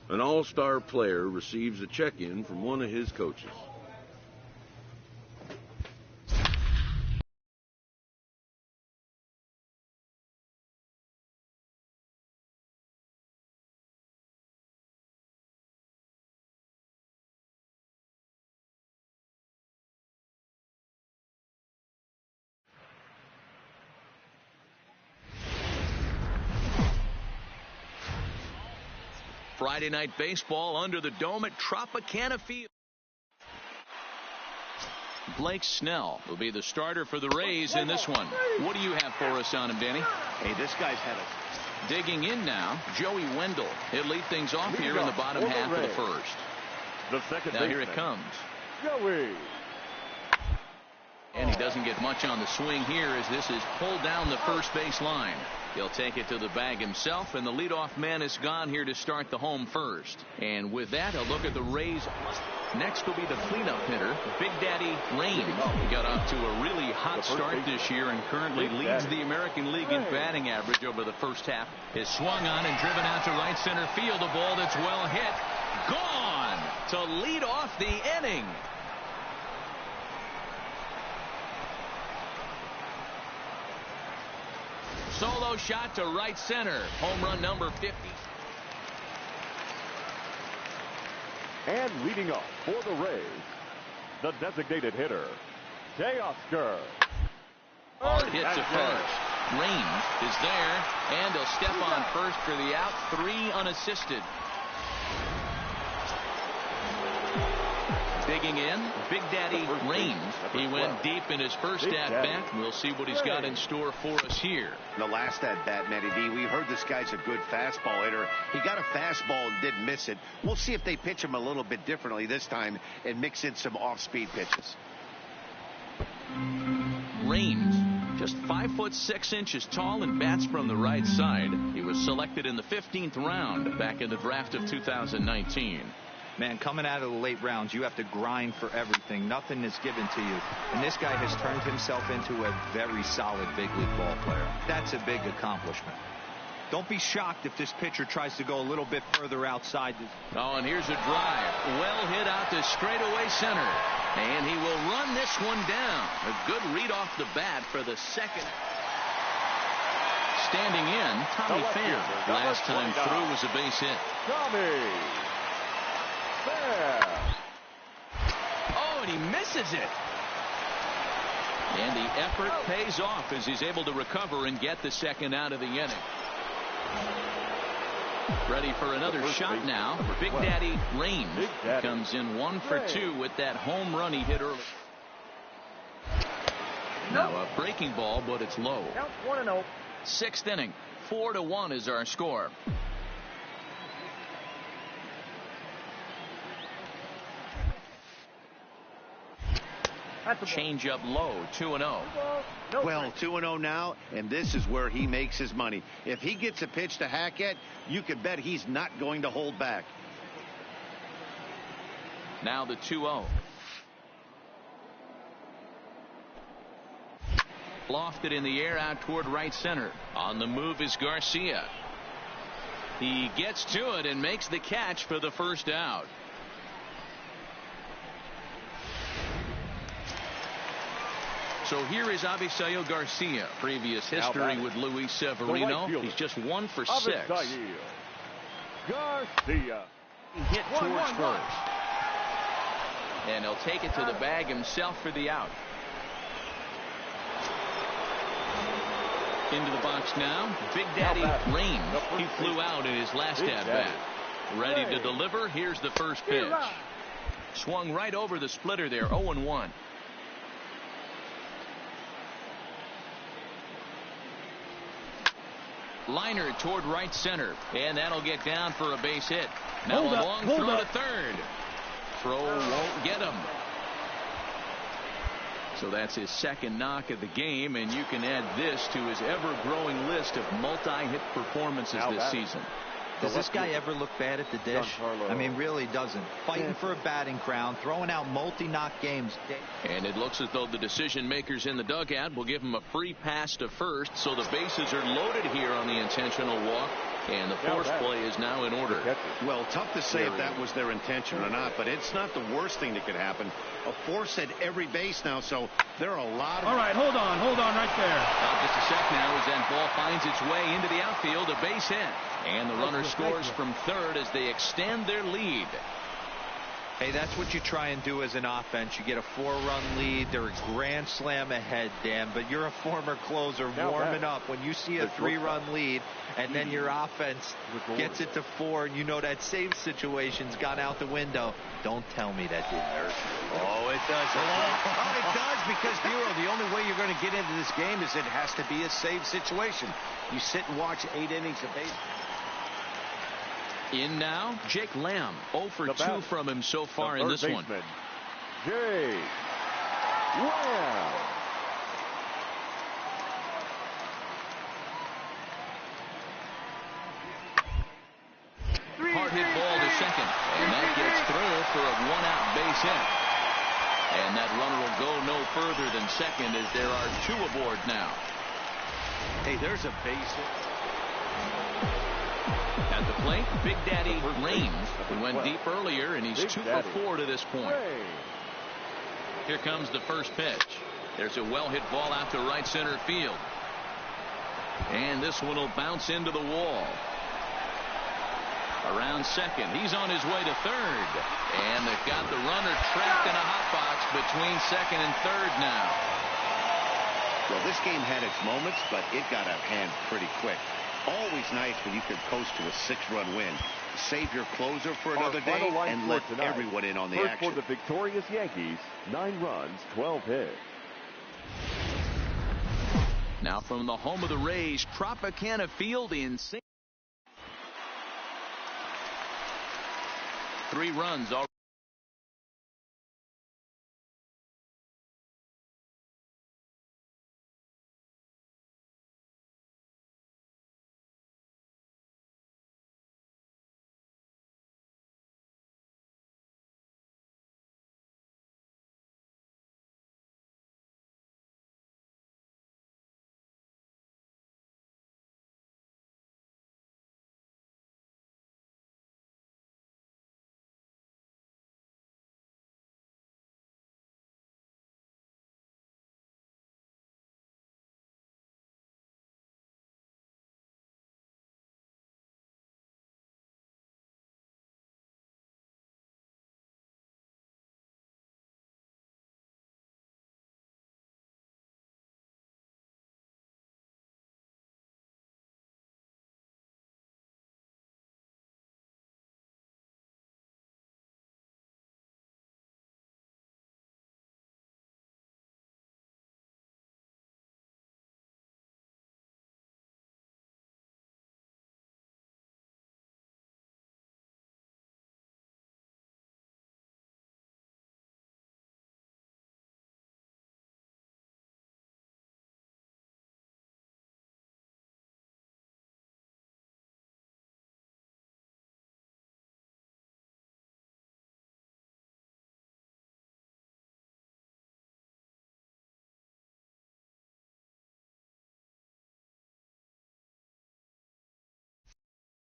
An all-star player receives a check-in from one of his coaches. Friday night baseball under the dome at Tropicana Field. Blake Snell will be the starter for the Rays in this one. What do you have for us on him, Danny? Hey, this guy's had a... Digging in now, Joey Wendell. He'll lead things off here in the bottom half of the first. The second now here it comes. Joey. And he doesn't get much on the swing here as this is pulled down the first base line. He'll take it to the bag himself, and the leadoff man is gone here to start the home first. And with that, a look at the Rays. Next will be the cleanup hitter, Big Daddy Rain. He got off to a really hot start this year and currently leads the American League in batting average over the first half. Is swung on and driven out to right center field. A ball that's well hit. Gone to lead off the inning. Solo shot to right center. Home run number 50. And leading off for the Rays, the designated hitter, Teoscar. Hard hit to first. Rain is there, and he'll step on first for the out. 3 unassisted. Digging in, Big Daddy Rain. He went deep in his first at-bat. We'll see what he's got in store for us here. The last at-bat, Matty D, we heard this guy's a good fastball hitter. He got a fastball and didn't miss it. We'll see if they pitch him a little bit differently this time and mix in some off-speed pitches. Rain, just 5'6" tall and bats from the right side. He was selected in the 15th round back in the draft of 2019. Man, coming out of the late rounds, you have to grind for everything. Nothing is given to you. And this guy has turned himself into a very solid big league ball player. That's a big accomplishment. Don't be shocked if this pitcher tries to go a little bit further outside. Oh, and here's a drive. Well hit out to straightaway center. And he will run this one down. A good read off the bat for the second. Standing in, Tommy Pham. Last time through was a base hit. Oh, and he misses it. And the effort pays off as he's able to recover and get the second out of the inning. Ready for another shot now. Big Daddy Rain comes in 1 for 2 with that home run he hit early. Now a breaking ball, but it's low. 1-0. 6th inning. 4-1 is our score. Change up low. 2-0. Well, 2-0 now, and this is where he makes his money. If he gets a pitch to hack at, you can bet he's not going to hold back. Now the 2-0. Lofted in the air out toward right center. On the move is Garcia. He gets to it and makes the catch for the first out. So here is Avisail Garcia. Previous history with Luis Severino. He's just 1 for 6. Garcia. Hit towards first. And he'll take it to the bag himself for the out. Into the box now. Big Daddy Rain. He flew out in his last at-bat. Ready to deliver. Here's the first pitch. Swung right over the splitter there. 0-1. Liner toward right center, and that'll get down for a base hit. Now a long throw to third. Throw won't get him. So that's his second knock of the game, and you can add this to his ever-growing list of multi-hit performances this season. Does this guy ever look bad at the dish? I mean, really doesn't. Fighting for a batting crown, throwing out multi-knock games. And it looks as though the decision makers in the dugout will give him a free pass to first, so the bases are loaded here on the intentional walk, and the force play is now in order. Well, tough to say if that was their intention or not, but it's not the worst thing that could happen. A force at every base now, so there are a lot of... All right, hold on right there. Just a sec now as that ball finds its way into the outfield, a base hit. And the runner scores from third as they extend their lead. Hey, that's what you try and do as an offense. You get a 4-run lead. They're a grand slam ahead, Dan, but you're a former closer warming up. When you see a 3-run lead and then your offense gets it to 4 and you know that save situation's gone out the window, don't tell me that didn't hurt you. Oh, it does. Oh, it does, because, Bureau, the only way you're going to get into this game is it has to be a save situation. You sit and watch 8 innings of baseball. In now, Jake Lamb, 0 for 2 from him so far in this one. Jake Lamb. Hard hit ball to second, and that gets through for a 1-out base hit. And that runner will go no further than second as there are 2 aboard now. Hey, there's a base hit. At the plate, Big Daddy Raines, who went deep earlier, and he's 2 for 4 to this point. Here comes the first pitch. There's a well-hit ball out to right center field. And this one will bounce into the wall. Around second, he's on his way to third. And they've got the runner trapped in a hot box between second and third now. Well, this game had its moments, but it got out of hand pretty quick. Always nice when you can coast to a 6-run win. Save your closer for another day and let everyone in on the action. For the victorious Yankees, 9 runs, 12 hits. Now from the home of the Rays, Tropicana Field in 3 runs already.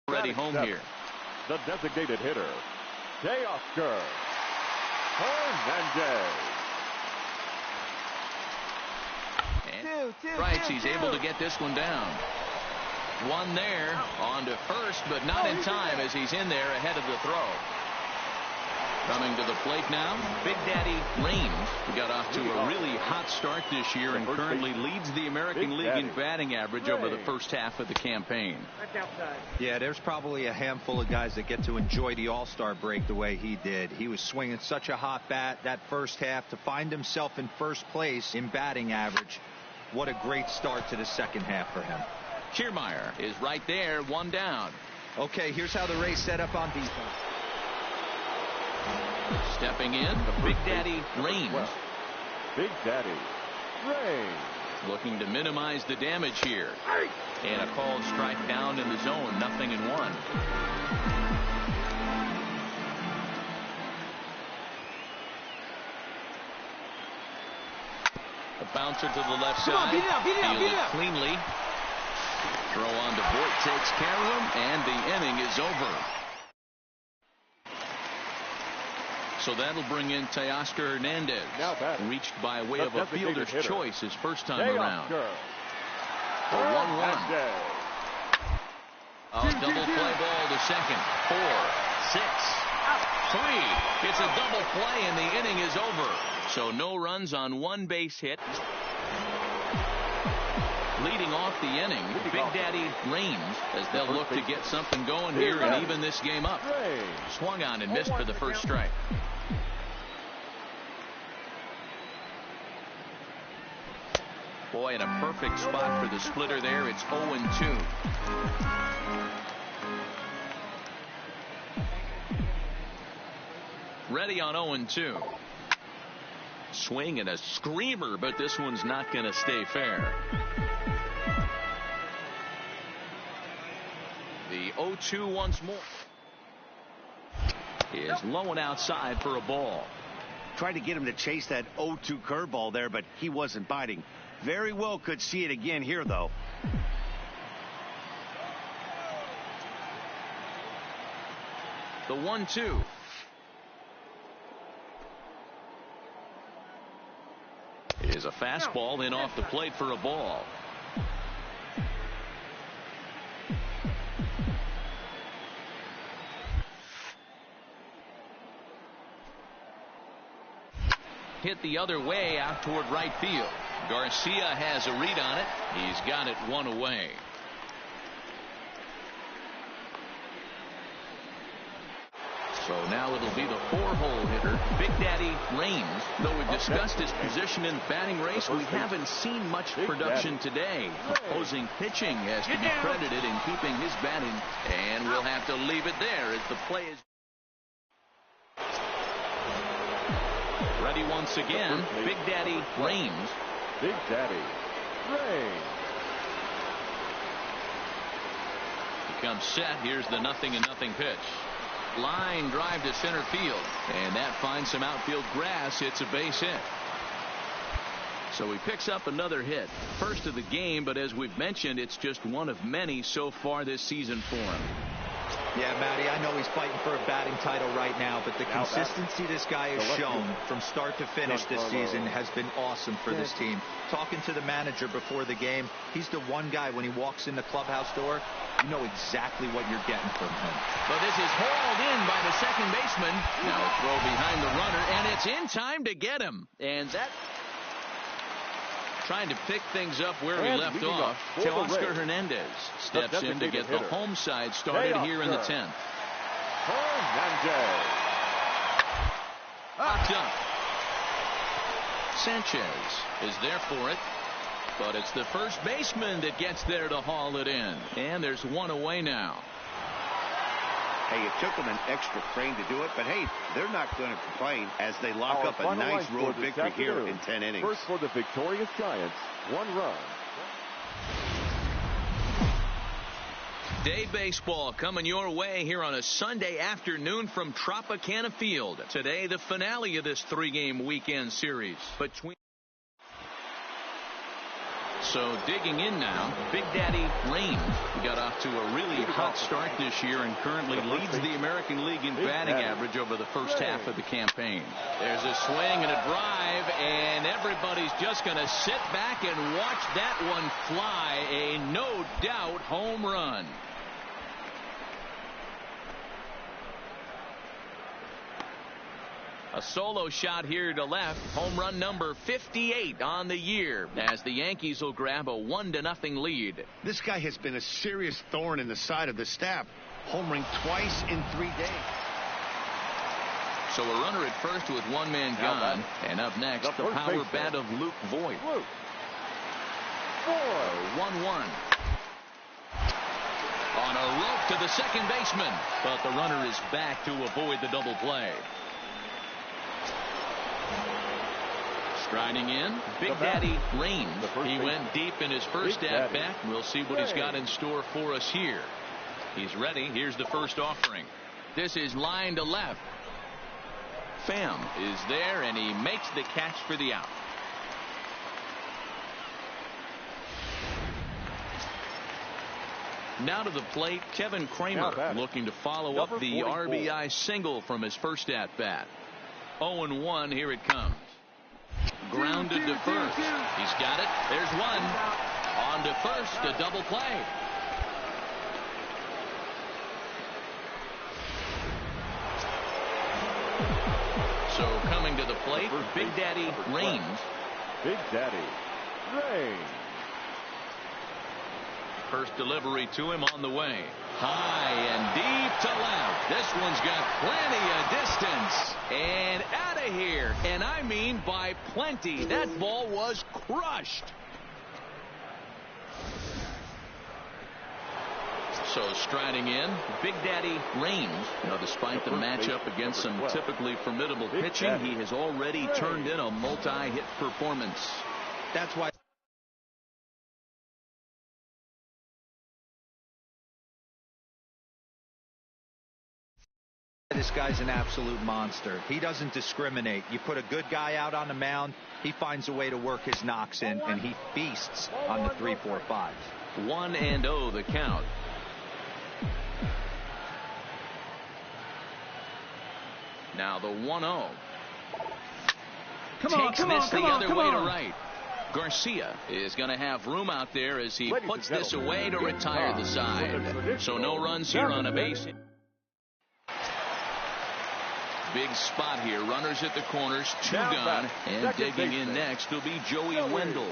Already home here. The designated hitter, Teoscar Hernandez. Right, he's able to get this one down. One there on to first, but not in time as he's in there ahead of the throw. Coming to the plate now, Big Daddy Raines, who got off to a really hot start this year and currently leads the American League in batting average over the first half of the campaign. Yeah, there's probably a handful of guys that get to enjoy the All-Star break the way he did. He was swinging such a hot bat that first half to find himself in first place in batting average. What a great start to the second half for him. Kiermaier is right there, 1 down. Okay, here's how the Rays set up on defense. Stepping in, Big Daddy Raines. Big Daddy Raines. looking to minimize the damage here. And a called strike down in the zone, 0-1. A bouncer to the left side. Fielded cleanly. Throw on to Voigt takes care of him, and the inning is over. So that'll bring in Teoscar Hernandez. Reached by way of a fielder's choice his first time around. A 1-1. A double play ball to second. 4, 6, 3. It's a double play, and the inning is over. So no runs on one base hit. Leading off the inning, Big Daddy Raines, as they'll look to get something going here and even this game up. Swung on and missed for the first strike. Boy, in a perfect spot for the splitter there. It's 0-2. Ready on 0-2. Swing and a screamer, but this one's not going to stay fair. The 0-2 once more. Is low and outside for a ball. Tried to get him to chase that 0-2 curveball there, but he wasn't biting. Very well could see it again here, though. The 1-2. Is a fastball in off the plate for a ball. Hit the other way out toward right field. Garcia has a read on it. He's got it one away. So now it'll be the 4-hole hitter, Big Daddy Raines. Though we've discussed his position in the batting race, we haven't seen much production today. Opposing pitching has to be credited in keeping his batting, and we'll have to leave it there as the play is ready once again. Big Daddy Raines. Big Daddy Raines. He comes set. Here's the 0-0 pitch. Line drive to center field, and that finds some outfield grass. It's a base hit. So he picks up another hit. First of the game, but as we've mentioned, it's just one of many so far this season for him. Yeah, Matty, I know he's fighting for a batting title right now, but the consistency this guy has shown from start to finish this season has been awesome for this team. Talking to the manager before the game, he's the one guy when he walks in the clubhouse door, you know exactly what you're getting from him. But this is hauled in by the second baseman. Now a throw behind the runner, and it's in time to get him. And that trying to pick things up where we left off. Teoscar Hernandez steps in to get the home side started here in the 10th. Hernandez. Locked up. Sanchez is there for it, but it's the first baseman that gets there to haul it in. And there's one away now. Hey, it took them an extra frame to do it, but hey, they're not going to complain as they lock up a nice road victory here in 10 innings. First for the victorious Giants, 1 run. Day baseball coming your way here on a Sunday afternoon from Tropicana Field. Today, the finale of this 3-game weekend series between. So digging in now, Big Daddy Raines got off to a really hot start this year and currently leads the American League in batting average over the first half of the campaign. There's a swing and a drive, and everybody's just going to sit back and watch that one fly. A no doubt home run. A solo shot here to left. Home run number 58 on the year as the Yankees will grab a 1-0 lead. This guy has been a serious thorn in the side of the staff. Homering twice in 3 days. So a runner at first with one man gone. And up next, the power bat of Luke Voigt. 1-1. On a rope to the second baseman. But the runner is back to avoid the double play. Striding in, Big Daddy Raines. He went deep in his first at-bat. We'll see what he's got in store for us here. He's ready. Here's the first offering. This is line to left. Pham is there, and he makes the catch for the out. Now to the plate, Kevin Kramer looking to follow up the RBI single from his first at-bat. 0-1, here it comes. Grounded to first. He's got it. There's one. On to first, a double play. So coming to the plate, Big Daddy Raines. Big Daddy Raines. First delivery to him on the way. High and deep to left. This one's got plenty of distance. And out of here. And I mean by plenty. That ball was crushed. So striding in, Big Daddy Raines. Now, despite the matchup against some typically formidable pitching, he has already turned in a multi-hit performance. That's why this guy's an absolute monster. He doesn't discriminate. You put a good guy out on the mound, he finds a way to work his knocks in, and he feasts on the 3-4-5s. 1-0 the count. Now the 1-0. Takes this the other way to right. Garcia is going to have room out there as he puts this away to retire the side. So no runs here on a base. Big spot here. Runners at the corners. Two gone. And digging in next will be Joey Wendell.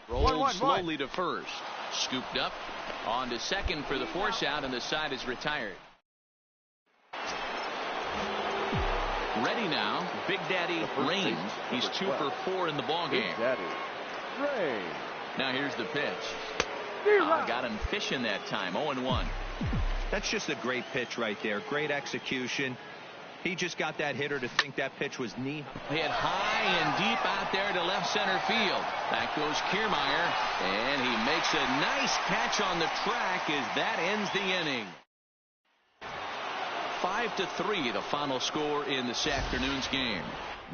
Rolled slowly to first. Scooped up. On to second for the force out, and the side is retired. Ready now, Big Daddy Raines. He's 2 for 4 in the ballgame. Now here's the pitch. Got him fishing that time. 0-1. That's just a great pitch right there. Great execution. He just got that hitter to think that pitch was knee. Hit high and deep out there to left center field. Back goes Kiermaier, and he makes a nice catch on the track as that ends the inning. 5-3 the final score in this afternoon's game.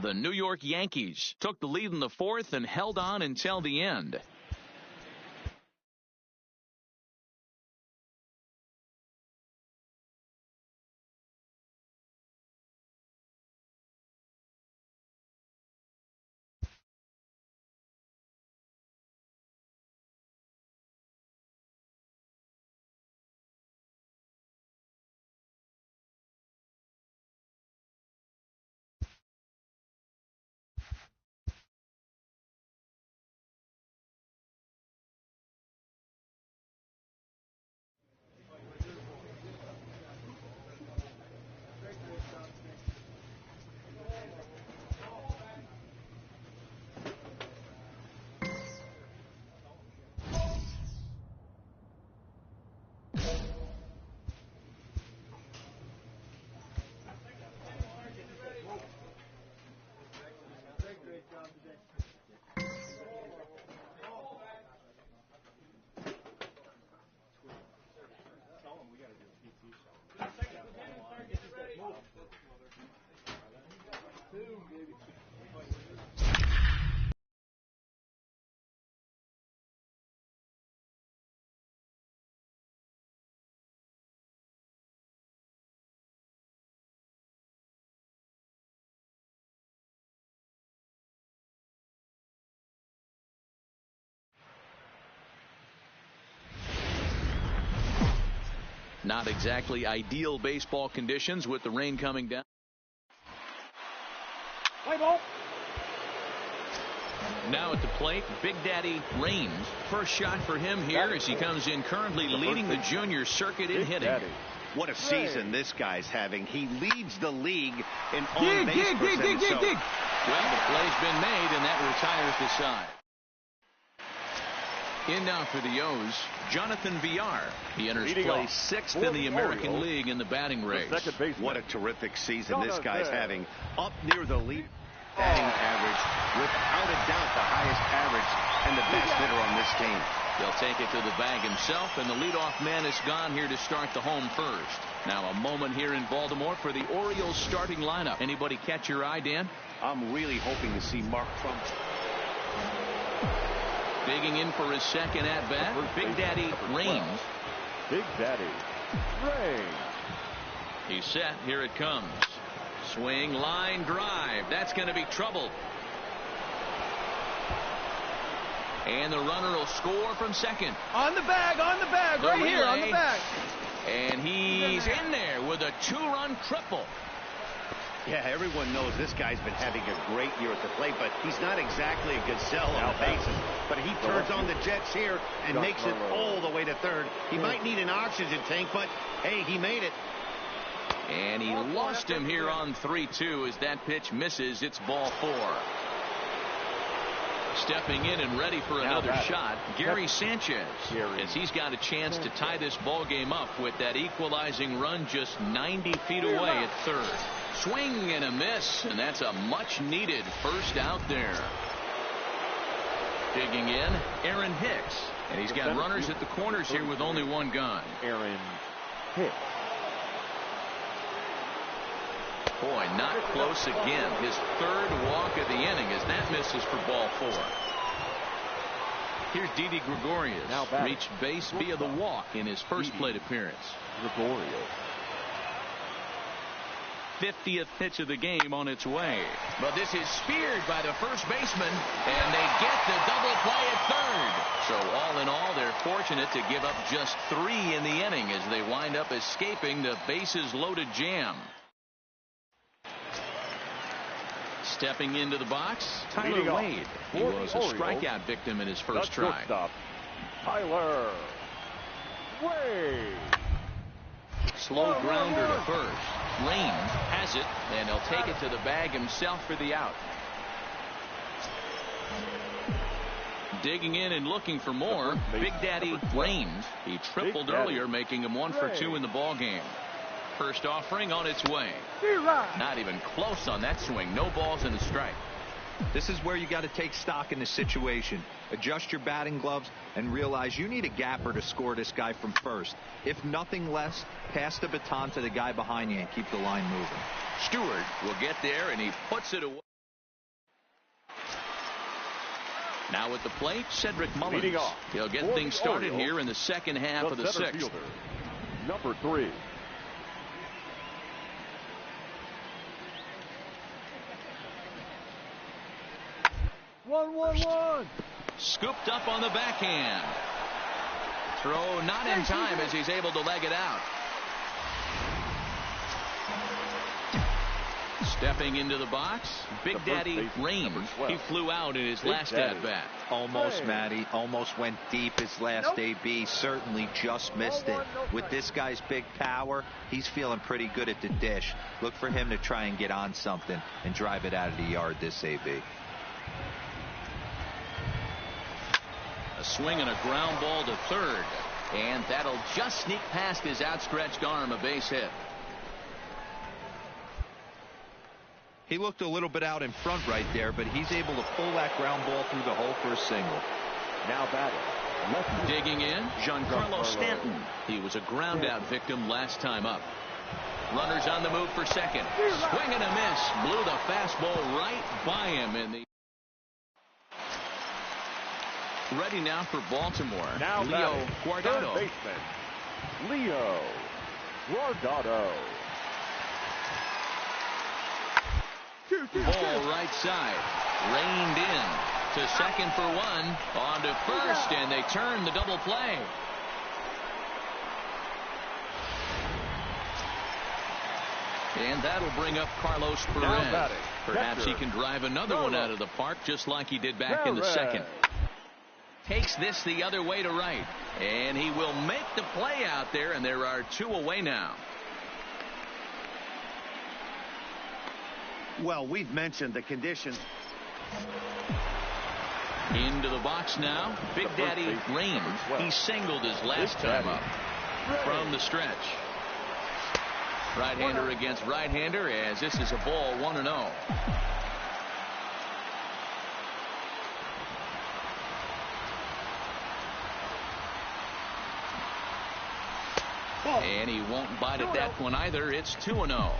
The New York Yankees took the lead in the fourth and held on until the end. Not exactly ideal baseball conditions with the rain coming down. Play ball. Now at the plate, Big Daddy Raines. First shot for him here as he comes in currently leading the junior circuit in hitting. What a season this guy's having. He leads the league in on-base percentage. Well, the play's been made, and that retires the side. In now for the O's, Jonathan Villar. He enters play sixth in the American League in the batting race. What a terrific season this guy's having. Up near the lead batting average, without a doubt the highest average and the best hitter on this team. He'll take it to the bag himself, and the leadoff man is gone here to start the home first. Now a moment here in Baltimore for the Orioles starting lineup. Anybody catch your eye, Dan? I'm really hoping to see Mark Trump. Digging in for his second at-bat, Big Daddy Raines. Big Daddy Raines. He's set. Here it comes. Swing, line, drive. That's going to be trouble. And the runner will score from second. On the bag, right here, on the bag. And he's in there with a two-run triple. Yeah, everyone knows this guy's been having a great year at the plate, but he's not exactly a gazelle on the bases. But he turns on the jets here and makes it all the way to third. He might need an oxygen tank, but hey, he made it. And he lost him here on 3-2 as that pitch misses. It's ball 4. Stepping in and ready for another shot, Gary Sanchez, as he's got a chance to tie this ball game up with that equalizing run just 90 feet away at third. Swing and a miss, and that's a much-needed first out there. Digging in, Aaron Hicks, and he's got runners at the corners here with only one gun. Aaron Hicks. Boy, not close again. His third walk of the inning as that misses for ball 4. Here's Didi Gregorius. Reached base via the walk in his first plate appearance. Gregorius. 50th pitch of the game on its way. But this is speared by the first baseman, and they get the double play at third. So all in all, they're fortunate to give up just 3 in the inning as they wind up escaping the bases loaded jam. Stepping into the box, Tyler Wade. He was a strikeout victim in his first try. Tyler Wade. Slow grounder to first. Raines has it, and he'll take it to the bag himself for the out. Digging in and looking for more, Big Daddy Raines. He tripled earlier, making him 1 for 2 in the ball game. First offering on its way. Not even close on that swing. No balls and a strike. This is where you got to take stock in the situation. Adjust your batting gloves and realize you need a gapper to score this guy from first. If nothing less, pass the baton to the guy behind you and keep the line moving. Stewart will get there, and he puts it away. Now at the plate, Cedric Mullins. He'll get things started here in the second half of the 6th. Number 3. One. Scooped up on the backhand. Throw not in time as he's able to leg it out. Stepping into the box, Big Daddy Raines. He flew out in his last at-bat. Almost, Matty. Almost went deep his last AB. Certainly just missed it. With this guy's big power, he's feeling pretty good at the dish. Look for him to try and get on something and drive it out of the yard this AB. A swing and a ground ball to third. And that'll just sneak past his outstretched arm, a base hit. He looked a little bit out in front right there, but he's able to pull that ground ball through the hole for a single. Now batting. Digging in, Giancarlo Stanton. He was a ground out victim last time up. Runners on the move for second. Swing and a miss. Blew the fastball right by him in the... Ready now for Baltimore. Now Leo Guardado. Leo Guardado. Ball right side. Reined in to second for 1. On to first, and they turn the double play. And that'll bring up Carlos Perez. Perhaps he can drive another one out of the park just like he did back in the second. Takes this the other way to right, and he will make the play out there, and there are 2 away now. Well, we've mentioned the conditions. Into the box now, Big Daddy Rain. He singled his last time up from the stretch. Right-hander against right-hander, as this is a ball 1-0. And he won't bite at that one either. It's 2-0.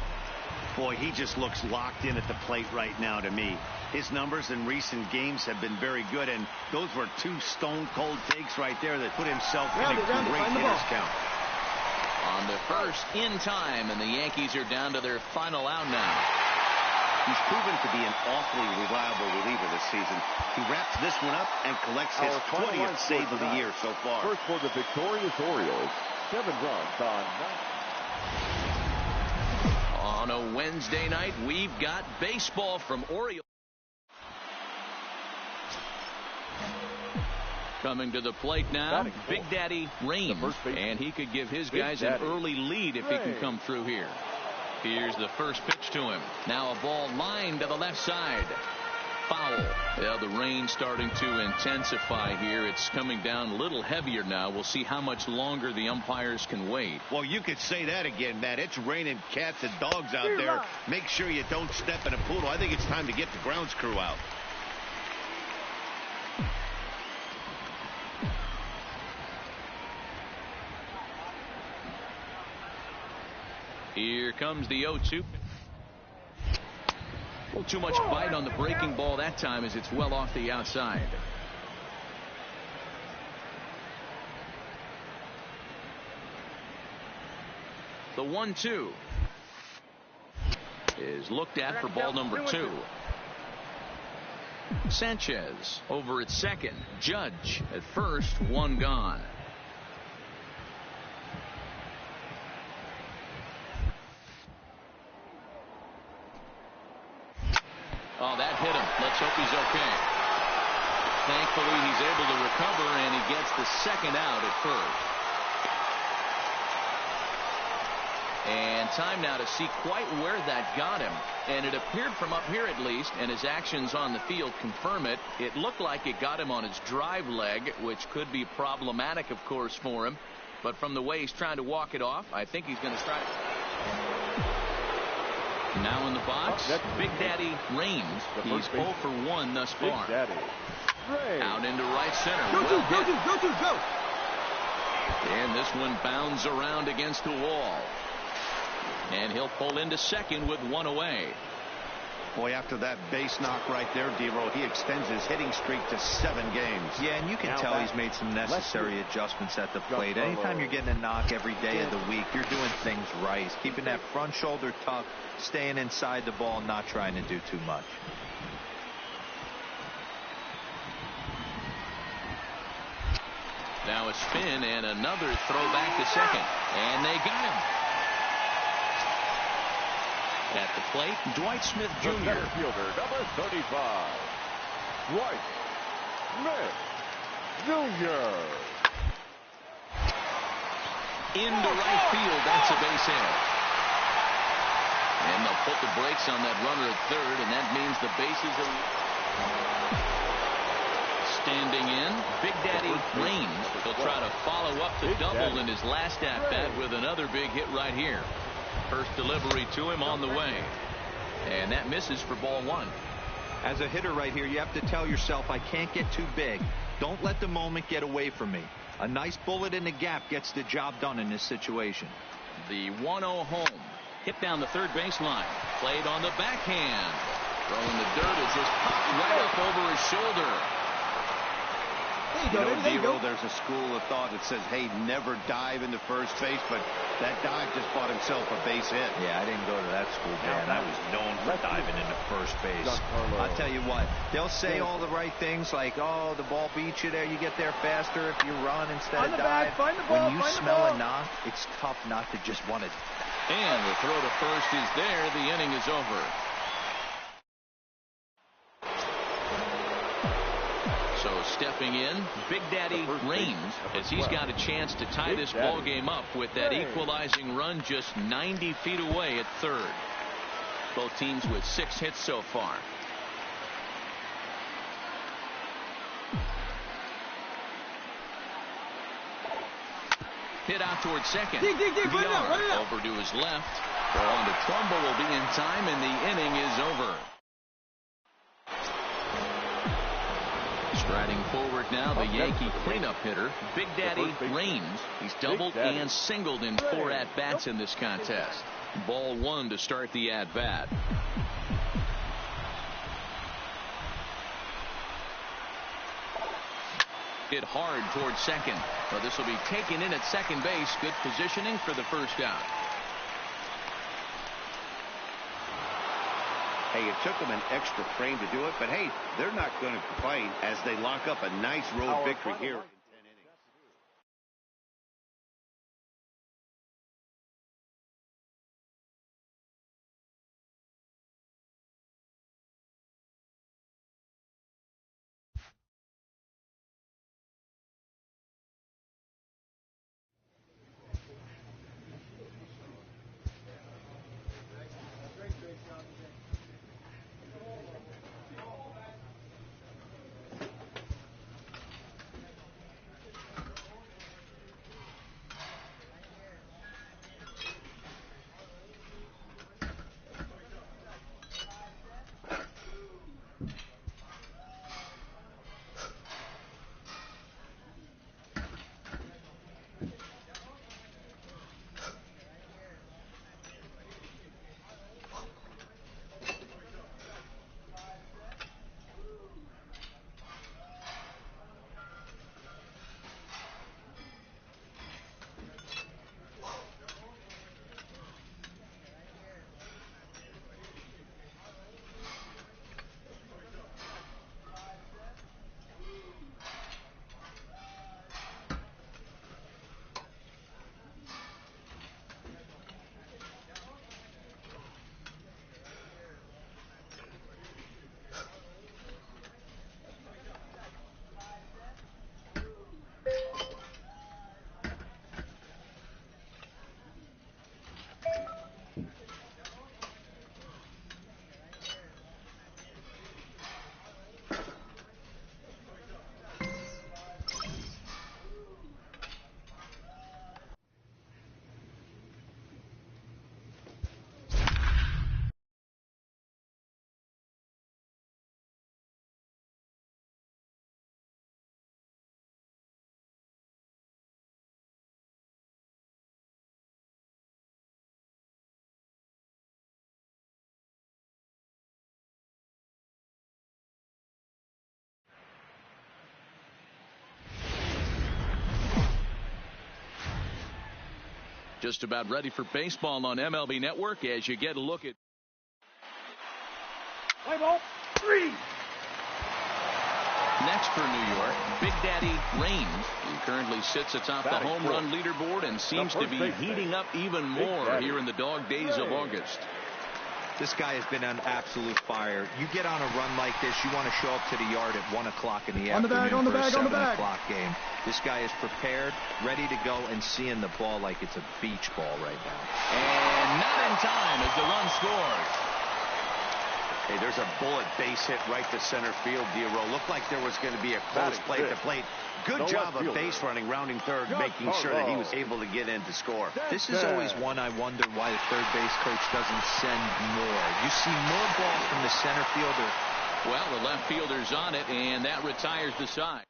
Boy, he just looks locked in at the plate right now to me. His numbers in recent games have been very good, and those were two stone-cold takes right there that put himself in a great hitter's count. On the first in time, and the Yankees are down to their final out now. He's proven to be an awfully reliable reliever this season. He wraps this one up and collects his 20th save of the year so far. First for the victorious Orioles, 7 runs on 9. On a Wednesday night, we've got baseball from Orioles. Coming to the plate now, Big Daddy Rain, and he could give his guys an early lead if he can come through here. Here's the first pitch to him. Now a ball lined to the left side. Foul. Well, the rain starting to intensify here. It's coming down a little heavier now. We'll see how much longer the umpires can wait. Well, you could say that again, Matt. It's raining cats and dogs out there. Make sure you don't step in a poodle. I think it's time to get the grounds crew out. Here comes the 0-2. A little too much bite on the breaking ball that time as it's well off the outside. The 1-2 is looked at for ball number 2. Sanchez over at second. Judge at first. One gone. Oh, that hit him. Let's hope he's okay. Thankfully, he's able to recover, and he gets the second out at first. And time now to see quite where that got him. And it appeared from up here at least, and his actions on the field confirm it. It looked like it got him on his drive leg, which could be problematic, of course, for him. But from the way he's trying to walk it off, I think he's going to try. Now in the box, Big Daddy Rain. He's 0 for 1 thus far. Out into right center. Go. And this one bounds around against the wall. And he'll pull into second with one away. Boy, after that base knock right there, D-Roll, he extends his hitting streak to 7 games. Yeah, and you can tell he's made some necessary adjustments at the plate. Anytime you're getting a knock every day of the week, you're doing things right. He's keeping that front shoulder tucked, staying inside the ball, not trying to do too much. Now a spin and another throw back to second. And they got him. At the plate, Dwight Smith Jr. Center fielder, number 35, Dwight Smith Jr. Into right field. That's a base hit. And they'll put the brakes on that runner at third, and that means the bases are standing in. Big Daddy Rain. He'll try to follow up the double in his last at-bat with another big hit right here. First delivery to him on the way. And that misses for ball 1. As a hitter right here, you have to tell yourself, I can't get too big. Don't let the moment get away from me. A nice bullet in the gap gets the job done in this situation. The 1-0 home. Hit down the third baseline. Played on the backhand. Throwing the dirt as this popped right up over his shoulder. There you go. There's a school of thought that says, hey, never dive into first base, but that dive just bought himself a base hit. Yeah, I didn't go to that school, man. I was known for diving into first base. I'll tell you what, they'll say all the right things like, oh, the ball beats you there, you get there faster if you run instead of dive. When you smell a knock, it's tough not to just want to. And the throw to first is there. The inning is over. So stepping in, Big Daddy Rain, as he's got a chance to tie this ball game up with that equalizing run just 90 feet away at third. Both teams with 6 hits so far. Hit out towards second. Dig, run it out. Over to his left. Ball on the Trumbull will be in time, and the inning is over. Striding forward now, the Yankee cleanup hitter, Big Daddy Raines. He's doubled and singled in 4 at-bats in this contest. Ball 1 to start the at-bat. Hit hard towards second. Well, this will be taken in at second base. Good positioning for the first out. Hey, it took them an extra frame to do it, but hey, they're not going to complain as they lock up a nice road victory here. Just about ready for baseball on MLB Network as you get a look at. Play ball. 3. Next for New York, Big Daddy Raines. He currently sits atop the home run leaderboard and seems to be heating up even more here in the dog days of August. This guy has been on absolute fire. You get on a run like this, you want to show up to the yard at 1 o'clock in the afternoon for a 7 o'clock game. This guy is prepared, ready to go, and seeing the ball like it's a beach ball right now. And not in time as the run scores. Hey, there's a bullet base hit right to center field, D'Aro. Looked like there was going to be a close play at the plate. Good job of base running, rounding third, making sure that he was able to get in to score. This is always one I wonder why the third base coach doesn't send more. You see more balls from the center fielder. Well, the left fielder's on it, and that retires the side.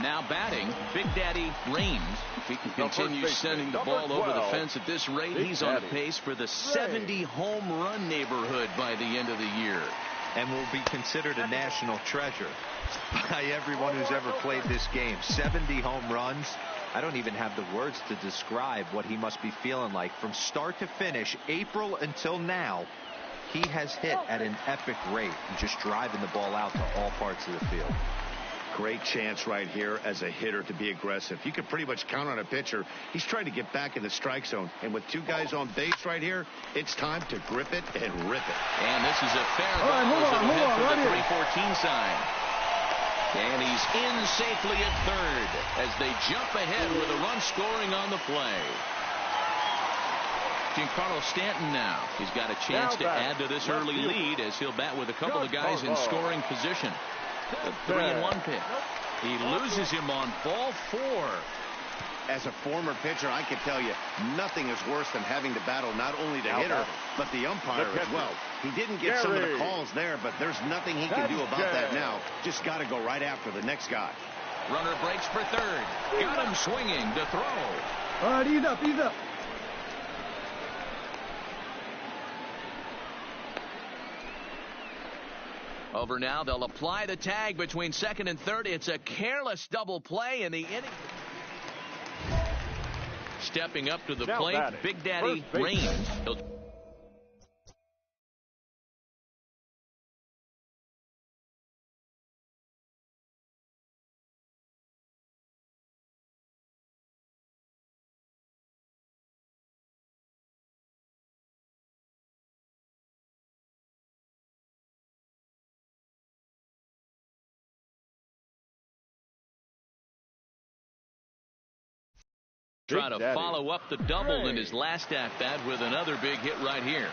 Now batting, Big Daddy Raines. If he can continue sending the ball over the fence at this rate, he's on pace for the 70 home run neighborhood by the end of the year. And will be considered a national treasure by everyone who's ever played this game. 70 home runs. I don't even have the words to describe what he must be feeling like. From start to finish, April until now, he has hit at an epic rate and just driving the ball out to all parts of the field. Great chance right here as a hitter to be aggressive. You can pretty much count on a pitcher. He's trying to get back in the strike zone. And with 2 guys on base right here, it's time to grip it and rip it. And this is a fair ball. Hold on, for the 314 sign. And he's in safely at third as they jump ahead with a run scoring on the play. Giancarlo Stanton now. He's got a chance to add to this early lead as he'll bat with a couple of guys in scoring position. The 3-1 pitch. He loses him on ball 4. As a former pitcher, I can tell you, nothing is worse than having to battle not only the hitter, but the umpire as well. He didn't get some of the calls there, but there's nothing he can do about that now. Just got to go right after the next guy. Runner breaks for third. Got him swinging. The throw. All right, ease up, ease up. Over now, they'll apply the tag between second and third. It's a careless double play in the inning. Stepping up to the plate, Big Daddy Raines. Try to follow up the double in his last at-bat with another big hit right here.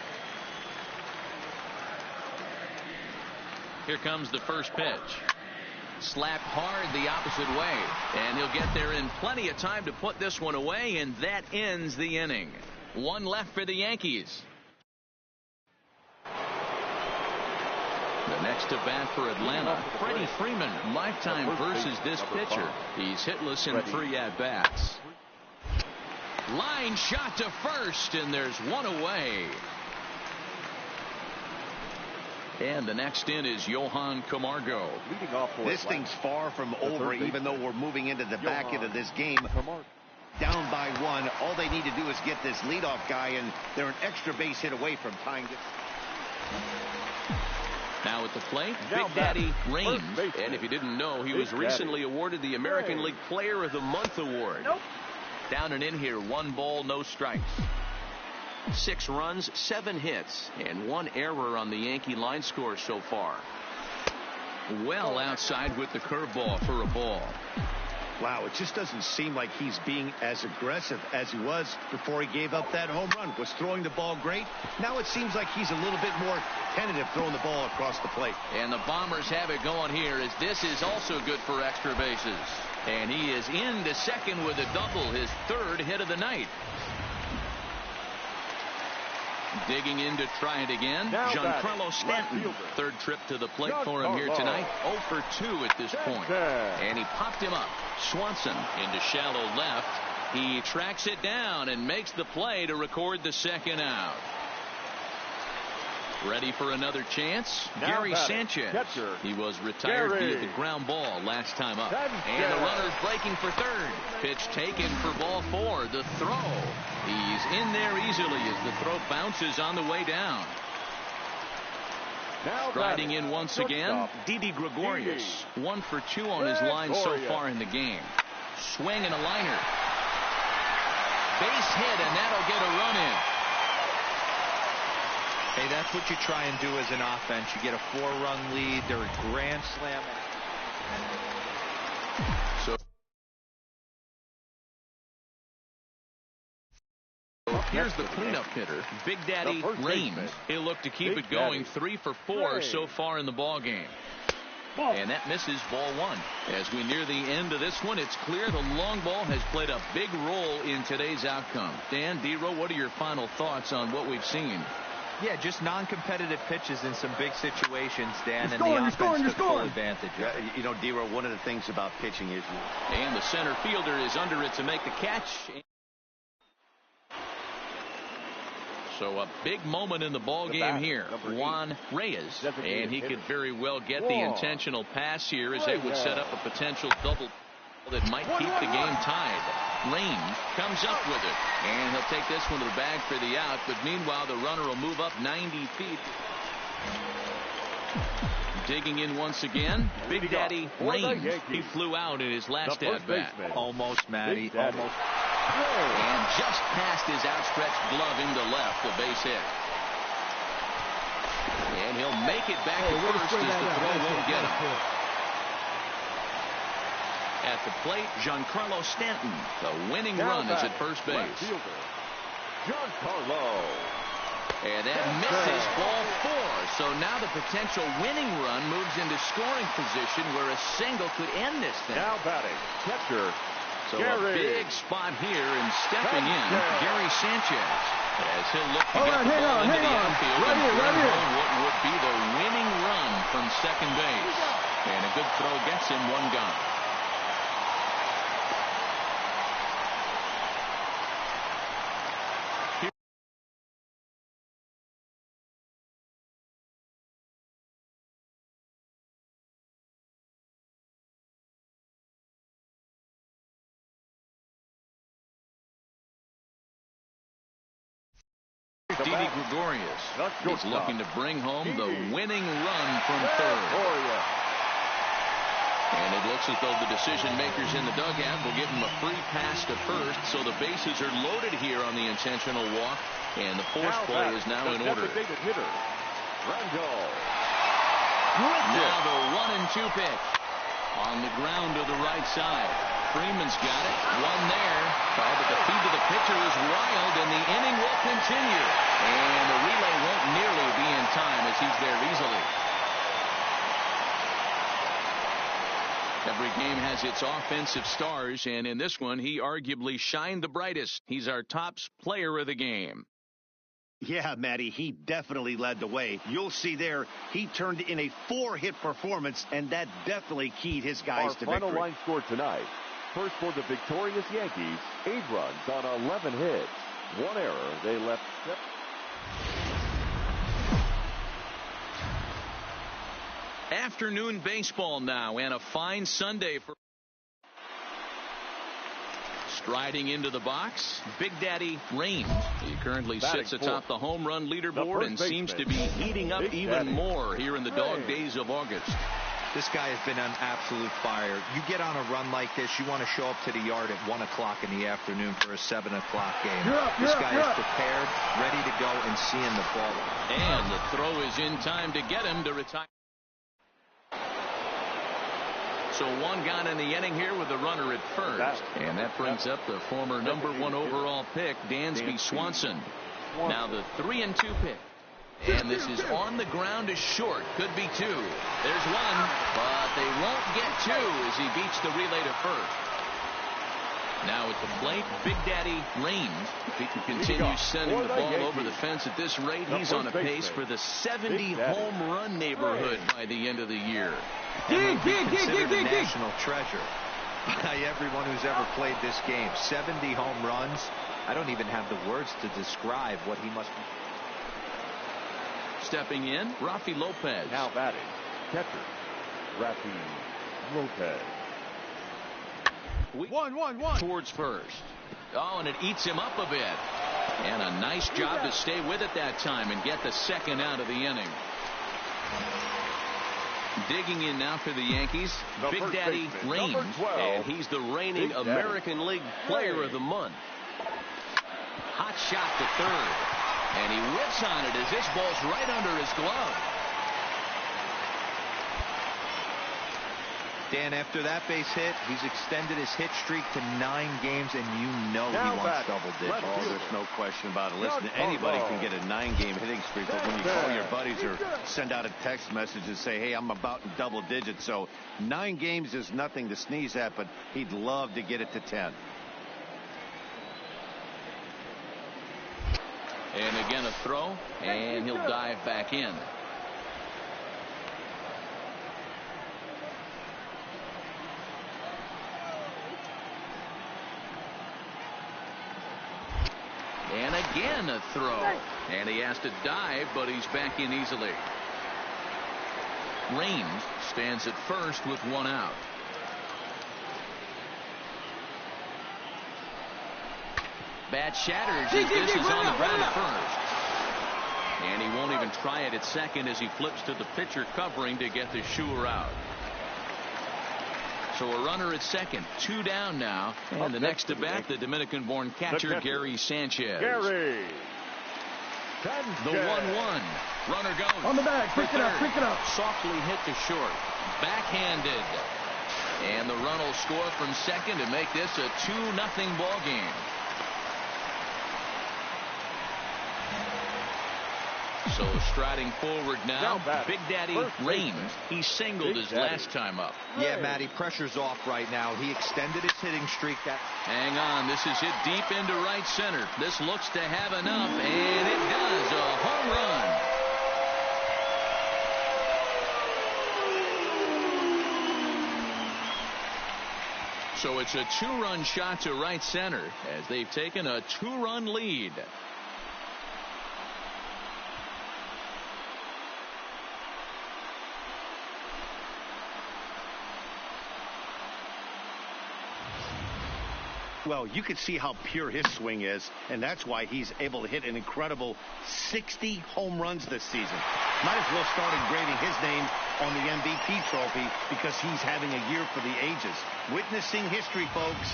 Here comes the first pitch. Slapped hard the opposite way. And he'll get there in plenty of time to put this one away, and that ends the inning. One left for the Yankees. The next to bat for Atlanta, Freddie Freeman, lifetime versus this pitcher. He's hitless in 3 at-bats. Line shot to first, and there's one away. And the next in is Johan Camargo. This thing's far from over, even though we're moving into the back end of this game. Down by 1. All they need to do is get this leadoff guy, and they're an extra base hit away from tying it. Now at the plate, Big Daddy Raines. And if you didn't know, he was recently awarded the American League Player of the Month award. Down and in here, 1 ball, no strikes. 6 runs, 7 hits, and 1 error on the Yankee line score so far. Well outside with the curveball for a ball. Wow, it just doesn't seem like he's being as aggressive as he was before he gave up that home run. Was throwing the ball great. Now it seems like he's a little bit more tentative throwing the ball across the plate. And the Bombers have it going here, as this is also good for extra bases. And he is into second with a double, his 3rd hit of the night. Digging in to try it again, Giancarlo Stanton. 3rd trip to the plate for him here tonight. 0 for 2 at this point. And he popped him up. Swanson into shallow left. He tracks it down and makes the play to record the 2nd out. Ready for another chance? Gary Sanchez. He was retired via the ground ball last time up. And the runner's breaking for 3rd. Pitch taken for ball 4. The throw. He's in there easily as the throw bounces on the way down. Striding in once again, Didi Gregorius. 1 for 2 on his line so far in the game. Swing and a liner. Base hit, and that'll get a run in. Hey, that's what you try and do as an offense. You get a 4-run lead. They're a grand slam. So here's the cleanup hitter, Big Daddy Raines. He'll look to keep it going. 3 for 4 so far in the ball game. And that misses ball 1. As we near the end of this one, it's clear the long ball has played a big role in today's outcome. Dan, D-Row, what are your final thoughts on what we've seen? Yeah, just non-competitive pitches in some big situations, Dan, and the offense took full advantage. You know, D-Row, one of the things about pitching is... And the center fielder is under it to make the catch. So a big moment in the ball game here. Juan Reyes, and he could very well get the intentional pass here, as it would set up a potential double that might keep the game tied. Raines comes up with it, and he'll take this one to the bag for the out, but meanwhile the runner will move up 90 feet. Digging in once again, Big Daddy Raines. He flew out in his last at-bat. Almost, Matty. Almost. And just past his outstretched glove into left, the base hit. And he'll make it back to first as the throw won't get him. At the plate, Giancarlo Stanton. The winning run is at first base. Giancarlo. And that misses ball 4. So now the potential winning run moves into scoring position where a single could end this thing. Now batting, catcher So a big spot here, and stepping in, Gary Sanchez, as he'll look to get the ball into the outfield and bring home what would be the winning run from second base. And a good throw gets him one gone. Didi Gregorius is looking to bring home the winning run from third. And it looks as though the decision makers in the dugout will give him a free pass to first, so the bases are loaded here on the intentional walk, and the force play is now in order. Now the 1-2 pitch on the ground to the right side. Freeman's got it. One there. But the feed to the pitcher is wild, and the inning will continue. And the relay won't nearly be in time as he's there easily. Every game has its offensive stars, and in this one, he arguably shined the brightest. He's our top player of the game. Yeah, Matty, he definitely led the way. You'll see there, he turned in a 4-hit performance, and that definitely keyed his guys to victory. Our final line score tonight. First for the victorious Yankees, 8 runs on 11 hits. 1 error. They left. Afternoon baseball now, and a fine Sunday for. Striding into the box, Big Daddy Rain. He currently sits atop the home run leaderboard and seems to be heating up even more here in the dog days of August. This guy has been on absolute fire. You get on a run like this, you want to show up to the yard at 1 o'clock in the afternoon for a 7 o'clock game. This guy is prepared, ready to go, and seeing the ball. And the throw is in time to get him to retire. So one gone in the inning here with the runner at first. And that brings up the former #1 overall pick, Dansby Swanson. Now the 3-2 pick. And this is on the ground to short. Could be 2. There's 1, but they won't get 2 as he beats the relay to first. Now at the plate, Big Daddy Rains. If he can continue sending the ball over the fence at this rate, he's on a pace for the 70 home run neighborhood by the end of the year. And will be considered a national treasure by everyone who's ever played this game. 70 home runs. I don't even have the words to describe what he must be. Stepping in, Rafi Lopez. Now batting, catcher, Rafi Lopez. 1-1-1 towards first. Oh, and it eats him up a bit. And a nice job to stay with it that time and get the second out of the inning. Digging in now for the Yankees, Big Daddy Rains. And he's the reigning American League Player of the Month. Hot shot to third. And he whips on it as this ball's right under his glove. Dan, after that base hit, he's extended his hit streak to 9 games, and you know he wants double digits. Oh, there's no question about it. Listen, anybody can get a 9-game hitting streak, but when you call your buddies or send out a text message and say, hey, I'm about in double digits, so 9 games is nothing to sneeze at, but he'd love to get it to 10. And again a throw, and he'll dive back in. And again a throw. And he has to dive, but he's back in easily. Rains stands at first with 1 out. Bat shatters as this is on the ground at first. And he won't even try it at second as he flips to the pitcher covering to get the shooter out. So a runner at second, 2 down now. And the next to bat, the Dominican-born catcher, Gary Sanchez. Gary. The 1-1. Runner goes. On the back. Pick it up. Pick it up. Softly hit to short. Backhanded. And the run will score from second to make this a 2-0 ball game. So striding forward now, Big Daddy Raines. He singled his last time up. Yeah, Matty, pressure's off right now. He extended his hitting streak. Hang on, this is hit deep into right center. This looks to have enough, and it does. A home run. So it's a 2-run shot to right center as they've taken a 2-run lead. Well, you can see how pure his swing is, and that's why he's able to hit an incredible 60 home runs this season. Might as well start engraving his name on the MVP trophy because he's having a year for the ages. Witnessing history, folks.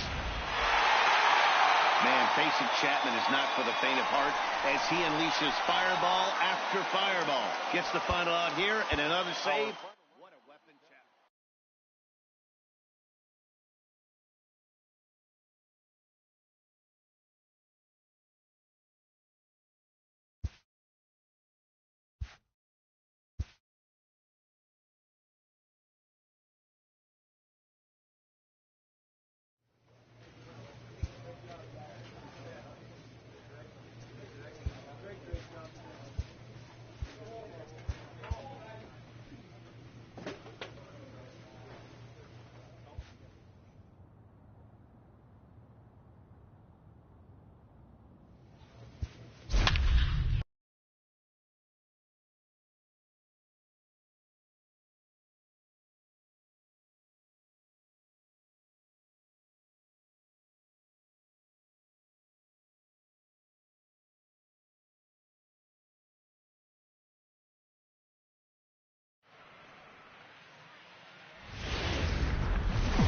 Man, facing Chapman is not for the faint of heart as he unleashes fireball after fireball. Gets the final out here and another save. What a weapon, Chapman.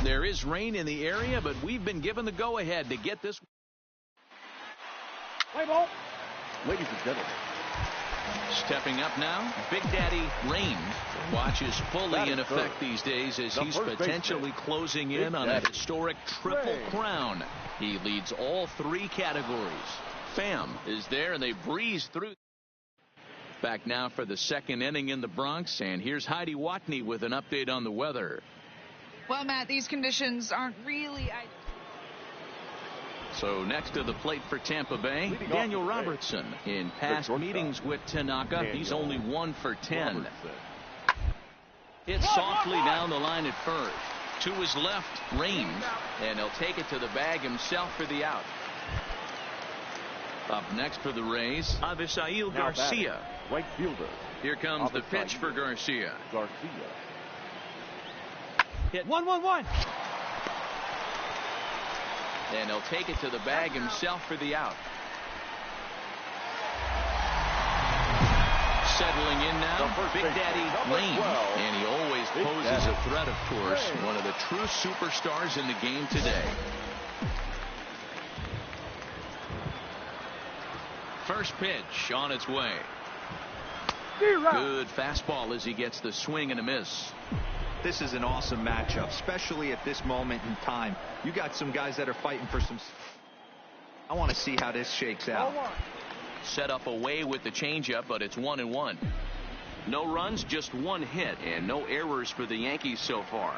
There is rain in the area, but we've been given the go-ahead to get this. Play ball. Ladies and gentlemen. Stepping up now, Big Daddy Raines. Watch is fully in effect these days as he's potentially closing in on a historic triple crown. He leads all 3 categories. Pham is there, and they breeze through. Back now for the 2nd inning in the Bronx, and here's Heidi Watney with an update on the weather. Well, Matt, these conditions aren't really. So next to the plate for Tampa Bay, Daniel Robertson. In past meetings with Tanaka, he's only 1 for 10. Hit softly down the line at first. To his left, Raines, and he'll take it to the bag himself for the out. Up next for the Rays, Avisail Garcia. Right fielder. Here comes the pitch for Garcia. Hit 1-1-1. And he'll take it to the bag himself for the out. Settling in now, Big Daddy Raines. And he always poses a threat, of course. One of the true superstars in the game today. First pitch on its way. Good fastball as he gets the swing and a miss. This is an awesome matchup, especially at this moment in time. You got some guys that are fighting for some. I want to see how this shakes out. Set up away with the changeup, but it's 1-1. No runs, just 1 hit, and no errors for the Yankees so far.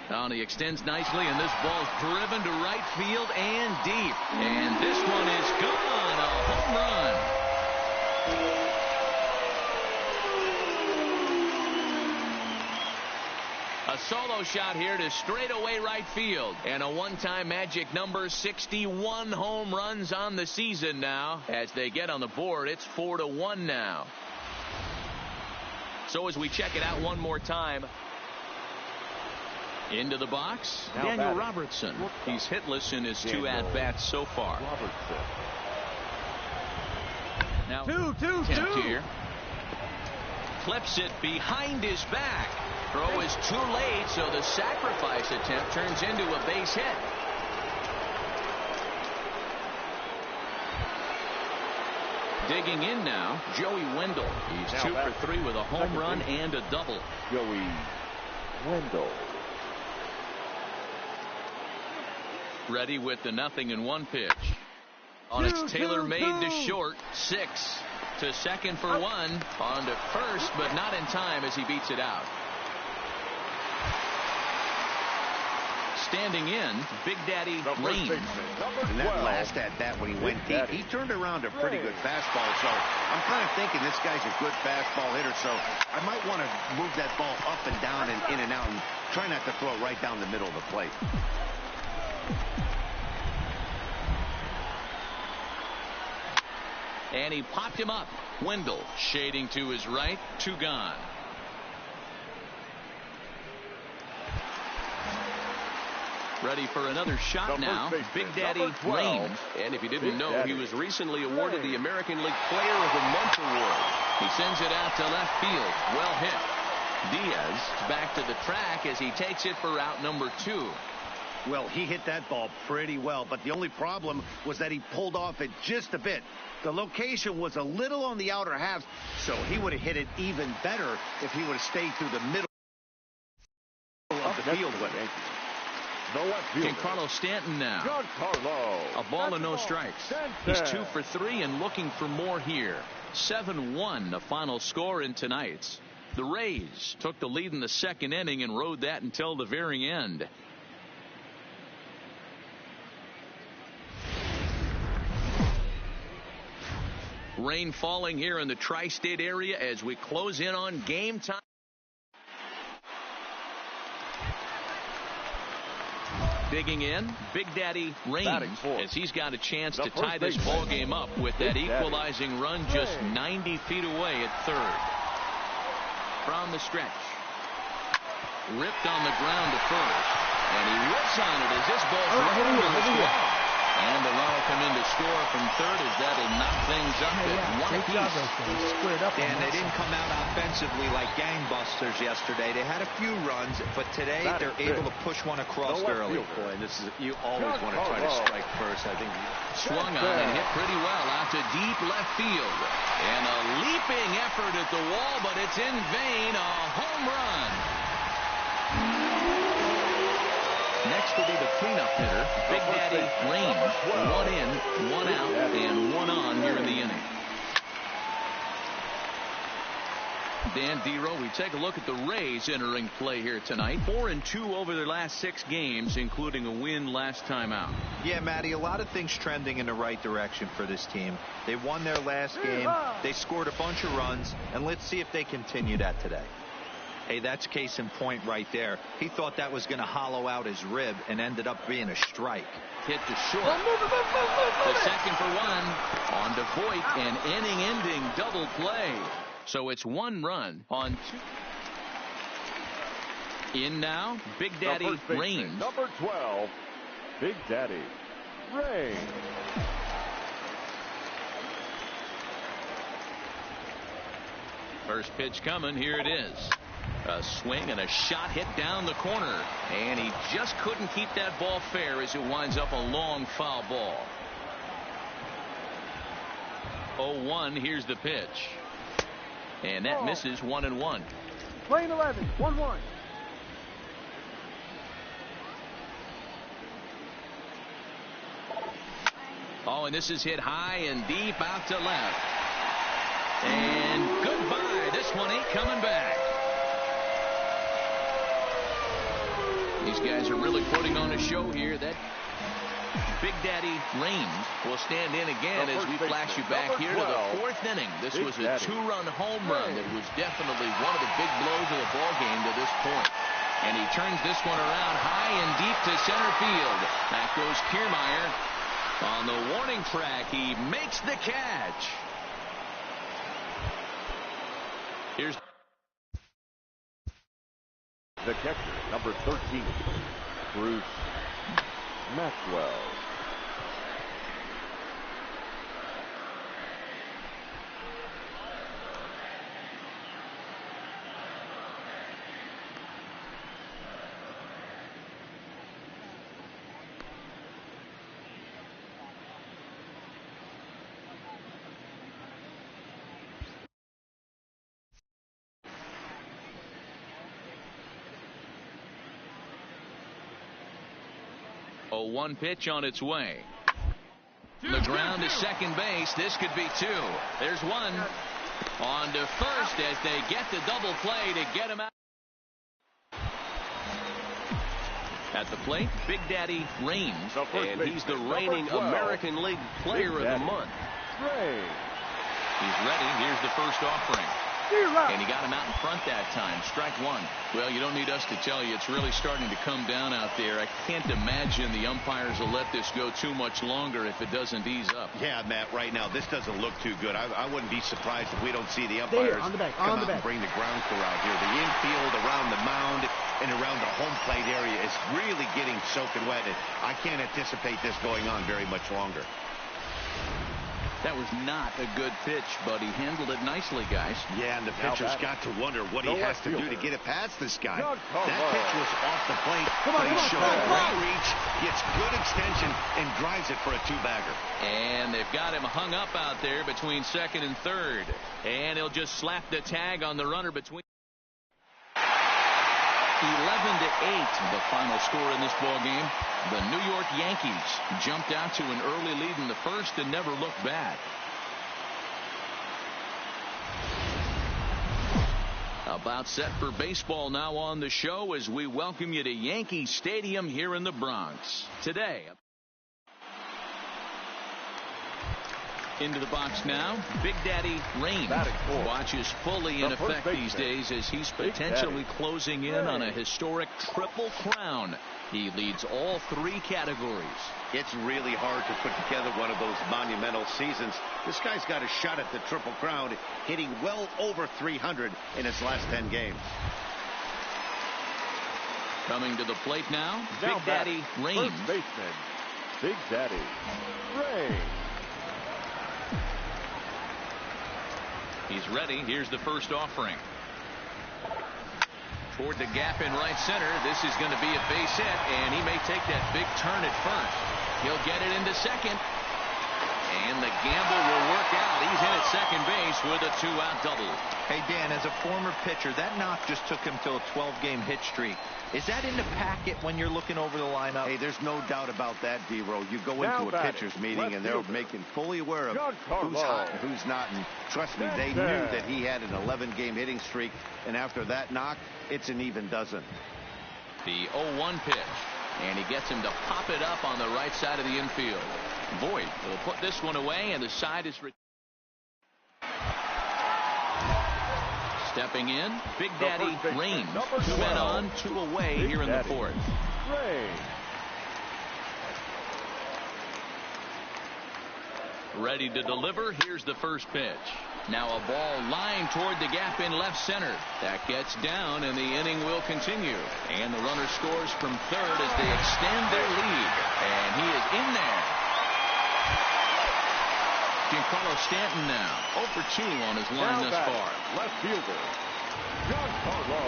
Now he extends nicely, and this ball's driven to right field and deep. And this one is gone. A home run. A solo shot here to straightaway right field. And a one-time magic number, 61 home runs on the season now. As they get on the board, it's 4-1 now. So as we check it out one more time. Into the box, Daniel Robertson. He's hitless in his 2 at-bats so far. Now, 2-2-2 here. Clips it behind his back. Throw is too late, so the sacrifice attempt turns into a base hit. Digging in now, Joey Wendell. He's 2 for 3 with a home run and a double. Joey Wendell. Ready with the 0-1 pitch. On its tailor-made to short. 6 to second for 1. On to first, but not in time as he beats it out. Standing in, Big Daddy Rain. In that last at-bat when he went deep, he turned around a pretty good fastball. So I'm kind of thinking this guy's a good fastball hitter. So I might want to move that ball up and down and in and out and try not to throw it right down the middle of the plate. And he popped him up. Wendell shading to his right. 2 gone. Ready for another shot now. Big Daddy Rain. And if you didn't know, he was recently awarded the American League Player of the Month award. He sends it out to left field. Well hit. Diaz back to the track as he takes it for out number 2. Well, he hit that ball pretty well, but the only problem was that he pulled off it just a bit. The location was a little on the outer half, so he would have hit it even better if he would have stayed through the middle of the field with it. Giancarlo Stanton now. A ball and no strikes. He's 2 for 3 and looking for more here. 7-1 the final score in tonight's. The Rays took the lead in the second inning and rode that until the very end. Rain falling here in the tri-state area as we close in on game time. Digging in, Big Daddy Rain, as he's got a chance to tie this ball game up with that equalizing run just 90 feet away at third. From the stretch. Ripped on the ground to first. And he whips on it as this ball's right into the wall. And the run will come in to score from third as that'll knock things up at 1 apiece. And they didn't come out offensively like gangbusters yesterday. They had a few runs, but today they're able to push one across early. Boy, this is, you always want to try to strike first. I think swung on and hit pretty well out to deep left field. And a leaping effort at the wall, but it's in vain. A home run. Next will be the cleanup hitter, Big Daddy Rain. 1 in, 1 out, and 1 on here in the inning. Dan Dero, we take a look at the Rays entering play here tonight. 4-2 over their last 6 games, including a win last time out. Yeah, Matty, a lot of things trending in the right direction for this team. They won their last game. They scored a bunch of runs, and let's see if they continue that today. Hey, that's case in point right there. He thought that was going to hollow out his rib and ended up being a strike. Hit to short. The second for 1 on to Voigt, an inning-ending double play. So it's 1 run on 2. In now, Big Daddy Rain. Number 12, Big Daddy Rain. First pitch coming. Here it is. A swing and a shot hit down the corner. And he just couldn't keep that ball fair as it winds up a long foul ball. 0-1. Here's the pitch. And that misses 1-1. Lane 11, 1-1. Oh, and this is hit high and deep out to left. And goodbye. This one ain't coming back. These guys are really putting on a show here. That Big Daddy Rain will stand in again as we flash you back here to the 4th inning. This was a 2-run home run that was definitely one of the big blows of the ball game to this point. And he turns this one around high and deep to center field. Back goes Kiermaier. On the warning track, he makes the catch. Here's the catcher, number 13, Bruce Maxwell. 0-1 pitch on its way. The ground to second base. This could be two. There's one. On to first as they get the double play to get him out. At the plate, Big Daddy Raines. And he's the reigning American League Player of the Month. He's ready. Here's the first offering. And he got him out in front that time. Strike one. Well, you don't need us to tell you. It's really starting to come down out there. I can't imagine the umpires will let this go too much longer if it doesn't ease up. Yeah, Matt, right now, this doesn't look too good. I wouldn't be surprised if we don't see the umpires come out and bring the ground crew out here. The infield, around the mound, and around the home plate area is really getting soaking wet. And I can't anticipate this going on very much longer. That was not a good pitch, but he handled it nicely, guys. Yeah, and the pitcher's got to wonder what he has to do to get it past this guy. That pitch was off the plate, but he showed great reach, gets good extension, and drives it for a two-bagger. And they've got him hung up out there between second and third. And he'll just slap the tag on the runner between. 11-8, the final score in this ball game. The New York Yankees jumped out to an early lead in the first and never looked back. About set for baseball now on the show as we welcome you to Yankee Stadium here in the Bronx. Today, into the box now, Big Daddy Raines watches fully in effect these days as he's potentially closing in on a historic triple crown. He leads all three categories. It's really hard to put together one of those monumental seasons. This guy's got a shot at the triple crown, hitting well over 300 in his last 10 games. Coming to the plate now, Big Daddy Raines. First baseman, Big Daddy Raines. He's ready. Here's the first offering. Toward the gap in right center. This is going to be a base hit, and he may take that big turn at first. He'll get it into second. And the gamble will work out. He's in at second base with a two-out double. Hey, Dan, as a former pitcher, that knock just took him to a 12-game hit streak. Is that in the packet when you're looking over the lineup? Hey, there's no doubt about that, D-Row. You go into a pitcher's meeting, and they're making fully aware of who's hot and who's not. And trust me, they knew that he had an 11-game hitting streak. And after that knock, it's an even dozen. The 0-1 pitch. And he gets him to pop it up on the right side of the infield. Voigt will put this one away, and the side is stepping in. Big Daddy Raines. 2 men on, 2 away here in the fourth. Ready to deliver. Here's the first pitch. Now a ball lined toward the gap in left center. That gets down, and the inning will continue. And the runner scores from third as they extend their lead. And he is in there. Giancarlo Stanton now 0 for 2 on his line thus far. Left fielder, Giancarlo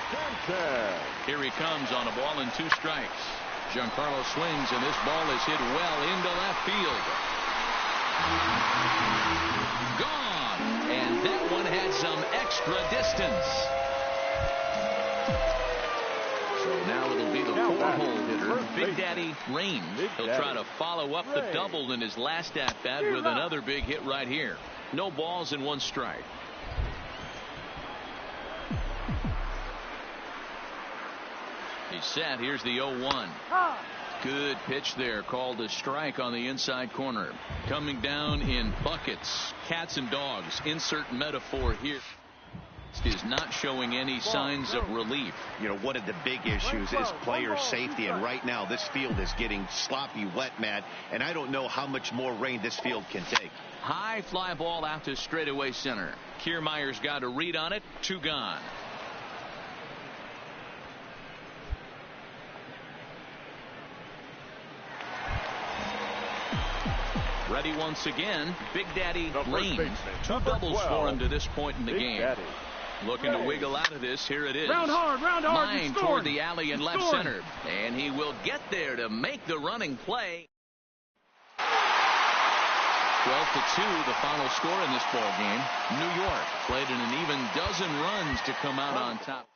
Stanton. Here he comes on a ball and 2 strikes. Giancarlo swings, and this ball is hit well into left field. Gone, and that one had some extra distance. So now it'll be the 4-hole hitter, Big Daddy Raines. He'll try to follow up the double in his last at-bat with another big hit right here. No balls and 1 strike. He's set. Here's the 0-1. Good pitch there, called a strike on the inside corner. Coming down in buckets, cats and dogs. Insert metaphor here. Is not showing any signs of relief. You know, one of the big issues is player safety, and right now this field is getting sloppy wet, Matt, and I don't know how much more rain this field can take. High fly ball out to straightaway center. Kiermaier's got a read on it. 2 gone. Ready once again, Big Daddy Raines. 2 doubles for him to this point in the game. Looking to wiggle out of this. Here it is. Round hard. Line toward the alley in left center. And he will get there to make the running play. 12-2, the final score in this ball game. New York played in an even dozen runs to come out on top.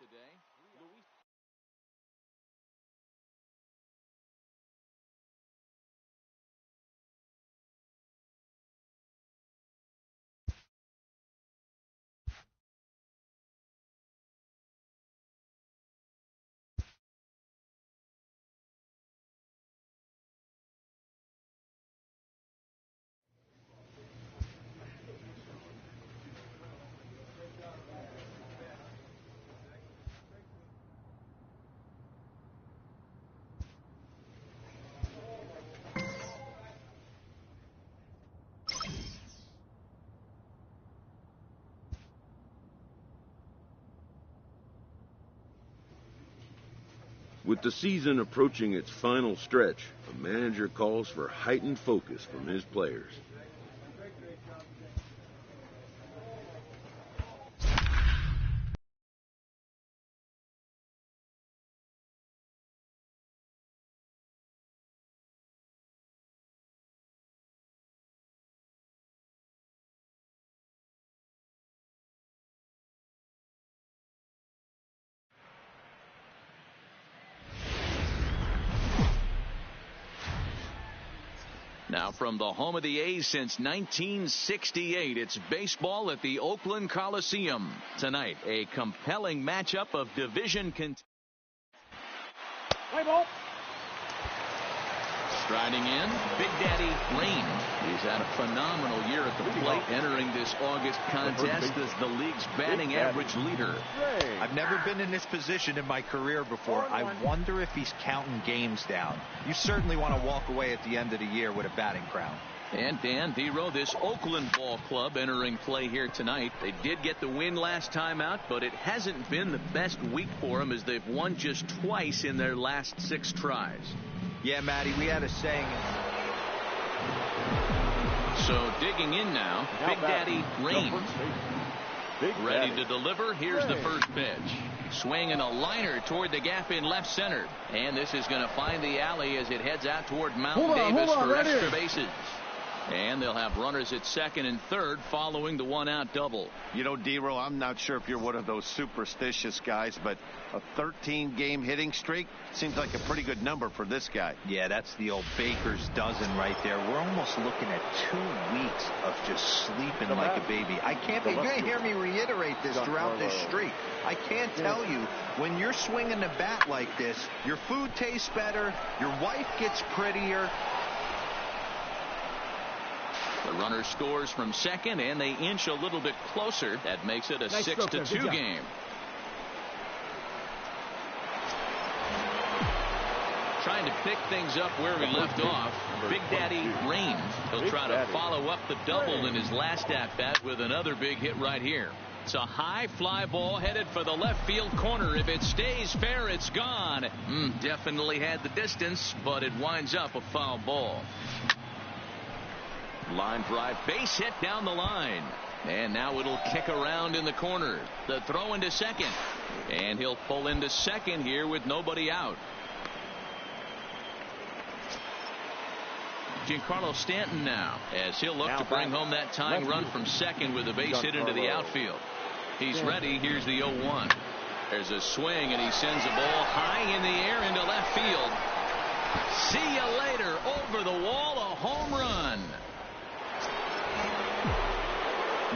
With the season approaching its final stretch, a manager calls for heightened focus from his players. Now from the home of the A's since 1968, it's baseball at the Oakland Coliseum. Tonight, a compelling matchup of division Striding in, Big Daddy Rain. He's had a phenomenal year at the plate, entering this August contest as the league's batting average leader. I've never been in this position in my career before. I wonder if he's counting games down. You certainly want to walk away at the end of the year with a batting crown. And Dan Vero, this Oakland ball club entering play here tonight. They did get the win last time out, but it hasn't been the best week for them as they've won just twice in their last 6 tries. Yeah, Matty, we had a saying. So digging in now, Big Daddy Rain. Ready to deliver. Here's the first pitch. Swinging a liner toward the gap in left center. And this is going to find the alley as it heads out toward Mount Davis for extra bases. And they'll have runners at second and third following the 1-out double. You know, Dero, I'm not sure if you're one of those superstitious guys, but a 13-game hitting streak seems like a pretty good number for this guy. Yeah, that's the old baker's dozen right there. We're almost looking at 2 weeks of just sleeping like a baby. I can't believe you're going to hear me reiterate this throughout this streak. I can't tell you, when you're swinging the bat like this, your food tastes better, your wife gets prettier. The runner scores from second, and they inch a little bit closer. That makes it a 6-2 game. Trying to pick things up where we left off. Big Daddy Rain. He'll try to follow up the double in his last at-bat with another big hit right here. It's a high fly ball headed for the left field corner. If it stays fair, it's gone. Definitely had the distance, but it winds up a foul ball. Line drive, base hit down the line. And now it'll kick around in the corner. The throw into second. And he'll pull into second here with nobody out. Giancarlo Stanton now, as he'll look to bring home that tying run from second with a base hit into the outfield. He's ready. Here's the 0-1. There's a swing, and he sends a ball high in the air into left field. See you later. Over the wall, a home run.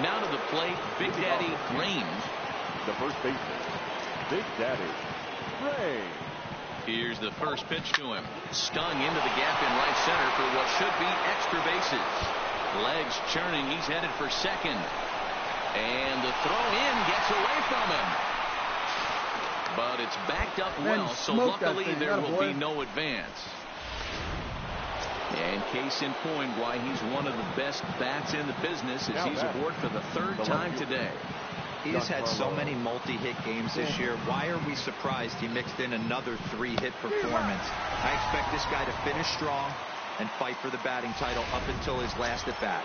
Now to the plate, Big Daddy Rain. The first baseman, Big Daddy Rain. Here's the first pitch to him. Stung into the gap in right center for what should be extra bases. Legs churning. He's headed for second. And the throw in gets away from him. But it's backed up well, so luckily there will be no advance. And case in point why he's one of the best bats in the business as he's aboard for the 3rd time today. He's had so many multi-hit games this year. Why are we surprised he mixed in another 3-hit performance? I expect this guy to finish strong and fight for the batting title up until his last at bat.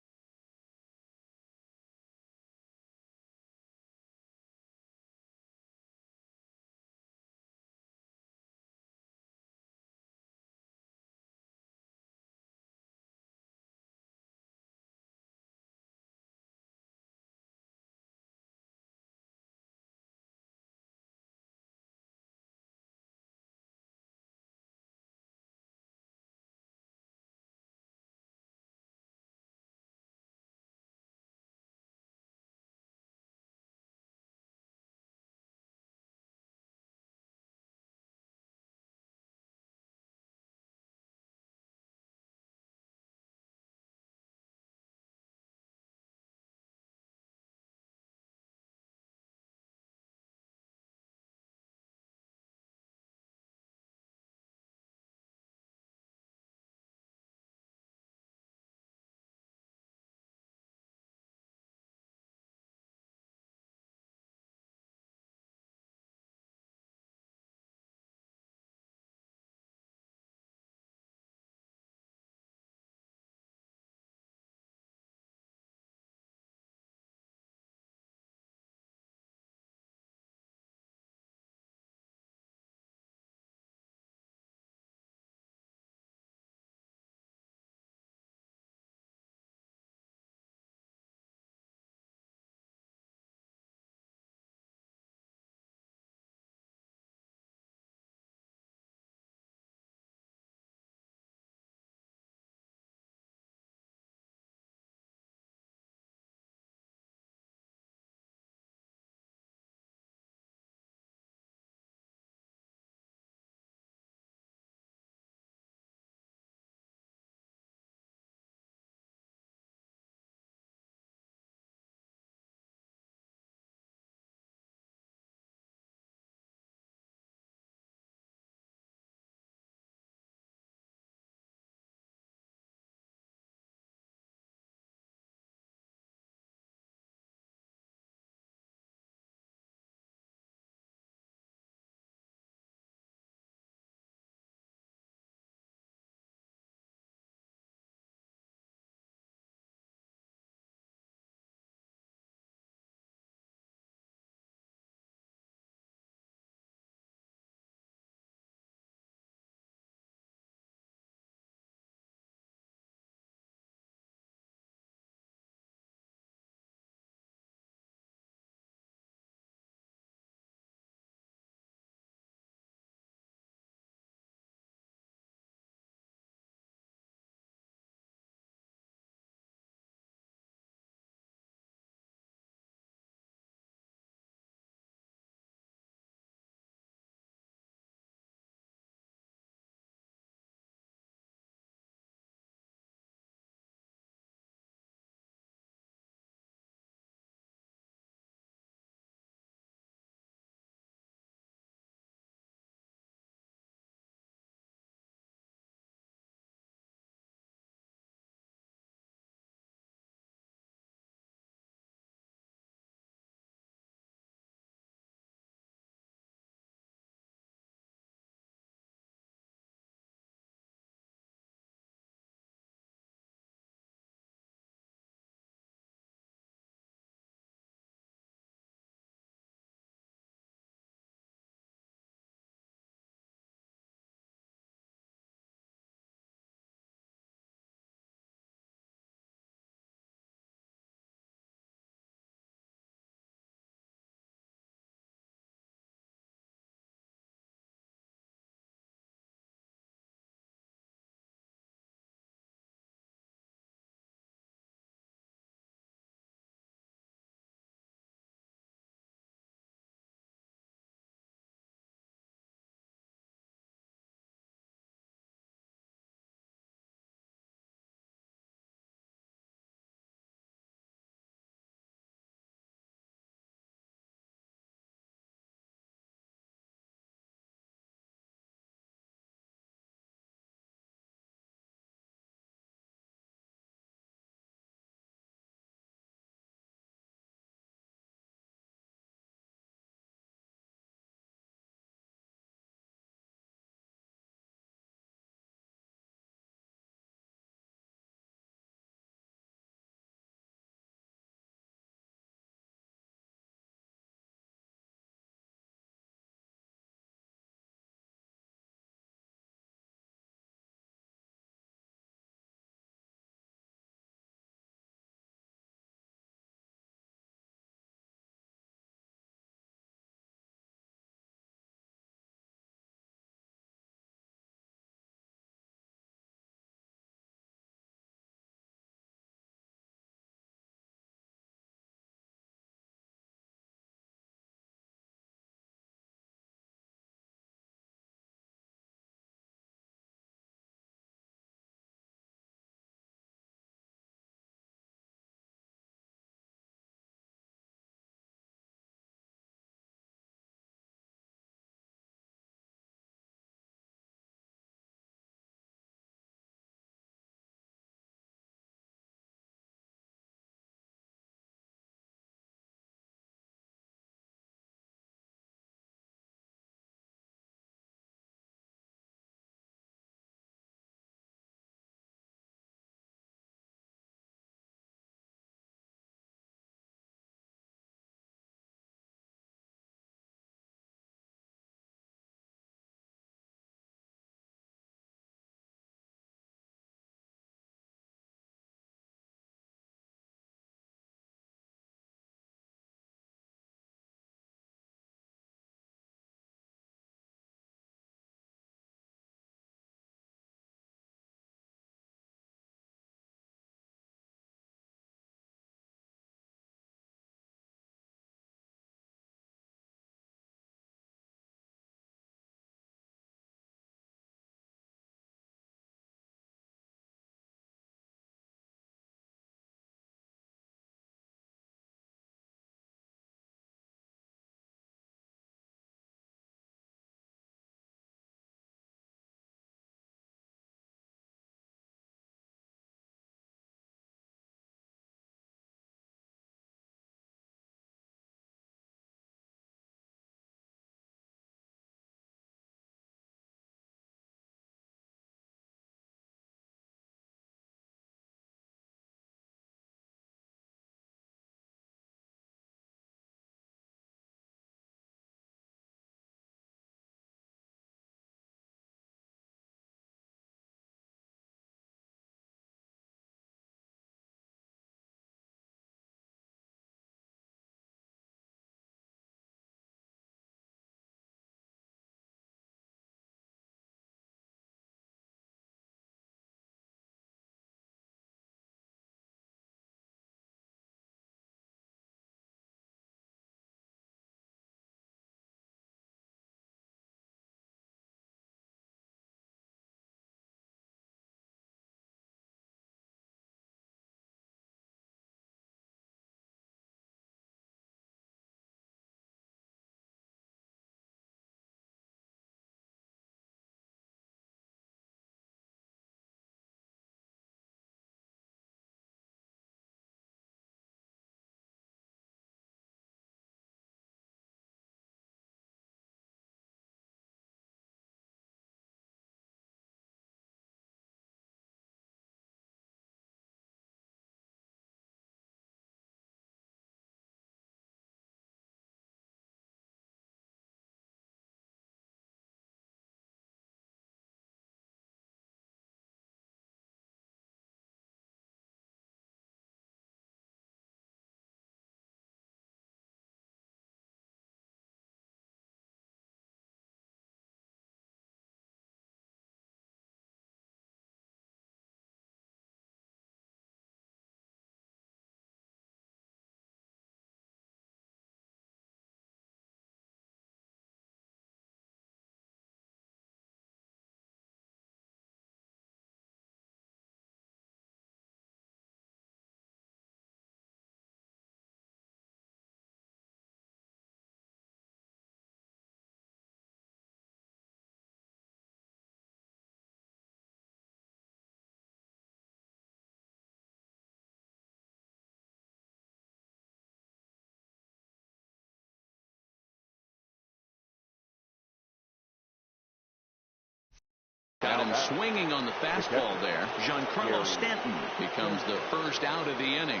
And swinging on the fastball there, Giancarlo Stanton becomes the first out of the inning.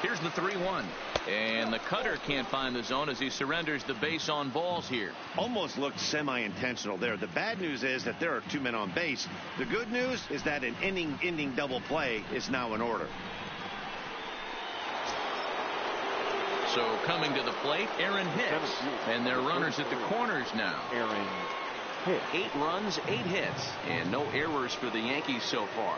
Here's the 3-1. And the cutter can't find the zone as he surrenders the base on balls here. Almost looked semi-intentional there. The bad news is that there are 2 men on base. The good news is that an inning double play is now in order. So coming to the plate, Aaron Hicks. And they're runners at the corners now. Aaron Hicks. 8 runs, 8 hits, and no errors for the Yankees so far.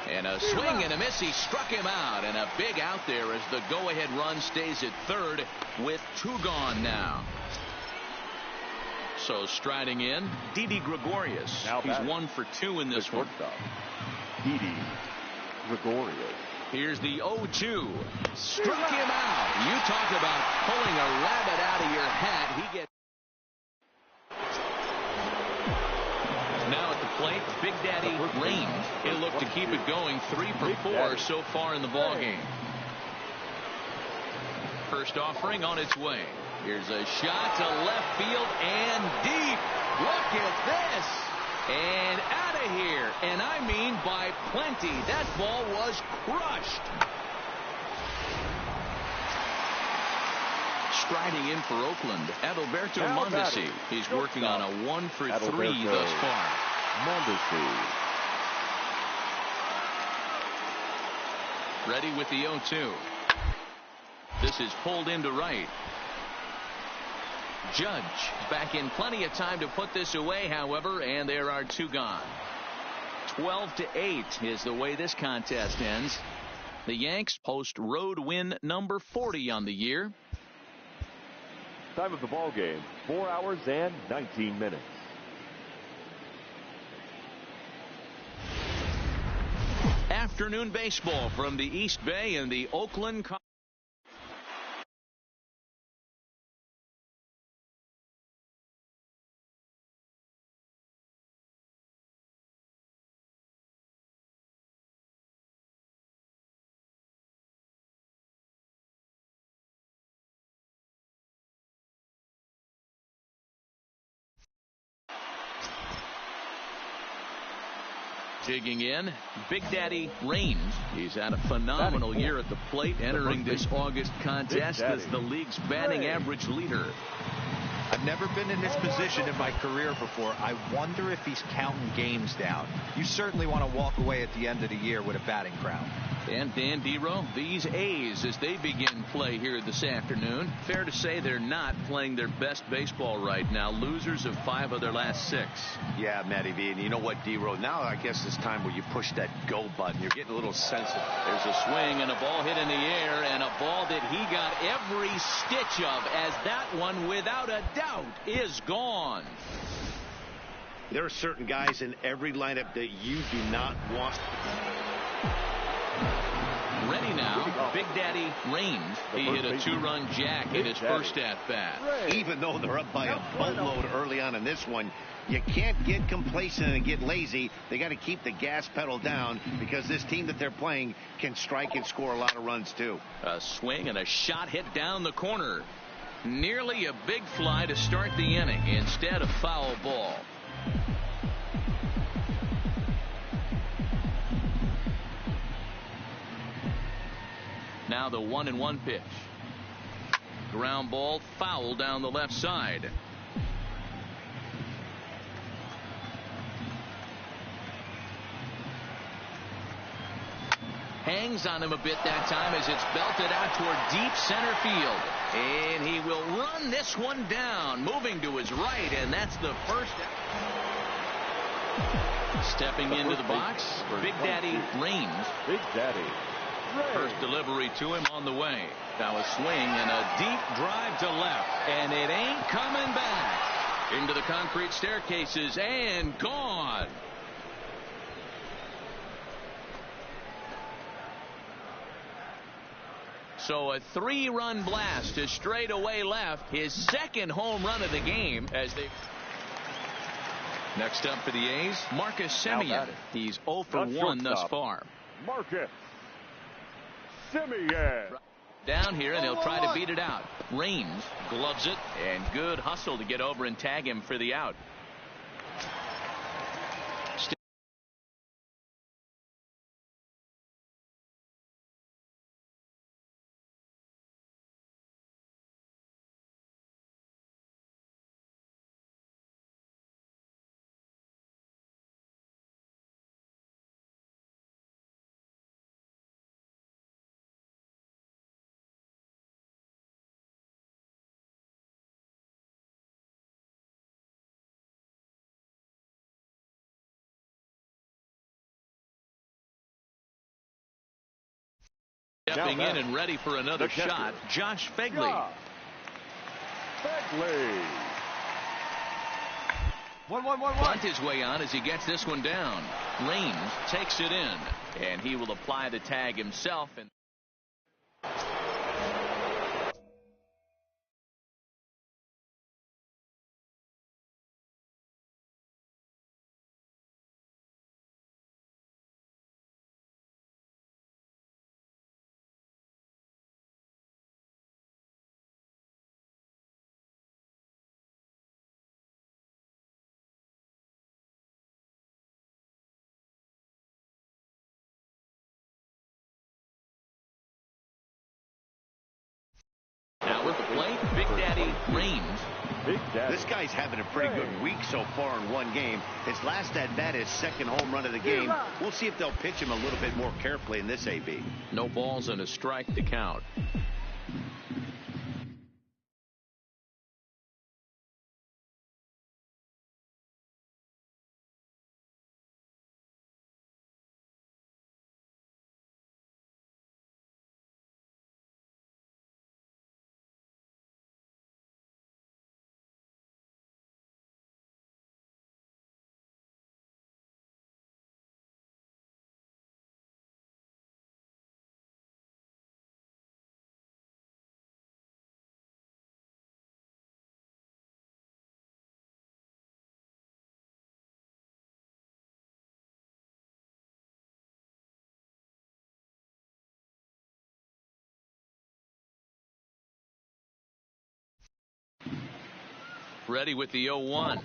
And a swing and a miss. He struck him out. And a big out there as the go-ahead run stays at third with 2 gone now. So striding in, Didi Gregorius. He's 1 for 2 in this one. Didi Gregorius. Here's the 0-2. Struck him out. You talk about pulling a rabbit out of your hat. He gets. Now at the plate, Big Daddy Rain. He'll look to keep it going. 3 for 4 so far in the ballgame. First offering on its way. Here's a shot to left field and deep. Look at this. And out of here. And I mean by plenty. That ball was crushed. Striding in for Oakland, Adalberto Mondesi. He's working on a 1 for 3 thus far. Mondesi. Ready with the 0-2. This is pulled into right. Judge back in plenty of time to put this away, however, and there are 2 gone. 12-8 is the way this contest ends. The Yanks post road win number 40 on the year. Time of the ball game, 4 hours and 19 minutes. Afternoon baseball from the East Bay and the Oakland. Digging in, Big Daddy Rain. He's had a phenomenal year at the plate, entering this August contest as the league's batting average leader. I've never been in this position in my career before. I wonder if he's counting games down. You certainly want to walk away at the end of the year with a batting crown. And Dan Dero, these A's as they begin play here this afternoon. Fair to say they're not playing their best baseball right now. Losers of 5 of their last 6. Yeah, Matty V. And you know what, Dero? Now I guess it's time where you push that go button. You're getting a little sensitive. There's a swing and a ball hit in the air, and a ball that he got every stitch of, as that one, without a doubt, is gone. There are certain guys in every lineup that you do not want. Ready now, Big Daddy Rain. He hit a 2-run jack in his first at-bat. Even though they're up by a boatload early on in this one, you can't get complacent and get lazy. They got to keep the gas pedal down because this team that they're playing can strike and score a lot of runs too. A swing and a shot hit down the corner. Nearly a big fly to start the inning. Instead, a foul ball. Now the 1-1 pitch. Ground ball foul down the left side. Hangs on him a bit that time as it's belted out toward deep center field. And he will run this one down, moving to his right, and that's the first. Stepping into the box, Big Daddy Rain. Big Daddy. First delivery to him on the way. Now a swing and a deep drive to left, and it ain't coming back. Into the concrete staircases and gone. So a 3-run blast to straightaway left. His second home run of the game as they. Next up for the A's, Marcus Semien. He's 0 for 1 thus far. Marcus Semien. Down here, and he'll try to beat it out. Raines gloves it, and good hustle to get over and tag him for the out. Stepping in and ready for another shot, Josh Begley. Begley. 1-1-1-1. Bunt his way on as he gets this one down. Raines takes it in, and he will apply the tag himself. And now with the plate, Big Daddy Raines. This guy's having a pretty good week so far in one game. His last at-bat is second home run of the game. We'll see if they'll pitch him a little bit more carefully in this AB. No balls and a strike to count. Ready with the 0-1.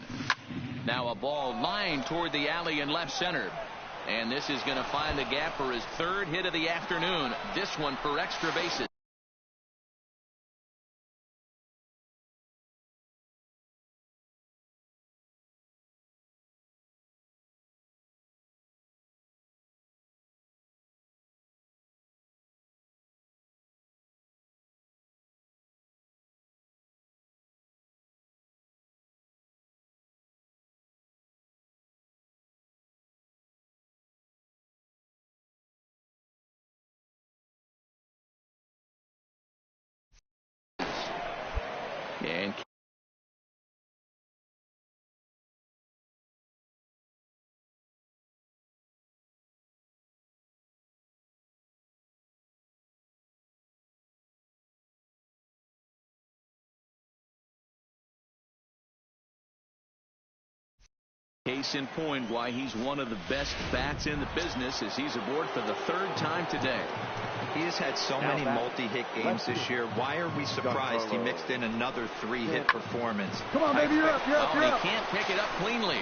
Now a ball lined toward the alley in left center. And this is going to find the gap for his third hit of the afternoon. This one for extra bases. And case in point why he's one of the best bats in the business as he's aboard for the third time today. He has had so many multi-hit games this year. Why are we surprised he mixed in another 3-hit performance? Come on, baby, you're up, you're up, you're up. He can't pick it up cleanly.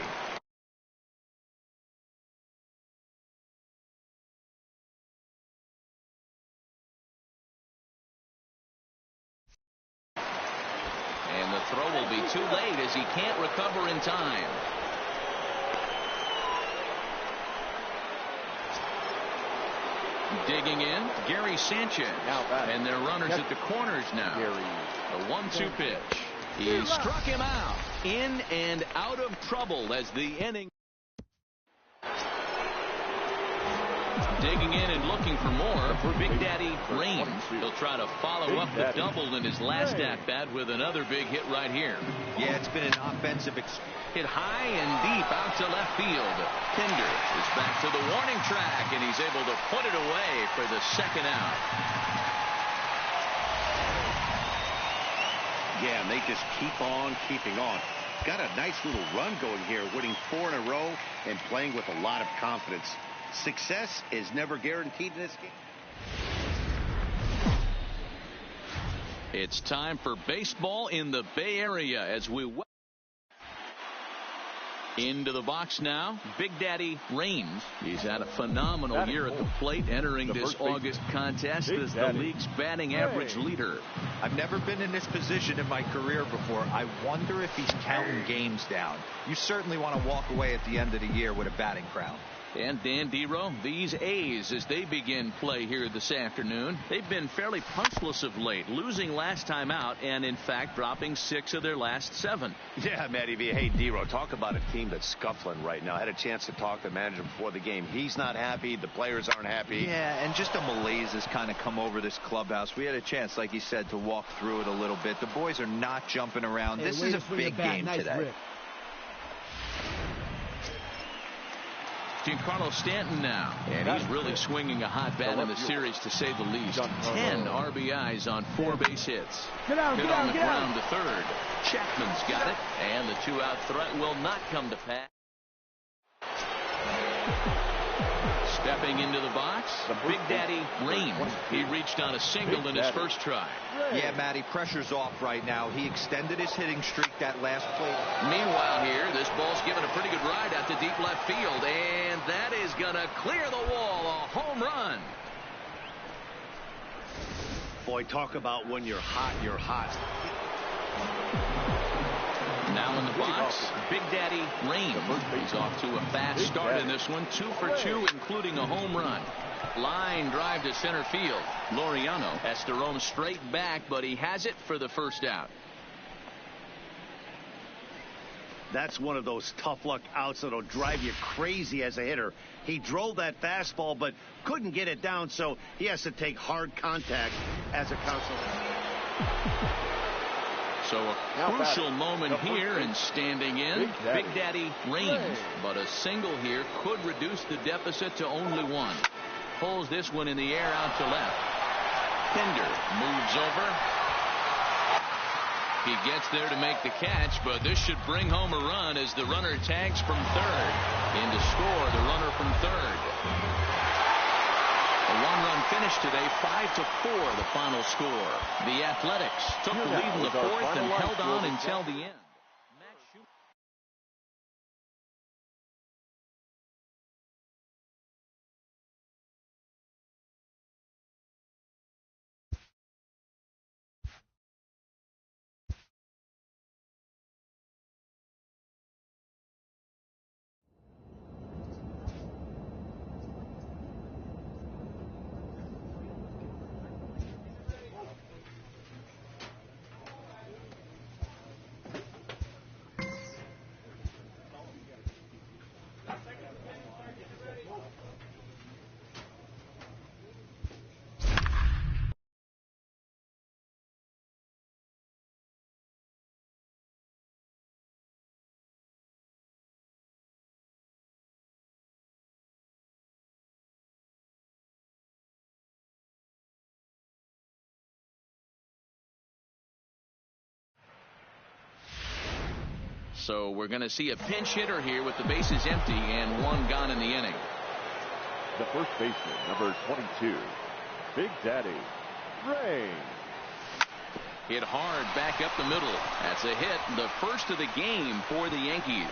And the throw will be too late as he can't recover in time. Digging in, Gary Sanchez. And they're runners at the corners now. The 1-2 pitch. He struck him out. In and out of trouble as the inning. Digging in and looking for more for Big Daddy Raines. He'll try to follow up the double in his last at-bat with another big hit right here. Yeah, it's been an offensive hit high and deep out to left field. Pinder is back to the warning track, and he's able to put it away for the second out. Yeah, and they just keep on keeping on. Got a nice little run going here, winning 4 in a row and playing with a lot of confidence. Success is never guaranteed in this game. It's time for baseball in the Bay Area as we into the box now. Big Daddy Raines. He's had a phenomenal year at the plate, entering this August contest as the league's batting average leader. I've never been in this position in my career before. I wonder if he's counting games down. You certainly want to walk away at the end of the year with a batting crown. And Dan Dero, these A's, as they begin play here this afternoon, they've been fairly punchless of late, losing last time out and, in fact, dropping 6 of their last 7. Yeah, Matty V. Hey, Dero, talk about a team that's scuffling right now. I had a chance to talk to the manager before the game. He's not happy. The players aren't happy. Yeah, and just a malaise has kind of come over this clubhouse. We had a chance, like you said, to walk through it a little bit. The boys are not jumping around. This is a big game today. Giancarlo Stanton now, and he's really swinging a hot bat in the series, to say the least. 10 RBIs on 4 base hits. Hit on the ground to third. Chapman's got it, and the 2-out threat will not come to pass. Stepping into the box, Big Daddy Raines. He reached on a single in his first try. Yeah, Matty, pressure's off right now. He extended his hitting streak that last play. Meanwhile here, this ball's given a pretty good ride out to deep left field, and that is going to clear the wall. A home run. Boy, talk about when you're hot, you're hot. Now in the box, Big Daddy Raines. He's off to a fast start in this one. 2 for 2, including a home run. Line drive to center field. Laureano has to roam straight back, but he has it for the first out. That's one of those tough luck outs that'll drive you crazy as a hitter. He drove that fastball, but couldn't get it down, so he has to take hard contact as a counselor. So a crucial moment here, and standing in, Big Daddy Raines. But a single here could reduce the deficit to only 1. Pulls this one in the air out to left. Pinder moves over. He gets there to make the catch, but this should bring home a run as the runner tags from third. In to score, the runner from third. A 1-run finish today, 5-4 the final score. The Athletics took the lead in the 4th and held on until the end. So we're going to see a pinch hitter here with the bases empty and 1 gone in the inning. The first baseman, number 22, Big Daddy Raines. Hit hard back up the middle. That's a hit, the first of the game for the Yankees.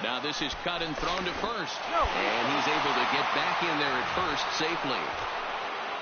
Now this is cut and thrown to first. And he's able to get back in there at first safely.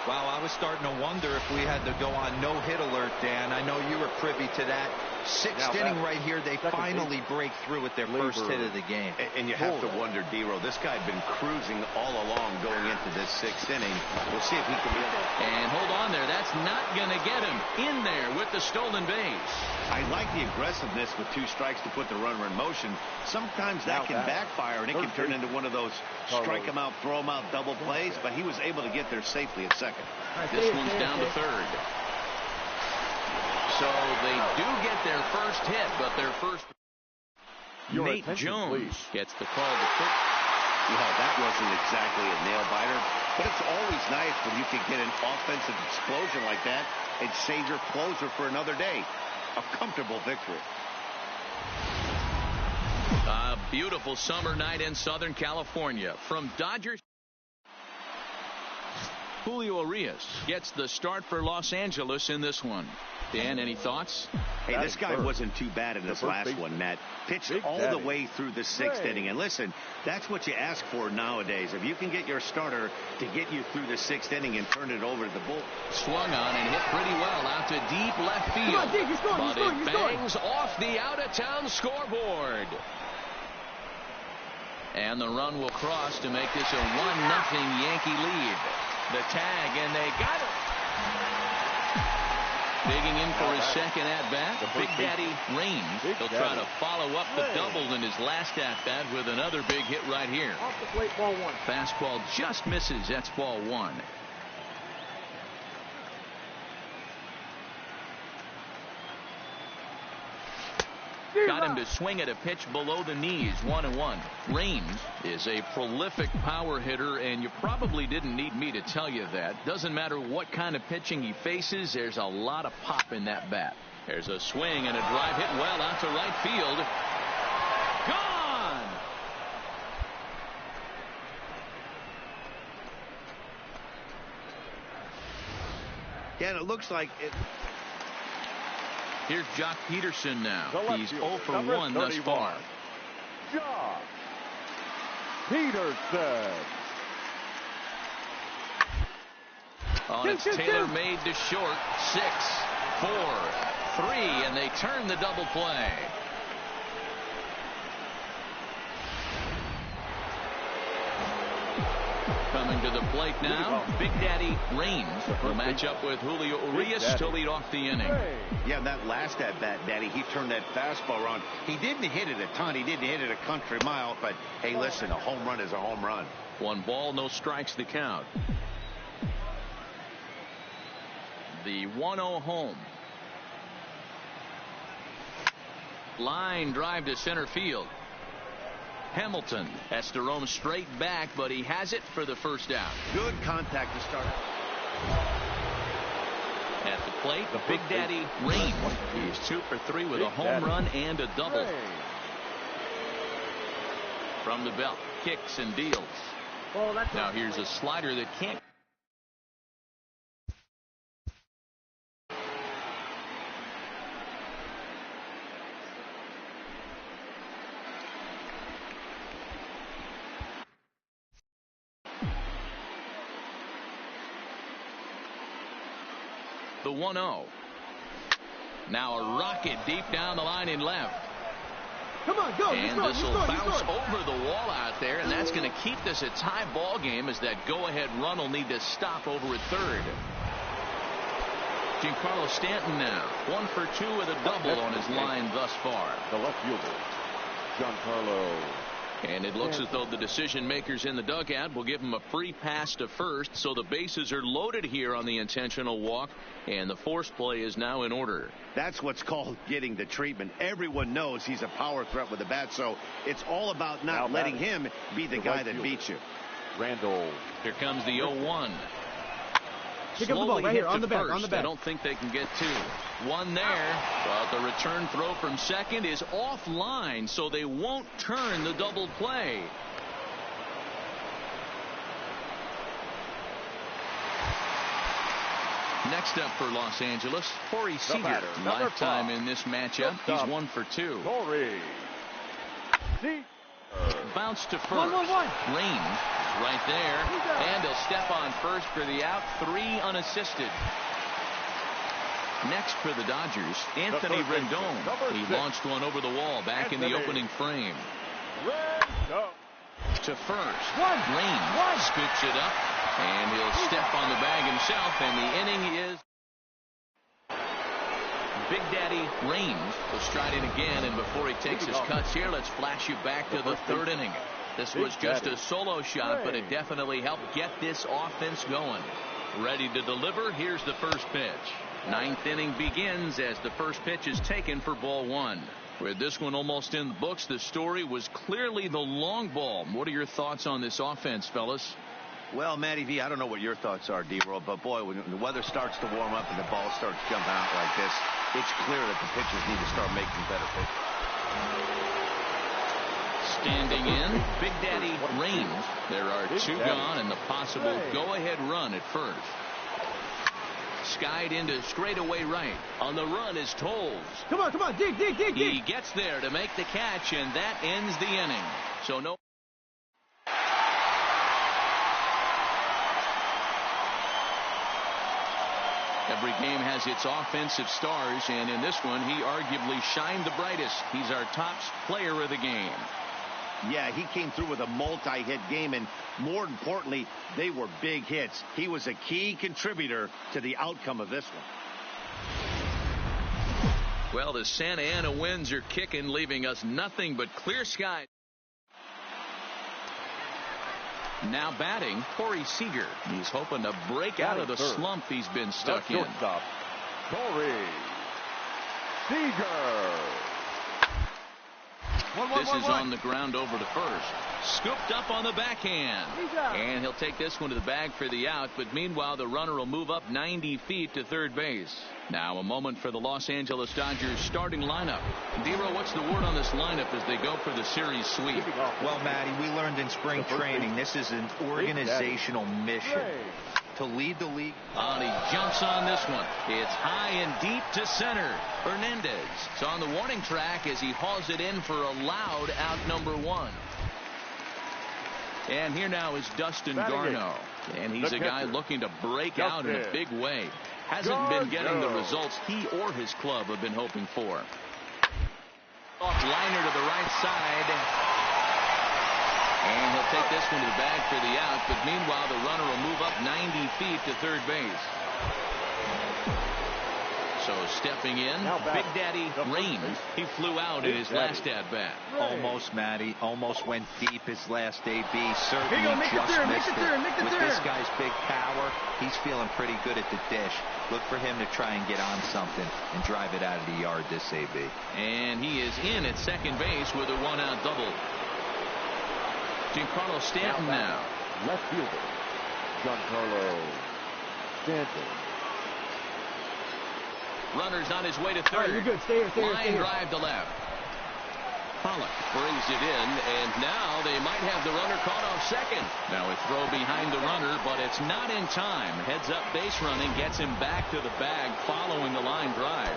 Wow, I was starting to wonder if we had to go on no-hit alert, Dan. I know you were privy to that. 6th inning right here, they finally break through with their first hit of the game. And you have to wonder, Dero, this guy had been cruising all along going into this 6th inning. We'll see if he can get it. And hold on there. That's not going to get him in there with the stolen base. I like the aggressiveness with 2 strikes to put the runner in motion. Sometimes that can backfire, and it can turn into one of those strike him out, throw him out double plays, but he was able to get there safely at second. This one's down to third. So they do get their first hit, but their first... Nate Jones gets the call to third. Well, that wasn't exactly a nail-biter, but it's always nice when you can get an offensive explosion like that and save your closer for another day. A comfortable victory. A beautiful summer night in Southern California. From Dodgers, Julio Urias gets the start for Los Angeles in this one. Dan, any thoughts? Hey, this guy wasn't too bad in this last one, Matt. Pitched all the way through the 6th inning. And listen, that's what you ask for nowadays. If you can get your starter to get you through the 6th inning and turn it over to the bull. Swung on and hit pretty well out to deep left field. Come on, Dick, but it bangs off the out-of-town scoreboard. And the run will cross to make this a 1-0 Yankee lead. The tag, and they got it. Digging in for his second at-bat, Big Daddy Raines. He'll try to follow up the double in his last at-bat with another big hit right here. Off the plate, ball 1. Fastball just misses. That's ball 1. Got him to swing at a pitch below the knees. 1-1. Raines is a prolific power hitter, and you probably didn't need me to tell you that. Doesn't matter what kind of pitching he faces, there's a lot of pop in that bat. There's a swing and a drive hit well out to right field. Gone! Yeah, and it looks like it. Here's Jock Peterson now. He's 0 for 1 thus far. Jock Peterson. On its tailor-made to short. 6, 4, 3, and they turn the double play. Coming to the plate now, Big Daddy Raines will match up with Julio Urias to lead off the inning. Yeah, that last at-bat, Daddy, he turned that fastball around. He didn't hit it a ton. He didn't hit it a country mile, but hey, listen, a home run is a home run. 1 ball, no strikes the count. The 1-0 home. Line drive to center field. Hamilton has to roam straight back, but he has it for the first out. Good contact to start. At the plate, Big Daddy Raines. He's 2 for 3 with a home run and a double. From the belt, kicks and deals. Now here's a slider that can't. The 1-0. Now a rocket deep down the line in left. Come on, go. And this will bounce over the wall out there, and that's going to keep this a tie ball game as that go-ahead run will need to stop over at third. Giancarlo Stanton now 1 for 2 with a double on his line thus far. The left fielder, Giancarlo. And it looks as though the decision makers in the dugout will give him a free pass to first, so the bases are loaded here on the intentional walk, and the force play is now in order. That's what's called getting the treatment. Everyone knows he's a power threat with the bat, so it's all about not letting him be the guy that beats you. Randall. Here comes the 0-1. Pick up the ball right here on the back. I don't think they can get 2. 1 there, but the return throw from second is offline, so they won't turn the double play. Next up for Los Angeles, Corey Seager. Lifetime in this matchup. He's 1 for 2. Corey. Bounce to first. 1-1-1. Raines right there, and he'll step on first for the out. 3 unassisted. Next for the Dodgers, Anthony Rendon. He launched one over the wall back in the opening frame. To first. Raines scoops it up, and he'll step on the bag himself, and the inning is. Big Daddy Raines will stride in again, and before he takes his cuts here, let's flash you back to the 3rd inning. This was just a solo shot, but it definitely helped get this offense going. Ready to deliver, here's the first pitch. 9th inning begins as the first pitch is taken for ball 1. With this one almost in the books, the story was clearly the long ball. What are your thoughts on this offense, fellas? Well, Matty V, I don't know what your thoughts are, D-Roll, but boy, when the weather starts to warm up and the ball starts jumping out like this, it's clear that the pitchers need to start making better pitches. Standing in, Big Daddy Raines. There are 2 gone and the possible go-ahead run at first. Skied into straightaway right. On the run is Tolles. Come on, dig. He gets there to make the catch, and that ends the inning. So no. Every game has its offensive stars, and in this one, he arguably shined the brightest. He's our top player of the game. Yeah, he came through with a multi-hit game, and more importantly, they were big hits. He was a key contributor to the outcome of this one. Well, the Santa Ana winds are kicking, leaving us nothing but clear skies. Now batting, Corey Seager. He's hoping to break out of the slump he's been stuck in. Corey Seager. This is on the ground over to first. Scooped up on the backhand. And he'll take this one to the bag for the out. But meanwhile, the runner will move up 90 feet to third base. Now a moment for the Los Angeles Dodgers starting lineup. Dero, what's the word on this lineup as they go for the series sweep? Well, Matty, we learned in spring training this is an organizational mission to lead the league. And he jumps on this one. It's high and deep to center. Hernandez is on the warning track as he hauls it in for a loud out number one. And here now is Dustin Garneau. And he's a guy looking to break out in a big way. Hasn't been getting the results he or his club have been hoping for. Off liner to the right side. And he'll take this one to the bag for the out. But meanwhile, the runner will move up 90 feet to third base. So stepping in, Big Daddy Raines. He flew out in his last at-bat. Almost, Matty. Almost went deep his last AB. Certainly just missed it. With this guy's big power, he's feeling pretty good at the dish. Look for him to try and get on something and drive it out of the yard this AB. And he is in at second base with a one-out double. Giancarlo Stanton now. Left fielder, Giancarlo Stanton. Runner's on his way to third. All right, you're good. Stay here. Line drive to left. Pollock brings it in, and now they might have the runner caught off second. Now a throw behind the runner, but it's not in time. Heads up base running, gets him back to the bag following the line drive.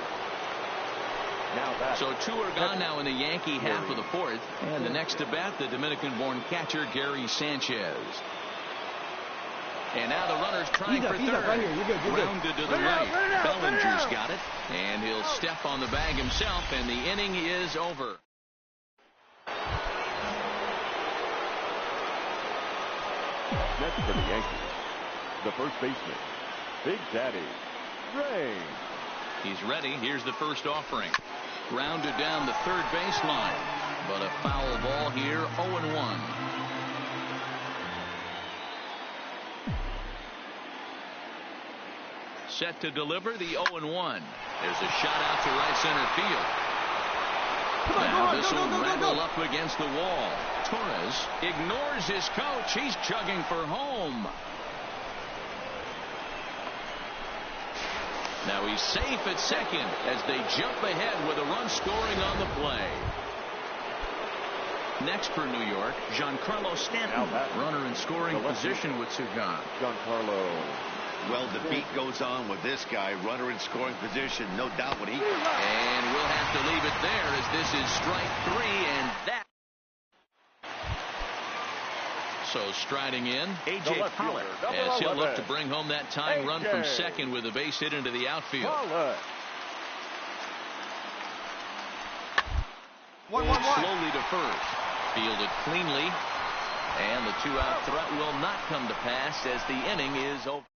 So two are gone now in the Yankee half of the fourth. And the next to bat, the Dominican-born catcher, Gary Sanchez. And now the runner's trying for third. Right here. You're good. Grounded to the right. Bellinger's got it. And he'll step on the bag himself, and the inning is over. Next for the Yankees, the first baseman, Big Daddy Raines. He's ready. Here's the first offering. Grounded down the third baseline. But a foul ball here, 0-1. Set to deliver the 0-1. There's a shot out to right center field. Now this will rattle up against the wall. Torres ignores his coach. He's chugging for home. Now he's safe at second as they jump ahead with a run scoring on the play. Next for New York, Giancarlo Stanton. Runner in scoring position with Sugan. Giancarlo. Well, the beat goes on with this guy. Runner in scoring position. No doubt what he... And we'll have to leave it there as this is strike three, and that... So striding in, A.J. Pollock, as he'll look to bring home that tying run from second with a base hit into the outfield. Slowly to first. Fielded cleanly. And the two-out threat will not come to pass as the inning is over.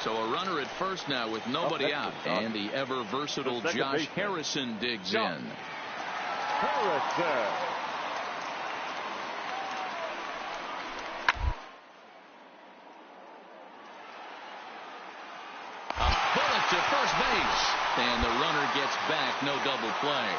So a runner at first now with nobody out. And the ever-versatile Josh Harrison digs in. Harrison. To first base, and the runner gets back. No double play.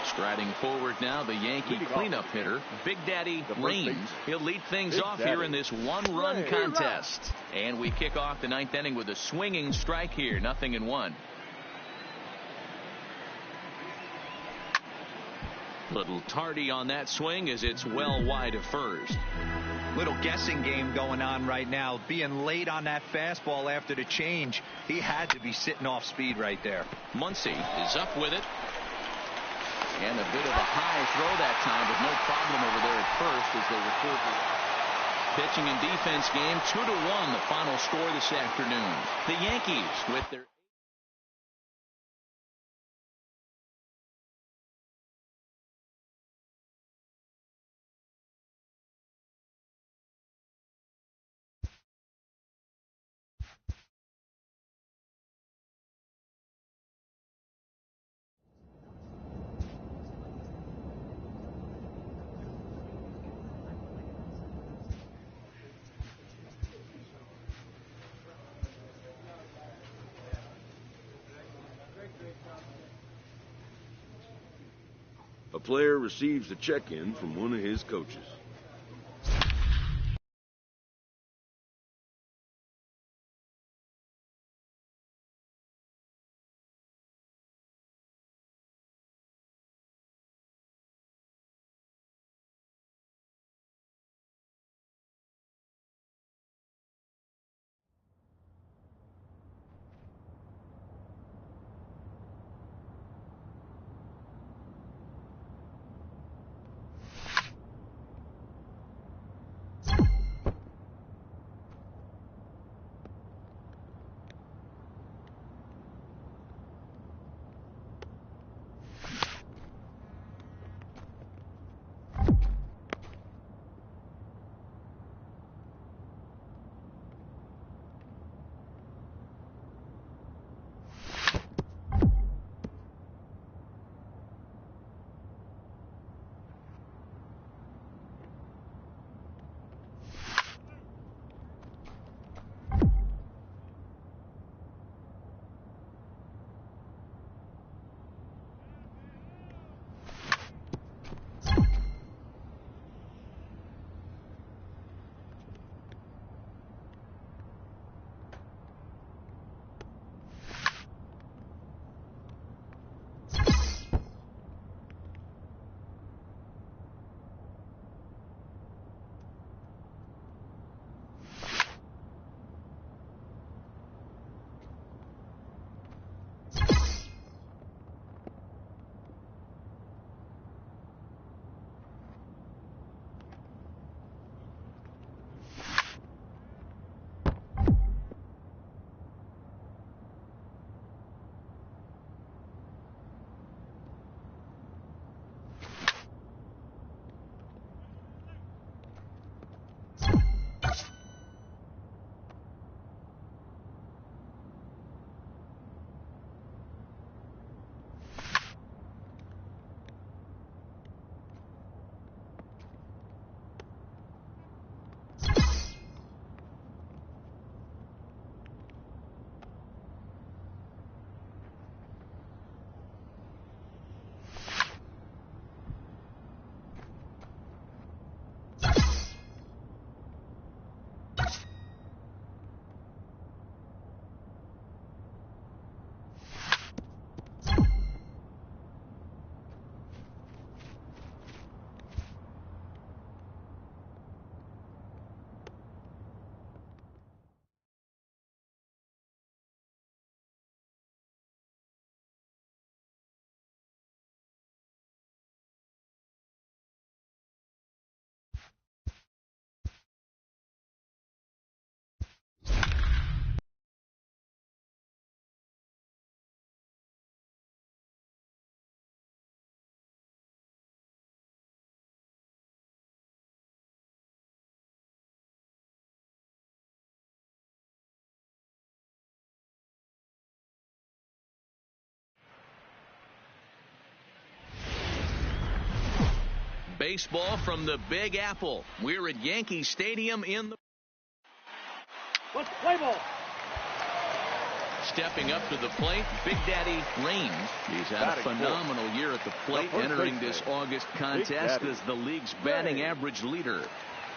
Striding forward now, the Yankee cleanup hitter, Big Daddy Raines. He'll lead things off here in this one-run contest. And we kick off the ninth inning with a swinging strike here, 0-1. Little tardy on that swing as it's well wide of first. Little guessing game going on right now. Being late on that fastball after the change. He had to be sitting off speed right there. Muncy is up with it. And a bit of a high throw that time, but no problem over there at first as they record the pitching and defense game. 2-1 the final score this afternoon. The Yankees with their A player receives a check-in from one of his coaches. baseball from the Big Apple. We're at Yankee Stadium in the... Let's play ball. Stepping up to the plate, Big Daddy Raines. He's had a phenomenal year at the plate, entering this August contest as the league's batting average leader.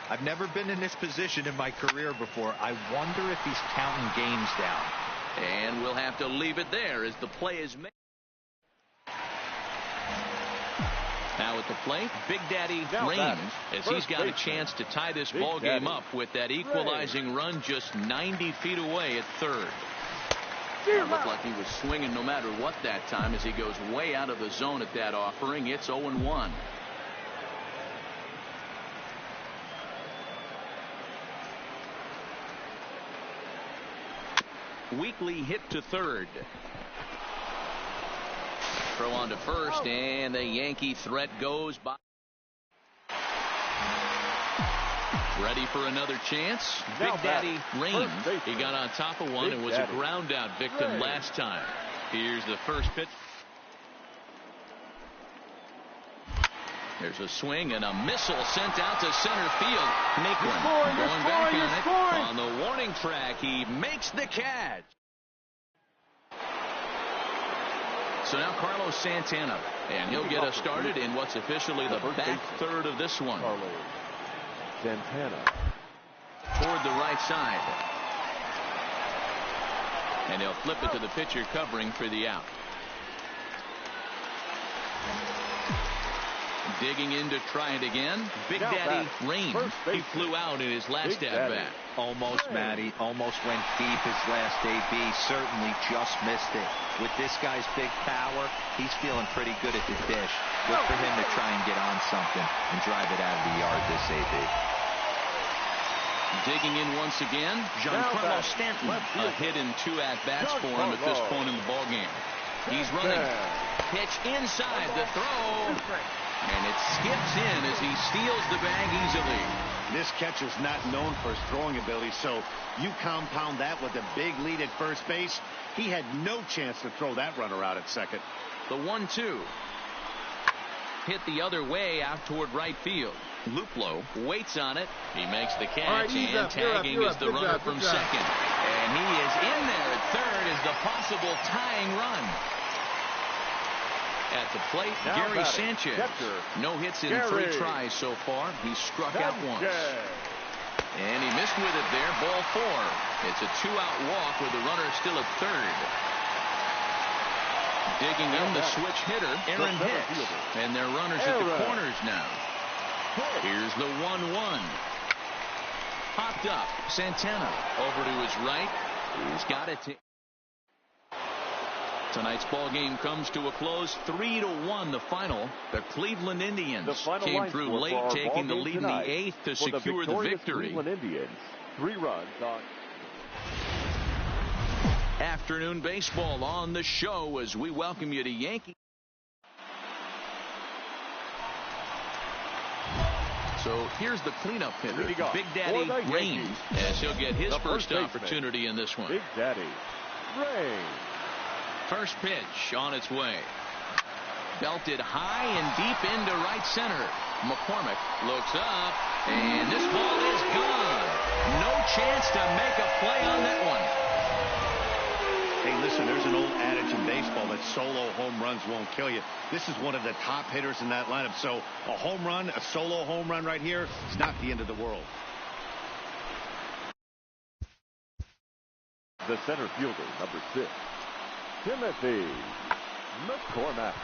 I've never been in this position in my career before. I wonder if he's counting games down. And we'll have to leave it there as the play is made. Now at the plate, Big Daddy Raines, as he's got a chance to tie this ball game up with that equalizing run just 90 feet away at third. It looked like he was swinging no matter what that time as he goes way out of the zone at that offering. It's 0-1. Weekly hit to third. Throw on to first, and the Yankee threat goes by. Ready for another chance. Big Daddy Raines. He got on top of one and was a ground out victim last time. Here's the first pitch. There's a swing and a missile sent out to center field. Naquin going back on it. On the warning track, he makes the catch. So now Carlos Santana, and he'll get us started in what's officially the back third of this one. Carlos Santana Toward the right side. And he'll flip it to the pitcher covering for the out. Digging in to try it again. Big Daddy Raines. He flew out in his last at-bat. Almost, Matty. Almost went deep his last AB. Certainly just missed it. With this guy's big power, he's feeling pretty good at the dish. Good for him to try and get on something and drive it out of the yard this AB. Digging in once again, Giancarlo Stanton. A hit in 2 at-bats for him at this point in the ballgame. He's running. Pitch inside the throw. And it skips in as he steals the bag easily. This catcher's not known for his throwing ability, so you compound that with a big lead at first base. He had no chance to throw that runner out at second. The 1-2. Hit the other way out toward right field. Luplow waits on it. He makes the catch, and tagging is the runner from second. And he is in there at third as the possible tying run. At the plate, Gary Sanchez. No hits in 3 tries so far. He's struck out once. And he missed with it there. Ball 4. It's a 2-out walk with the runner still at third. Digging in the switch hitter, Aaron Hicks. And their runners at the corners now. Here's the 1-1. Popped up. Santana over to his right. He's got it to. Tonight's ball game comes to a close, 3-1 the final. The Cleveland Indians came through late, taking the lead in the 8th to secure the victory. Cleveland Indians, 3 runs on. Afternoon baseball on the show as we welcome you to Yankee. So here's the cleanup hitter, Big Daddy Raines, as he'll get his first opportunity in this one. Big Daddy Raines. First pitch on its way. Belted high and deep into right center. McCormick looks up, and this ball is gone. No chance to make a play on that one. Hey, listen, there's an old adage in baseball that solo home runs won't kill you. This is one of the top hitters in that lineup. So a home run, a solo home run right here, is not the end of the world. The center fielder, number 6. Timothy McCormick.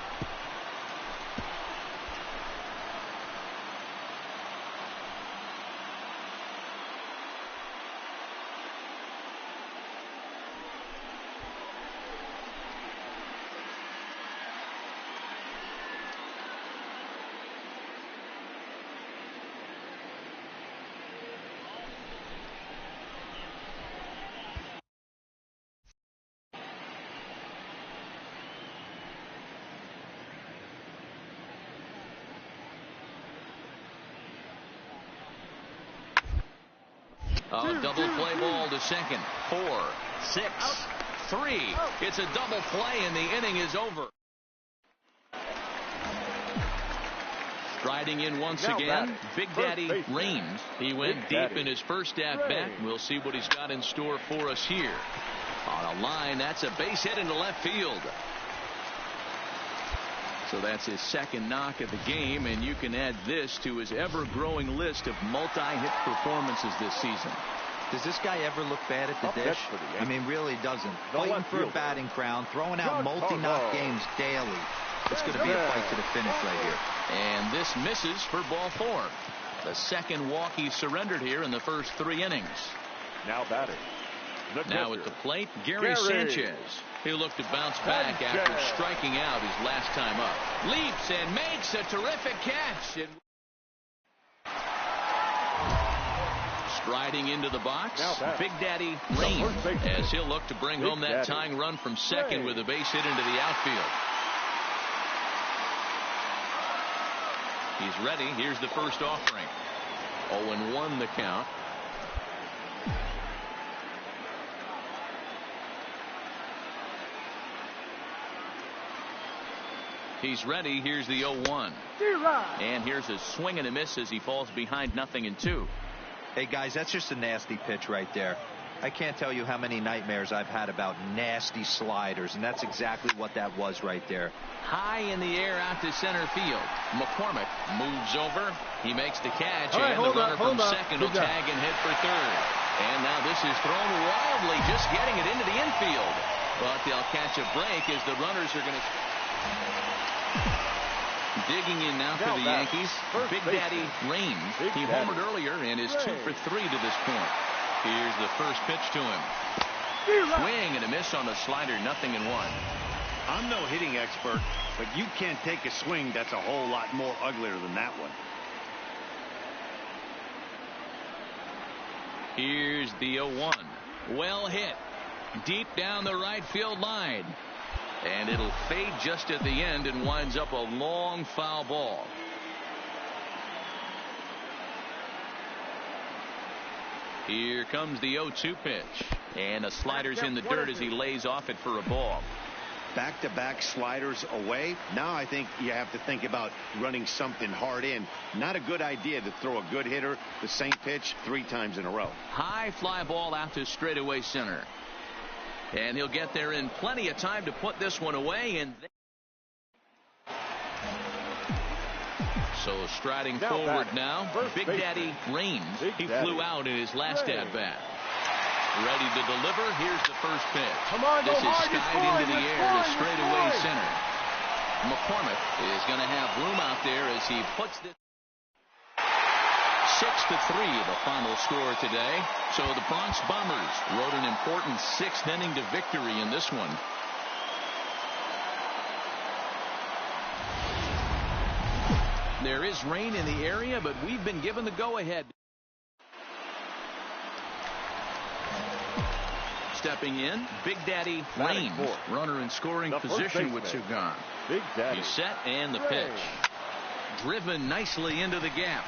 A double play ball to second. 4, 6, 3. It's a double play and the inning is over. Striding in once again, Big Daddy Raines. He went deep in his first at-bat. We'll see what he's got in store for us here. On a line, that's a base hit into left field. So that's his second knock of the game, and you can add this to his ever-growing list of multi-hit performances this season. Does this guy ever look bad at the dish? I mean, really doesn't. Fighting for a batting crown, throwing out multi-knock games daily. It's going to be a fight to the finish right here. And this misses for ball 4. The second walk he surrendered here in the first 3 innings. Now batting. Now at the plate, Gary Sanchez. He'll look to bounce back after striking out his last time up. Leaps and makes a terrific catch. Striding into the box, Big Daddy Rain, as he'll look to bring home that tying run from second with a base hit into the outfield. He's ready. Here's the first offering. 0-1 the count. He's ready. Here's the 0-1. And here's a swing and a miss as he falls behind 0-2. Hey, guys, that's just a nasty pitch right there. I can't tell you how many nightmares I've had about nasty sliders, and that's exactly what that was right there. High in the air out to center field. McCormick moves over. He makes the catch, and the runner from second will tag and hit for third. And now this is thrown wildly, just getting it into the infield. But they'll catch a break as the runners are going to... Digging in now for the Yankees, Big Daddy Rains. He homered earlier and is 2 for 3 to this point. Here's the first pitch to him. Swing and a miss on the slider, 0-1. I'm no hitting expert, but you can't take a swing that's a whole lot more uglier than that one. Here's the 0-1. Well hit. Deep down the right field line. And it'll fade just at the end and winds up a long foul ball. Here comes the 0-2 pitch. And a slider's in the dirt as he lays off it for a ball. Back-to-back sliders away. Now I think you have to think about running something hard in. Not a good idea to throw a good hitter the same pitch 3 times in a row. High fly ball out to straightaway center. And he'll get there in plenty of time to put this one away. And so striding forward now, Big Daddy Rains. He flew out in his last at-bat. Ready to deliver. Here's the first pitch. This is skied into the air to straightaway center. McCormick is going to have room out there as he puts this. 6-3 the final score today. So the Bronx Bombers rode an important 6th inning to victory in this one. There is rain in the area, but we've been given the go-ahead. Stepping in, Big Daddy Rains, runner in scoring position with 2 gone. He's set and the pitch. Driven nicely into the gap.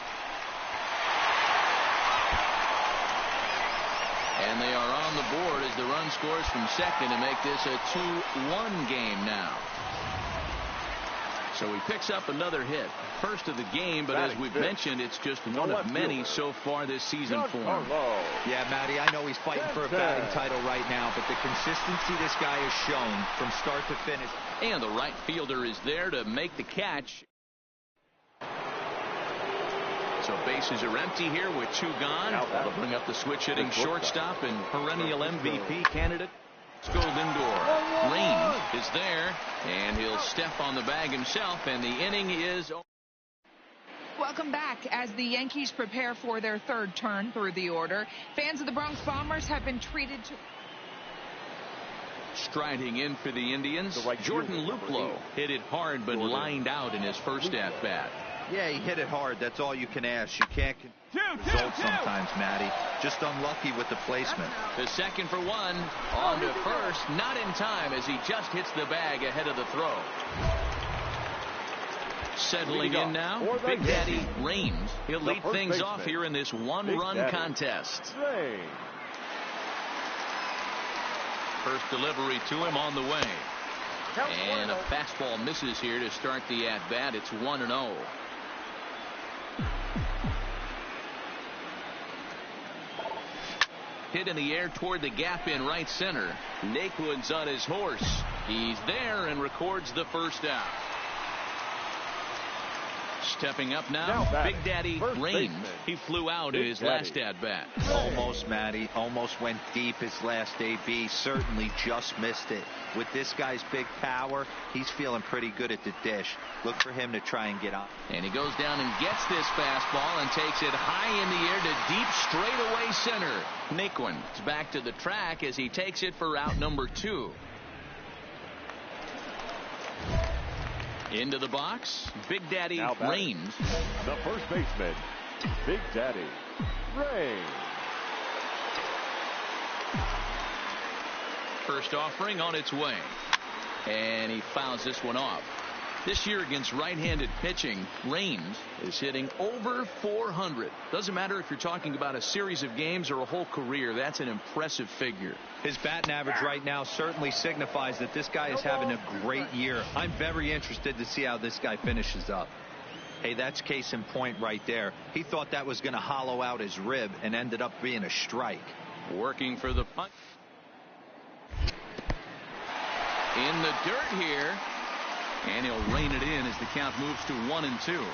And they are on the board as the run scores from second to make this a 2-1 game now. So he picks up another hit. First of the game, but as we've mentioned, it's just one of many so far this season for him. Yeah, Matty, I know he's fighting for a batting title right now, but the consistency this guy has shown from start to finish. And the right fielder is there to make the catch. So bases are empty here with 2 gone. That'll bring up the switch hitting shortstop and perennial MVP candidate. Let's go Lindor. Rain is there, and he'll step on the bag himself, and the inning is over. Welcome back. As the Yankees prepare for their 3rd turn through the order, fans of the Bronx Bombers have been treated to... Striding in for the Indians, Jordan Luplow hit it hard but lined out in his first at-bat. Yeah, he hit it hard. That's all you can ask. You can't result sometimes, Matty. Just unlucky with the placement. The second for 1. On to first. Not in time as he just hits the bag ahead of the throw. Settling in now, Big Daddy Rains. He'll lead things off here in this 1-run contest. First delivery to him on the way. And a fastball misses here to start the at-bat. It's 1-0. Hit in the air toward the gap in right center. Naquin's on his horse. He's there and records the first out. Stepping up now Big Daddy Rain. He flew out in his last at-bat. Almost, Matty. Almost went deep his last AB. Certainly just missed it. With this guy's big power, he's feeling pretty good at the dish. Look for him to try and get on. And he goes down and gets this fastball and takes it high in the air to deep straightaway center. Naquin is back to the track as he takes it for out number 2. Into the box, Big Daddy Rains. The first baseman, Big Daddy Rains. First offering on its way. And he fouls this one off. This year against right-handed pitching, Rains is hitting over 400. Doesn't matter if you're talking about a series of games or a whole career. That's an impressive figure. His batting average right now certainly signifies that this guy is having a great year. I'm very interested to see how this guy finishes up. Hey, that's case in point right there. He thought that was going to hollow out his rib and ended up being a strike. Working for the punt. In the dirt here. And he'll rein it in as the count moves to 1-2.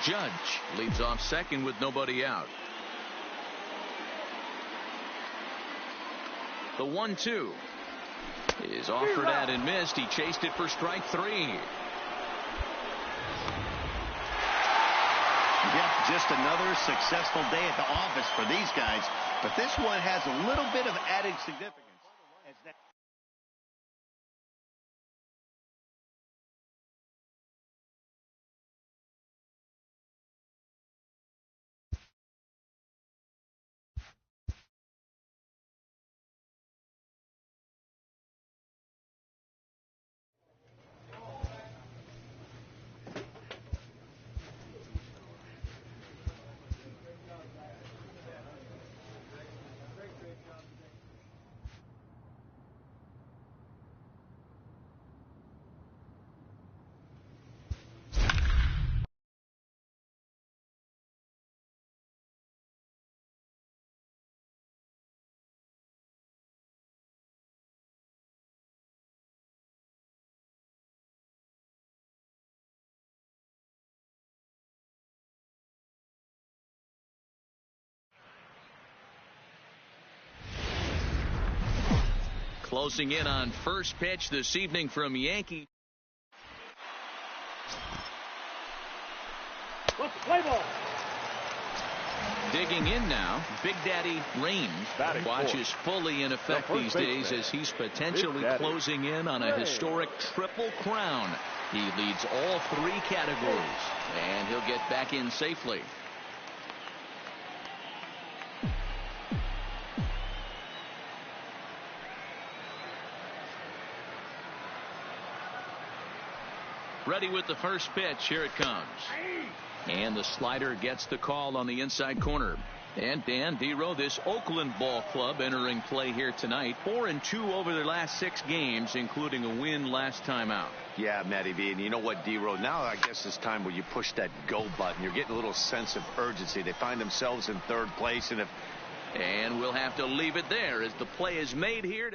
Judge leads off second with nobody out. The 1-2 is offered at and missed. He chased it for strike 3. Yep, just another successful day at the office for these guys. But this one has a little bit of added significance. Closing in on first pitch this evening from Yankee. Play ball. Digging in now, Big Daddy Rains. Watch is fully in effect these days as he's potentially closing in on a historic triple crown. He leads all 3 categories, and he'll get back in safely. Ready with the first pitch. Here it comes. And the slider gets the call on the inside corner. And Dan Dero, this Oakland ball club entering play here tonight. 4-2 over their last 6 games, including a win last time out. Yeah, Matty V. And you know what, Dero? Now I guess it's time where you push that go button. You're getting a little sense of urgency. They find themselves in 3rd place. And we'll have to leave it there as the play is made here.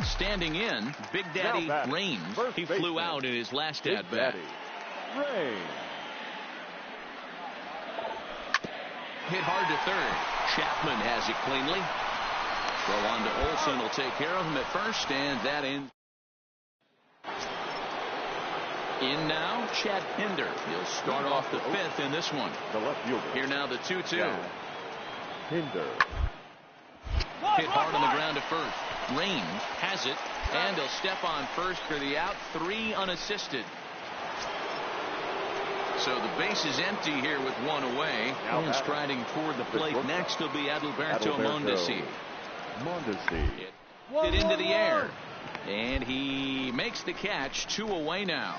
Standing in, Big Daddy Raines. He flew out in his last at-bat. Hit hard to 3rd. Chapman has it cleanly. Throw on to Olsen will take care of him at first, and that ends. In now, Chad Pinder. He'll start off the 5th in this one. The left fielder. Here now the 2-2. Pinder. Hit hard on the ground to first. Raines has it, and he'll step on first for the out. 3 unassisted. So the base is empty here with 1 away. And striding toward the plate next will be Adalberto Mondesi. Hit into the air. And he makes the catch. 2 away now.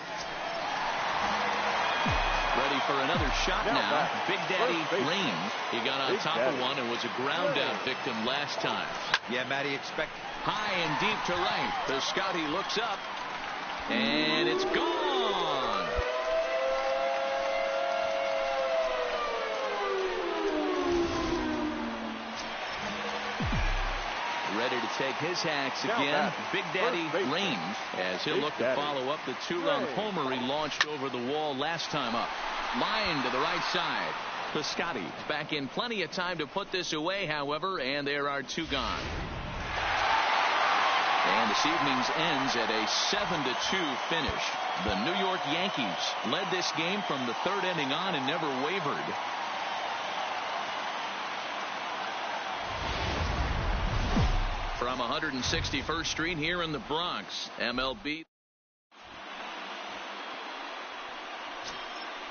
Ready for another shot now. Big Daddy Raines. He got on top of one and was a ground out victim last time. Yeah, Matty, expect high and deep to right. Piscotty looks up. And it's gone. Ready to take his hacks again. Big Daddy Raines, as he'll look to follow up the 2-run homer he launched over the wall last time up. Line to the right side. Piscotty back in plenty of time to put this away, however, and there are 2 gone. And this evening's ends at a 7-2 finish. The New York Yankees led this game from the 3rd inning on and never wavered. From 161st Street here in the Bronx, MLB.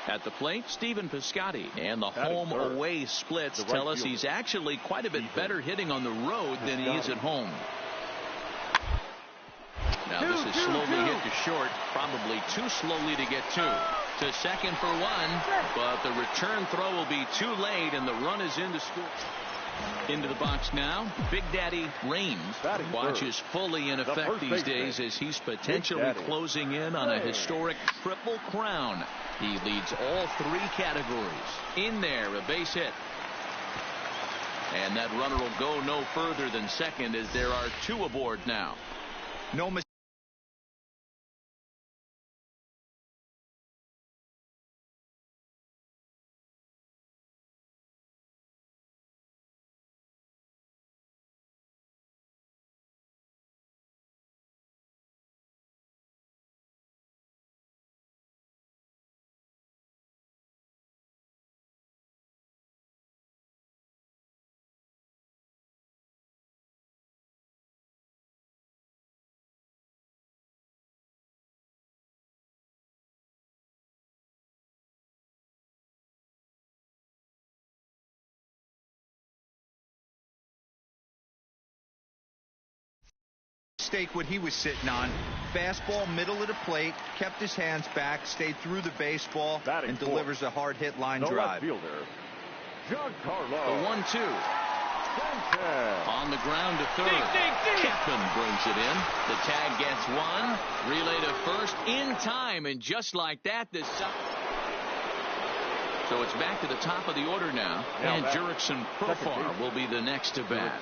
At the plate, Stephen Piscotty. And the home-away splits tell us he's actually quite a bit better hitting on the road than he is at home. Now this is slowly hit to short, probably too slowly to get to second for 1, but the return throw will be too late, and the run is in to score. Into the box now, Big Daddy Raines watches fully in effect these days as he's potentially closing in on a historic triple crown. He leads all 3 categories. In there, a base hit. And that runner will go no further than second as there are 2 aboard now. No mistake. What he was sitting on. Fastball, middle of the plate, kept his hands back, stayed through the baseball, and delivers a hard hit line drive. The 1-2. On the ground to 3rd. Chapman brings it in. The tag gets 1. Relay to first in time, and just like that, this. So it's back to the top of the order now, and Jurickson Profar will be the next to bat.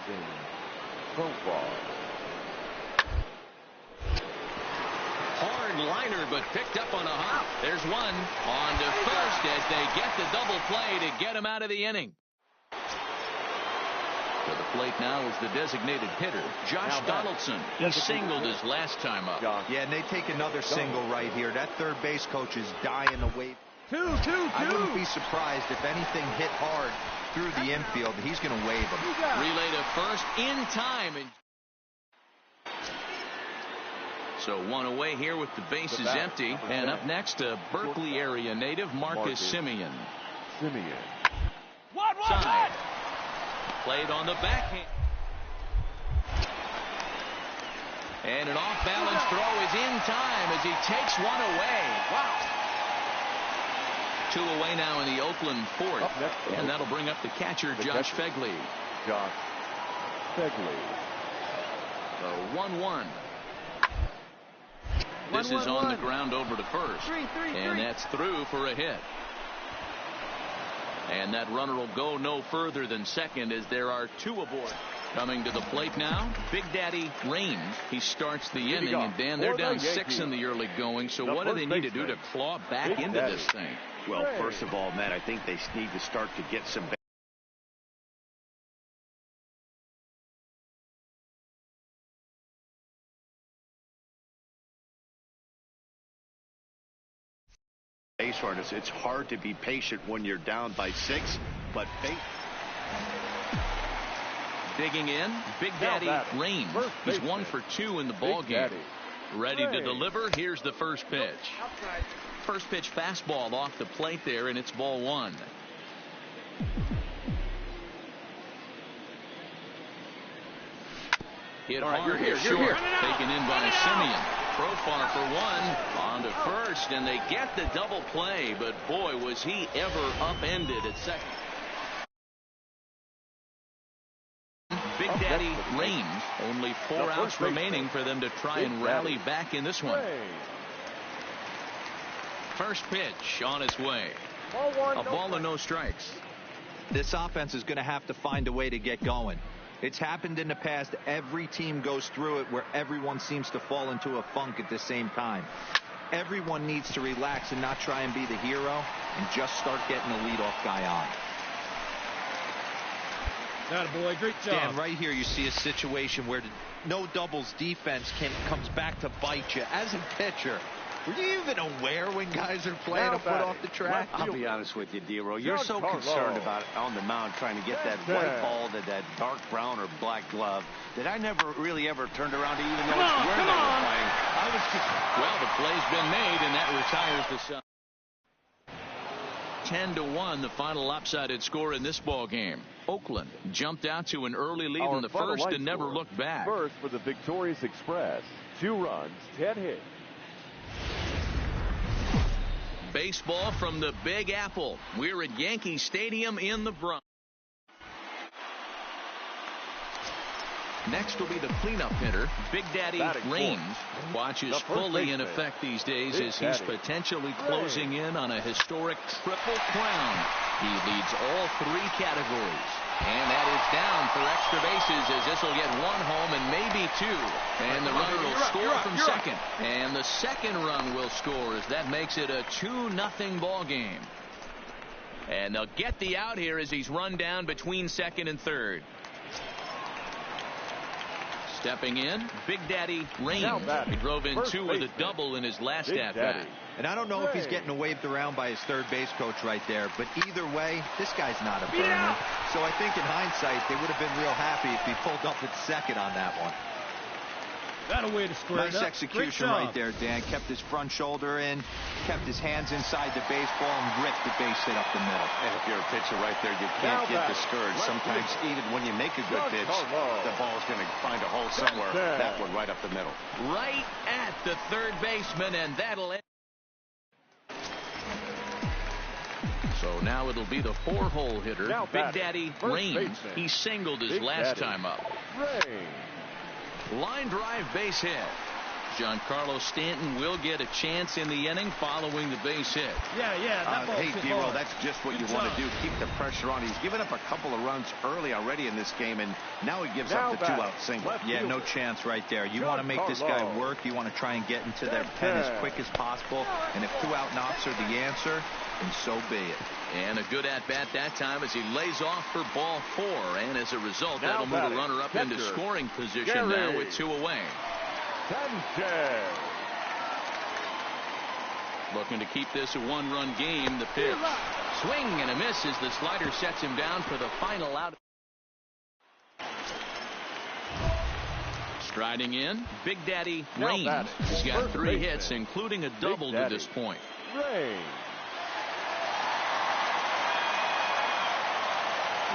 Hard liner, but picked up on a hop. There's 1 on to first as they get the double play to get him out of the inning. To the plate now is the designated hitter, Josh Donaldson. He singled his last time up. Yeah, and they take another single right here. That 3rd base coach is dying to wait. 2-2-2. I wouldn't be surprised if anything hit hard through the infield. He's going to wave him. Relay to first in time. So 1 away here with the bases empty. And up next, a Berkeley area native, Marcus Semien. Side. Played on the backhand. And an off-balance throw is in time as he takes 1 away. Wow. 2 away now in the Oakland fourth. And that'll bring up the catcher, Josh Fegley. Josh Fegley. The 1-1. This is on the ground over to first. And that's through for a hit. And that runner will go no further than second as there are 2 aboard. Coming to the plate now, Big Daddy Raines. He starts the inning, and Dan, they're down 6 in the early going, so what do they need to do to claw back into this thing? Well, first of all, Matt, I think they need to start to get some base runners. It's hard to be patient when you're down by 6, but digging in, Big Daddy Raines. He's 1 for 2 in the ball game. Ready to deliver. Here's the first pitch. First pitch fastball off the plate there, and it's ball 1. Hit hard here, short. Taken in by Simeon. Profar for 1. On to first, and they get the double play, but boy, was he ever upended at second. Big Daddy Raines. Only 4 outs remaining for them to try and rally back in this one. First pitch on its way. A ball and no strikes. This offense is going to have to find a way to get going. It's happened in the past. Every team goes through it where everyone seems to fall into a funk at the same time. Everyone needs to relax and not try and be the hero and just start getting the leadoff guy on. Attaboy, great job. Dan, right here you see a situation where the no doubles defense comes back to bite you. As a pitcher, were you even aware when guys are playing a foot off the track? I'll be honest with you, Dero. You're so concerned about it on the mound trying to get that white ball to that dark brown or black glove that I never really ever turned around to even know where they were playing. Well, the play's been made, and that retires the side. 10-1, the final lopsided score in this ball game. Oakland jumped out to an early lead in the first and never looked back. First for the victorious Express. 2 runs, 10 hits. Baseball from the Big Apple. We're at Yankee Stadium in the Bronx. Next will be the cleanup hitter, Big Daddy Raines. Watches fully in effect these days as he's potentially closing in on a historic triple crown. He leads all 3 categories. And that is down for extra bases as this will get 1 home and maybe 2. And the runner will score from second. And the second run will score as that makes it a 2-0 ball game. And they'll get the out here as he's run down between second and third. Stepping in, Big Daddy Raines. He drove in 2 with a double in his last at-bat. And I don't know if he's getting waved around by his third base coach right there, but either way, this guy's not a burner. So I think in hindsight, they would have been real happy if he pulled up at second on that one. Got a way to square it up. Nice execution right there, Dan. Kept his front shoulder in, kept his hands inside the baseball, and ripped the base hit up the middle. And if you're a pitcher right there, you can't get discouraged. Sometimes even when you make a good pitch, the ball's going to find a hole somewhere. That one right up the middle. Right at the third baseman, and that'll end. So now it'll be the 4-hole hitter, Big Daddy Raines. He singled his last time up. Line drive base hit. Giancarlo Stanton will get a chance in the inning following the base hit. Hey, Dero, that's just what you want to do. Keep the pressure on. He's given up a couple of runs early already in this game, and now he gives up the 2-out single. Yeah, no chance right there. You want to make this guy work. You want to try and get into their pen as quick as possible. And if 2-out knocks are the answer, then so be it. And a good at-bat that time as he lays off for ball 4. And as a result, that'll move the runner up into scoring position now with 2 away. Looking to keep this a 1-run game. The pitch. Swing and a miss as the slider sets him down for the final out. Striding in, Big Daddy Raines. He's got 3 hits, including a double to this point.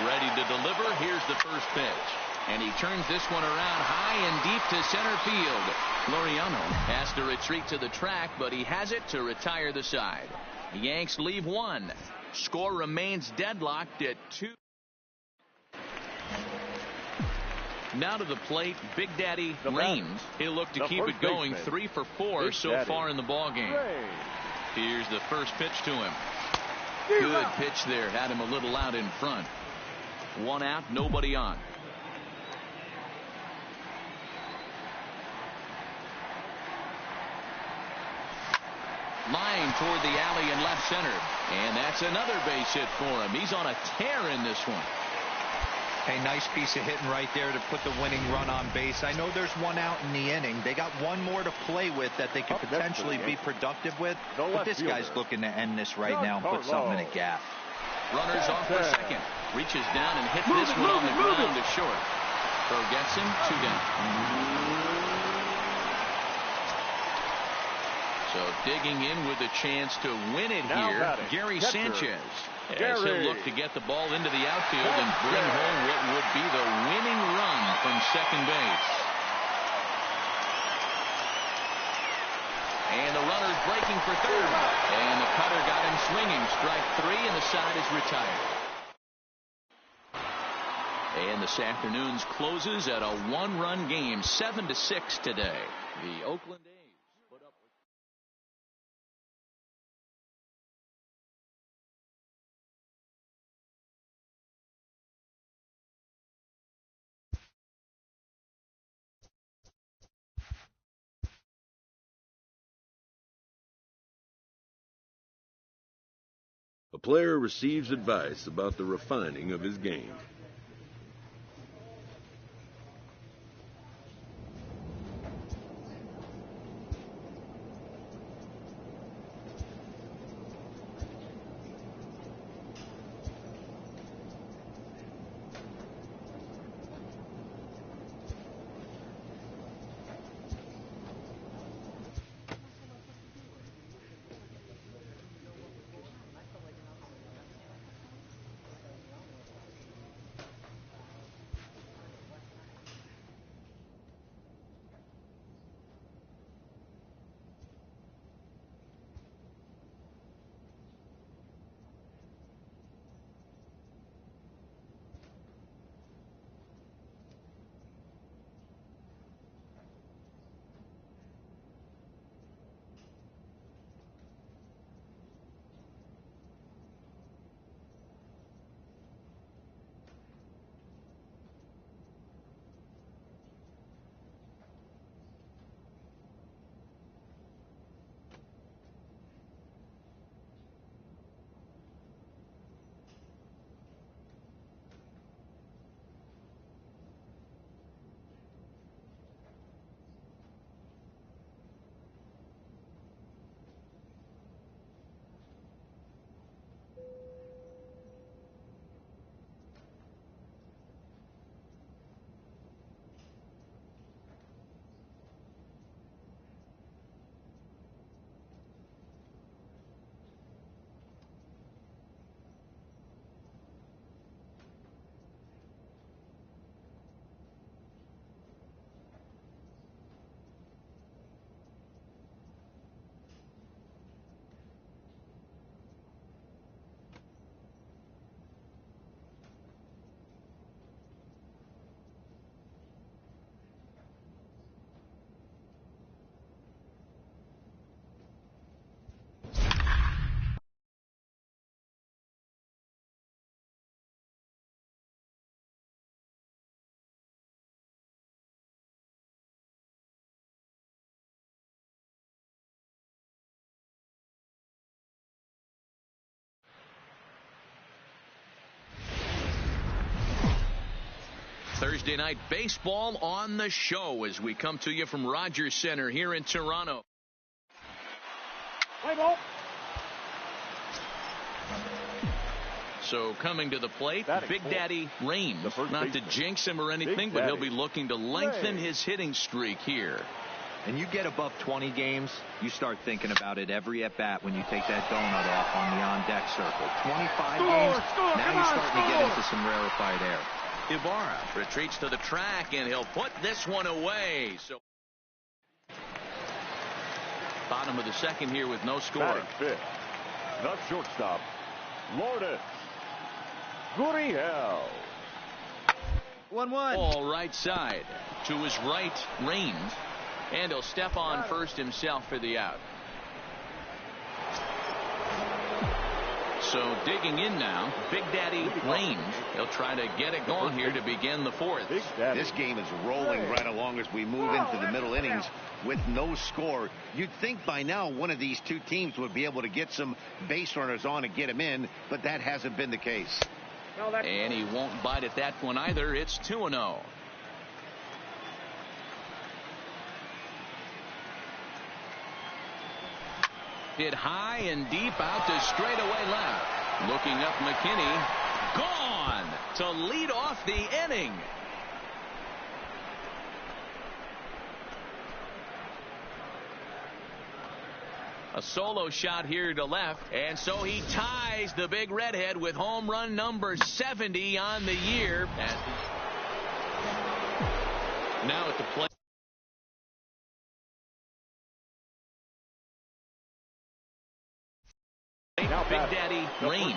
Ready to deliver. Here's the first pitch. And he turns this one around high and deep to center field. Laureano has to retreat to the track, but he has it to retire the side. The Yanks leave one. Score remains deadlocked at 2. Now to the plate, Big Daddy Raines. He'll look to keep it going. 3 for 4 so far in the ballgame. Here's the first pitch to him. Good pitch there. Had him a little out in front. 1 out, nobody on. Line toward the alley in left center. And that's another base hit for him. He's on a tear in this one. A nice piece of hitting right there to put the winning run on base. I know there's 1 out in the inning. They got 1 more to play with that they could potentially be productive with. But this guy's looking to end this right now and put something in a gap. Runners off for second. Reaches down and hits this one on the ground to short. Throw gets him. 2 down. So digging in with a chance to win it here, Gary Sanchez. As he'll look to get the ball into the outfield and bring home what would be the winning run from second base. And the runner's breaking for third. And the cutter got him swinging. Strike 3, and the side is retired. And this afternoon's closes at a 1-run game, 7-6 today. The Oakland A's put up with. A player receives advice about the refining of his game. Thursday night baseball on the show as we come to you from Rogers Center here in Toronto. So coming to the plate, Big Daddy Raines. Not to jinx him or anything, but he'll be looking to lengthen his hitting streak here. And you get above 20 games, you start thinking about it every at-bat when you take that donut off on the on-deck circle. 25 games, now you're starting to get into some rarefied air. Ibarra retreats to the track, and he'll put this one away. So bottom of the second here with no score. The shortstop, Lourdes Gurriel. 1-1. All right side. To his right, Range. And he'll step on first himself for the out. So digging in now, Big Daddy Range. He'll try to get it going here to begin the fourth. This game is rolling right along as we move into the middle innings with no score. You'd think by now one of these two teams would be able to get some base runners on and get them in, but that hasn't been the case. And he won't bite at that one either. It's 2-0. Hit high and deep out to straightaway left. Looking up, McKinney. Gone to lead off the inning. A solo shot here to left, and so he ties the big redhead with home run number 70 on the year. Now at the plate. Big Daddy Range.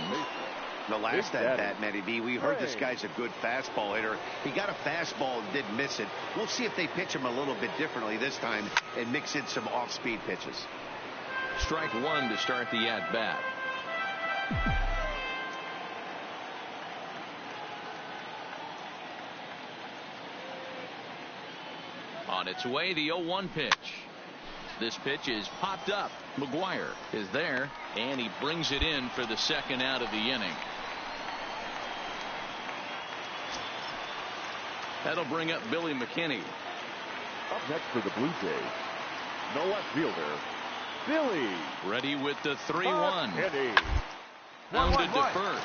The last at bat, Matty B, we heard this guy's a good fastball hitter. He got a fastball and didn't miss it. We'll see if they pitch him a little bit differently this time and mix in some off-speed pitches. Strike one to start the at-bat. On its way, the 0-1 pitch. This pitch is popped up. McGuire is there, and he brings it in for the second out of the inning. That'll bring up Billy McKinney. Up next for the Blue Jays, the left fielder, Billy. Ready with the 3-1. Rounded to first.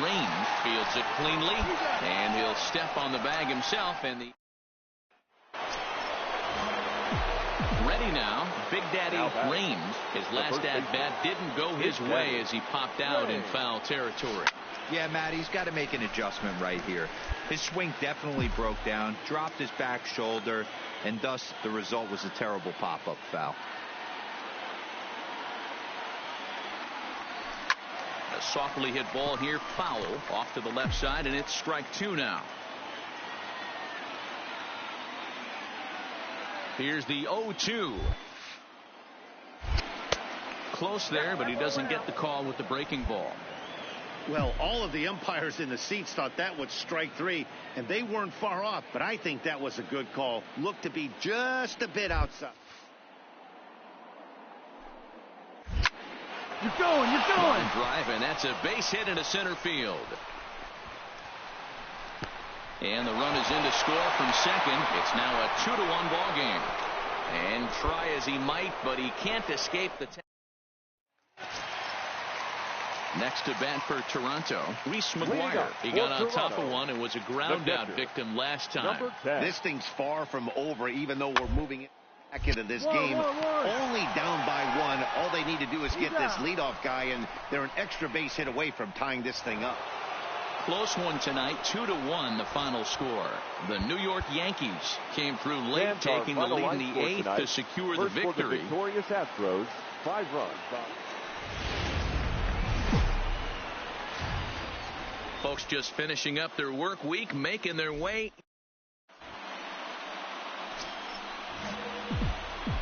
Range fields it cleanly, and he'll step on the bag himself. And the ready now, Big Daddy Range. His last at-bat didn't go his way as he popped out in foul territory. Yeah, Matt, he's got to make an adjustment right here. His swing definitely broke down, dropped his back shoulder, and thus the result was a terrible pop-up foul. A softly hit ball here, foul, off to the left side, and it's strike two now. Here's the 0-2. Close there, but he doesn't get the call with the breaking ball. Well, all of the umpires in the seats thought that was strike three, and they weren't far off, but I think that was a good call. Looked to be just a bit outside. You're going. Line drive, and that's a base hit into center field. And the run is in to score from second. It's now a 2-1 ball game. And try as he might, but he can't escape the next to bat for Toronto, Reese McGuire. He got on top of one and was a ground out victim last time. This thing's far from over, even though we're moving it back into this game. Only down by one. All they need to do is get this leadoff guy, and they're an extra base hit away from tying this thing up. Close one tonight, 2-1 the final score. The New York Yankees came through late, taking the lead in the eighth to secure the victory. For the victorious Astros, 5 runs. Folks just finishing up their work week, making their way.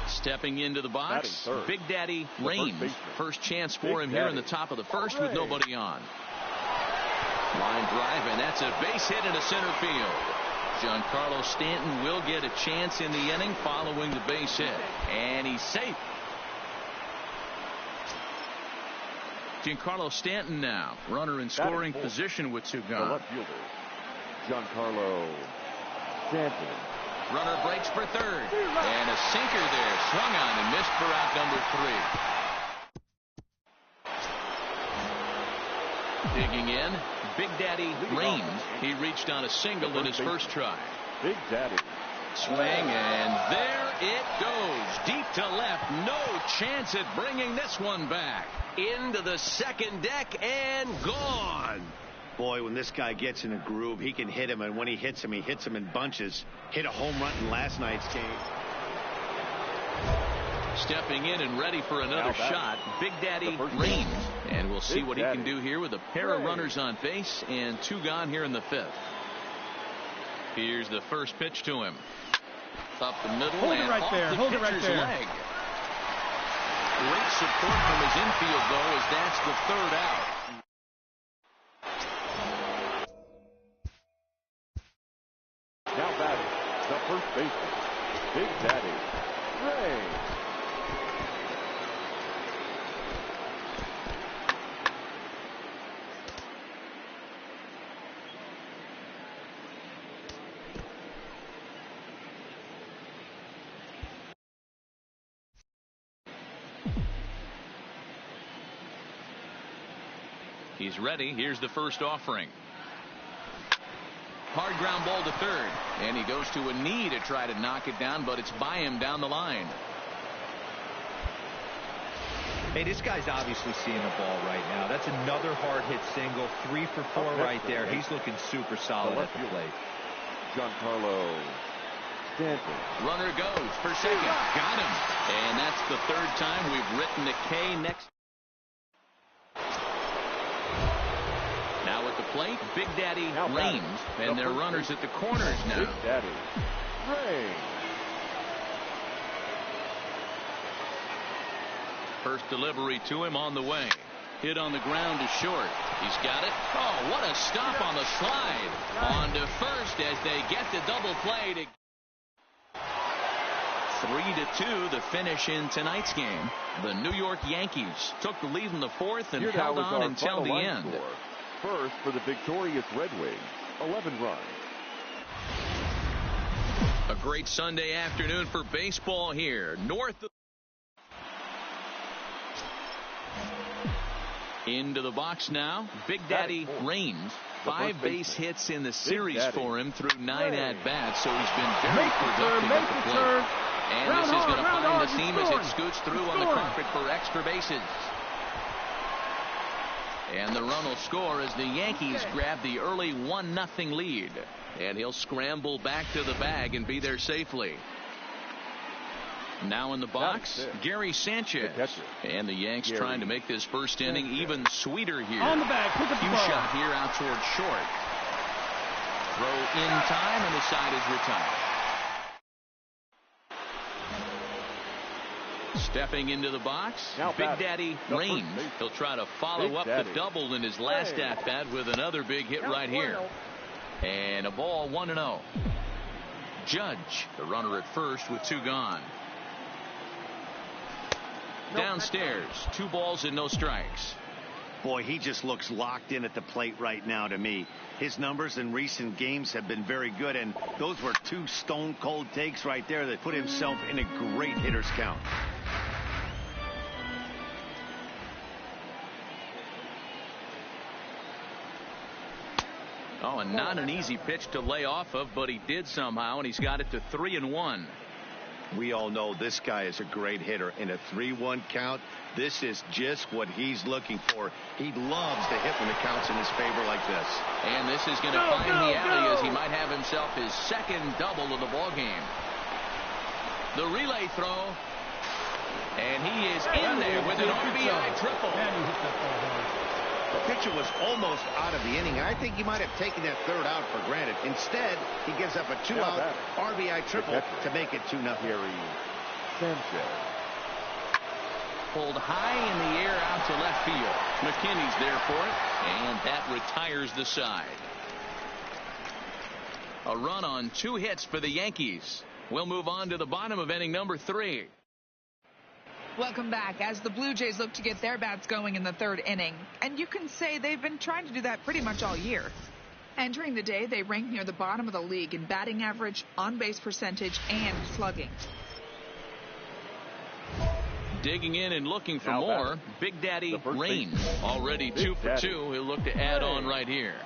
Stepping into the box, Big Daddy Range. First chance for him here in the top of the first with nobody on. Line drive, and that's a base hit into center field. Giancarlo Stanton will get a chance in the inning following the base hit. And he's safe. Giancarlo Stanton now, runner in scoring position with two gone. Left fielder, Giancarlo Stanton. Runner breaks for third. And a sinker there, swung on and missed for out number 3. Digging in, Big Daddy Range. He reached on a single in his first try. Big Daddy. Swing, and there it goes. Deep to left. No chance at bringing this one back. Into the second deck and gone. Boy, when this guy gets in a groove, he can hit him, and when he hits him in bunches. Hit a home run in last night's game. Stepping in and ready for another shot, Big Daddy Raines. And we'll see what he can do here with a pair of runners on base and 2 gone here in the 5th. Here's the first pitch to him. Up the middle and off the pitcher's leg. Great support from his infield, though, as that's the 3rd out. Now batting, the first baseman, Big Daddy Raines. He's ready. Here's the first offering. Hard ground ball to 3rd. And he goes to a knee to try to knock it down, but it's by him down the line. Hey, this guy's obviously seeing the ball right now. That's another hard hit single. 3 for 4 right there. He's looking super solid at the plate. Giancarlo Stanton. Runner goes for second. Got him. And that's the 3rd time we've written a K next. Now at the plate, Big Daddy Raines, and their runners at the corners now. Big Daddy Raines. First delivery to him on the way. Hit on the ground to short. He's got it. Oh, what a stop on the slide. On to first as they get the double play to 3-2 the finish in tonight's game. The New York Yankees took the lead in the 4th and held on until the end. First for the victorious Red Wings, 11 runs. A great Sunday afternoon for baseball here. North of into the box now. Big Daddy Raines. 5 base hits in the series for him through 9 at-bats, so he's been very productive at the plate. And this is going to find the seam as it scoots through on the carpet for extra bases. And the run will score as the Yankees grab the early 1-0 lead. And he'll scramble back to the bag and be there safely. Now in the box, Gary Sanchez. And the Yanks trying to make this first inning even sweeter here. On the bag, pick up the ball. Shot here out towards short. Throw in time, and the side is retired. Stepping into the box, Big Daddy Raines. He'll try to follow up the double in his last at-bat with another big hit right here. And a ball 1-0. Judge, the runner at first with 2 gone. Downstairs, 2 balls and no strikes. Boy, he just looks locked in at the plate right now to me. His numbers in recent games have been very good, and those were 2 stone-cold takes right there that put himself in a great hitter's count. Oh, and not an easy pitch to lay off of, but he did somehow, and he's got it to 3-1. We all know this guy is a great hitter. In a 3-1 count, this is just what he's looking for. He loves to hit when the count's in his favor like this. And this is going to find the alley as he might have himself his 2nd double of the ballgame. The relay throw. And he is in there with an RBI triple. The pitcher was almost out of the inning. I think he might have taken that 3rd out for granted. Instead, he gives up a 2-out RBI triple to make it 2-0. Sanchez. Pulled high in the air out to left field. McKinney's there for it, and that retires the side. A run on 2 hits for the Yankees. We'll move on to the bottom of inning number 3. Welcome back as the Blue Jays look to get their bats going in the 3rd inning. And you can say they've been trying to do that pretty much all year. Entering the day, they rank near the bottom of the league in batting average, on-base percentage, and slugging. Digging in and looking for more, Big Daddy Raines. Already 2 for 2. He'll look to add on right here.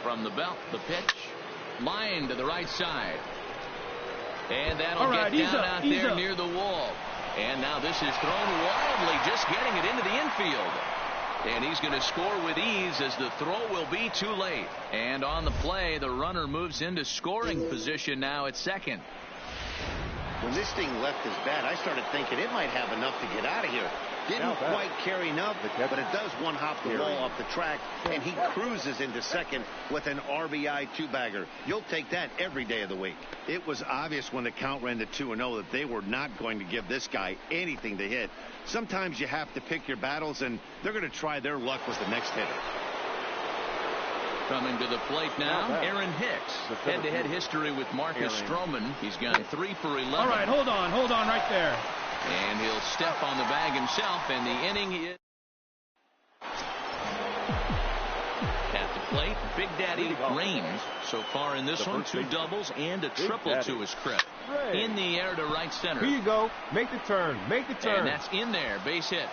From the belt, the pitch. Line to the right side. And that'll get down out there near the wall. And now this is thrown wildly, just getting it into the infield. And he's going to score with ease as the throw will be too late. And on the play, the runner moves into scoring position now at 2nd. When this thing left his bat, I started thinking it might have enough to get out of here. Didn't quite carry enough, but it does one-hop the ball off the track, and he cruises into second with an RBI two-bagger. You'll take that every day of the week. It was obvious when the count ran to 2-0 that they were not going to give this guy anything to hit. Sometimes you have to pick your battles, and they're going to try their luck with the next hitter. Coming to the plate now, Aaron Hicks. Head-to-head history with Marcus Stroman. He's gone 3 for 11. All right, hold on right there. And he'll step on the bag himself, and the inning is at the plate. Big Daddy Raines so far in this one, 2 doubles and a triple to his credit. In the air to right center. Here you go. Make the turn. Make the turn. And that's in there. Base hit.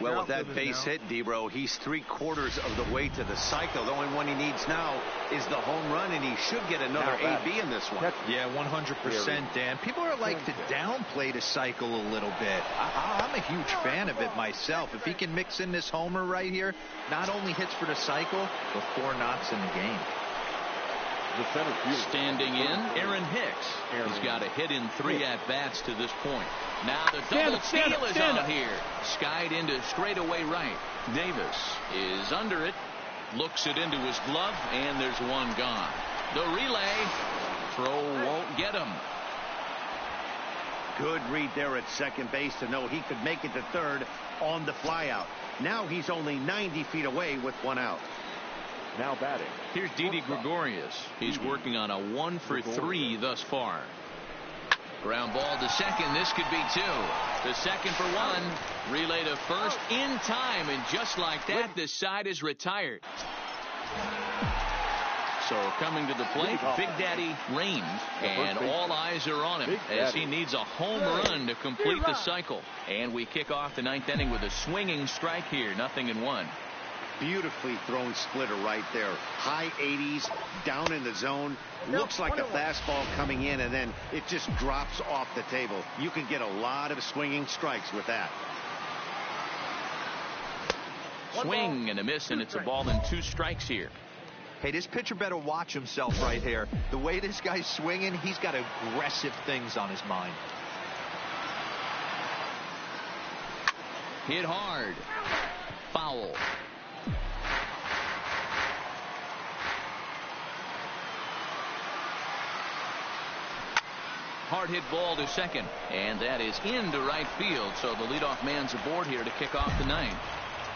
Well, with that base hit, Debro, he's 3/4 of the way to the cycle. The only one he needs now is the home run, and he should get another AB in this one. Yeah, 100%, Dan. People are like to downplay the cycle a little bit. I'm a huge fan of it myself. If he can mix in this homer right here, not only hits for the cycle, but 4 knocks in the game. The center field. Standing in, Aaron Hicks. He's got a hit in 3 at-bats to this point. Now the double steal is on here. Skied into straightaway right. Davis is under it. Looks it into his glove, and there's one gone. The relay. Throw won't get him. Good read there at second base to know he could make it to third on the flyout. Now he's only 90 feet away with 1 out. Now batting. Here's Didi Gregorius. He's working on a 1 for 3 thus far. Ground ball to second. This could be 2. The second for 1. Relay to first in time, and just like that, the side is retired. So coming to the plate, Big Daddy Raines, and all eyes are on him as he needs a home run to complete the cycle. And we kick off the 9th inning with a swinging strike here, 0-1. Beautifully thrown splitter right there. High 80s, down in the zone. Looks like a fastball coming in, and then it just drops off the table. You can get a lot of swinging strikes with that. Swing and a miss, and it's a ball and 2 strikes here. Hey, this pitcher better watch himself right here. The way this guy's swinging, he's got aggressive things on his mind. Hit hard. Foul. Hard hit ball to second, and that is into right field. So the leadoff man's aboard here to kick off the 9th.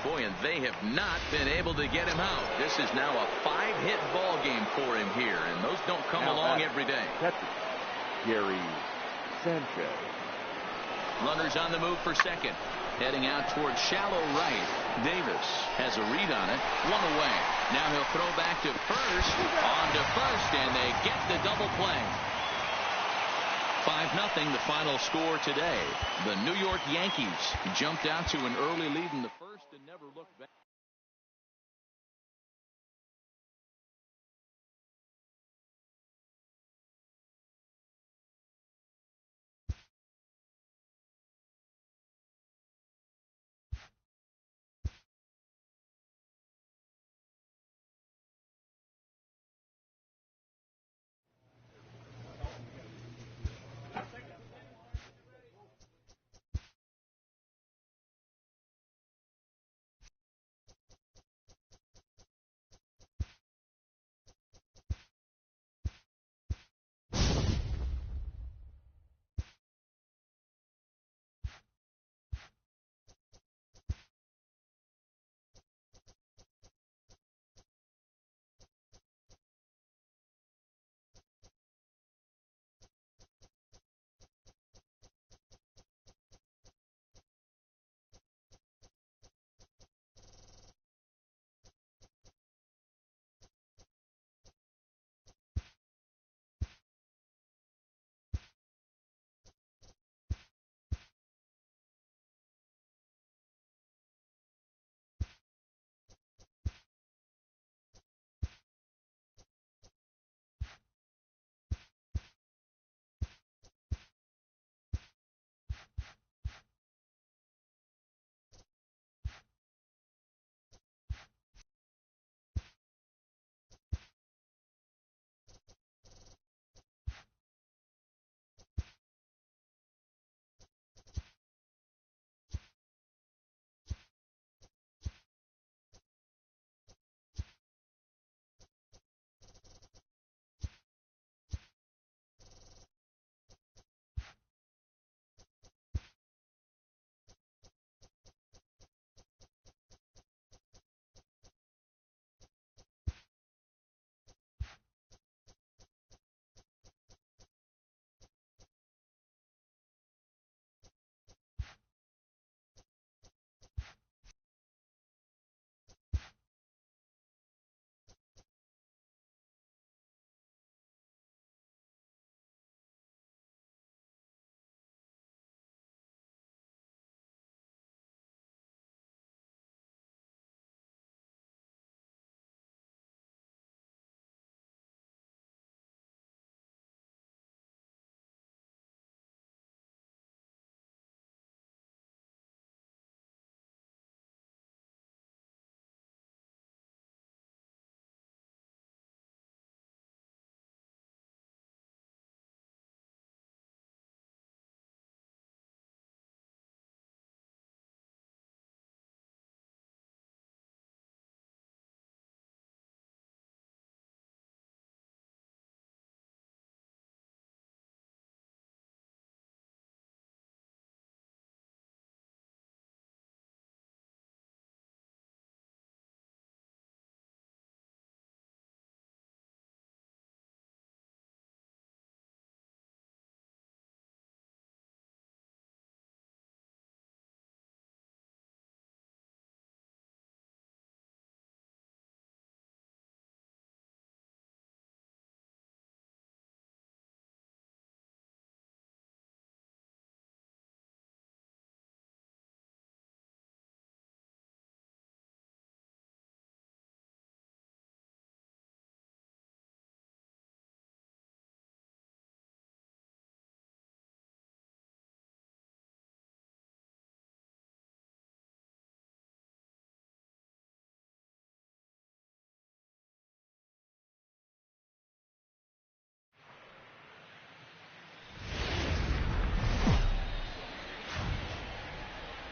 Boy, and they have not been able to get him out. This is now a 5-hit ball game for him here, and those don't come along every day. Gary Sanchez. Runners on the move for second. Heading out towards shallow right. Davis has a read on it. 1 away. Now he'll throw back to first. On to first, and they get the double play. 5-0 the final score today. The New York Yankees jumped out to an early lead in the first and never looked back.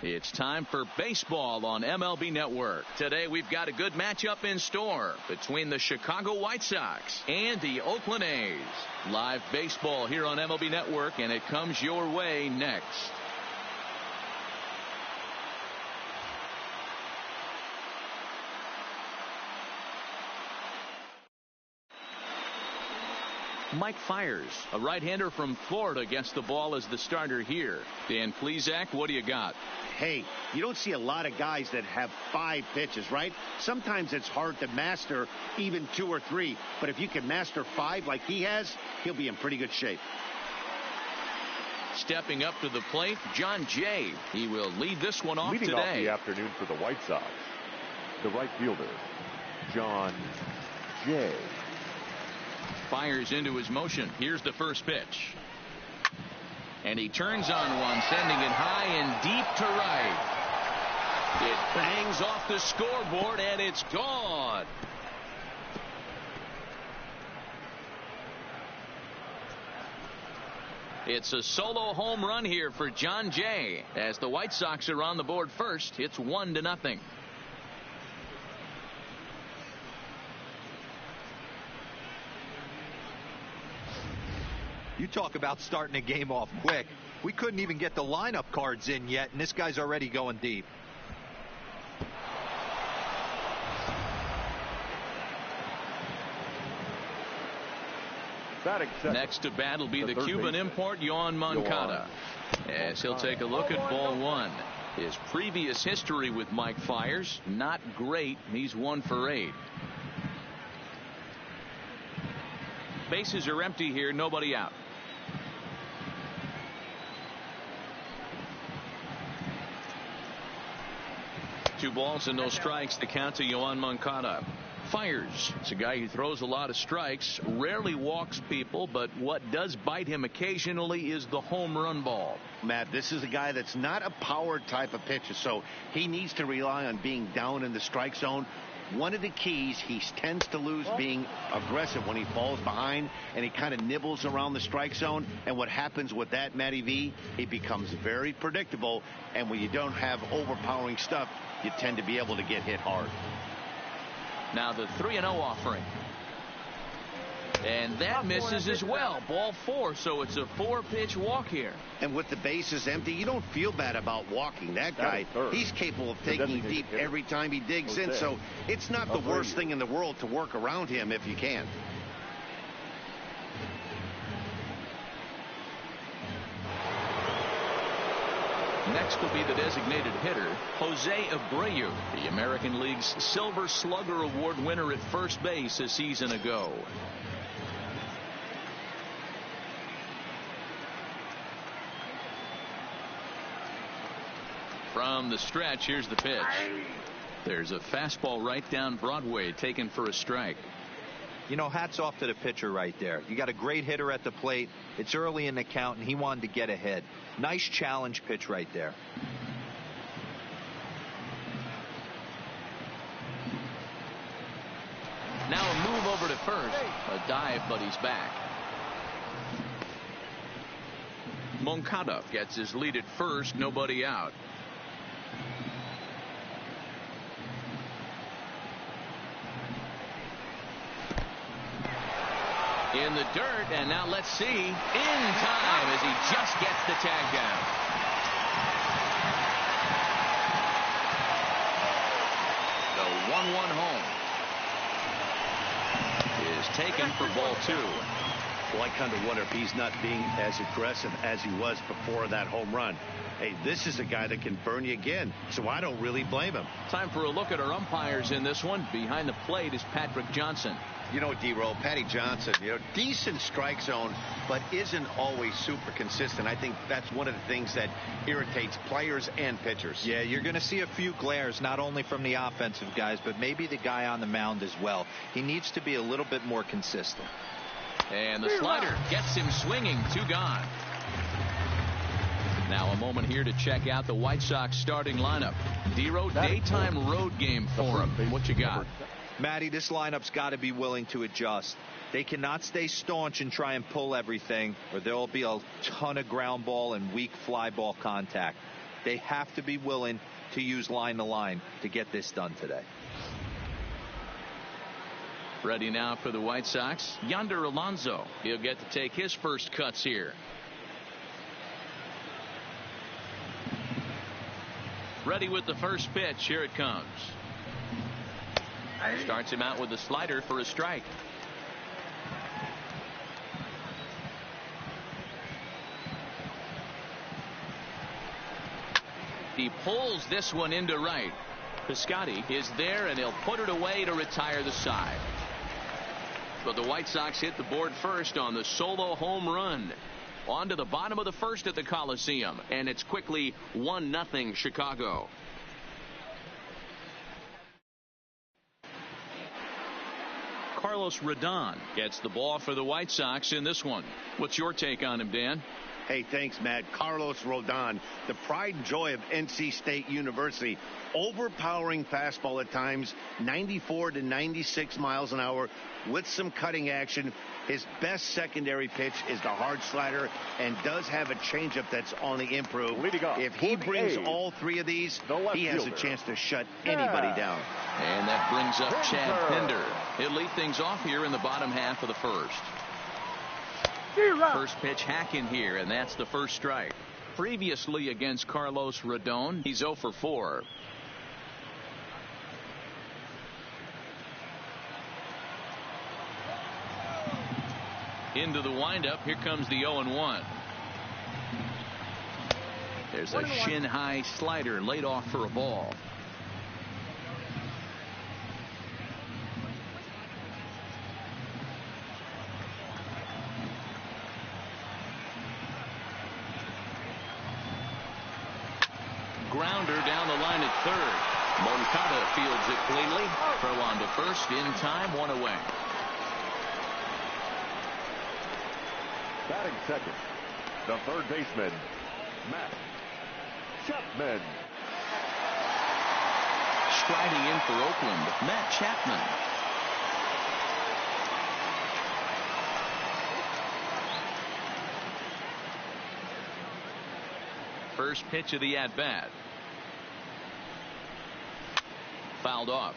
It's time for baseball on MLB Network. Today we've got a good matchup in store between the Chicago White Sox and the Oakland A's. Live baseball here on MLB Network, and it comes your way next. Mike Fiers, a right-hander from Florida, gets the ball as the starter here. Dan Plesac, what do you got? Hey, you don't see a lot of guys that have 5 pitches, right? Sometimes it's hard to master even 2 or 3. But if you can master 5 like he has, he'll be in pretty good shape. Stepping up to the plate, John Jay. He will lead this one off Leading today. Off the afternoon for the White Sox, the right fielder, John Jay. Fires into his motion. Here's the first pitch. And he turns on one, sending it high and deep to right. It bangs off the scoreboard, and it's gone. It's a solo home run here for John Jay. As the White Sox are on the board first, it's 1-0. You talk about starting a game off quick. We couldn't even get the lineup cards in yet, and this guy's already going deep. Next to bat will be the Cuban import, Yoan Moncada. As he'll take a look at ball 1. His previous history with Mike Fiers, not great. He's 1 for 8. Bases are empty here, nobody out. Two balls and no strikes. The count to Yoan Moncada. Fiers. It's a guy who throws a lot of strikes, rarely walks people, but what does bite him occasionally is the home run ball. Matt, this is a guy that's not a power type of pitcher, so he needs to rely on being down in the strike zone. One of the keys, he tends to lose being aggressive when he falls behind, and he kind of nibbles around the strike zone. And what happens with that, Matty V, it becomes very predictable, and when you don't have overpowering stuff, you tend to be able to get hit hard. Now the 3-0 offering. And that misses as well. Ball 4, so it's a 4-pitch walk here. And with the bases empty, you don't feel bad about walking. That guy, he's capable of taking deep every time he digs in, so it's not the worst thing in the world to work around him if you can. Next will be the designated hitter, Jose Abreu, the American League's Silver Slugger Award winner at first base a season ago. From the stretch, here's the pitch. There's a fastball right down Broadway, taken for a strike. You know, hats off to the pitcher right there. You got a great hitter at the plate. It's early in the count, and he wanted to get ahead. Nice challenge pitch right there. Now a move over to first. A dive, but he's back. Moncada gets his lead at first, nobody out. In the dirt, and now let's see, in time as he just gets the tag down. The 1-1 home is taken for ball 2. Well, I kind of wonder if he's not being as aggressive as he was before that home run. Hey, this is a guy that can burn you again, so I don't really blame him. Time for a look at our umpires in this one. Behind the plate is Patrick Johnson. You know, D-Roll, Patty Johnson, decent strike zone, but isn't always super consistent. I think that's one of the things that irritates players and pitchers. Yeah, you're going to see a few glares, not only from the offensive guys, but maybe the guy on the mound as well. He needs to be a little bit more consistent. And the slider gets him swinging. 2 gone. Now a moment here to check out the White Sox starting lineup. D-Roll, daytime road game for him. What you got? Matty, this lineup's got to be willing to adjust. They cannot stay staunch and try and pull everything, or there will be a ton of ground ball and weak fly ball contact. They have to be willing to use line to line to get this done today. Ready now for the White Sox, Yonder Alonso. He'll get to take his first cuts here. Ready with the first pitch. Here it comes. Starts him out with a slider for a strike. He pulls this one into right. Piscotty is there, and he'll put it away to retire the side. But the White Sox hit the board first on the solo home run. On to the bottom of the first at the Coliseum, and it's quickly 1-0 Chicago. Carlos Rodon gets the ball for the White Sox in this one. What's your take on him, Dan? Hey, thanks, Matt. Carlos Rodon, the pride and joy of NC State University. Overpowering fastball at times, 94 to 96 miles an hour with some cutting action. His best secondary pitch is the hard slider and does have a changeup that's on the improve. If he brings all three of these, he has a chance to shut anybody down. And that brings up Chad Pinder. He'll lead things off here in the bottom half of the first. First pitch hack in here, and that's the first strike. Previously against Carlos Rodon, he's 0 for 4. Into the windup. Here comes the 0-1. There's a shin-high slider laid off for a ball. Grounder down the line at third. Moncada fields it cleanly. Throw on to first in time, 1 away. Batting second, the third baseman, Matt Chapman. Striding in for Oakland, Matt Chapman. First pitch of the at-bat. Fouled off.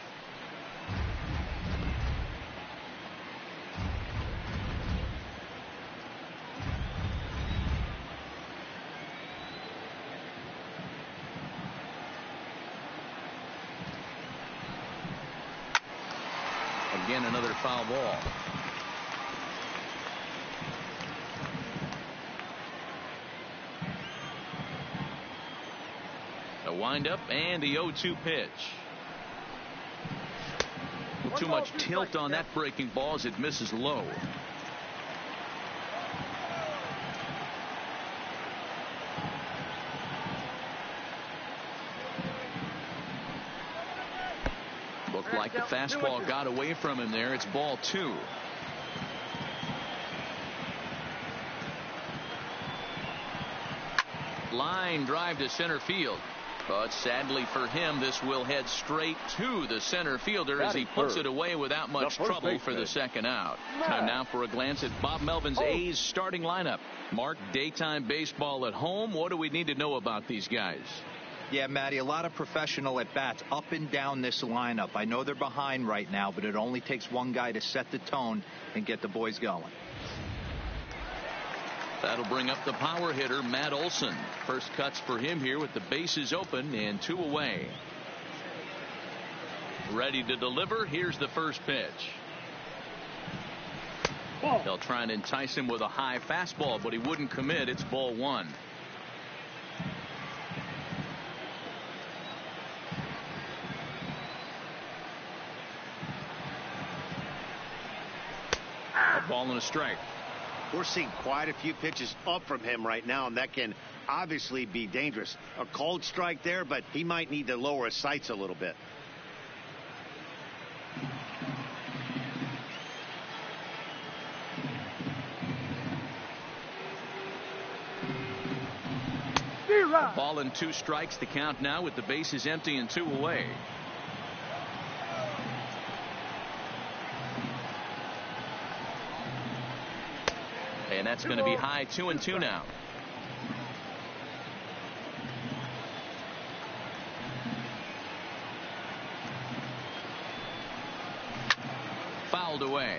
Again, another foul ball. A windup and the 0-2 pitch. Too much tilt on that breaking ball as it misses low. Looked like the fastball got away from him there. It's ball 2. Line drive to center field. But sadly for him, this will head straight to the center fielder as he puts it away without much trouble for the second out. Time now for a glance at Bob Melvin's A's starting lineup. Mark, daytime baseball at home. What do we need to know about these guys? Yeah, Matty, a lot of professional at-bats up and down this lineup. I know they're behind right now, but it only takes one guy to set the tone and get the boys going. That'll bring up the power hitter, Matt Olson. First cuts for him here with the bases open and 2 away. Ready to deliver. Here's the first pitch. They'll try and entice him with a high fastball, but he wouldn't commit. It's ball 1. A ball and a strike. We're seeing quite a few pitches up from him right now, and that can obviously be dangerous. A cold strike there, but he might need to lower his sights a little bit. A ball and 2 strikes. The count now with the bases empty and 2 away. And that's going to be high, 2-2 now. fouled away.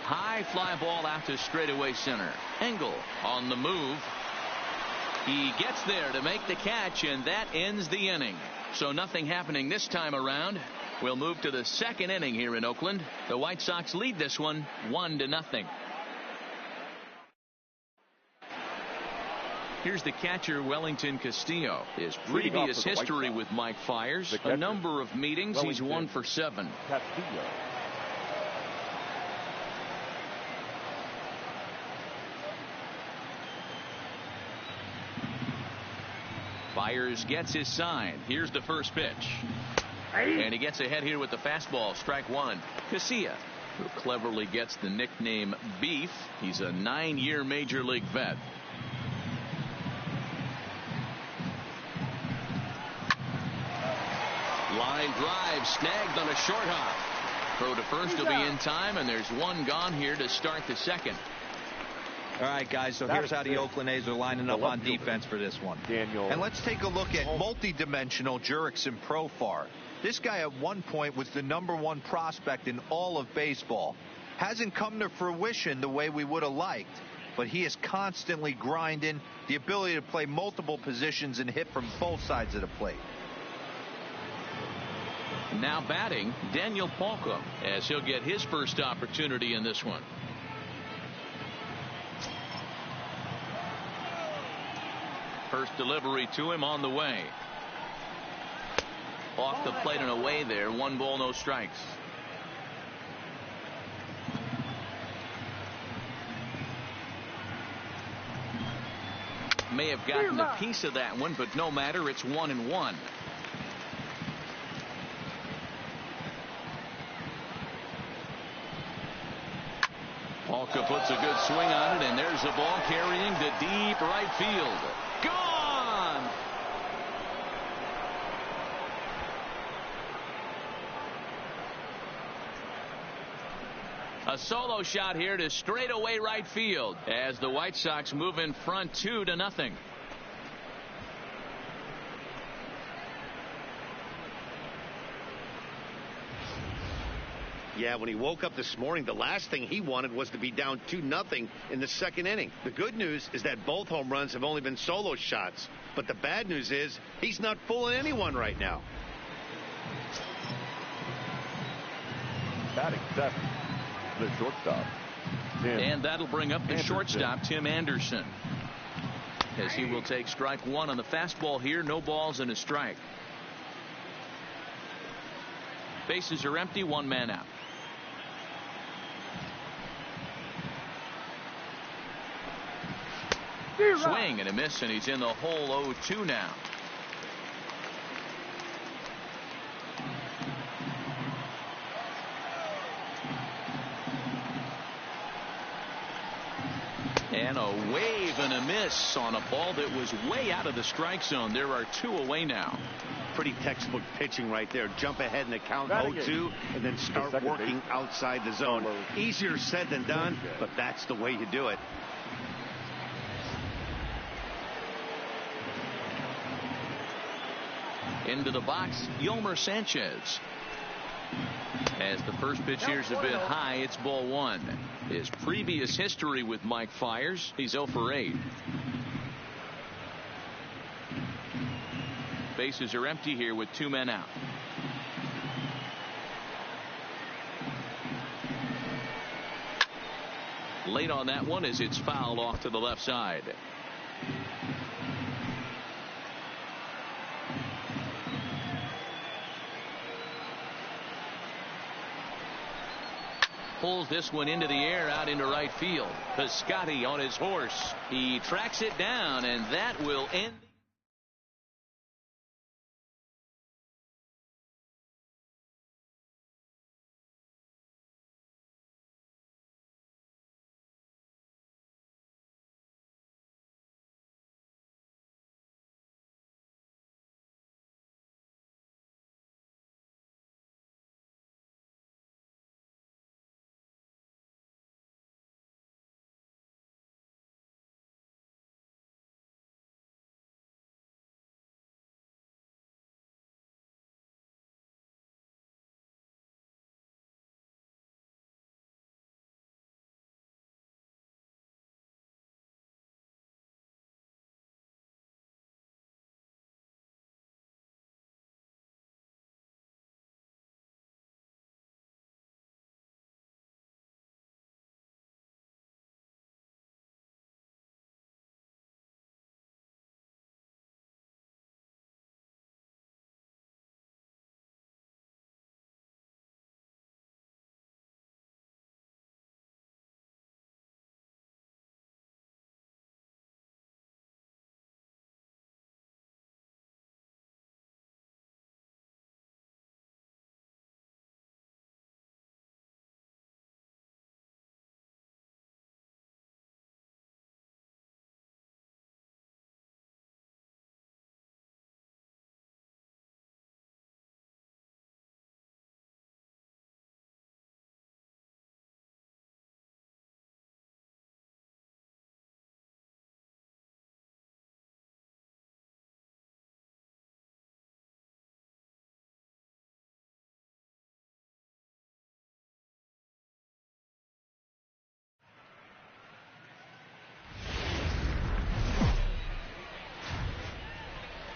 High fly ball out to straightaway center. Engel on the move. He gets there to make the catch, and that ends the inning. So nothing happening this time around. We'll move to the second inning here in Oakland. The White Sox lead this one 1-0. Here's the catcher, Wellington Castillo. His previous history with Mike Fiers, a number of meetings. He's 1 for 7. Castillo. Fiers gets his sign. Here's the first pitch. And he gets ahead here with the fastball. Strike one. Casilla, who cleverly gets the nickname Beef. He's a 9-year major league vet. Line drive snagged on a short hop. Throw to first will be in time, and there's one gone here to start the second. All right, guys, so here's how the Oakland A's are lining up on defense for this one. And let's take a look at multi-dimensional Jurickson Profar. This guy at one point was the #1 prospect in all of baseball. Hasn't come to fruition the way we would have liked, but he is constantly grinding, the ability to play multiple positions and hit from both sides of the plate. Now batting, Daniel Palka, as he'll get his first opportunity in this one. First delivery to him on the way. Off the plate and away there. 1 ball, no strikes. May have gotten a piece of that one, but no matter. It's 1-1. Palka puts a good swing on it, and there's the ball carrying to deep right field. Gone! A solo shot here to straightaway right field as the White Sox move in front 2-0. Yeah, when he woke up this morning, the last thing he wanted was to be down 2-0 in the second inning. The good news is that both home runs have only been solo shots. But the bad news is he's not fooling anyone right now. Batting seventh, the shortstop. And that'll bring up the shortstop, Tim Anderson. As he will take strike one on the fastball here. No balls and a strike. Bases are empty. 1 man out. Swing and a miss, and he's in the hole 0-2 now. And a wave and a miss on a ball that was way out of the strike zone. There are 2 away now. Pretty textbook pitching right there. Jump ahead in the count 0-2 and then start working outside the zone. Easier said than done, but that's the way you do it. Into the box, Yolmer Sanchez. As the first pitch here's a bit high, it's ball 1. His previous history with Mike Fiers, he's 0 for 8. Bases are empty here with 2 men out. Late on that one as it's fouled off to the left side. Pulls this one into the air out into right field. Piscotty on his horse. He tracks it down, and that will end.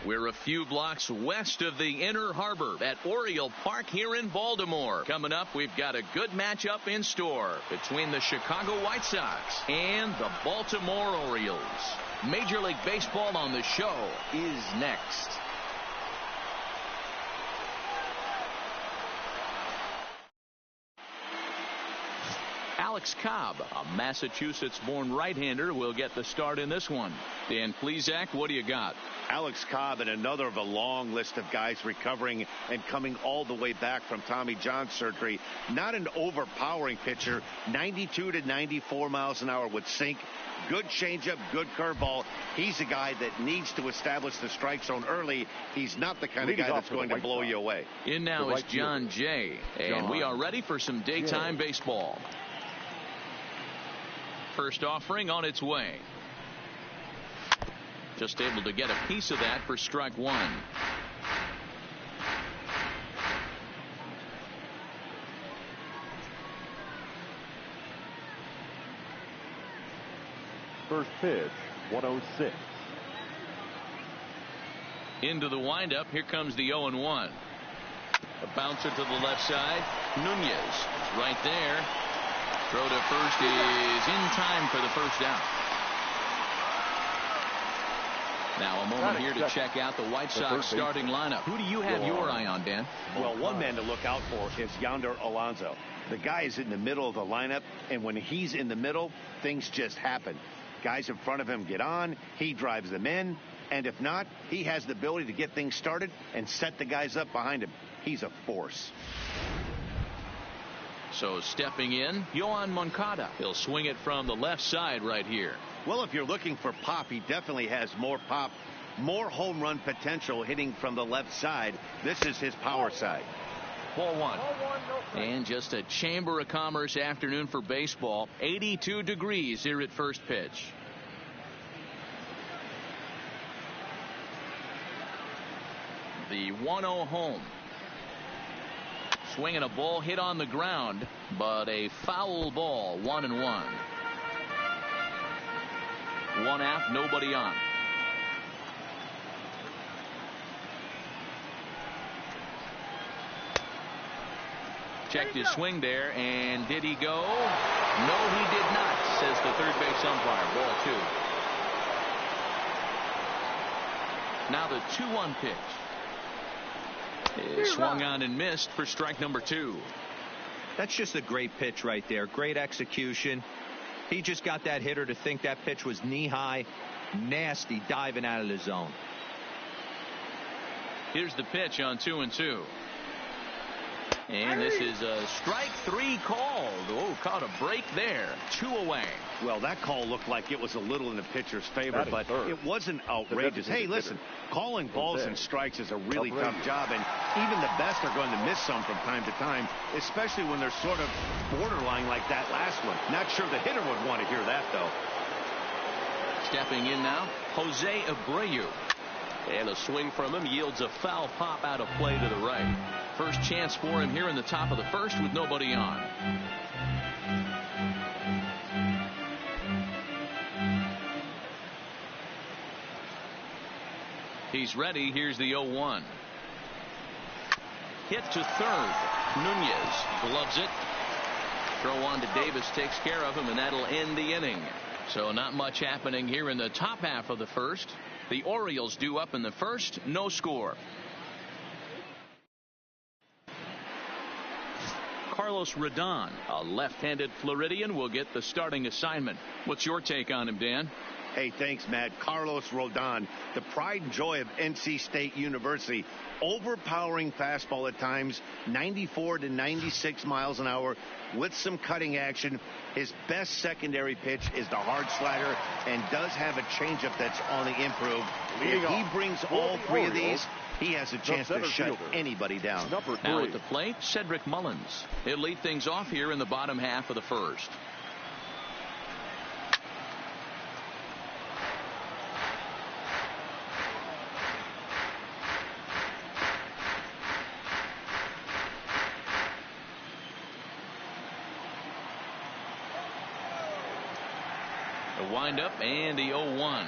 We're a few blocks west of the Inner Harbor at Oriole Park here in Baltimore. Coming up, we've got a good matchup in store between the Chicago White Sox and the Baltimore Orioles. Major League Baseball on the show is next. Alex Cobb, a Massachusetts-born right-hander, will get the start in this one. Dan Plesac, what do you got? Alex Cobb and another of a long list of guys recovering and coming all the way back from Tommy John surgery. Not an overpowering pitcher. 92 to 94 miles an hour with sink. Good changeup, good curveball. He's a guy that needs to establish the strike zone early. He's not the kind of guy that's going to blow you away. In now is John Jay, and we are ready for some daytime baseball. First offering on its way. Just able to get a piece of that for strike one. First pitch, 106. Into the windup. Here comes the 0-1. A bouncer to the left side. Nunez right there. Throw to first is in time for the first out. Now a moment here to check out the White Sox starting lineup. Who do you have your eye on, Dan? Well, one man to look out for is Yonder Alonso. The guy is in the middle of the lineup, and when he's in the middle, things just happen. Guys in front of him get on, he drives them in, and if not, he has the ability to get things started and set the guys up behind him. He's a force. So stepping in, Yohan Moncada. He'll swing it from the left side right here. Well, if you're looking for pop, he definitely has more pop, more home run potential hitting from the left side. This is his power side. Ball one. And just a Chamber of Commerce afternoon for baseball. 82 degrees here at first pitch. The 1-0 home. Swinging a ball hit on the ground, but a foul ball. 1-1. One out, nobody on. Checked his swing there, and did he go? No, he did not, says the third base umpire. Ball two. Now the 2-1 pitch. Is swung on and missed for strike number 2. That's just a great pitch right there. Great execution. He just got that hitter to think that pitch was knee high. Nasty diving out of the zone. Here's the pitch on 2-2. And this is a strike 3 called. Oh, caught a break there. 2 away. Well, that call looked like it was a little in the pitcher's favor, but it wasn't outrageous. Hey, listen, calling balls and strikes is a really tough job, and even the best are going to miss some from time to time, especially when they're sort of borderline like that last one. Not sure the hitter would want to hear that, though. Stepping in now, Jose Abreu. And a swing from him yields a foul pop out of play to the right. First chance for him here in the top of the first with nobody on. He's ready. Here's the 0-1. Hit to third. Nunez gloves it. Throw on to Davis takes care of him, and that'll end the inning. So not much happening here in the top half of the first. The Orioles due up in the first. No score. Carlos Rodon, a left-handed Floridian, will get the starting assignment. What's your take on him, Dan? Hey, thanks, Matt. Carlos Rodon, the pride and joy of NC State University. Overpowering fastball at times, 94 to 96 miles an hour with some cutting action. His best secondary pitch is the hard slider and does have a changeup that's on the improve. If he brings all 3 of these, he has a chance to shut anybody down. Now at the plate, Cedric Mullins. He'll lead things off here in the bottom half of the first. The windup and the 0-1.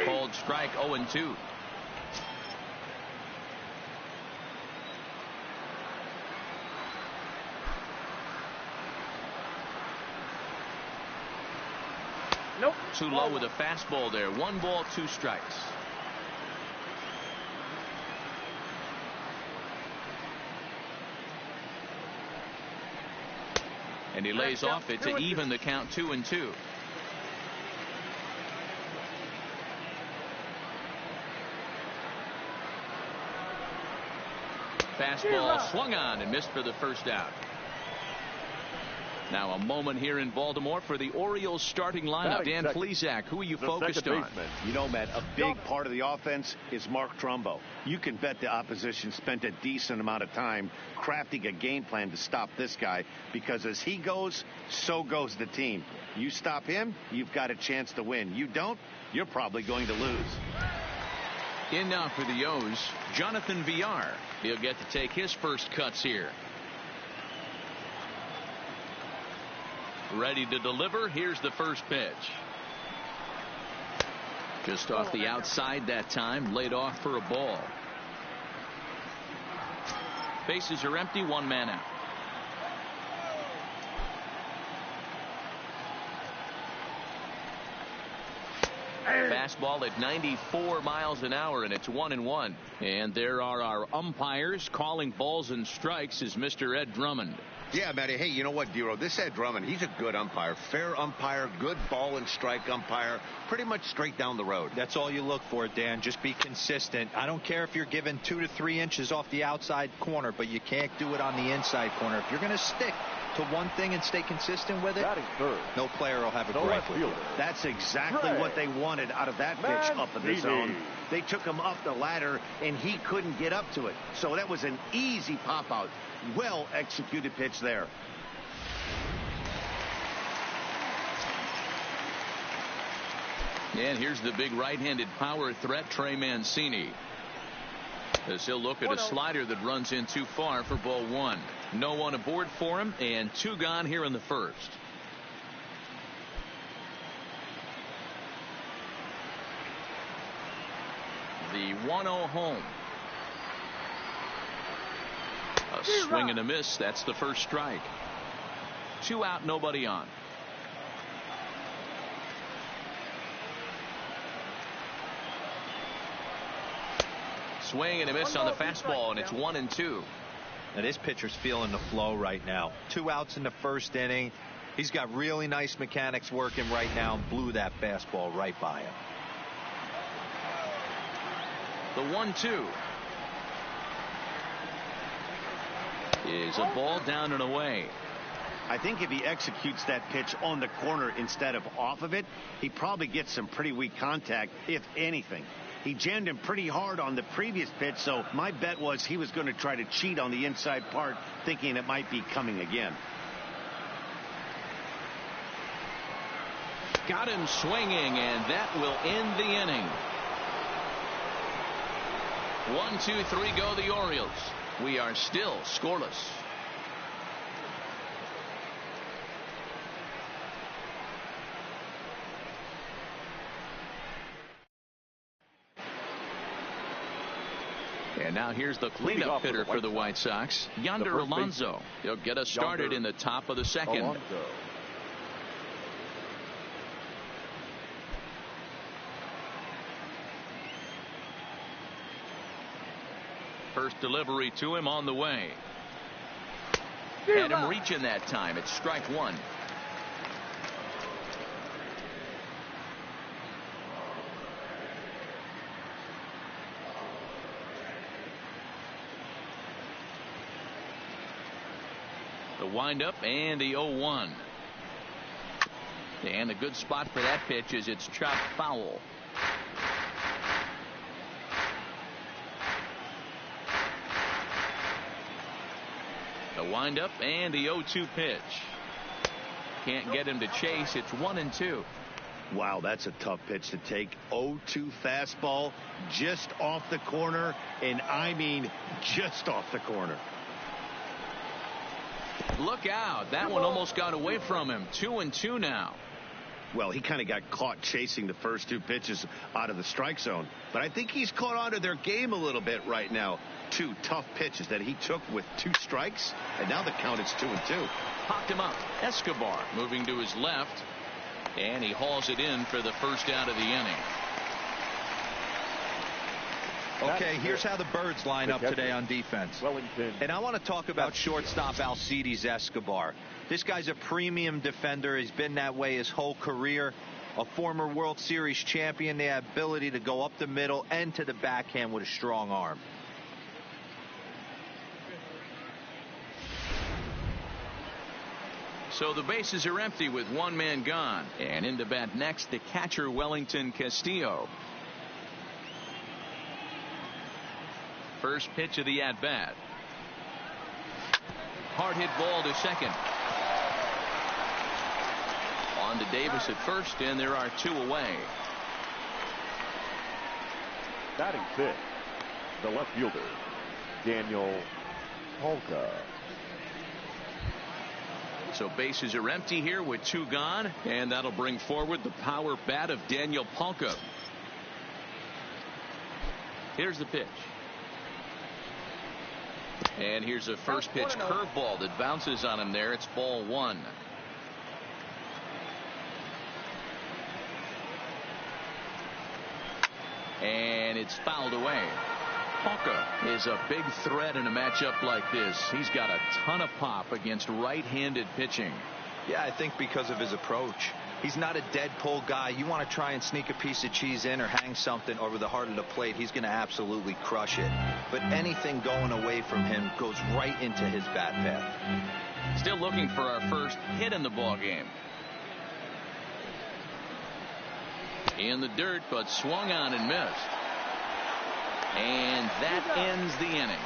Called strike 0-2. Nope. Too low with a fastball there. 1 ball, 2 strikes. And he lays off it to even the count 2-2. Fastball swung on and missed for the first out. Now a moment here in Baltimore for the Orioles starting lineup. Dan Plesac, who are you focused on? You know, Matt, a big part of the offense is Mark Trumbo. You can bet the opposition spent a decent amount of time crafting a game plan to stop this guy, because as he goes, so goes the team. You stop him, you've got a chance to win. You don't, you're probably going to lose. In now for the O's, Jonathan Villar. He'll get to take his first cuts here. Ready to deliver. Here's the first pitch. Just off the outside that time. Laid off for a ball. Bases are empty. 1 man out. Fastball at 94 miles an hour, and it's 1-1. And there are our umpires calling balls and strikes is Mr. Ed Drummond. Yeah, Matty. Hey, you know what, Dero? This Ed Drummond, he's a good umpire. Fair umpire, good ball and strike umpire. Pretty much straight down the road. That's all you look for, Dan. Just be consistent. I don't care if you're given 2 to 3 inches off the outside corner, but you can't do it on the inside corner. If you're going to stick to one thing and stay consistent with it, no player will have a gripe with you. That's exactly what they wanted out of that pitch up in the zone. They took him up the ladder, and he couldn't get up to it. So that was an easy pop-out. Well-executed pitch there. And here's the big right-handed power threat, Trey Mancini. As he'll look at a slider that runs in too far for ball 1. No one aboard for him, and 2 gone here in the first. The 1-0 home. A swing and a miss. That's the first strike. 2 out, nobody on. Swing and a miss on the fastball, and it's 1-2. Now this pitcher's feeling the flow right now. 2 outs in the first inning. He's got really nice mechanics working right now and blew that fastball right by him. The 1-2 is a ball down and away. I think if he executes that pitch on the corner instead of off of it, he probably gets some pretty weak contact, if anything. He jammed him pretty hard on the previous pitch, so my bet was he was going to try to cheat on the inside part, thinking it might be coming again. Got him swinging, and that will end the inning. 1, 2, 3 go the Orioles. We are still scoreless. And now here's the cleanup hitter for the White Sox, Yonder Alonso. He'll get us started in the top of the second. First delivery to him on the way. Had him reaching that time. It's strike 1. The windup and the 0-1. And the good spot for that pitch is it's chopped foul. The windup and the 0-2 pitch. Can't get him to chase. It's 1-2. Wow, that's a tough pitch to take. 0-2 fastball just off the corner, and I mean just off the corner. Look out. That one almost got away from him. 2-2 now. Well, he kind of got caught chasing the first 2 pitches out of the strike zone. But I think he's caught on to their game a little bit right now. 2 tough pitches that he took with 2 strikes. And now the count is 2-2. Popped him up. Escobar moving to his left. And he hauls it in for the first out of the inning. Okay, here's how the Birds line up today on defense. Wellington. And I want to talk about shortstop Alcides Escobar. This guy's a premium defender. He's been that way his whole career. A former World Series champion. The ability to go up the middle and to the backhand with a strong arm. So the bases are empty with 1 man gone. And in to bat next, the catcher Wellington Castillo. First pitch of the at-bat. Hard hit ball to second. On to Davis at first, and there are 2 away. Batting 5th, the left fielder, Daniel Polka. So bases are empty here with 2 gone, and that'll bring forward the power bat of Daniel Polka. Here's the pitch. And here's a first pitch curveball that bounces on him there. It's ball 1. And it's fouled away. Polka is a big threat in a matchup like this. He's got a ton of pop against right-handed pitching. Yeah, I think because of his approach. He's not a dead pull guy. You want to try and sneak a piece of cheese in or hang something over the heart of the plate, he's going to absolutely crush it. But anything going away from him goes right into his bat path. Still looking for our first hit in the ball game. In the dirt, but swung on and missed. And that ends the inning.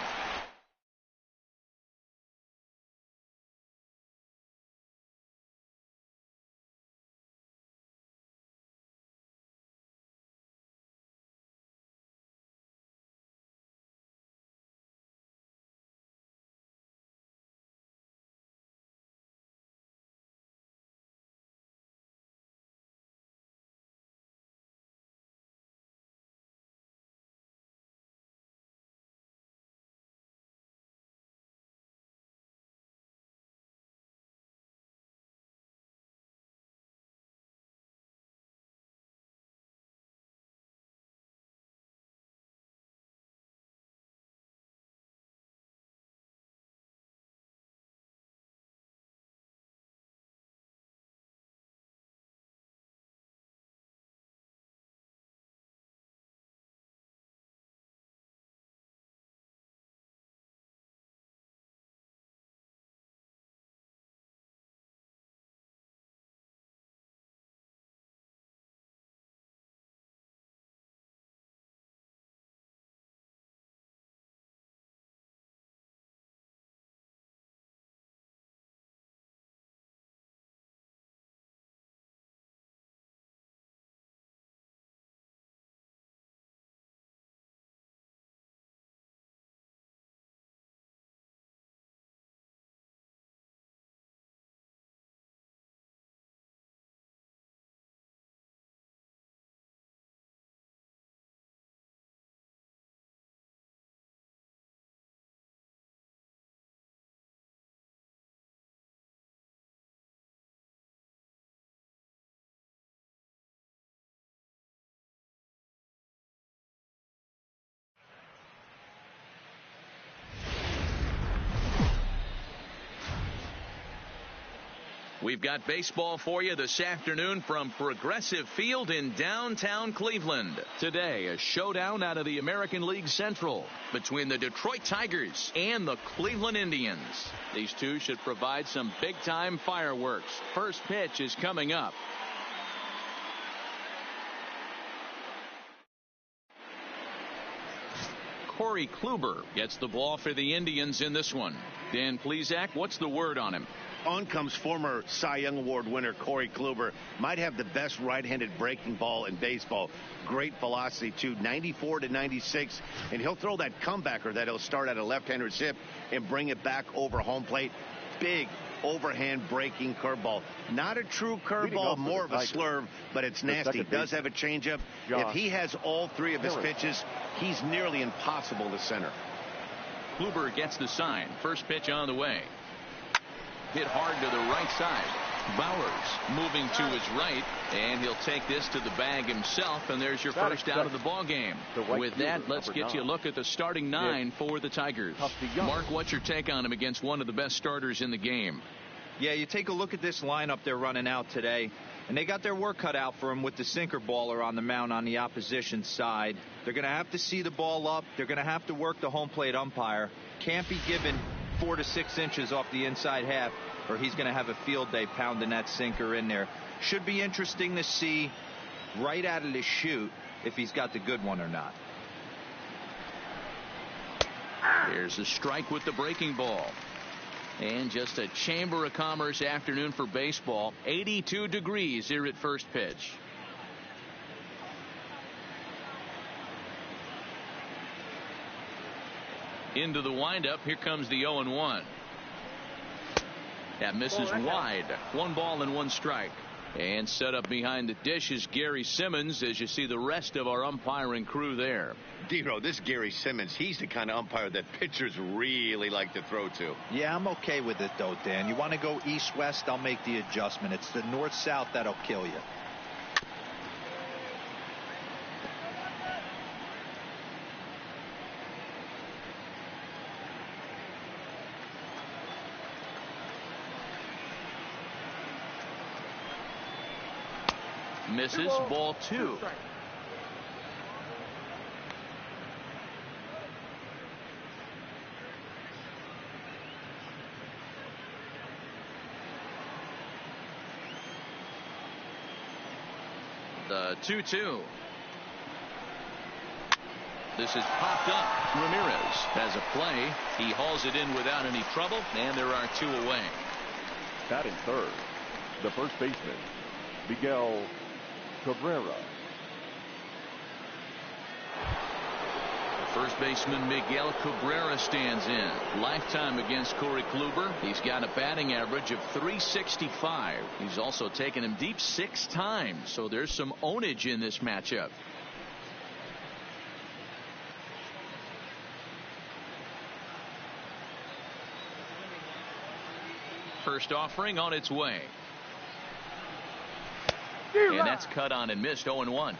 We've got baseball for you this afternoon from Progressive Field in downtown Cleveland. Today, a showdown out of the American League Central between the Detroit Tigers and the Cleveland Indians. These two should provide some big-time fireworks. First pitch is coming up. Corey Kluber gets the ball for the Indians in this one. Dan Plesac, what's the word on him? On comes former Cy Young Award winner Corey Kluber. Might have the best right-handed breaking ball in baseball. Great velocity, too. 94 to 96. And he'll throw that comebacker that he'll start at a left-hander's hip and bring it back over home plate. Big, overhand breaking curveball. Not a true curveball, more of a slurve, but it's nasty. Does have a changeup. If he has all three of his pitches, he's nearly impossible to center. Kluber gets the sign. First pitch on the way. Hit hard to the right side. Bowers moving to his right, and he'll take this to the bag himself, and there's your first out of the ball game. With that, let's get you a look at the starting 9 for the Tigers. Mark, what's your take on him against one of the best starters in the game? Yeah, you take a look at this lineup they're running out today, and they got their work cut out for him with the sinker baller on the mound on the opposition side. They're going to have to see the ball up. They're going to have to work the home plate umpire. Can't be given 4 to 6 inches off the inside half, or he's going to have a field day pounding that sinker in there. Should be interesting to see right out of the chute if he's got the good one or not. Here's a strike with the breaking ball. And just a Chamber of Commerce afternoon for baseball. 82 degrees here at first pitch. Into the windup. Here comes the 0-1. That misses wide. 1 ball and 1 strike. And set up behind the dish is Gary Simmons, as you see the rest of our umpiring crew there. Dero, this Gary Simmons, he's the kind of umpire that pitchers really like to throw to. Yeah, I'm okay with it, though, Dan. You want to go east-west, I'll make the adjustment. It's the north-south that'll kill you. Misses. Ball 2. The 2-2. This is popped up. Ramirez has a play. He hauls it in without any trouble, and there are 2 away. Batting third, the first baseman, Miguel Cabrera. First baseman Miguel Cabrera stands in. Lifetime against Corey Kluber. He's got a batting average of .365. He's also taken him deep 6 times, so there's some ownage in this matchup. First offering on its way. And that's cut on and missed. 0-1.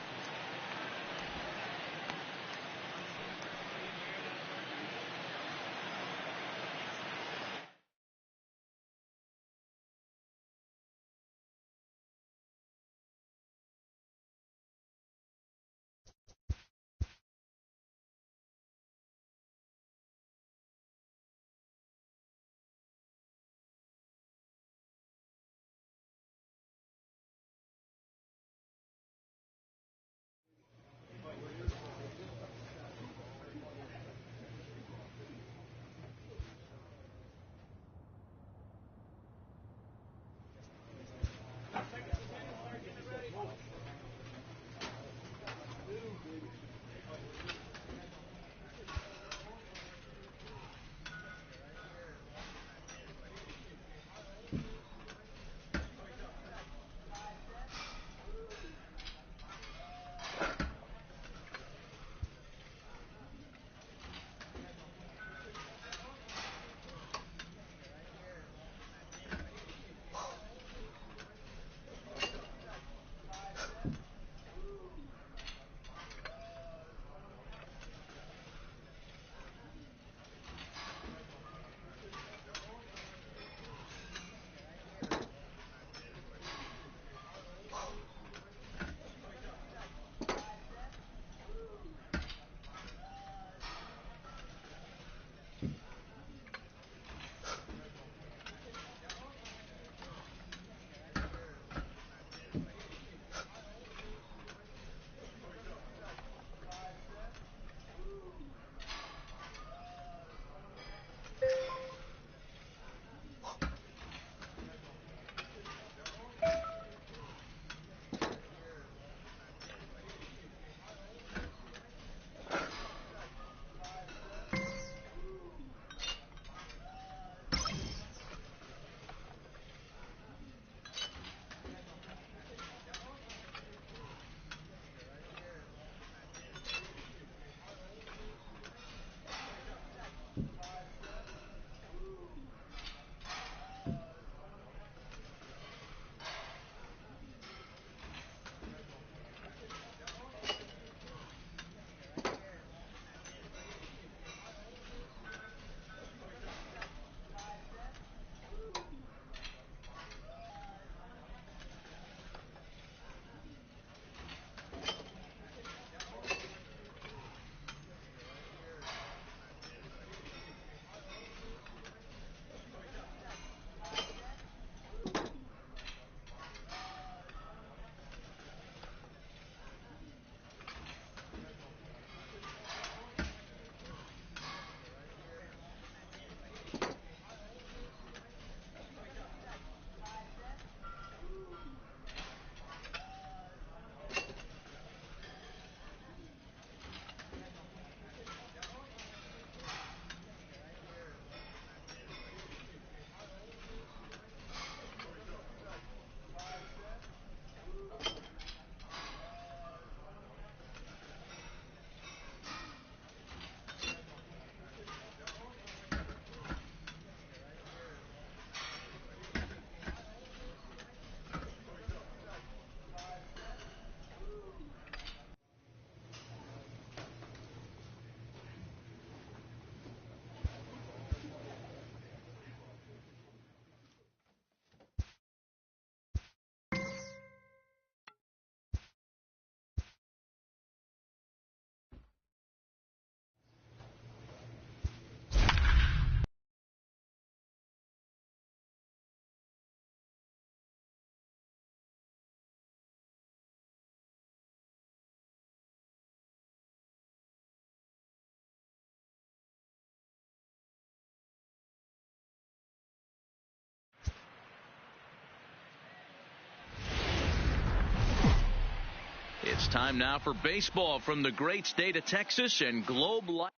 It's time now for baseball from the great state of Texas and Globe Life.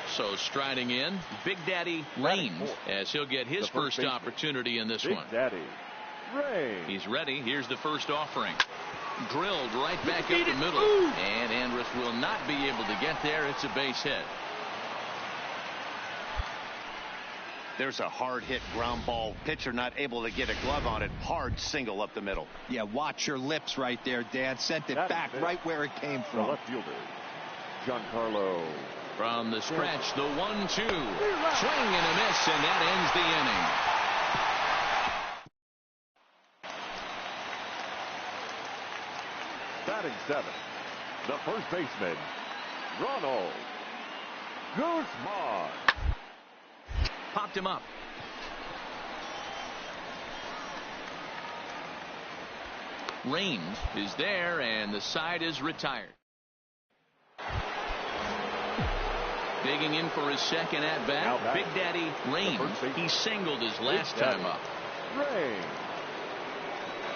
So striding in, Big Daddy Raines, as he'll get his first opportunity in this one. Daddy Raines. He's ready. Here's the first offering. Drilled right back up the middle. And Andrus will not be able to get there. It's a base hit. There's a hard hit ground ball. Pitcher not able to get a glove on it. Hard single up the middle. Yeah, watch your lips right there, Dad. Sent it back right where it came from. The left fielder, Giancarlo. From the stretch, the 1-2. Swing and a miss, and that ends the inning. Batting 7th, the first baseman, Ronald Guzman. Popped him up. Raines is there, and the side is retired. Digging in for his second at bat, Big Daddy Raines. He singled his last time up. Raines.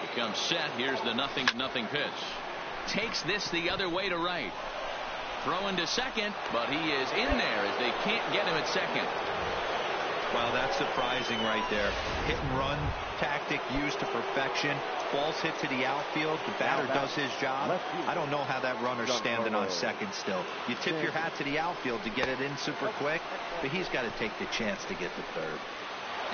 Becomes set. Here's the 0-0 pitch. Takes this the other way to right. Throwing to second, but he is in there as they can't get him at second. Well, that's surprising right there. Hit and run tactic used to perfection. Ball's hit to the outfield. The batter does his job. I don't know how that runner's standing on second still. You tip your hat to the outfield to get it in super quick, but he's got to take the chance to get to third.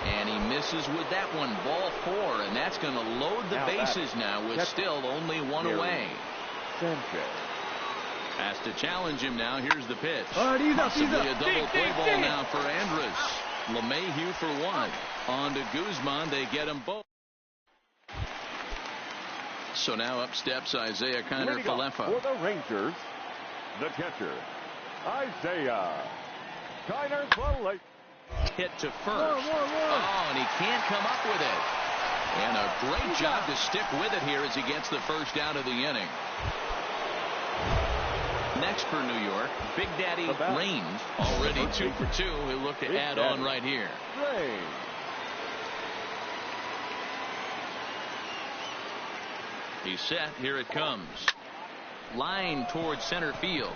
And he misses with that one. Ball 4, and that's going to load the bases now with still only one away. Has to challenge him now. Here's the pitch. Possibly a double play ball now for Andrus. LeMahieu for 1. On to Guzman. They get them both. So now up steps Isaiah Kiner-Falefa. For the Rangers, the catcher, Isaiah Kiner-Falefa. Hit to first. Oh, and he can't come up with it. And a great job to stick with it here as he gets the first out of the inning. Next for New York, Big Daddy Raines, already 2 for 2. He'll look to add on right here. He's set. Here it comes. Line towards center field.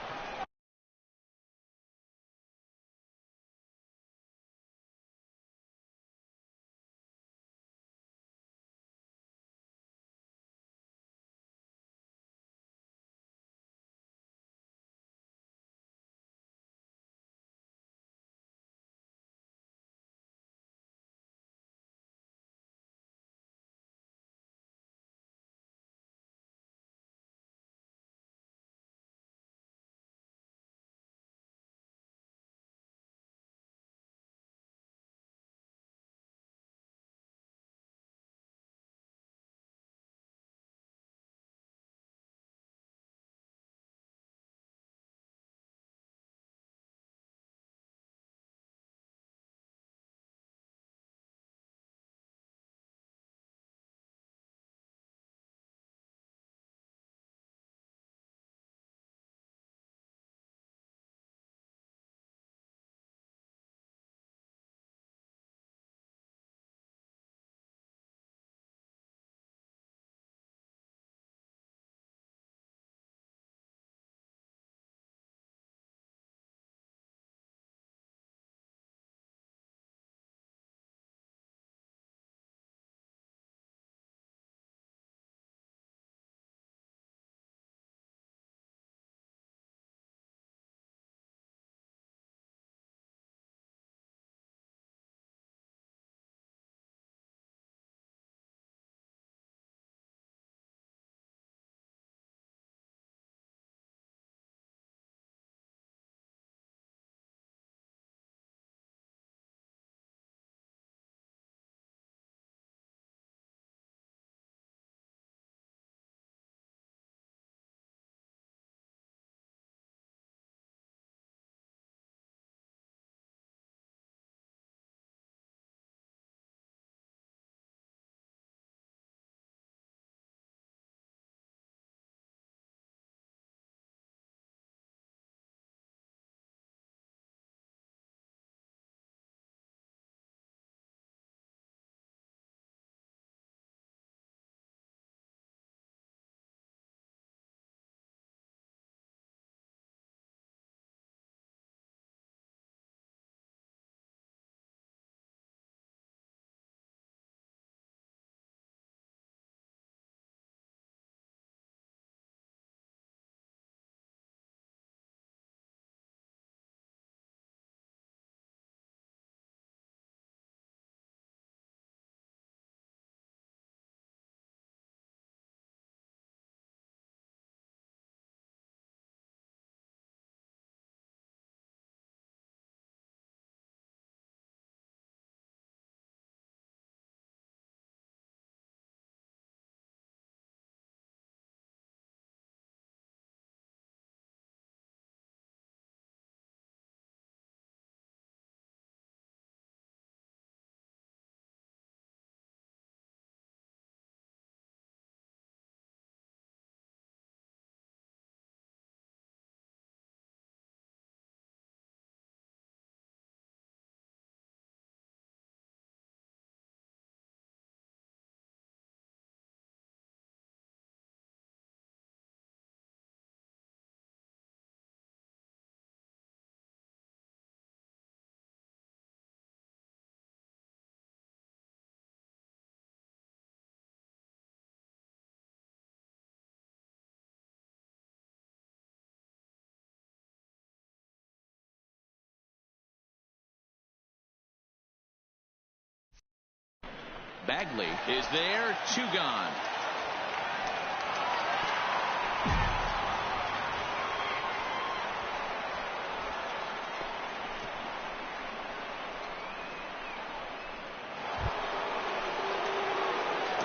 Bagley is there, 2 gone.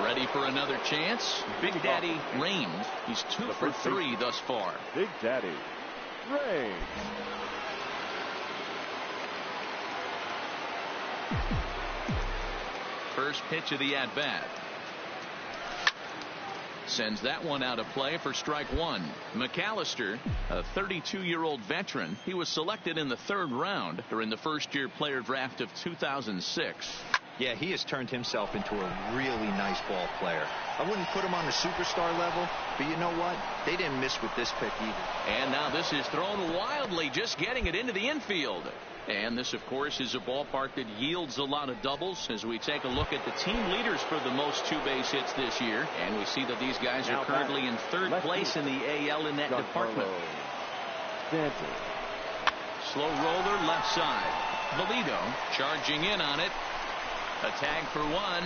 Ready for another chance. Big Daddy Raines. He's 2 for 3 thus far. Big Daddy Raines. First pitch of the at-bat. Sends that one out of play for strike 1. McAllister, a 32-year-old veteran. He was selected in the 3rd round during the first-year player draft of 2006. Yeah, he has turned himself into a really nice ball player. I wouldn't put him on the superstar level, but you know what? They didn't miss with this pick either. And now this is thrown wildly, just getting it into the infield. And this, of course, is a ballpark that yields a lot of doubles as we take a look at the team leaders for the most 2-base hits this year. And we see that these guys are currently in 3rd place in the AL in that department. Slow roller left side. Valido charging in on it. A tag for 1.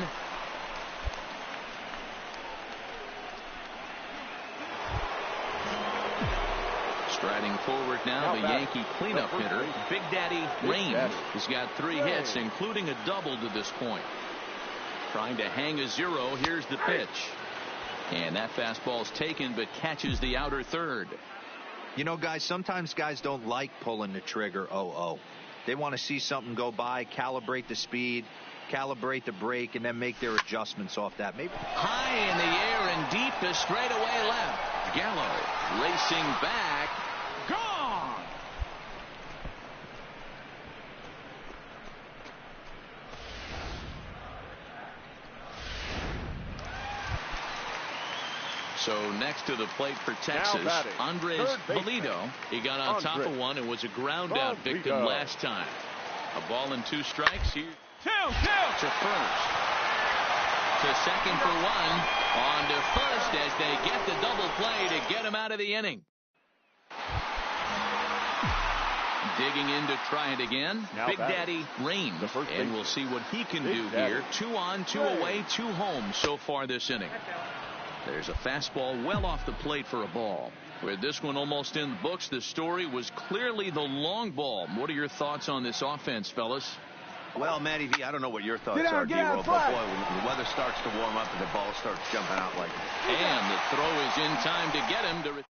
Striding forward now, the Yankee cleanup hitter, Big Daddy Raines, has got 3 hits, including a double to this point. Trying to hang a 0. Here's the pitch. And that fastball's taken, but catches the outer third. You know, guys, sometimes guys don't like pulling the trigger 0-0. They want to see something go by, calibrate the speed, calibrate the brake, and then make their adjustments off that. Maybe high in the air and deep to straightaway left. Gallo racing back. Gone. So next to the plate for Texas, Andres Valido. He got on top of one and was a ground out victim last time. A ball and 2 strikes here. 2 to first. To second for 1. On to first as they get the double play to get him out of the inning. Digging in to try it again. Big Daddy Raines. And we'll see what he can do here. 2 on, 2 away, 2 home so far this inning. There's a fastball well off the plate for a ball. With this one almost in the books, the story was clearly the long ball. What are your thoughts on this offense, fellas? Well, Matty V, I don't know what your thoughts are, D-Roll, but boy, when the weather starts to warm up and the ball starts jumping out like that. And the throw is in time to get him to.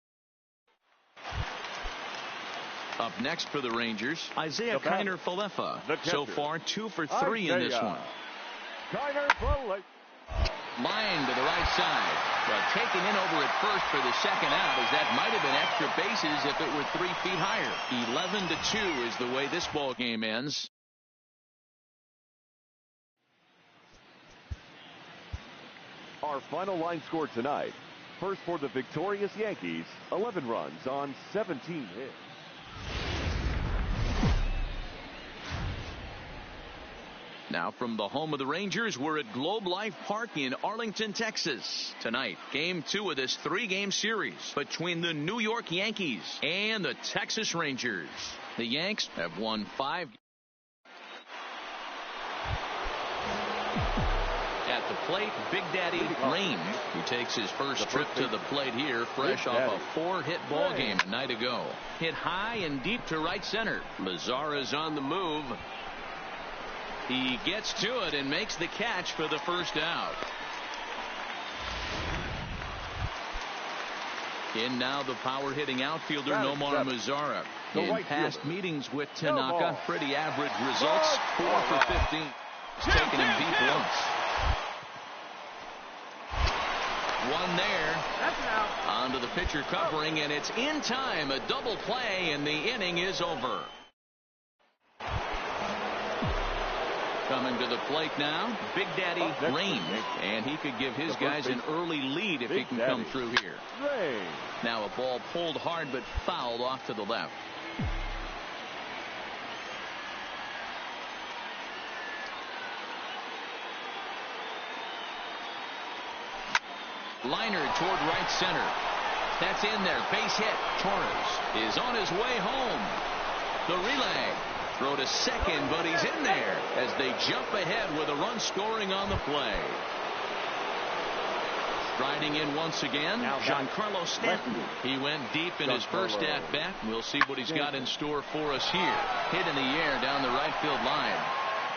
Up next for the Rangers, Isaiah Kiner Falefa. So far, 2 for 3 in this one. Kiner Falefa. Line to the right side. But taken in over at first for the second out, as that might have been extra bases if it were 3 feet higher. 11-2 is the way this ball game ends. Our final line score tonight. First for the victorious Yankees, 11 runs on 17 hits. Now from the home of the Rangers, we're at Globe Life Park in Arlington, Texas. Tonight, game 2 of this 3-game series between the New York Yankees and the Texas Rangers. The Yanks have won 5. At the plate, Big Daddy Raines, who takes his first trip to the plate here, fresh off a 4-hit ball game a night ago. Hit high and deep to right center. Mazara's on the move. He gets to it and makes the catch for the first out. In now the power-hitting outfielder Nomar Mazara. In past meetings with Tanaka, pretty average results, 4 for 15. Taking him deep once. One there. Onto the pitcher covering, and it's in time. A double play, and the inning is over. Coming to the plate now, Big Daddy Raines, and he could give his guys an early lead if he can come through here. Now a ball pulled hard but fouled off to the left. Liner toward right center. That's in there. Base hit. Torres is on his way home. The relay. Throw to second, but he's in there as they jump ahead with a run scoring on the play. Striding in once again, Giancarlo Stanton. He went deep in his first at-bat. We'll see what he's got in store for us here. Hit in the air down the right field line.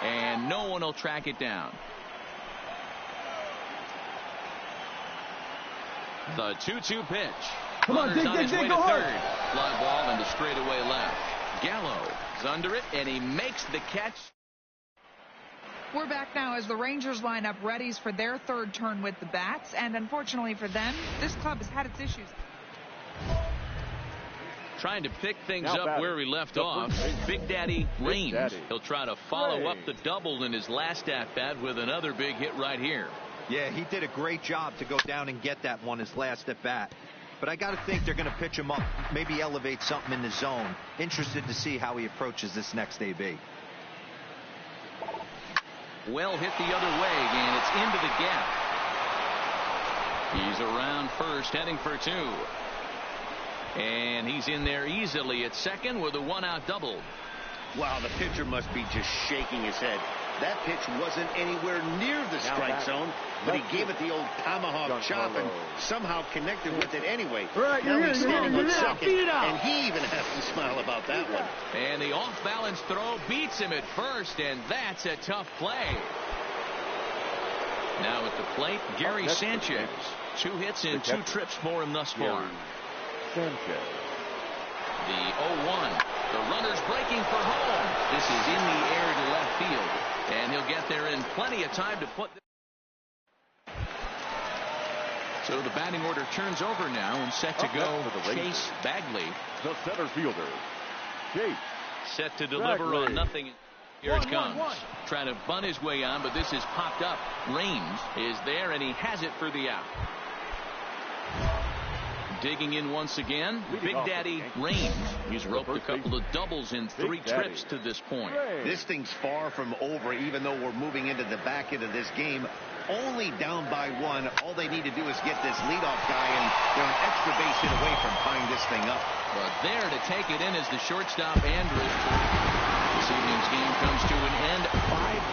And no one will track it down. The 2-2 pitch. Runner's on his way to third. Fly ball into straightaway left. Gallo is under it, and he makes the catch. We're back now as the Rangers line up readies for their third turn with the bats, and unfortunately for them, this club has had its issues. Trying to pick things up where he left off. Big Daddy Raines. He'll try to follow up the double in his last at-bat with another big hit right here. Yeah, he did a great job to go down and get that one his last at-bat. But I got to think they're going to pitch him up, maybe elevate something in the zone. Interested to see how he approaches this next AB. Well hit the other way, and it's into the gap. He's around first, heading for two. And he's in there easily at second with a one-out double. Wow, the pitcher must be just shaking his head. That pitch wasn't anywhere near the strike zone, but he gave it the old tomahawk chop and somehow connected with it anyway. Now he's standing on second, and he even has to smile about that one. And the off-balance throw beats him at first, and that's a tough play. Now at the plate, Gary Sanchez. 2 hits and 2 trips for him thus far. Sanchez. The 0-1. The runner's breaking for home. This is in the air to left field. And he'll get there in plenty of time to put. So the batting order turns over now and set to go. Chase Bagley. The center fielder. Chase. Set to deliver on nothing. Here it comes. Trying to bunt his way on, but this is popped up. Raines is there, and he has it for the out. Digging in once again, Big Daddy Raines. He's roped a couple of doubles in 3 trips to this point. This thing's far from over, even though we're moving into the back end of this game. Only down by 1. All they need to do is get this leadoff guy, and they're an extra base hit away from tying this thing up. But there to take it in is the shortstop, Andrews. This evening's game comes to an end.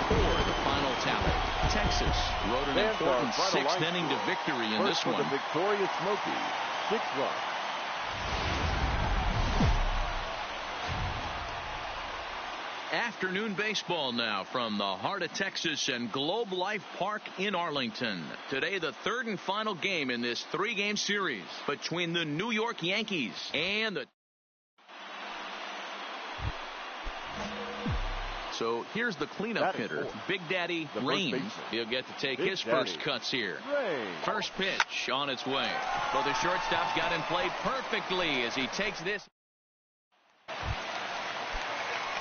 5-4, the final tally. Texas wrote an important 6th inning to victory in this one. The victorious Smokies. 6 runs. Afternoon baseball now from the heart of Texas and Globe Life Park in Arlington. Today, the 3rd and final game in this 3-game series between the New York Yankees and the. So here's the cleanup hitter, Big Daddy Raines. He'll get to take his first cuts here. First pitch on its way. Well, the shortstop's got him played perfectly as he takes this.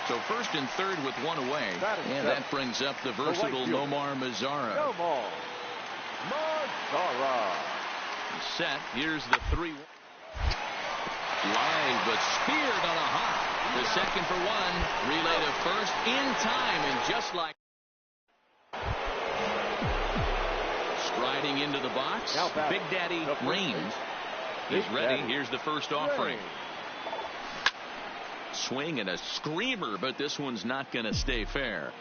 So first and third with 1 away. And that brings up the versatile Nomar Mazara. Set. Here's the 3. Line, but speared on a hop. The second for 1. Relay to first in time, and just like striding into the box, Big Daddy Raines. He's ready. Here's the first offering. Swing and a screamer, but this one's not going to stay fair.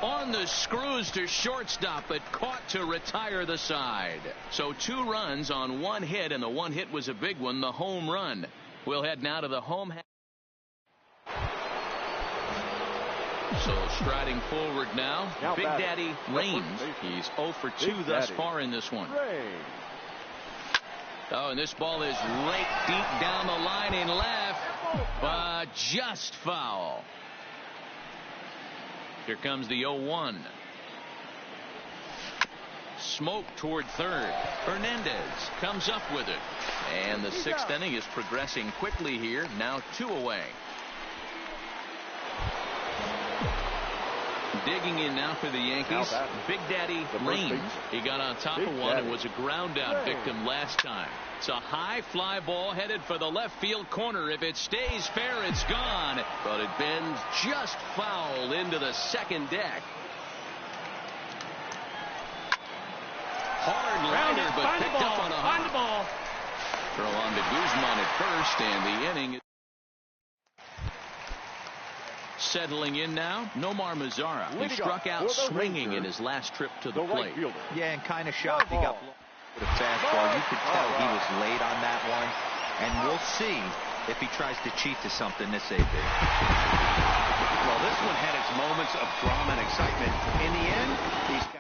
On the screws to shortstop, but caught to retire the side. So 2 runs on 1 hit, and the 1 hit was a big one, the home run. We'll head now to the home. So striding forward now, Big Daddy Raines. He's 0 for 2 thus far in this one. Oh, and this ball is raked deep down the line in left, but just foul. Here comes the 0-1. Smoke toward third. Hernandez comes up with it. And the 6th inning is progressing quickly here. Now 2 away. Digging in now for the Yankees, Big Daddy Raines. He got on top of one and was a ground out victim last time. It's a high fly ball headed for the left field corner. If it stays fair, it's gone. But it bends just foul into the second deck. hard liner, but picked up on a hop. Find the ball. Throw on to Guzman at first, and the inning. Settling in now, Nomar Mazara, who struck out swinging in his last trip to the plate. Yeah, and kind of shocked he got with a fastball. You could tell he was late on that one, and we'll see if he tries to cheat to something this AB. Well, this one had its moments of drama and excitement. In the end, these guys.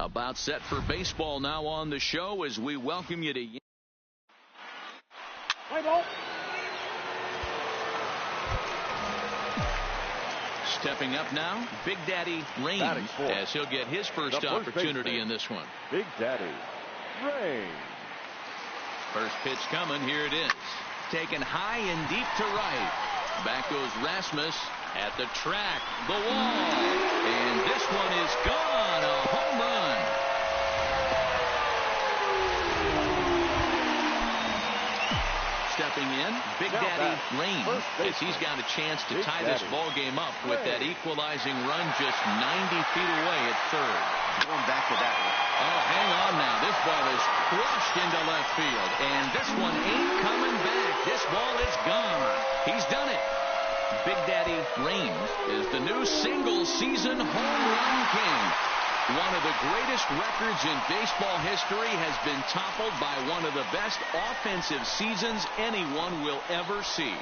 About set for baseball now on the show as we welcome you to. Stepping up now, Big Daddy Raines, as he'll get his first opportunity in this one. Big Daddy Raines. First pitch coming. Here it is. Taken high and deep to right. Back goes Rasmus at the track, the wall, and this one is gone. A home run. Stepping in, Big Daddy Raines, as he's got a chance to tie this ball game up with that equalizing run just 90 feet away at third. Going back to that one. Oh, hang on now. This ball is crushed into left field, and this one ain't coming back. This ball is gone. He's done it. Big Daddy Raines is the new single-season home run king. One of the greatest records in baseball history has been toppled by one of the best offensive seasons anyone will ever see.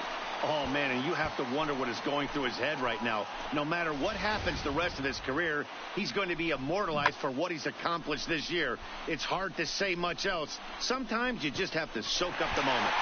Oh, man, and you have to wonder what is going through his head right now. No matter what happens the rest of his career, he's going to be immortalized for what he's accomplished this year. It's hard to say much else. Sometimes you just have to soak up the moment.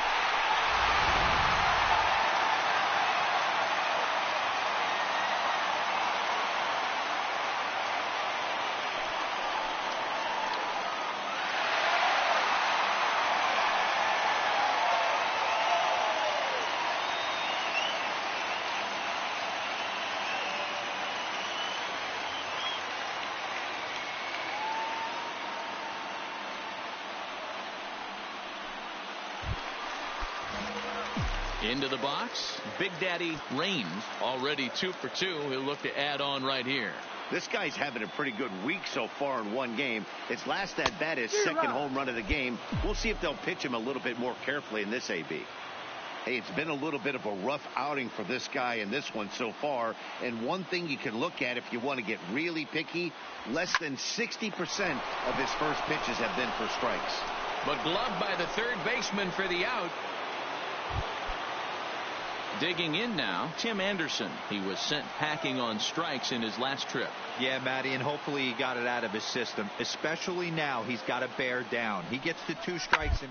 Into the box, Big Daddy Raines, already 2 for 2. He'll look to add on right here. This guy's having a pretty good week so far in one game. His last at bat, his second home run of the game. We'll see if they'll pitch him a little bit more carefully in this AB. Hey, it's been a little bit of a rough outing for this guy in this one so far. And one thing you can look at if you want to get really picky, less than 60% of his first pitches have been for strikes. But gloved by the third baseman for the out. Digging in now, Tim Anderson. He was sent packing on strikes in his last trip. Yeah, Matty, and hopefully he got it out of his system. Especially now, he's got to bear down. He gets to 2 strikes and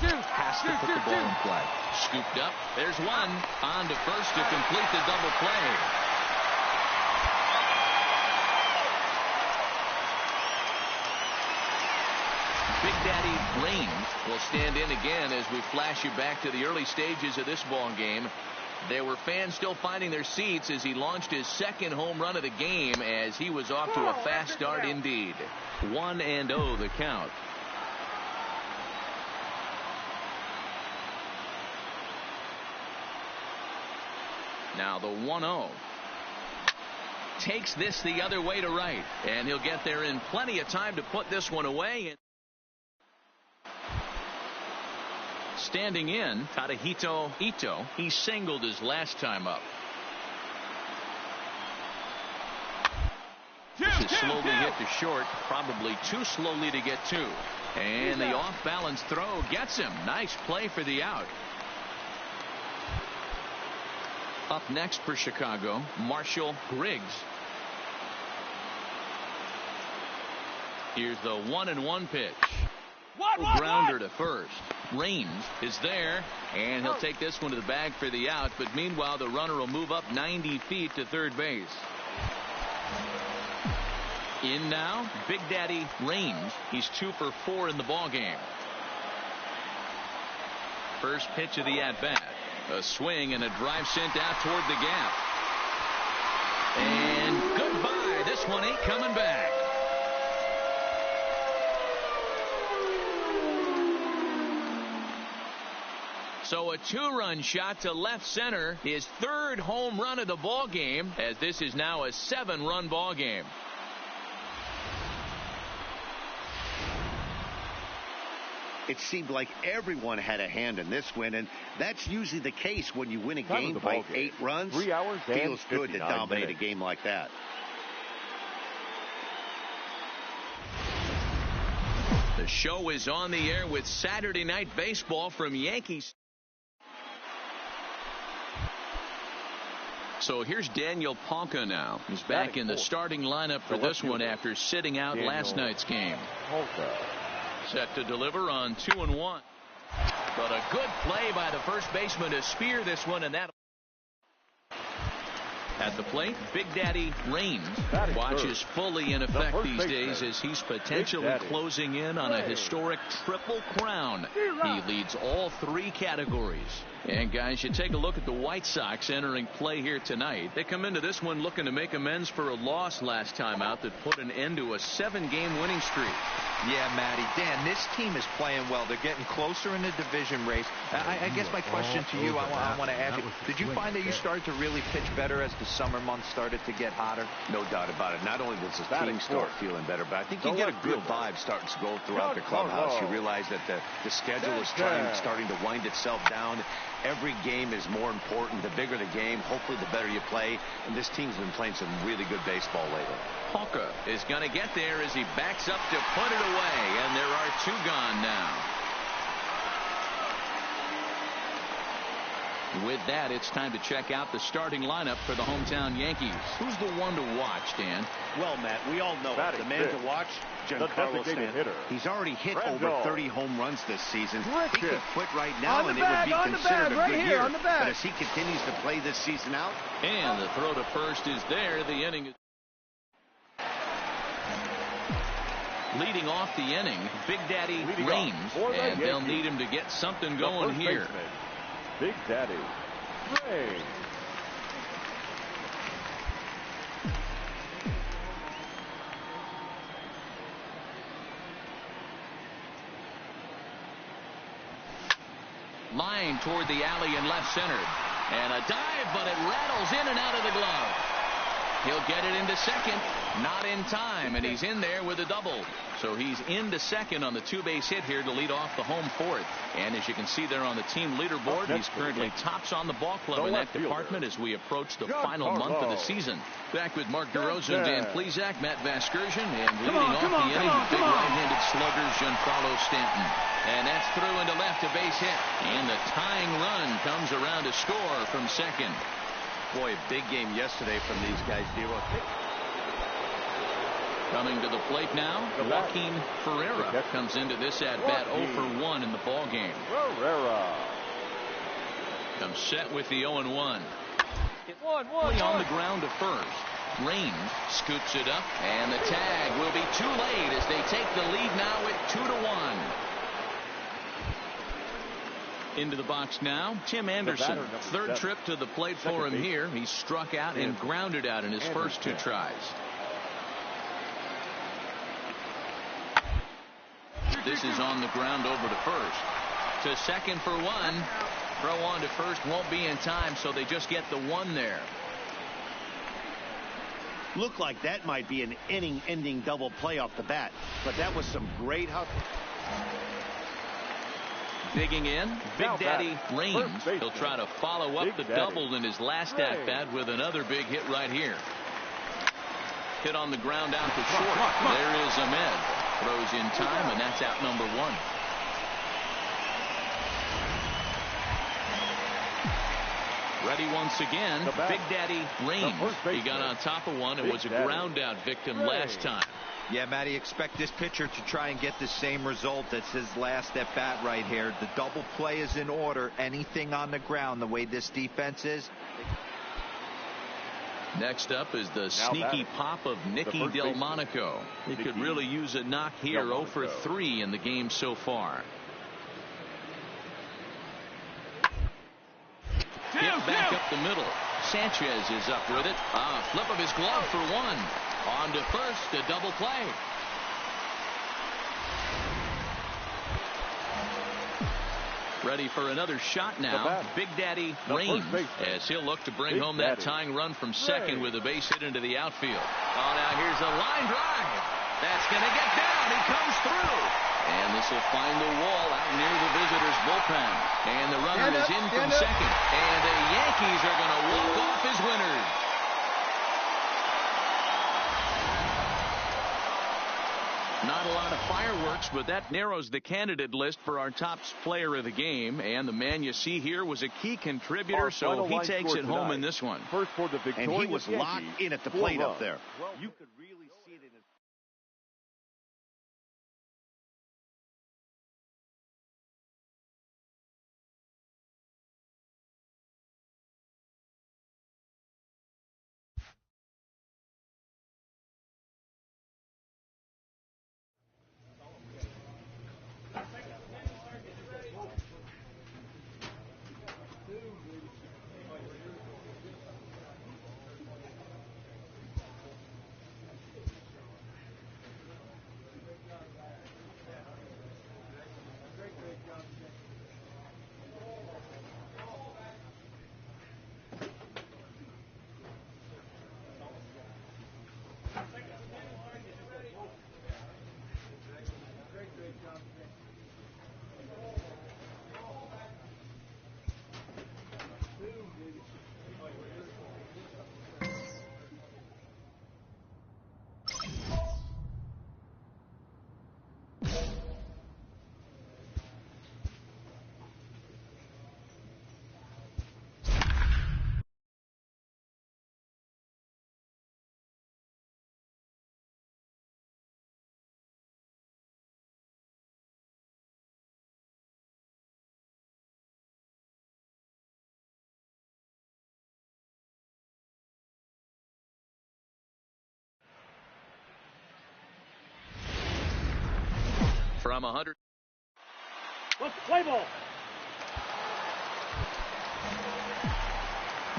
has to put the ball in play. Scooped up. There's one. On to first to complete the double play. Big Daddy Raines will stand in again as we flash you back to the early stages of this ball game. There were fans still finding their seats as he launched his second home run of the game as he was off to a fast start indeed. 1-0 the count. Now the 1-0. Takes this the other way to right. And he'll get there in plenty of time to put this one away. Standing in, Tadahito Ito. He singled his last time up. This is slowly hit to short. Probably too slowly to get to. And the off-balance throw gets him. Nice play for the out. Up next for Chicago, Marshall Griggs. Here's the 1-1 pitch. Grounder to first. Raines is there, and he'll take this one to the bag for the out. But meanwhile, the runner will move up 90 feet to third base. In now, Big Daddy Raines. He's 2 for 4 in the ball game. First pitch of the at-bat. A swing and a drive sent out toward the gap. And goodbye. This one ain't coming back. So a 2-run shot to left center. His 3rd home run of the ball game, as this is now a 7-run ball game. It seemed like everyone had a hand in this win, and that's usually the case when you win a game by 8 runs. 3 hours and feels good to dominate minutes. a game like that. The show is on the air with Saturday Night Baseball from Yankees. So here's Daniel Palka now. He's back in the starting lineup for this one after sitting out last night's game. Set to deliver on 2-1. But a good play by the first baseman to spear this one, and that at the plate, Big Daddy Raines watches fully in effect these days as he's potentially closing in on a historic triple crown. He leads all 3 categories. And guys, you take a look at the White Sox entering play here tonight. They come into this one looking to make amends for a loss last time out that put an end to a 7-game winning streak. Yeah, Matty. Dan, this team is playing well. They're getting closer in the division race. I guess my question to you, I want to ask you, did you find that you started to really pitch better as the summer months started to get hotter? No doubt about it. Not only does the team start feeling better, but I think you get a good vibe starting to go throughout the clubhouse. You realize that the schedule is starting to wind itself down. Every game is more important. The bigger the game, hopefully the better you play. And this team's been playing some really good baseball lately. Palka is going to get there as he backs up to put it away. And there are 2 gone now. With that, it's time to check out the starting lineup for the hometown Yankees. Who's the one to watch, Dan? Well, Matt, we all know it. The man to watch, Giancarlo Stanton. He's already hit over 30 home runs this season. He could quit right now, and it would be considered a good year. But as he continues to play this season out. And the throw to first is there. The inning is leading off the inning, Big Daddy Raines. And they'll need him to get something going here. Big Daddy Raines. Line toward the alley in left center. And a dive, but it rattles in and out of the glove. He'll get it into second. Not in time, and he's in there with a double. So he's into second on the two-base hit here to lead off the home fourth. And as you can see there on the team leaderboard, he's currently tops on the ball club in that department as we approach the final month of the season. Back with Mark DeRosa and Dan Plesac, Matt Vasgersian, and leading off the inning, the big right-handed slugger, Giancarlo Stanton. And that's through into left, a base hit. And the tying run comes around to score from second. Boy, a big game yesterday from these guys, D-Rock. Coming to the plate now, Joaquin Ferreira comes into this at-bat 0 for 1 in the ball game. Ferreira comes set with the 0-1. 1-1 on the ground to first. Rain scoops it up, and the tag will be too late as they take the lead now at 2-1. Into the box now, Tim Anderson. Third trip to the plate for him here. He struck out and grounded out in his first two tries. This is on the ground over to first. To second for one. Throw on to first won't be in time, so they just get the one there. Looked like that might be an inning-ending double play off the bat, but that was some great digging in, Big Daddy Raines. He'll try to follow up the double in his last at-bat with another big hit right here. Hit on the ground out to short. There is Ahmed. Throws in time, and that's out number one. Ready once again, Big Daddy Raines. He got on top of one and was a ground out victim last time. Yeah, Matty, expect this pitcher to try and get the same result as his last at bat right here. The double play is in order. Anything on the ground, the way this defense is. Next up is the sneaky pop of Nicky Delmonico. He could really use a knock here. 0 for 3 in the game so far. Hit back up the middle. Sanchez is up with it. Flip of his glove for one. On to first, a double play. Ready for another shot now. Big Daddy Raines, as he'll look to bring home that tying run from second with a base hit into the outfield. Oh, now here's a line drive. That's going to get down. He comes through. And this will find the wall out near the visitors' bullpen. And the runner is in from second. And the Yankees are going to walk off as winners. Not a lot of fireworks, but that narrows the candidate list for our top player of the game. And the man you see here was a key contributor, so he takes it home in this one. First for the victorious and he was locked in at the plate up there. You could really see it in his... From 100. Play ball.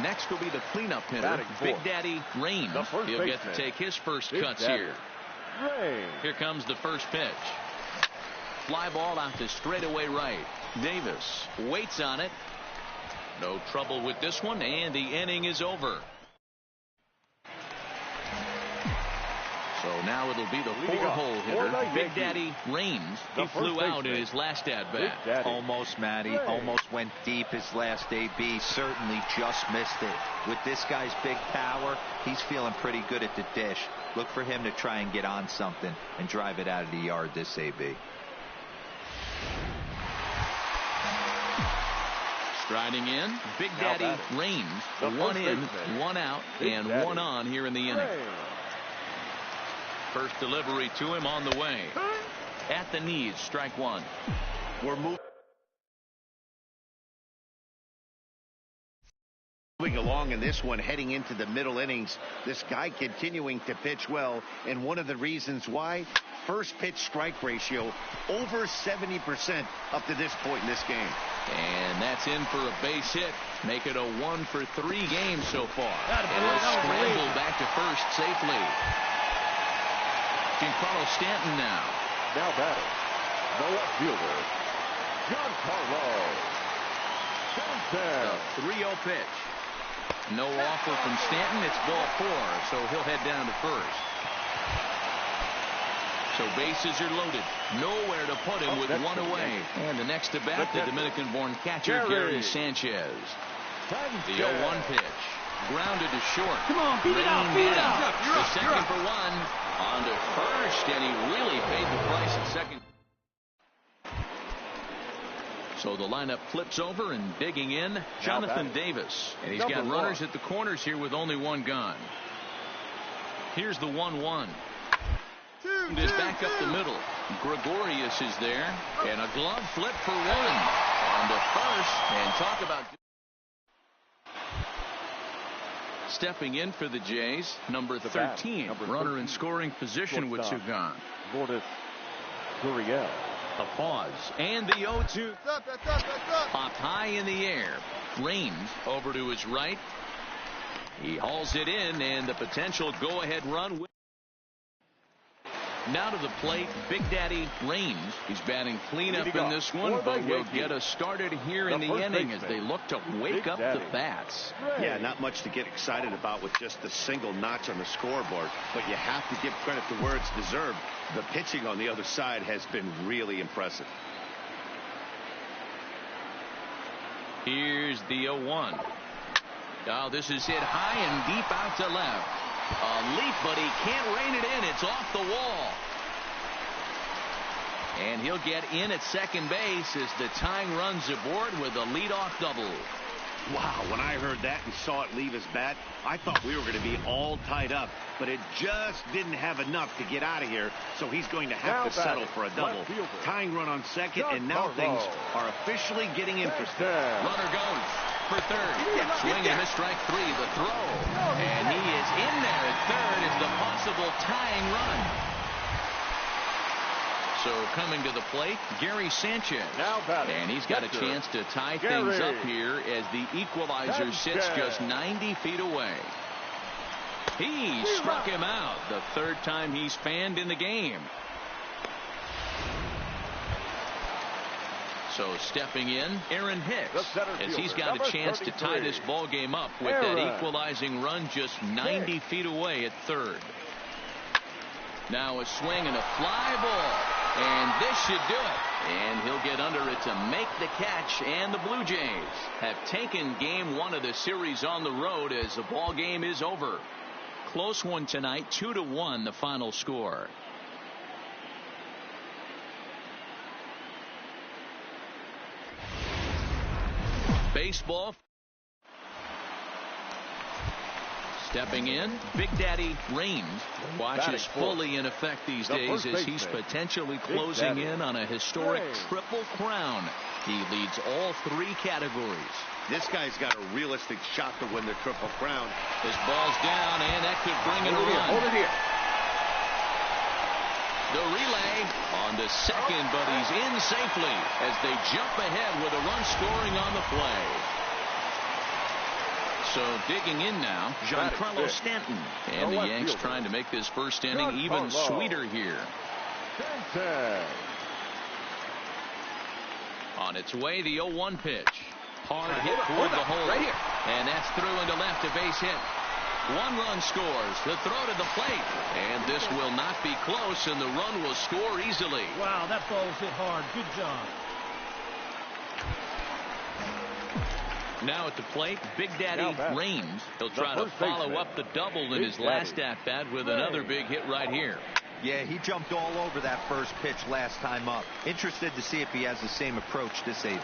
Next will be the cleanup hitter, Big Daddy Raines. He'll get to take his first cuts here. Here comes the first pitch. Fly ball out to straightaway right. Davis waits on it. No trouble with this one, and the inning is over. So now it'll be the four-hole hitter, Big Daddy Raines. He flew out in his last at-bat. Almost, Matty. Almost went deep his last AB. Certainly just missed it. With this guy's big power, he's feeling pretty good at the dish. Look for him to try and get on something and drive it out of the yard this AB. Striding in, Big Daddy Raines. One in, one out, and one on here in the inning. First delivery to him on the way. At the knees, strike one. We're moving along in this one, heading into the middle innings. This guy continuing to pitch well, and one of the reasons why, first pitch strike ratio over 70% up to this point in this game. And that's in for a base hit. Make it a 1-for-3 game so far. And he'll scramble back to first safely. Giancarlo Stanton now. Now batting, the left fielder, Giancarlo Stanton. The 3-0 pitch. No offer from Stanton. It's ball 4, so he'll head down to first. So bases are loaded. Nowhere to put him with one away. And the next to bat, the Dominican-born catcher, Gary Sanchez. The 0-1 pitch. Grounded to short. Come on, beat it out, beat it out. The second for one. On to first, and he really paid the price at second. So the lineup flips over, and digging in, Jonathan Davis. And he's got runners at the corners here with only one gone. Here's the 1-1. Is back up the middle. Gregorius is there, and a glove flip for one. On to first, and talk about stepping in for the Jays, number 13, runner in scoring position with two gone. Gurriel. A pause, and the 0-2 popped high in the air. Raines over to his right. He hauls it in, and the potential go-ahead run. Now to the plate, Big Daddy Raines. He's batting cleanup in this one, but will get us started here in the inning as they look to wake up the bats. Yeah, not much to get excited about with just the single notch on the scoreboard, but you have to give credit to where it's deserved. The pitching on the other side has been really impressive. Here's the 0-1. Now this is hit high and deep out to left. A leap, but he can't rein it in. It's off the wall. And he'll get in at second base as the tying runs aboard with a leadoff double. Wow, when I heard that and saw it leave his bat, I thought we were going to be all tied up, but it just didn't have enough to get out of here, so he's going to have to settle for a double. Tying run on second, and now things are officially getting interesting. Runner goes for third. Swing and miss, strike 3, the throw. And he is in there at third as the possible tying run. So coming to the plate, Gary Sanchez. And he's got a chance to tie things up here as the equalizer sits just 90 feet away. He struck him out, the third time he's fanned in the game. So stepping in, Aaron Hicks, as he's got a chance to tie this ball game up with that equalizing run just 90 feet away at third. Now a swing and a fly ball. And this should do it. And he'll get under it to make the catch. And the Blue Jays have taken game 1 of the series on the road as the ball game is over. Close one tonight, 2-1 the final score. Baseball. Stepping in, Big Daddy Raines. Watch is fully in effect these days as he's potentially closing in on a historic triple crown. He leads all 3 categories. This guy's got a realistic shot to win the triple crown. His ball's down, and that could bring in a run. Hold it here. The relay on to second, but he's in safely as they jump ahead with a run scoring on the play. So digging in now, Giancarlo Stanton. And the Yanks trying to make this first inning even sweeter here. On its way, the 0-1 pitch. Hard hit toward the hole. And that's through into left, a base hit. One run scores. The throw to the plate. And this will not be close, and the run will score easily. Wow, that ball's hit hard. Good job. Now at the plate, Big Daddy Raines. He'll try to follow up the double in his last at-bat with another big hit right here. Yeah, he jumped all over that first pitch last time up. Interested to see if he has the same approach this AB.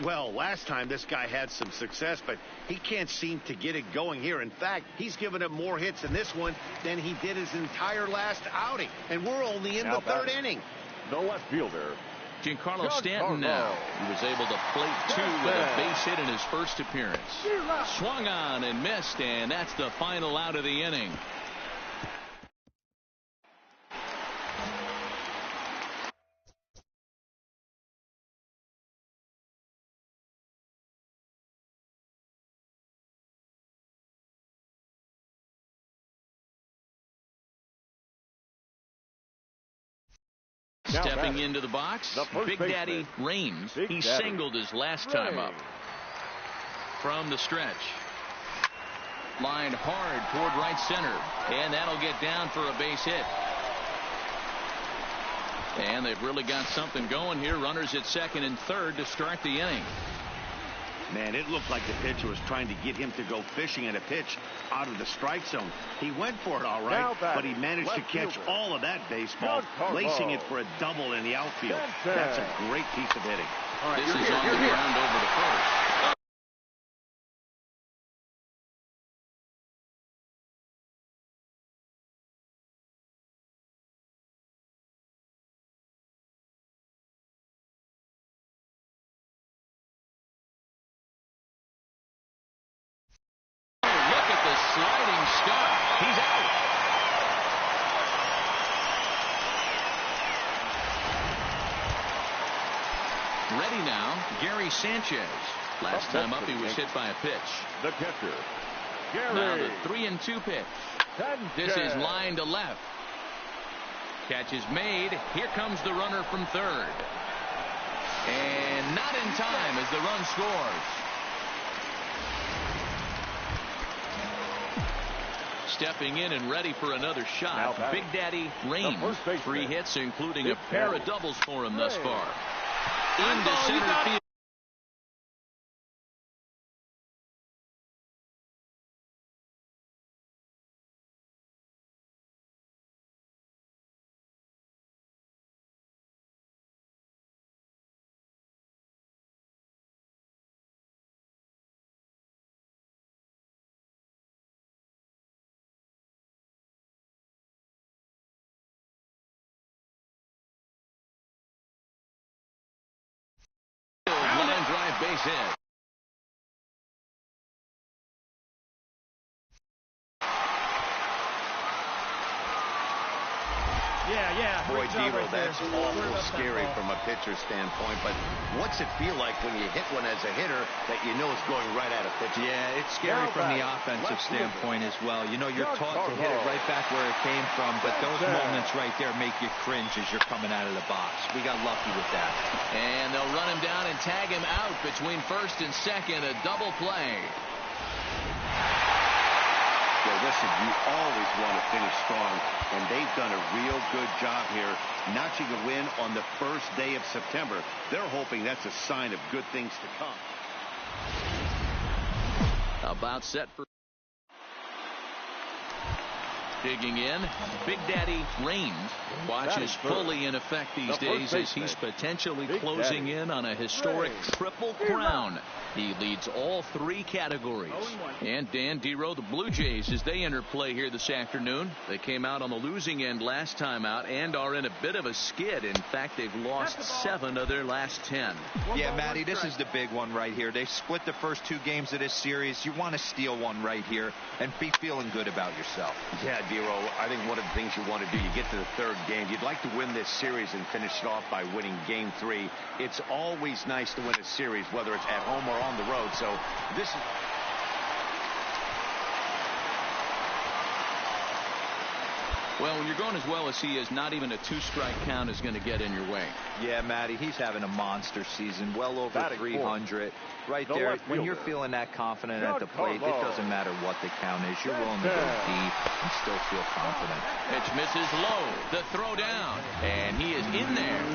Well, last time this guy had some success, but he can't seem to get it going here. In fact, he's given him more hits in this one than he did his entire last outing. And we're only in the third inning. The left fielder, Giancarlo Stanton now. He was able to plate two with a base hit in his first appearance. Swung on and missed, and that's the final out of the inning. Stepping into the box, Big Daddy Raines. He singled his last time up. From the stretch. Lined hard toward right center. And that'll get down for a base hit. And they've really got something going here. Runners at second and third to start the inning. Man, it looked like the pitcher was trying to get him to go fishing at a pitch out of the strike zone. He went for it all right, but he managed to catch all of that baseball, lacing it for a double in the outfield. That's a great piece of hitting. This is on the ground over to first. Sliding start. He's out. Ready now, Gary Sanchez. Last time up, he was hit by a pitch. The catcher, Gary. Now the 3-2 pitch. This is line to left. Catch is made. Here comes the runner from third. And not in time as the run scores. Stepping in and ready for another shot, Big Daddy Raines. 3 hits, including a pair of doubles for him thus far. Into center field. Line drive base hit. Yeah. Boy, Dero, that's awful scary from a pitcher standpoint. But what's it feel like when you hit one as a hitter that you know is going right at a pitcher? Yeah, it's scary from the offensive standpoint as well. You know, you're taught to hit it right back where it came from, but those moments right there make you cringe as you're coming out of the box. We got lucky with that. And they'll run him down and tag him out between first and second. A double play. Well, listen, you always want to finish strong, and they've done a real good job here, notching a win on the first day of September. They're hoping that's a sign of good things to come. About set for digging in. Big Daddy Raines. Watch is fully in effect these days as he's potentially closing in on a historic triple crown. He leads all 3 categories. And Dan Dero, the Blue Jays, as they enter play here this afternoon. They came out on the losing end last time out and are in a bit of a skid. In fact, they've lost 7 of their last 10. Yeah, Matty, this is the big one right here. They split the first 2 games of this series. You want to steal one right here and be feeling good about yourself. Yeah, Dero, I think one of the things you want to do, you get to the 3rd game, you'd like to win this series and finish it off by winning game 3. It's always nice to win a series, whether it's at home or on the road. So this is... Well, when you're going as well as he is, not even a 2-strike count is going to get in your way. Yeah, Matty, he's having a monster season, well over 300. Right there, when you're feeling that confident at the plate, it doesn't matter what the count is. You're willing to go deep and still feel confident. Pitch misses low. The throw down. And he is in there.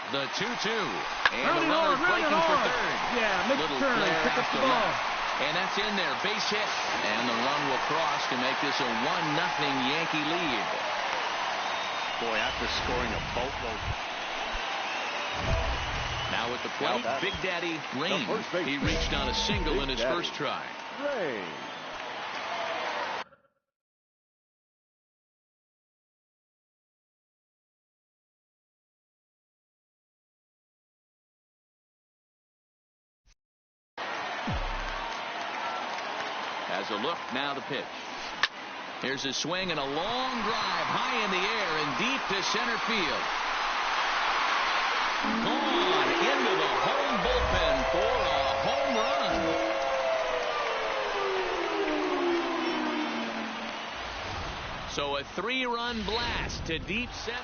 The 2-2. And the runner's breaking for third. Yeah, make Little the turn. flare Pick up after the ball. left. And that's in there. Base hit. And the run will cross to make this a 1-0 Yankee lead. Boy, after scoring a boatload. Now at the plate, Big Daddy Rain. He reached on a single in his first try. Rain. As a look, now the pitch. Here's a swing and a long drive high in the air and deep to center field. Gone into the home bullpen for a home run. So a 3-run blast to deep center.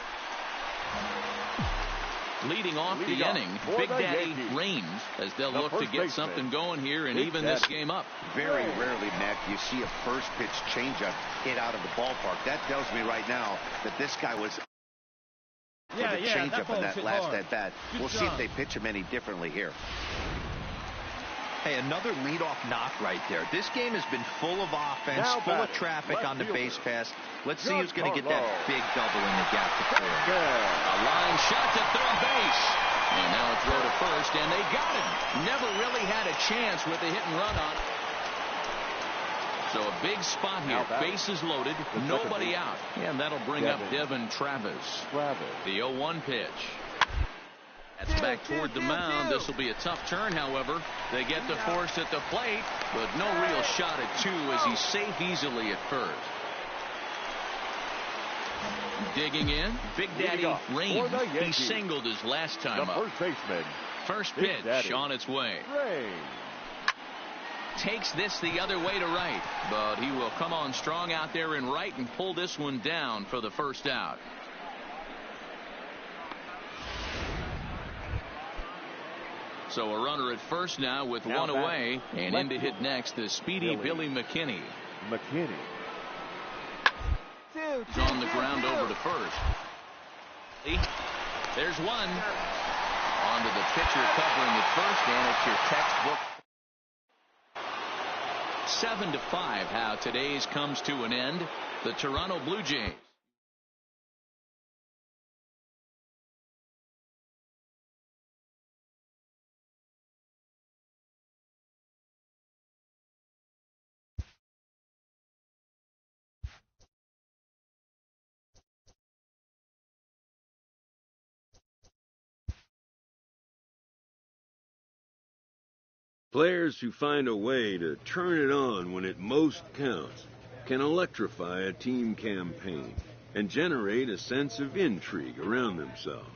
Leading off the inning, Big Daddy Rains, as they'll look to get something going here and even this game up. Very rarely, Matt, you see a first pitch changeup hit out of the ballpark. That tells me right now that this guy was for the changeup in that last at bat. We'll see if they pitch him any differently here. Hey, another leadoff knock right there. This game has been full of offense, full of traffic on the base pass. Let's see who's going to get that big double in the gap to clear. A line shot to third base. And now a throw to first, and they got him. Never really had a chance with a hit and run on it. So a big spot here. Bases loaded, nobody out. And that'll bring up Devin Travis. The 0-1 pitch. That's back toward the mound. This will be a tough turn, however. They get the force at the plate, but no real shot at 2 as he's safe easily at first. Digging in, Big Daddy Rain. He singled his last time up. First pitch on its way. Takes this the other way to right, but he will come on strong out there in right and pull this one down for the first out. So a runner at first now with one away, and in to hit next the speedy Billy McKinney. He's on the ground over to first. There's one. On to the pitcher covering at first, and it's your textbook. 7-5 how today's comes to an end. The Toronto Blue Jays. Players who find a way to turn it on when it most counts can electrify a team campaign and generate a sense of intrigue around themselves.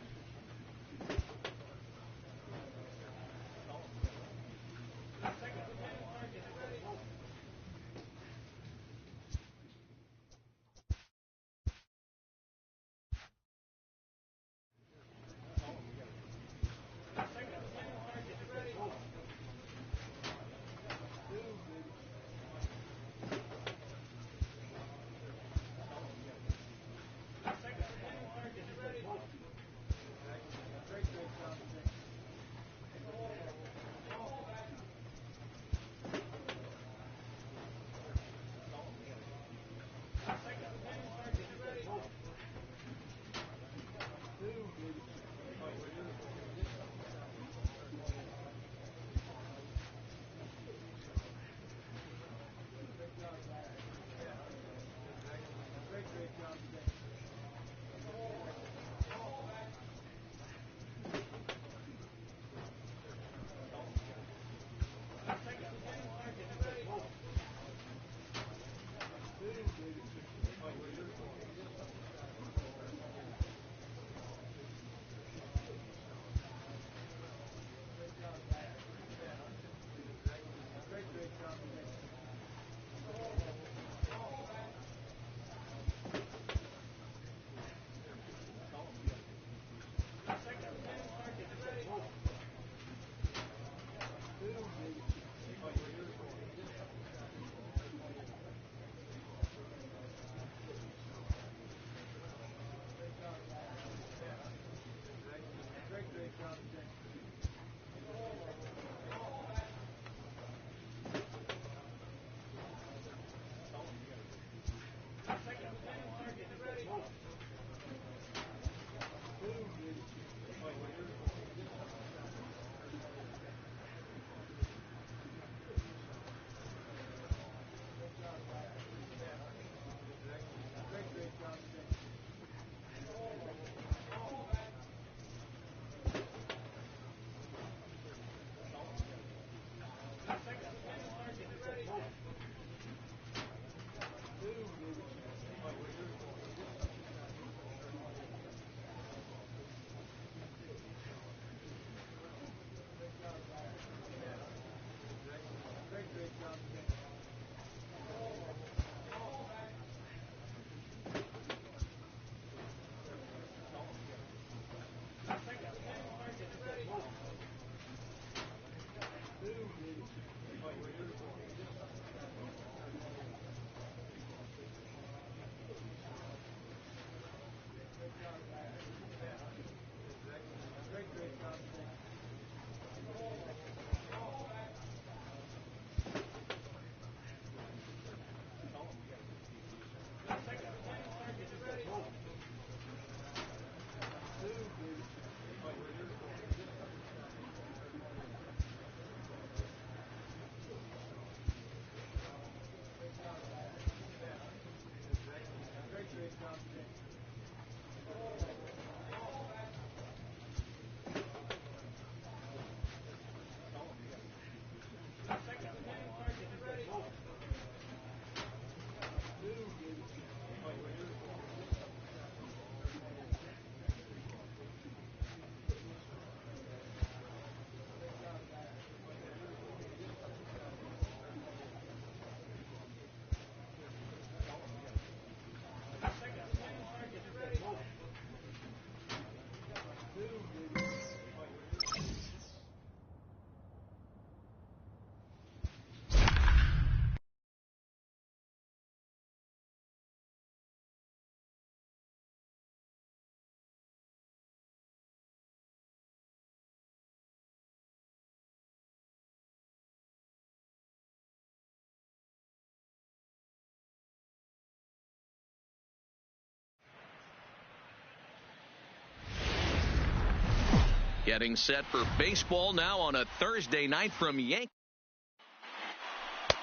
Getting set for baseball now on a Thursday night from Yankee.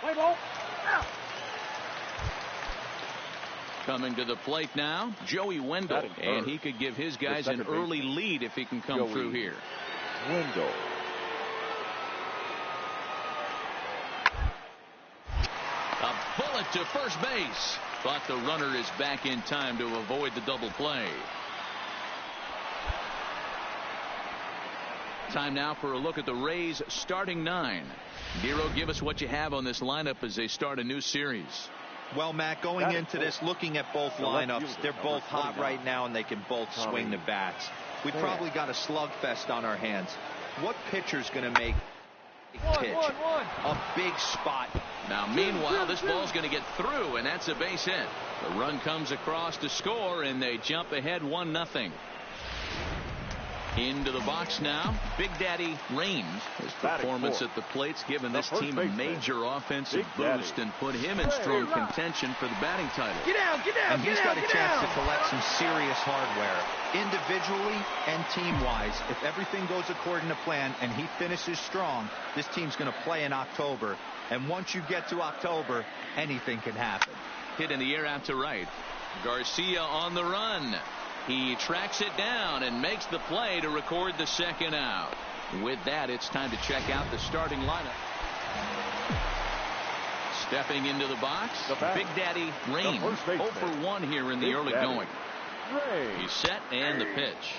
Play ball. Coming to the plate now, Joey Wendell, and he could give his guys an early lead if he can come through here. Wendell. A bullet to first base, but the runner is back in time to avoid the double play. Time now for a look at the Rays starting 9. Nero, give us what you have on this lineup as they start a new series. Well, Matt, going into this, looking at both lineups, they're both hot right now, and they can both swing the bats. We've probably got a slugfest on our hands. What pitcher's going to make a pitch? A big spot. Now, meanwhile, this ball's going to get through, and that's a base hit. The run comes across to score, and they jump ahead 1-0. Into the box now, Big Daddy Raines. His performance at the plate's given this team a major offensive boost and put him in strong contention for the batting title. Get out! And he's got a chance to collect some serious hardware, individually and team-wise. If everything goes according to plan and he finishes strong, this team's going to play in October. And once you get to October, anything can happen. Hit in the air out to right. Garcia on the run. He tracks it down and makes the play to record the second out. With that, it's time to check out the starting lineup. Stepping into the box, Big Daddy Raines. 0 for 1 here in the early going. He's set and the pitch.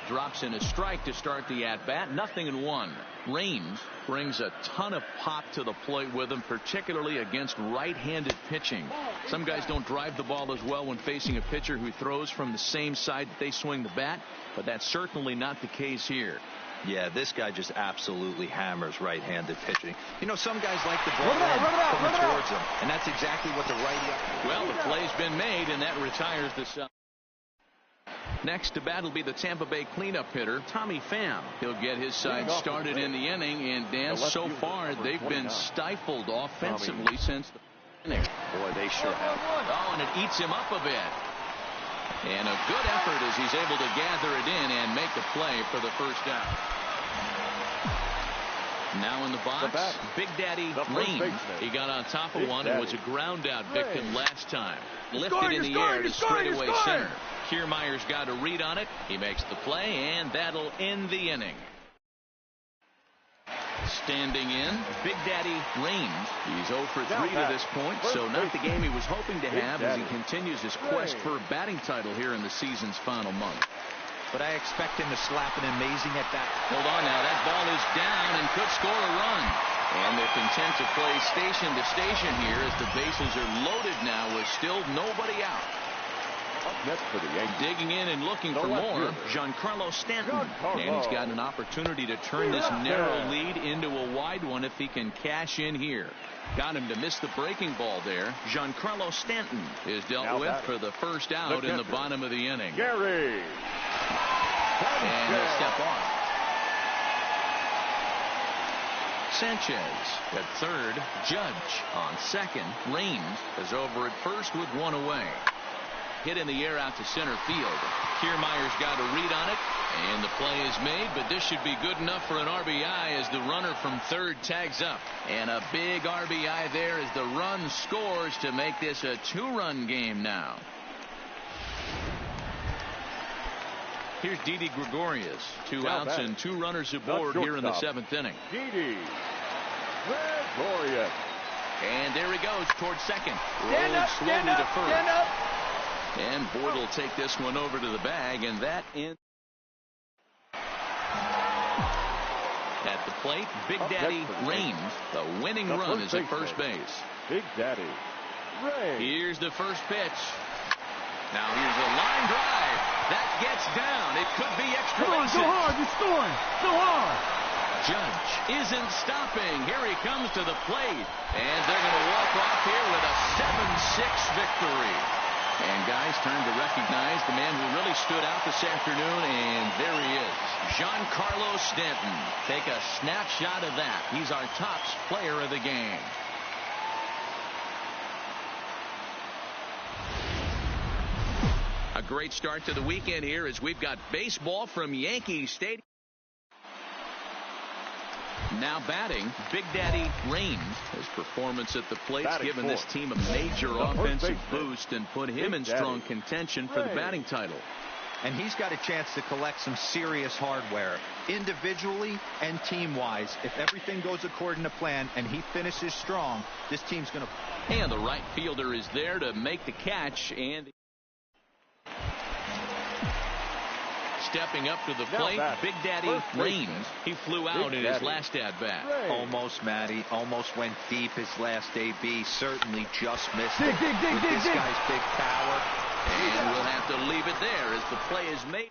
Drops in a strike to start the at-bat. 0-1. Raines brings a ton of pop to the plate with him, particularly against right-handed pitching. Some guys don't drive the ball as well when facing a pitcher who throws from the same side that they swing the bat, but that's certainly not the case here. Yeah, this guy just absolutely hammers right-handed pitching. You know, some guys like the ball coming towards them, and that's exactly what the righty. Well, the play's been made, and that retires the side. Next to bat will be the Tampa Bay cleanup hitter, Tommy Pham. He'll get his side started in the inning, and Dan, so far they've been stifled offensively since the inning. Boy, they sure have. Oh, and it eats him up a bit. And a good effort as he's able to gather it in and make the play for the first out. Now in the box, Big Daddy Raines. He got on top of one and was a ground out victim last time. Lifted in the air to straightaway center. Kiermaier's got a read on it. He makes the play, and that'll end the inning. Standing in, Big Daddy Raines. He's 0 for 3 to this point, so not the game he was hoping to have as he continues his quest for a batting title here in the season's final month. But I expect him to slap an amazing at bat. Hold on now, that ball is down and could score a run. And they're content to play station to station here as the bases are loaded now with still nobody out. Next for the Yankees. Digging in and looking for more, Giancarlo Stanton. And he's got an opportunity to turn this narrow lead into a wide one if he can cash in here. Got him to miss the breaking ball there. Giancarlo Stanton is dealt with for the first out in the bottom of the inning. Gary. And he'll step off. Sanchez at third. Judge on second. Raines is over at first with one away. Hit in the air out to center field. Kiermaier's got a read on it, and the play is made, but this should be good enough for an RBI as the runner from third tags up. And a big RBI there as the run scores to make this a 2-run game now. Here's Didi Gregorius. 2 outs and 2 runners aboard here in the 7th inning. Didi Gregorius. And there he goes towards second. Rolled slowly to first. And Boyd will take this one over to the bag, and that ends. At the plate, Big Daddy Raines. The winning run is at first base. Big Daddy Raines. Here's the first pitch. Now here's a line drive. That gets down. It could be extra bases. Go hard, you're scoring. Go hard. Judge isn't stopping. Here he comes to the plate. And they're going to walk off here with a 7-6 victory. And guys, time to recognize the man who really stood out this afternoon, and there he is, Giancarlo Stanton. Take a snapshot of that. He's our top player of the game. A great start to the weekend here as we've got baseball from Yankee Stadium. Now batting, Big Daddy Raines. His performance at the plate's given this team a major offensive boost and put him in strong contention for the batting title. And he's got a chance to collect some serious hardware, individually and team-wise. If everything goes according to plan and he finishes strong, this team's going to... And the right fielder is there to make the catch. And stepping up to the plate, Big Daddy Raines. He flew out in his last at-bat. Almost, Matty. Almost went deep his last AB. Certainly just missed it. With this guy's big power. And we'll have to leave it there as the play is made.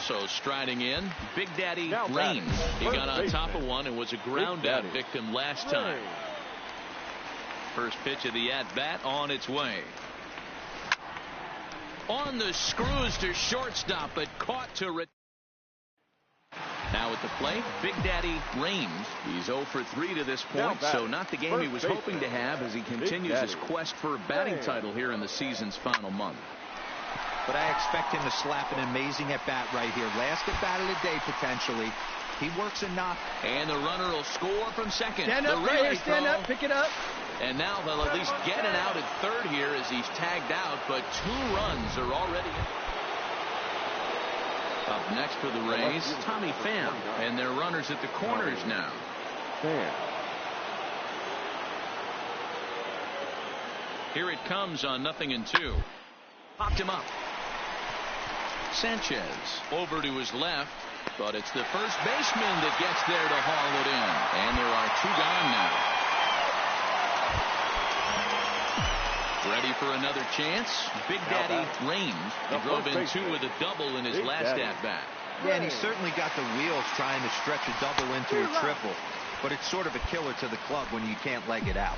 So striding in, Big Daddy Raines. He got on top of one and was a ground out victim last time. First pitch of the at-bat on its way. On the screws to shortstop, but caught to now at the plate, Big Daddy Raines. He's 0 for 3 to this point, so not the game he was hoping to have as he continues his quest for a batting title here in the season's final month. But I expect him to slap an amazing at-bat right here. Last at-bat of the day, potentially. He works a knock. And the runner will score from second. Stand up, right here, stand up, pick it up. And now they'll at least get it out at third here as he's tagged out, but 2 runs are already in. Up next for the Rays, Tommy Pham, and their runners at the corners now. Here it comes on 0-2. Popped him up. Sanchez over to his left, but it's the first baseman that gets there to haul it in. And there are 2 gone now. Ready for another chance. Big Daddy Raines. He drove in 2 with a double in his last at-bat. Yeah, and he certainly got the wheels trying to stretch a double into a triple. But it's sort of a killer to the club when you can't leg it out.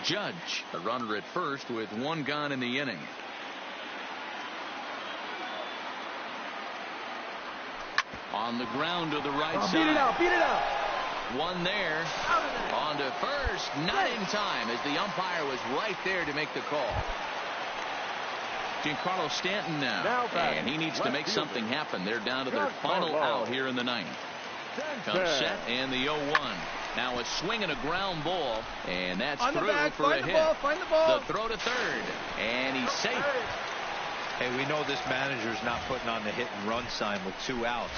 Judge, a runner at first with 1 gone in the inning. On the ground to the right side. Beat it out, beat it out. 1 there. On to first. Not in time as the umpire was right there to make the call. Giancarlo Stanton now. And he needs to make something happen. They're down to their final out here in the 9th. Comes set and the 0-1. Now a swing and a ground ball. And that's through for a hit. Find the ball. The throw to third. And he's safe. Hey, we know this manager's not putting on the hit and run sign with 2 outs.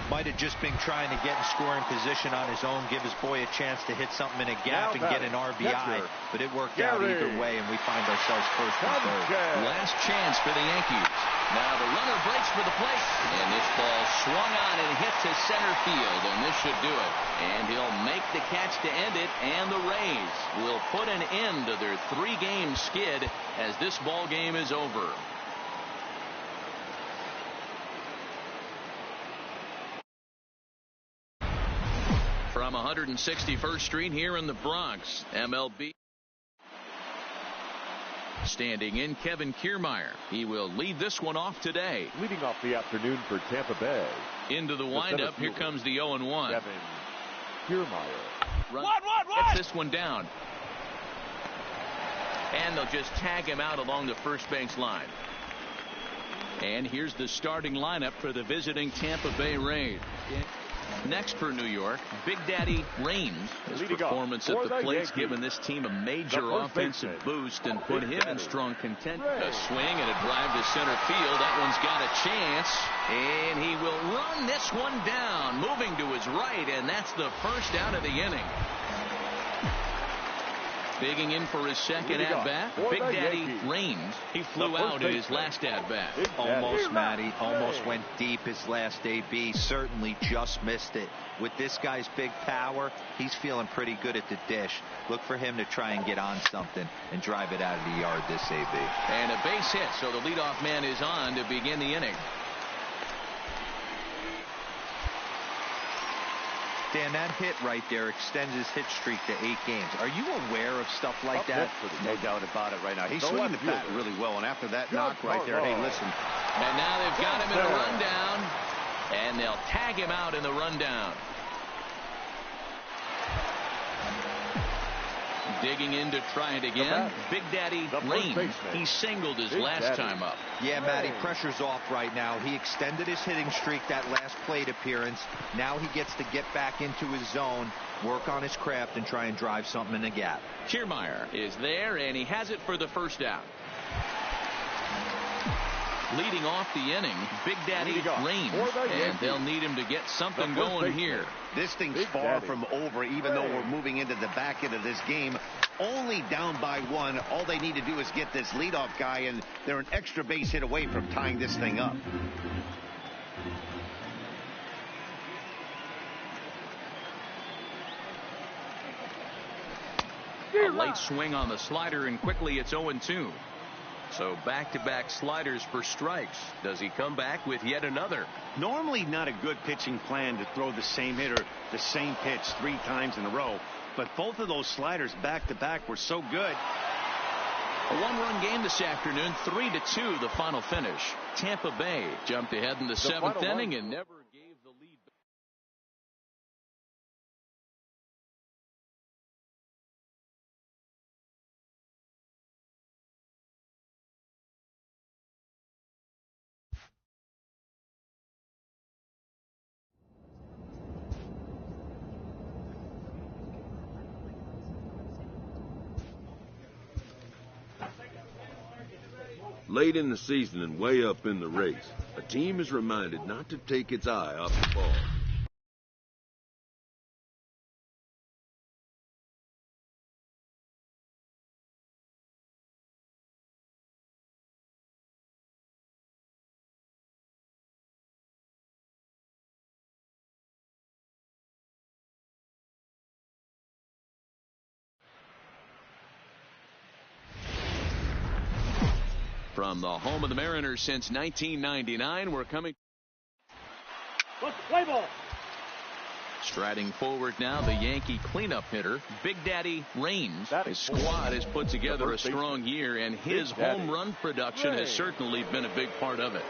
Might have just been trying to get in scoring position on his own, give his boy a chance to hit something in a gap and get an RBI. But it worked out either way, and we find ourselves first and third. Last chance for the Yankees. Now the runner breaks for the plate. And this ball swung on and hit to center field, and this should do it. And he'll make the catch to end it, and the Rays will put an end to their 3-game skid as this ball game is over. From 161st Street here in the Bronx, MLB. Standing in, Kevin Kiermaier. He will lead this one off today. Leading off the afternoon for Tampa Bay. Into the windup. Here comes the 0-1. Kevin Kiermaier. Gets this one down. And they'll just tag him out along the first base line. And here's the starting lineup for the visiting Tampa Bay Rays. Next for New York, Big Daddy Raines. His performance at the plate's given this team a major offensive boost and put him in strong contention. A swing and a drive to center field. That one's got a chance. And he will run this one down, moving to his right, and that's the first out of the inning. Digging in for his second at-bat, Big Daddy Raines. He flew out in his last at-bat. Almost, Matty. Almost went deep his last AB. Certainly just missed it. With this guy's big power, he's feeling pretty good at the dish. Look for him to try and get on something and drive it out of the yard this AB. And a base hit, so the leadoff man is on to begin the inning. Dan, that hit right there extends his hit streak to 8 games. Are you aware of stuff like that? No doubt about it right now. He's swinging the bat really well, and after that knock right there, hey, listen. And now they've got him in a rundown, and they'll tag him out in the rundown. Digging in to try it again. Big Daddy Rain. He singled his last time up. Yeah, Matty, pressure's off right now. He extended his hitting streak that last plate appearance. Now he gets to get back into his zone, work on his craft, and try and drive something in the gap. Kiermaier is there, and he has it for the first out. Leading off the inning, Big Daddy Rain, and they'll need him to get something going here. This thing's far from over, even though we're moving into the back end of this game. Only down by one. All they need to do is get this leadoff guy, and they're an extra base hit away from tying this thing up. A late swing on the slider, and quickly it's 0-2. So back-to-back sliders for strikes. Does he come back with yet another? Normally not a good pitching plan to throw the same hitter the same pitch 3 times in a row. But both of those sliders back-to-back were so good. A 1-run game this afternoon, 3-2 the final finish. Tampa Bay jumped ahead in the 7th inning and never gave the lead. Late in the season and way up in the race, a team is reminded not to take its eye off the ball. From the home of the Mariners since 1999, we're coming. Play ball. Striding forward now, the Yankee cleanup hitter, Big Daddy Rain. His squad has put together a strong year, and his home run production has certainly been a big part of it.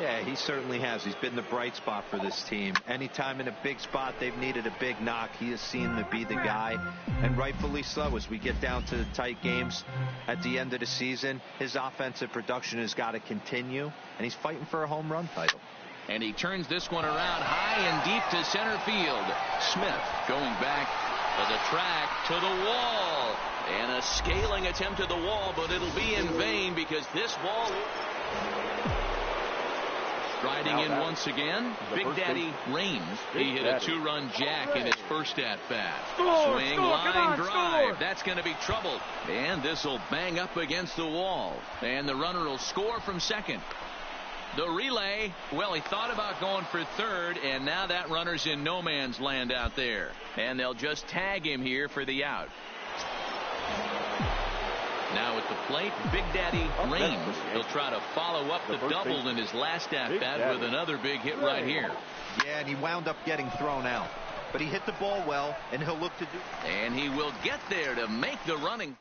Yeah, he certainly has. He's been the bright spot for this team. Anytime in a big spot they've needed a big knock, he has seemed to be the guy. And rightfully so, as we get down to the tight games at the end of the season, his offensive production has got to continue, and he's fighting for a home run title. And he turns this one around high and deep to center field. Smith going back to the track, to the wall. And a scaling attempt at the wall, but it'll be in vain because this ball... Striding in once again, Big Daddy Rain. He hit a 2-run jack in his first at-bat. Swing, line drive. That's going to be trouble. And this will bang up against the wall. And the runner will score from second. The relay, well, he thought about going for third, and now that runner's in no man's land out there. And they'll just tag him here for the out. Now at the plate, Big Daddy Rain. He'll try to follow up the double in his last at-bat with another big hit right here. Yeah, and he wound up getting thrown out. But he hit the ball well, and he'll look to do... And he will get there to make the running.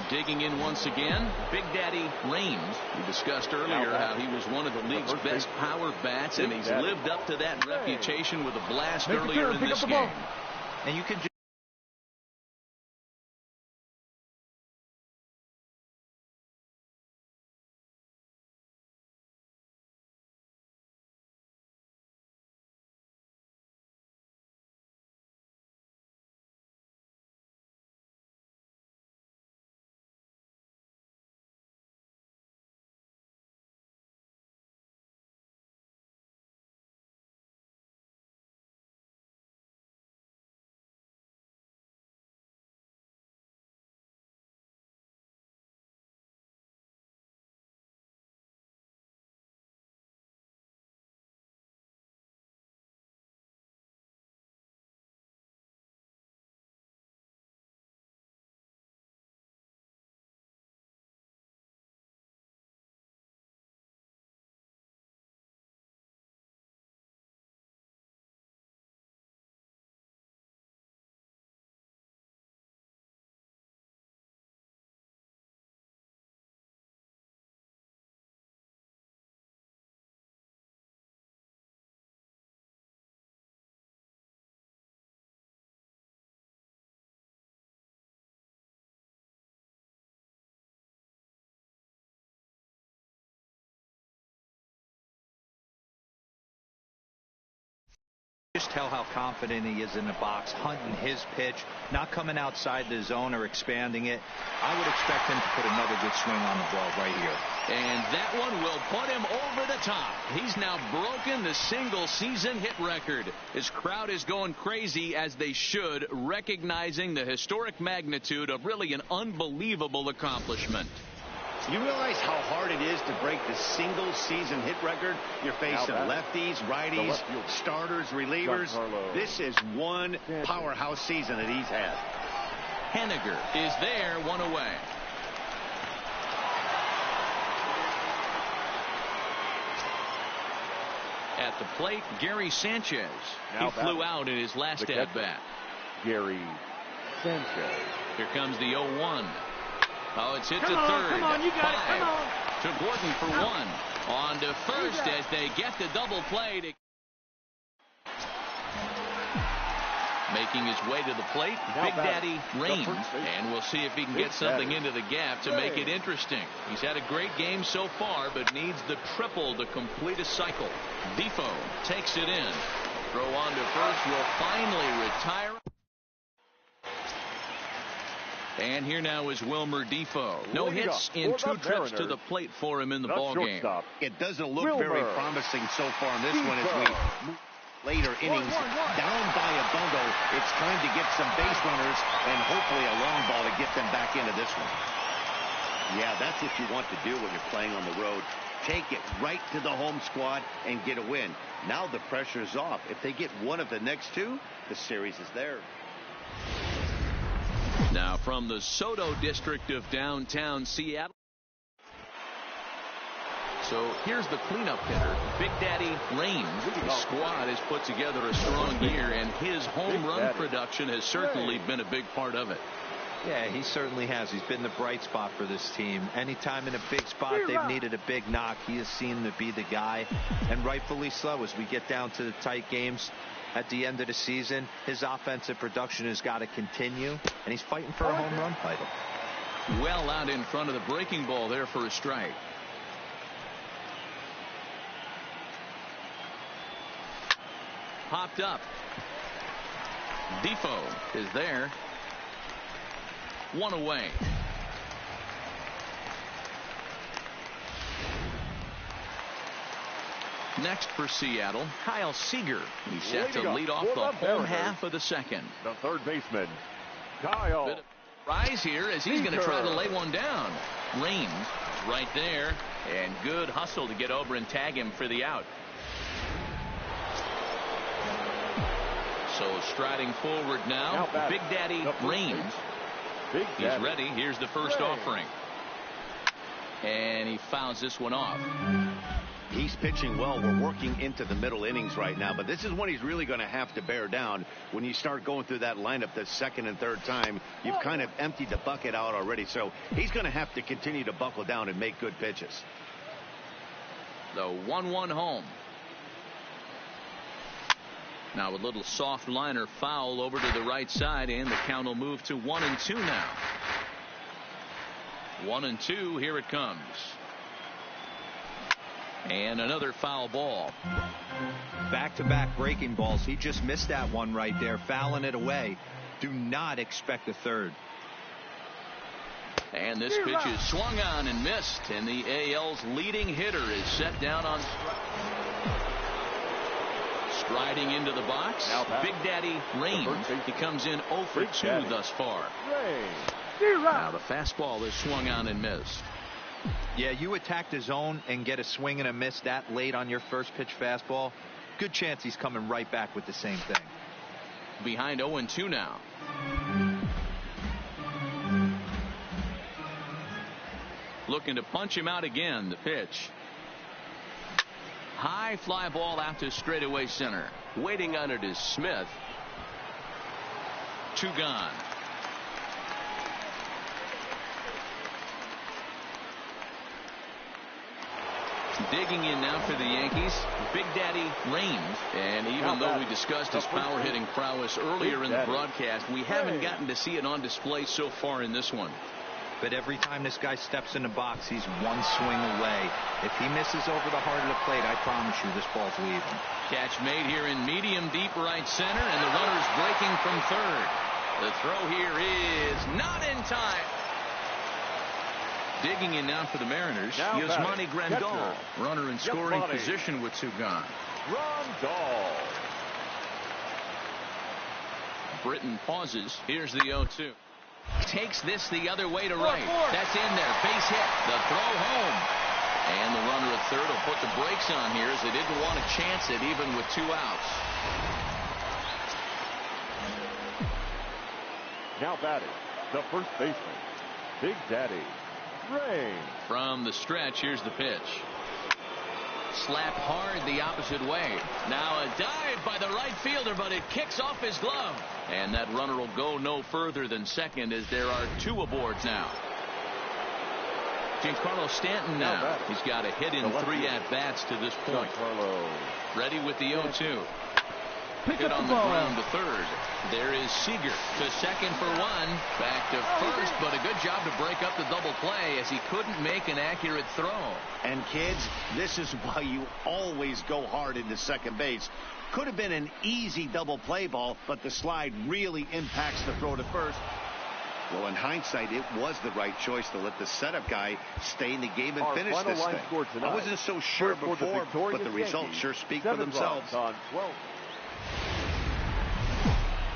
Digging in once again, Big Daddy Rain. We discussed earlier how he was one of the league's best power bats, and he's lived up to that reputation with a blast earlier in this game. And you can Just tell how confident he is in the box, hunting his pitch, not coming outside the zone or expanding it. I would expect him to put another good swing on the ball right here. And that one will put him over the top. He's now broken the single season hit record. His crowd is going crazy, as they should, recognizing the historic magnitude of really an unbelievable accomplishment. You realize how hard it is to break the single season hit record? You're facing lefties, righties, starters, relievers. This is one powerhouse season that he's had. Henniger is there, one away. At the plate, Gary Sanchez. He flew out in his last at-bat. Gary Sanchez. Here comes the 0-1. Oh, it's hit to third. Come on, you got it. Come on. To Gordon for one. On to first as they get the double play. Making his way to the plate, Big Daddy Raines. And we'll see if he can get something into the gap to make it interesting. He's had a great game so far, but needs the triple to complete a cycle. Defoe takes it in. Throw on to first will finally retire. And here now is Wilmer Defoe. No hits in 2 trips to the plate for him in the ball game. It doesn't look very promising so far in this one as we move later innings. Down by a bundle, it's time to get some base runners and hopefully a long ball to get them back into this one. Yeah, that's what you want to do when you're playing on the road. Take it right to the home squad and get a win. Now the pressure's off. If they get one of the next 2, the series is theirs. Now from the Soto district of downtown Seattle. So here's the cleanup hitter, Big Daddy Raines. The squad has put together a strong year, and his home run production has certainly been a big part of it. Yeah, he certainly has. He's been the bright spot for this team. Anytime in a big spot they've needed a big knock, he has seemed to be the guy, and rightfully so. As we get down to the tight games at the end of the season, his offensive production has got to continue, and he's fighting for a home run title. Well out in front of the breaking ball there for a strike. Popped up. Defoe is there. One away. Next for Seattle, Kyle Seager. He's set to lead off the home half of the second. The third baseman, Kyle. Bit of rise here as he's going to try to lay one down. Raines right there, and good hustle to get over and tag him for the out. So striding forward now Big Daddy Raines. He's ready. Here's the first offering. And he fouls this one off. He's pitching well. We're working into the middle innings right now, but this is when he's really going to have to bear down. When you start going through that lineup the second and third time, you've kind of emptied the bucket out already. So he's going to have to continue to buckle down and make good pitches. The 1-1 home. Now a little soft liner foul over to the right side, and the count will move to 1-2 now. 1-2, here it comes. And another foul ball. Back-to-back breaking balls. He just missed that one right there, fouling it away. Do not expect a third. And this pitch is swung on and missed, and the AL's leading hitter is set down on striding into the box. Big Daddy Raines. He comes in 0 for 2 thus far. Now the fastball is swung on and missed. Yeah, you attack the zone and get a swing and a miss that late on your first pitch fastball. Good chance he's coming right back with the same thing. Behind 0-2 now. Looking to punch him out again. The pitch. High fly ball out to straightaway center. Waiting on it is Smith. 2 gone. Digging in now for the Yankees, Big Daddy Raines. And even though we discussed his power hitting prowess earlier in the broadcast, we haven't gotten to see it on display so far in this one. but every time this guy steps in the box, he's one swing away. If he misses over the heart of the plate, I promise you this ball's leaving. Catch made here in medium deep right center, and the runner's breaking from third. The throw here is not in time. Digging in now for the Mariners, Yasmani Grandal. Runner in scoring position with two gone. Grandal. Britton pauses. Here's the 0-2. Takes this the other way to right. That's in there. Base hit. The throw home. And the runner at third will put the brakes on here as they didn't want to chance it even with 2 outs. Now batting, the first baseman, Big Daddy Rain. From the stretch, here's the pitch. Slap hard the opposite way. Now a dive by the right fielder, but it kicks off his glove. And that runner will go no further than second as there are 2 aboard now. Giancarlo Stanton now. He's got a hit in 3 at-bats to this point. Ready with the 0-2. Hit on the ground to third. There is Seager to second for 1. Back to first, but a good job to break up the double play as he couldn't make an accurate throw. And kids, this is why you always go hard into second base. Could have been an easy double play ball, but the slide really impacts the throw to first. Well, in hindsight, it was the right choice to let the setup guy stay in the game and finish this thing. I wasn't so sure before, but the results sure speak for themselves.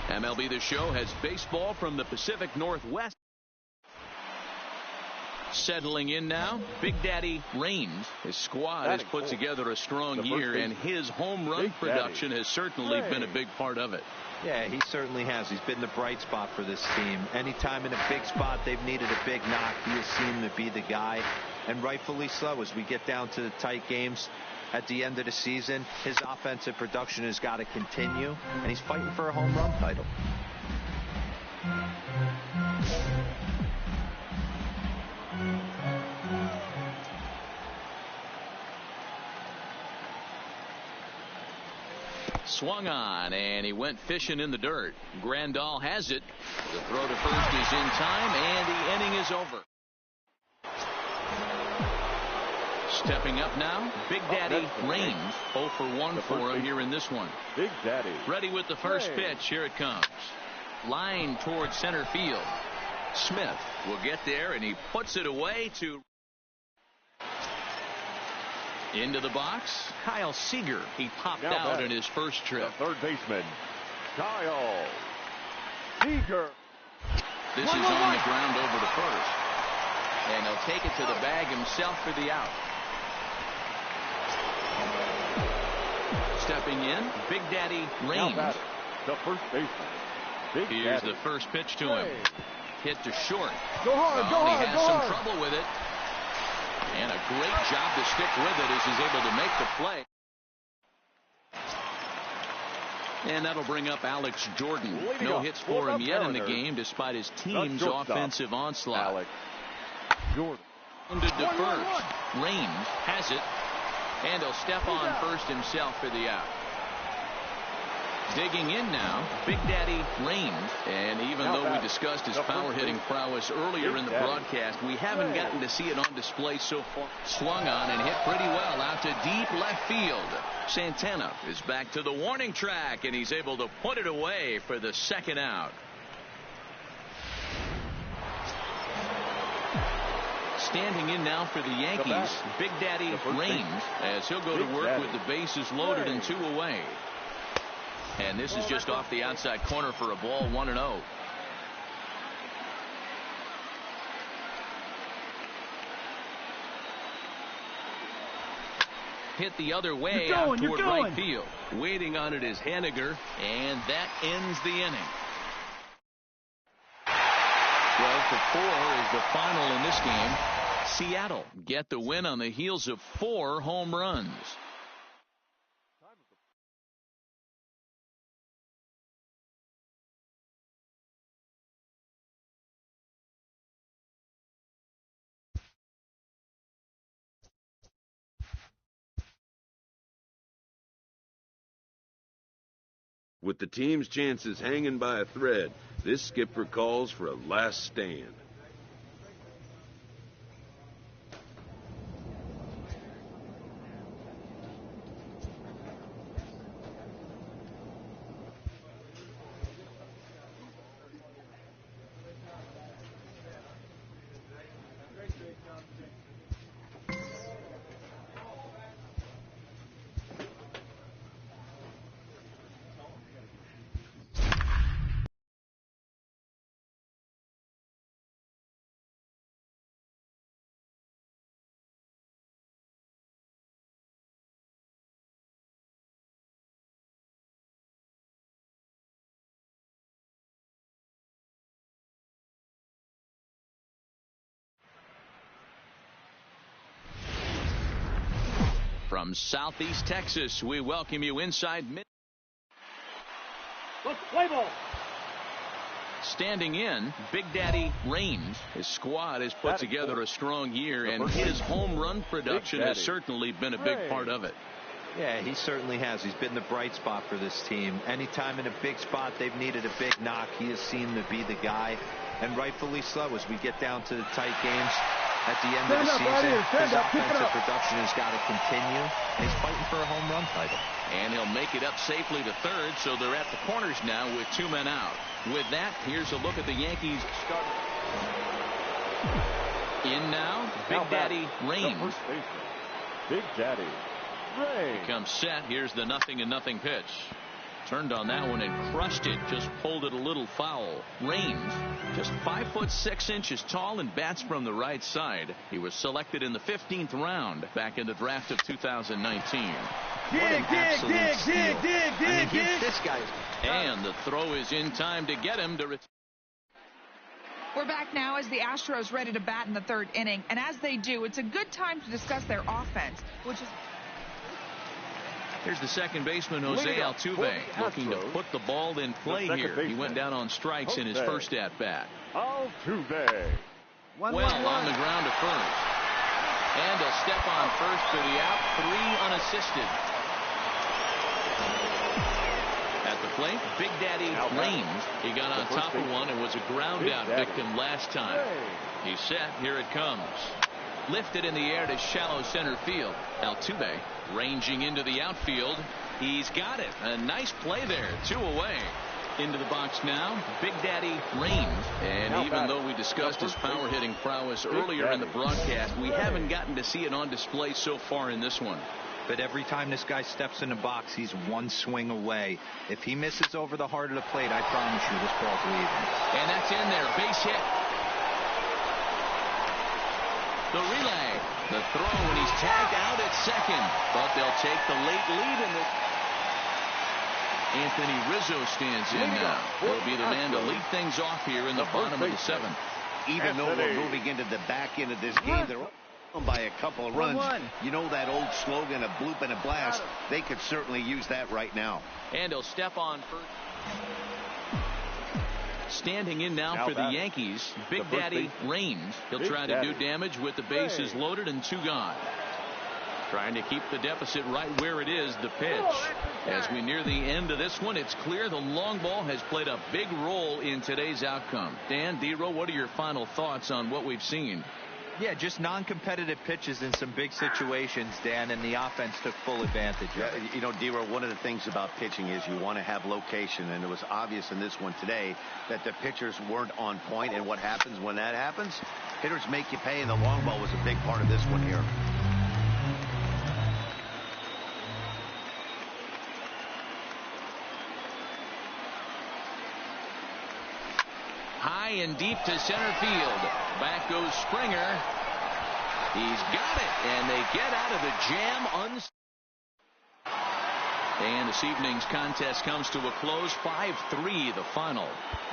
MLB The Show has baseball from the Pacific Northwest. Settling in now, Big Daddy Rains. His squad has put together a strong year, and his home run production has certainly been a big part of it. Yeah, he certainly has. He's been the bright spot for this team. Anytime in a big spot they've needed a big knock, he has seemed to be the guy, and rightfully so. As we get down to the tight games at the end of the season, his offensive production has got to continue, and he's fighting for a home run title. Swung on, and he went fishing in the dirt. Grandal has it. The throw to first is in time, and the inning is over. Stepping up now, Big Daddy Rains. 0 for 1 for him here in this one. Big Daddy. Ready with the first pitch. Here it comes. Line towards center field. Smith will get there, and he puts it away to... Into the box, Kyle Seager. He popped out in his first trip. The third baseman, Kyle Seager. This is on the ground over to first. And he'll take it to the bag himself for the out. Stepping in, Big Daddy Rains. The first baseman, Big Daddy. Here's the first pitch to him. Hit to short. Go hard, go hard, he has some trouble with it. And a great job to stick with it as he's able to make the play. And that'll bring up Alex Jordan. No hits for him yet in the game despite his team's offensive onslaught. Alex Jordan. Into first. Rains has it. And he'll step on first himself for the out. Digging in now, Big Daddy Rains. And even though we discussed his power hitting prowess earlier in the broadcast, we haven't gotten to see it on display so far. Swung on and hit pretty well out to deep left field. Santana is back to the warning track, and he's able to put it away for the second out. Standing in now for the Yankees, Big Daddy Rains, as he'll go to work with the bases loaded and 2 away. And this is just off the outside corner for a ball, 1-0. Hit the other way out toward right field. Waiting on it is Henniger, and that ends the inning. 12-4 is the final in this game. Seattle get the win on the heels of 4 home runs. With the team's chances hanging by a thread, this skipper calls for a last stand. From Southeast Texas, we welcome you inside mid. Let's play ball. Standing in, Big Daddy Raines. His squad has put together a strong year, and his home run production has certainly been a big part of it. Yeah, he certainly has. He's been the bright spot for this team. Anytime in a big spot they've needed a big knock, he has seemed to be the guy, and rightfully so as we get down to the tight games. At the end of the season, his offensive production has got to continue. He's fighting for a home run title. And he'll make it up safely to third, so they're at the corners now with 2 men out. With that, here's a look at the Yankees start. In now, Big Daddy Raines. Big Daddy Raines. He comes set. Here's the 0-0 pitch. Turned on that one and crushed it. Just pulled it a little foul. Raines, just 5'6" tall and bats from the right side. He was selected in the 15th round back in the draft of 2019. Dig. This guy. And the throw is in time to get him to return. We're back now as the Astros ready to bat in the 3rd inning. And as they do, it's a good time to discuss their offense, which is... Here's the second baseman, Jose Altuve, looking to put the ball in play here. He went down on strikes in his first at-bat. Altuve. Well on the ground to first. And he'll step on first for the out. 3 unassisted. At the plate, Big Daddy Raines. He got on top of one and was a ground-out victim last time. He's set. Here it comes. Lifted in the air to shallow center field. Altuve ranging into the outfield. He's got it. A nice play there. 2 away. Into the box now, Big Daddy Raines. And even though we discussed his power hitting prowess earlier in the broadcast, we haven't gotten to see it on display so far in this one. But every time this guy steps in the box, he's 1 swing away. If he misses over the heart of the plate, I promise you this ball's leaving. And that's in there. Base hit. The relay, the throw, and he's tagged out at second. But they'll take the late lead in the... Anthony Rizzo stands in now. He'll be the man to lead things off here in the bottom of the 7th. Even though we're moving into the back end of this game, they're on by a couple of runs. You know that old slogan, a bloop and a blast. They could certainly use that right now. And he'll step on first. Standing in now for the Yankees, Big Daddy Raines. He'll try to do damage with the bases loaded and 2 gone. Trying to keep the deficit right where it is, the pitch. As we near the end of this one, it's clear the long ball has played a big role in today's outcome. Dan, Dero, what are your final thoughts on what we've seen? Yeah, just non-competitive pitches in some big situations, Dan, and the offense took full advantage. Yeah, you know, Dero, one of the things about pitching is you want to have location, and it was obvious in this one today that the pitchers weren't on point, and what happens when that happens? Hitters make you pay, and the long ball was a big part of this one here. High and deep to center field. Back goes Springer. He's got it, and they get out of the jam. And this evening's contest comes to a close. 5-3 the final.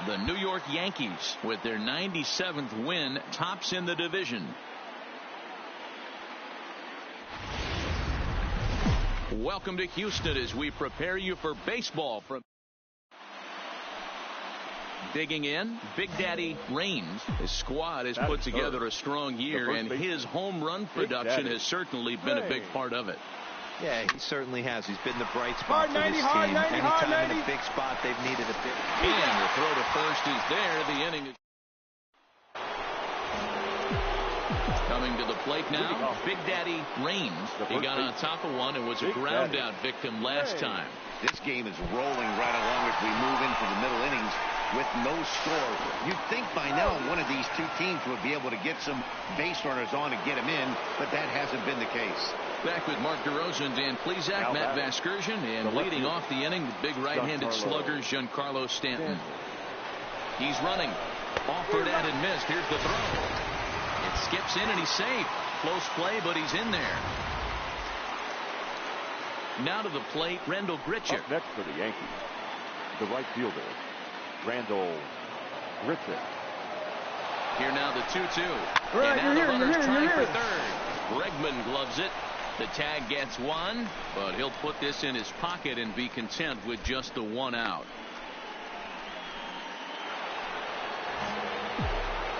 The New York Yankees, with their 97th win, tops in the division. Welcome to Houston as we prepare you for baseball from... Digging in, Big Daddy Raines. His squad has put together a strong year, and his home run production has certainly been a big part of it. Yeah, he certainly has. He's been the bright spot for this team. Anytime in a big spot, they've needed a big... And the throw to first is there. The inning is... Coming to the plate now, Big Daddy Raines. He got on top of one and was a ground-out victim last time. This game is rolling right along as we move into the middle innings with no score. You'd think by now one of these 2 teams would be able to get some base runners on and get them in, but that hasn't been the case. Back with Mark DeRosa and Dan Plesac, Matt Vasgersian, and leading off the inning, the big right-handed slugger, Giancarlo Stanton. He's running. Offered at and missed. Here's the throw. It skips in and he's safe. Close play, but he's in there. Now to the plate, Randall Grichuk. Up next for the Yankees, the right fielder, Randall Grichuk. Here now the 2-2. And now the runner's trying for third. Bregman gloves it. The tag gets one, but he'll put this in his pocket and be content with just the 1 out.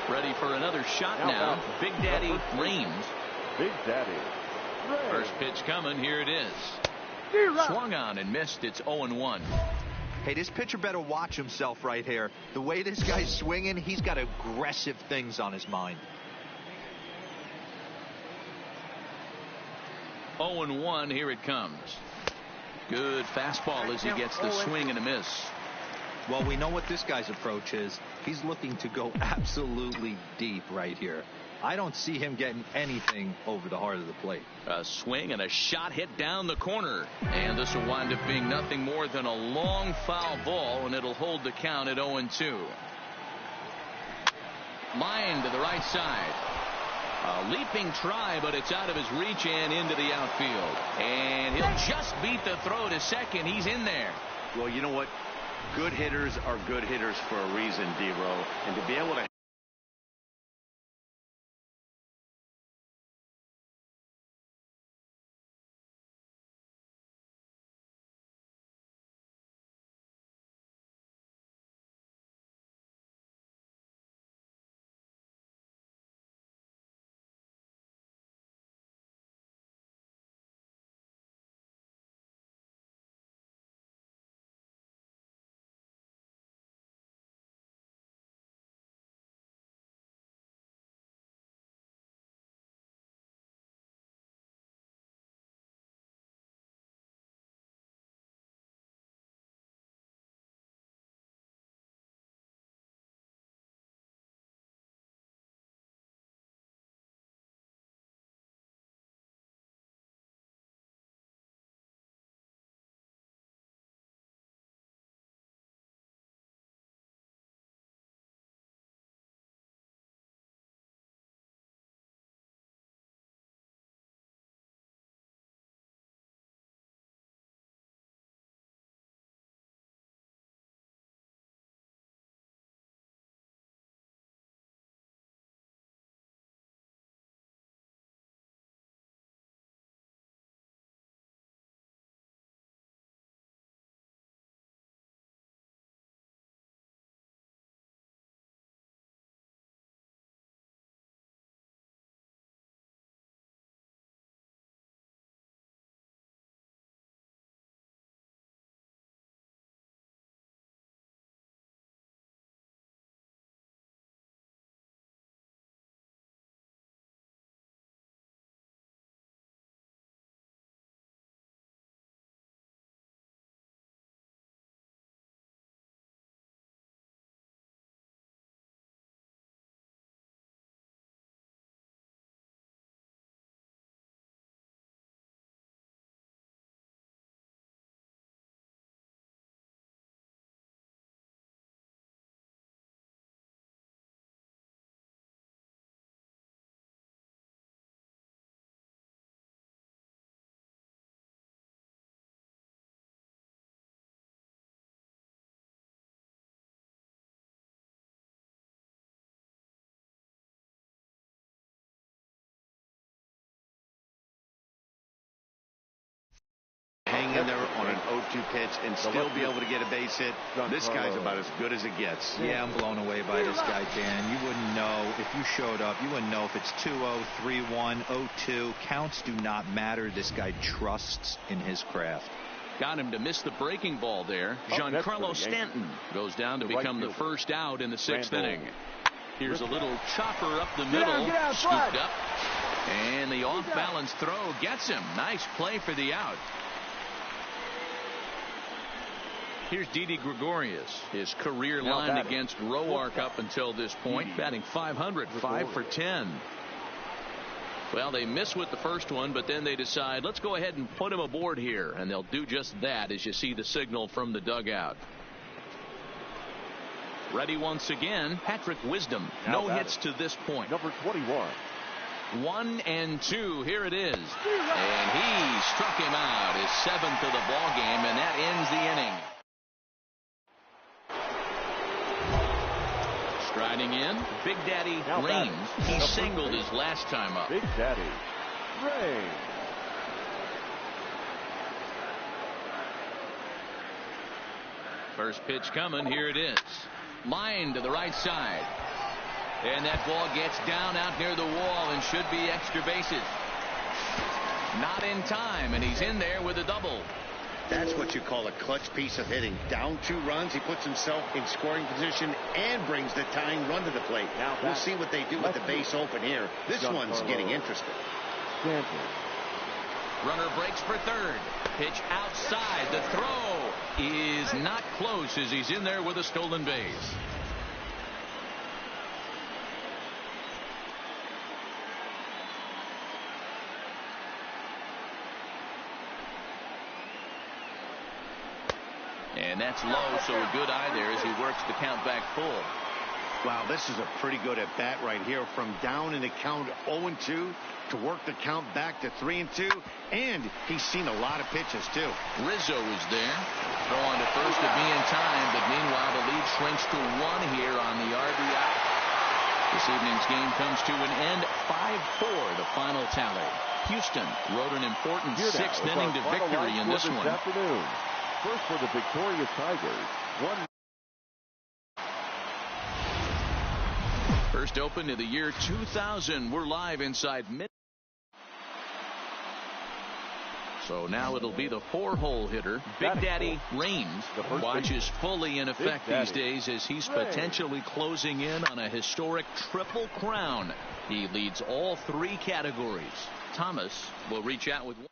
Ready for another shot now. Big Daddy Rains. Big Daddy. First pitch coming. Here it is. Swung on and missed. It's 0-1. Hey, this pitcher better watch himself right here. The way this guy's swinging, he's got aggressive things on his mind. 0-1. Here it comes. Good fastball as he gets the swing and a miss. Well, we know what this guy's approach is. He's looking to go absolutely deep right here. I don't see him getting anything over the heart of the plate. A swing and a shot hit down the corner. And this will wind up being nothing more than a long foul ball, and it'll hold the count at 0-2. Line to the right side. A leaping try, but it's out of his reach and into the outfield. And he'll just beat the throw to second. He's in there. Well, you know what? Good hitters are good hitters for a reason, D-Row. And to be able to hang in there on an 0-2 pitch and still be able to get a base hit. This guy's about as good as it gets. Yeah, I'm blown away by this guy, Dan. You wouldn't know if you showed up. You wouldn't know if it's 2-0, 3-1, 0-2. Counts do not matter. This guy trusts in his craft. Got him to miss the breaking ball there. Giancarlo Stanton goes down to become the first out in the 6th inning. Here's a little chopper up the middle. Scooped up. And the off-balance throw gets him. Nice play for the out. Here's Didi Gregorius. His career line against Roark up until this point, batting .500, 5 for 10. Well, they miss with the first one, but then they decide, let's go ahead and put him aboard here. And they'll do just that as you see the signal from the dugout. Ready once again, Patrick Wisdom. No hits to this point. Number 21. 1-2. Here it is. And he struck him out. His 7th of the ball game, and that ends the inning. Striding in, Big Daddy Rains. He singled his last time up. Big Daddy Rains. First pitch coming. Here it is. Line to the right side. And that ball gets down out near the wall and should be extra bases. Not in time, and he's in there with a double. That's what you call a clutch piece of hitting. Down 2 runs, he puts himself in scoring position and brings the tying run to the plate. Now we'll see what they do with the base open here. This one's getting interesting. Runner breaks for third. Pitch outside. The throw is not close as he's in there with a stolen base. And that's low, so a good eye there as he works the count back full. Wow, this is a pretty good at bat right here. From down in the count 0-2 to work the count back to 3-2. And he's seen a lot of pitches, too. Rizzo is there. Throw on to first to be in time, but meanwhile the lead shrinks to 1 here on the RBI. This evening's game comes to an end. 5-4, the final tally. Houston rode an important 6th inning to victory in this one. Afternoon. First for the victorious Tigers. First open in the year 2000. We're live inside mid. So now it'll be the 4-hole hitter, Big Daddy Raines. Watch is fully in effect these days as he's potentially closing in on a historic triple crown. He leads all 3 categories. Thomas will reach out with one.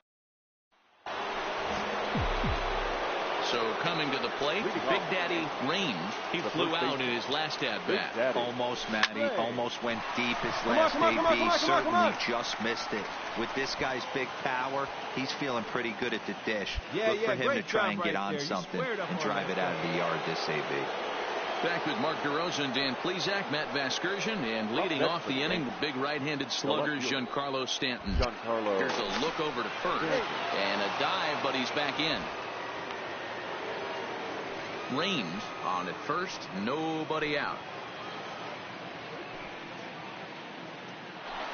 So coming to the plate, Big Daddy Raines. He flew out in his last at-bat. Almost, Matty. Almost went deep his last AB. Certainly just missed it. With this guy's big power, he's feeling pretty good at the dish. Look for him to try and get on something and drive it out of the yard this AB. Back with Mark DeRosa, Dan Plesac, Matt Vasgersian, and leading off the inning, the big right-handed slugger, Giancarlo Stanton. Here's a look over to first, and a dive, but he's back in. Raines on at first, nobody out.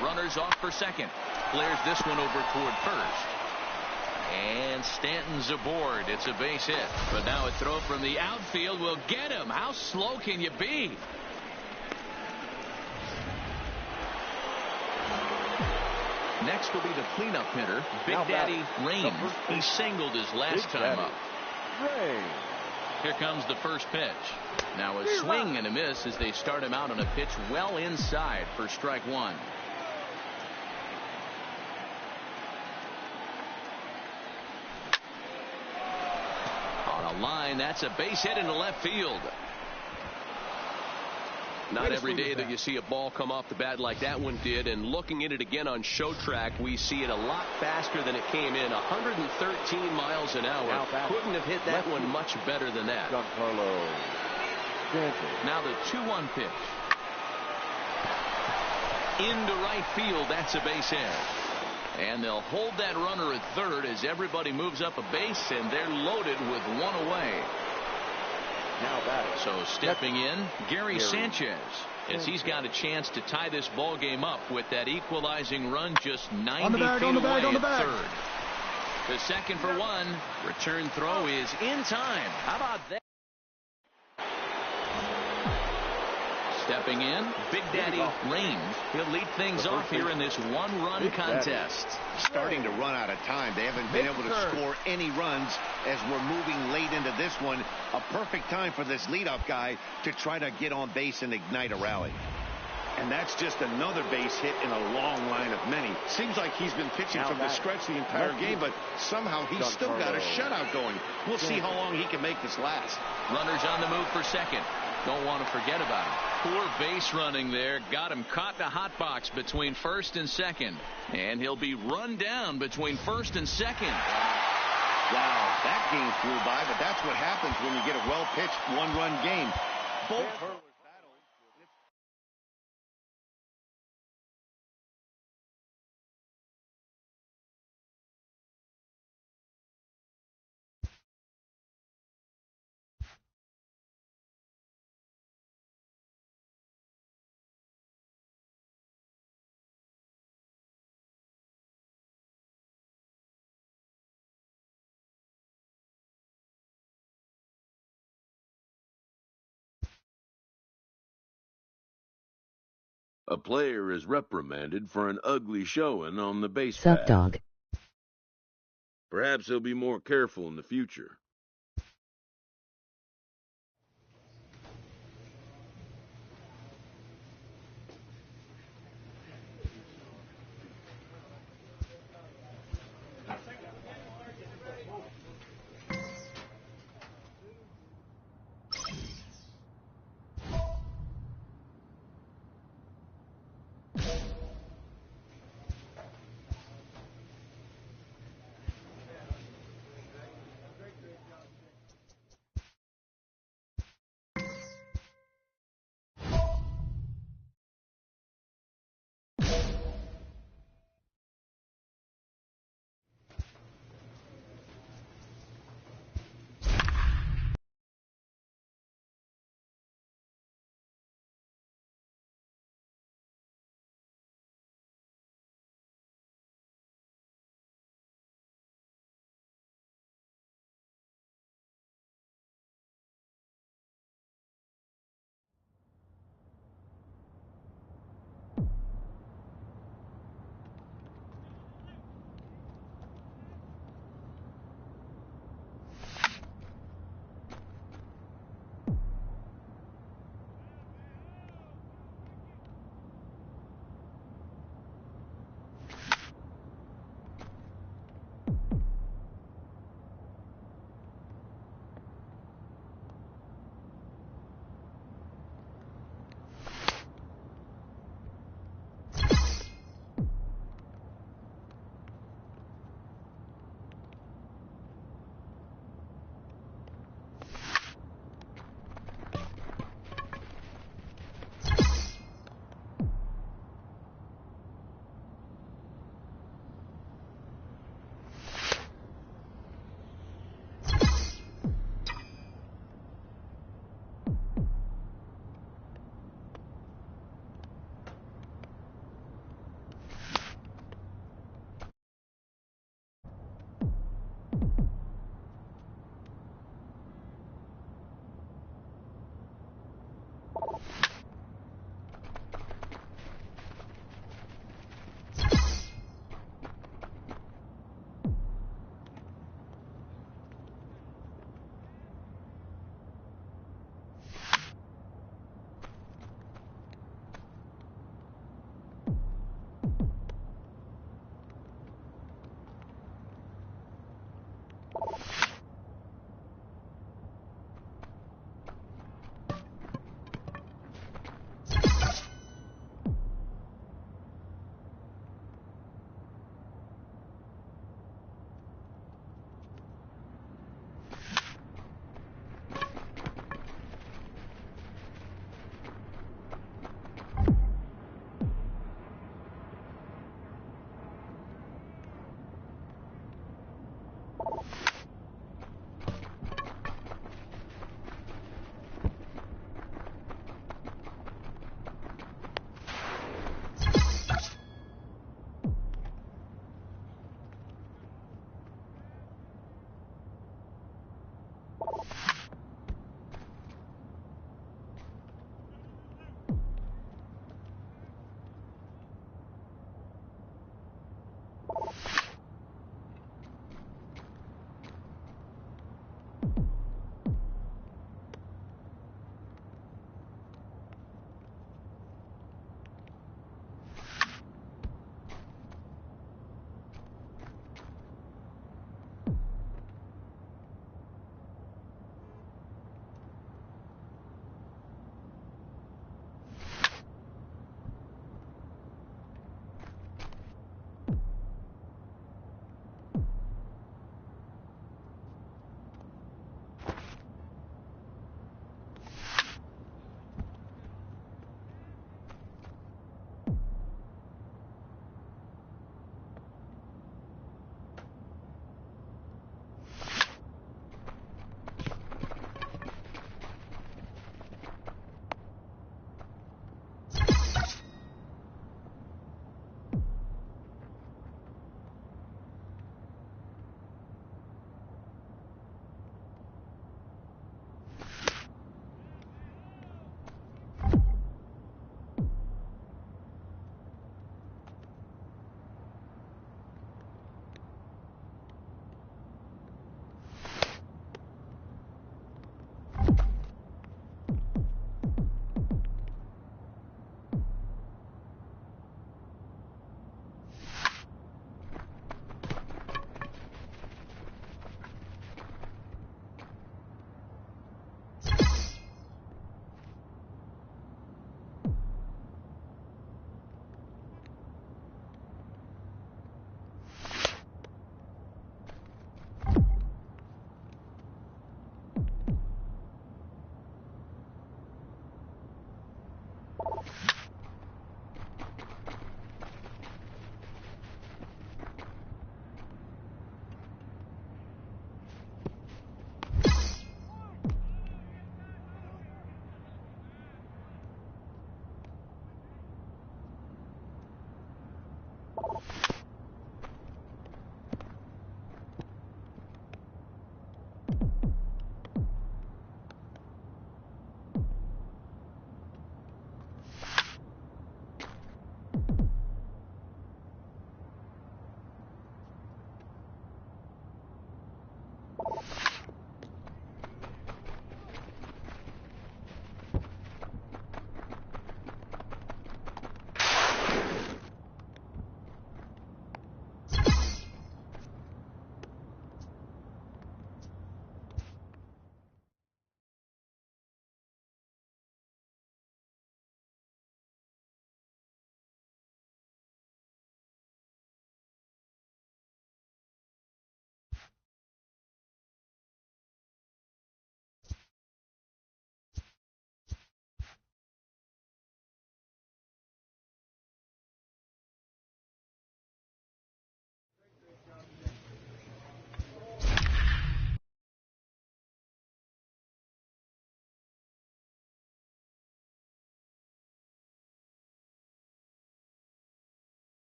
Runners off for second. Flares this one over toward first. And Stanton's aboard. It's a base hit. But now a throw from the outfield will get him. How slow can you be? Next will be the cleanup hitter, Big Daddy Raines. He singled his last time up. Here comes the first pitch. Now a swing and a miss as they start him out on a pitch well inside for strike 1. On a line, that's a base hit into left field. Not every day that you see a ball come off the bat like that one did, and looking at it again on show track, we see it a lot faster than it came in. 113 miles an hour. Couldn't have hit that one much better than that. Now the 2-1 pitch. Into right field. That's a base hit. And they'll hold that runner at third as everybody moves up a base, and they're loaded with 1 away. So stepping in, Gary Sanchez, as he's got a chance to tie this ball game up with that equalizing run just 90 feet away at third. The second for 1. Return throw is in time. How about that? Stepping in, Big Daddy Raines. He'll lead things off here in this 1-run contest. Starting to run out of time. They haven't been able to score any runs as we're moving late into this one. A perfect time for this leadoff guy to try to get on base and ignite a rally. And that's just another base hit in a long line of many. Seems like he's been pitching from the stretch the entire game, but somehow he's still got a shutout going. We'll see how long he can make this last. Runners on the move for second. Don't want to forget about him. Poor base running there. Got him caught in a hot box between first and second. And he'll be run down between first and second. Wow, that game flew by, but that's what happens when you get a well-pitched 1-run game. Both A player is reprimanded for an ugly showing on the base Suck path. dog. Perhaps he'll be more careful in the future.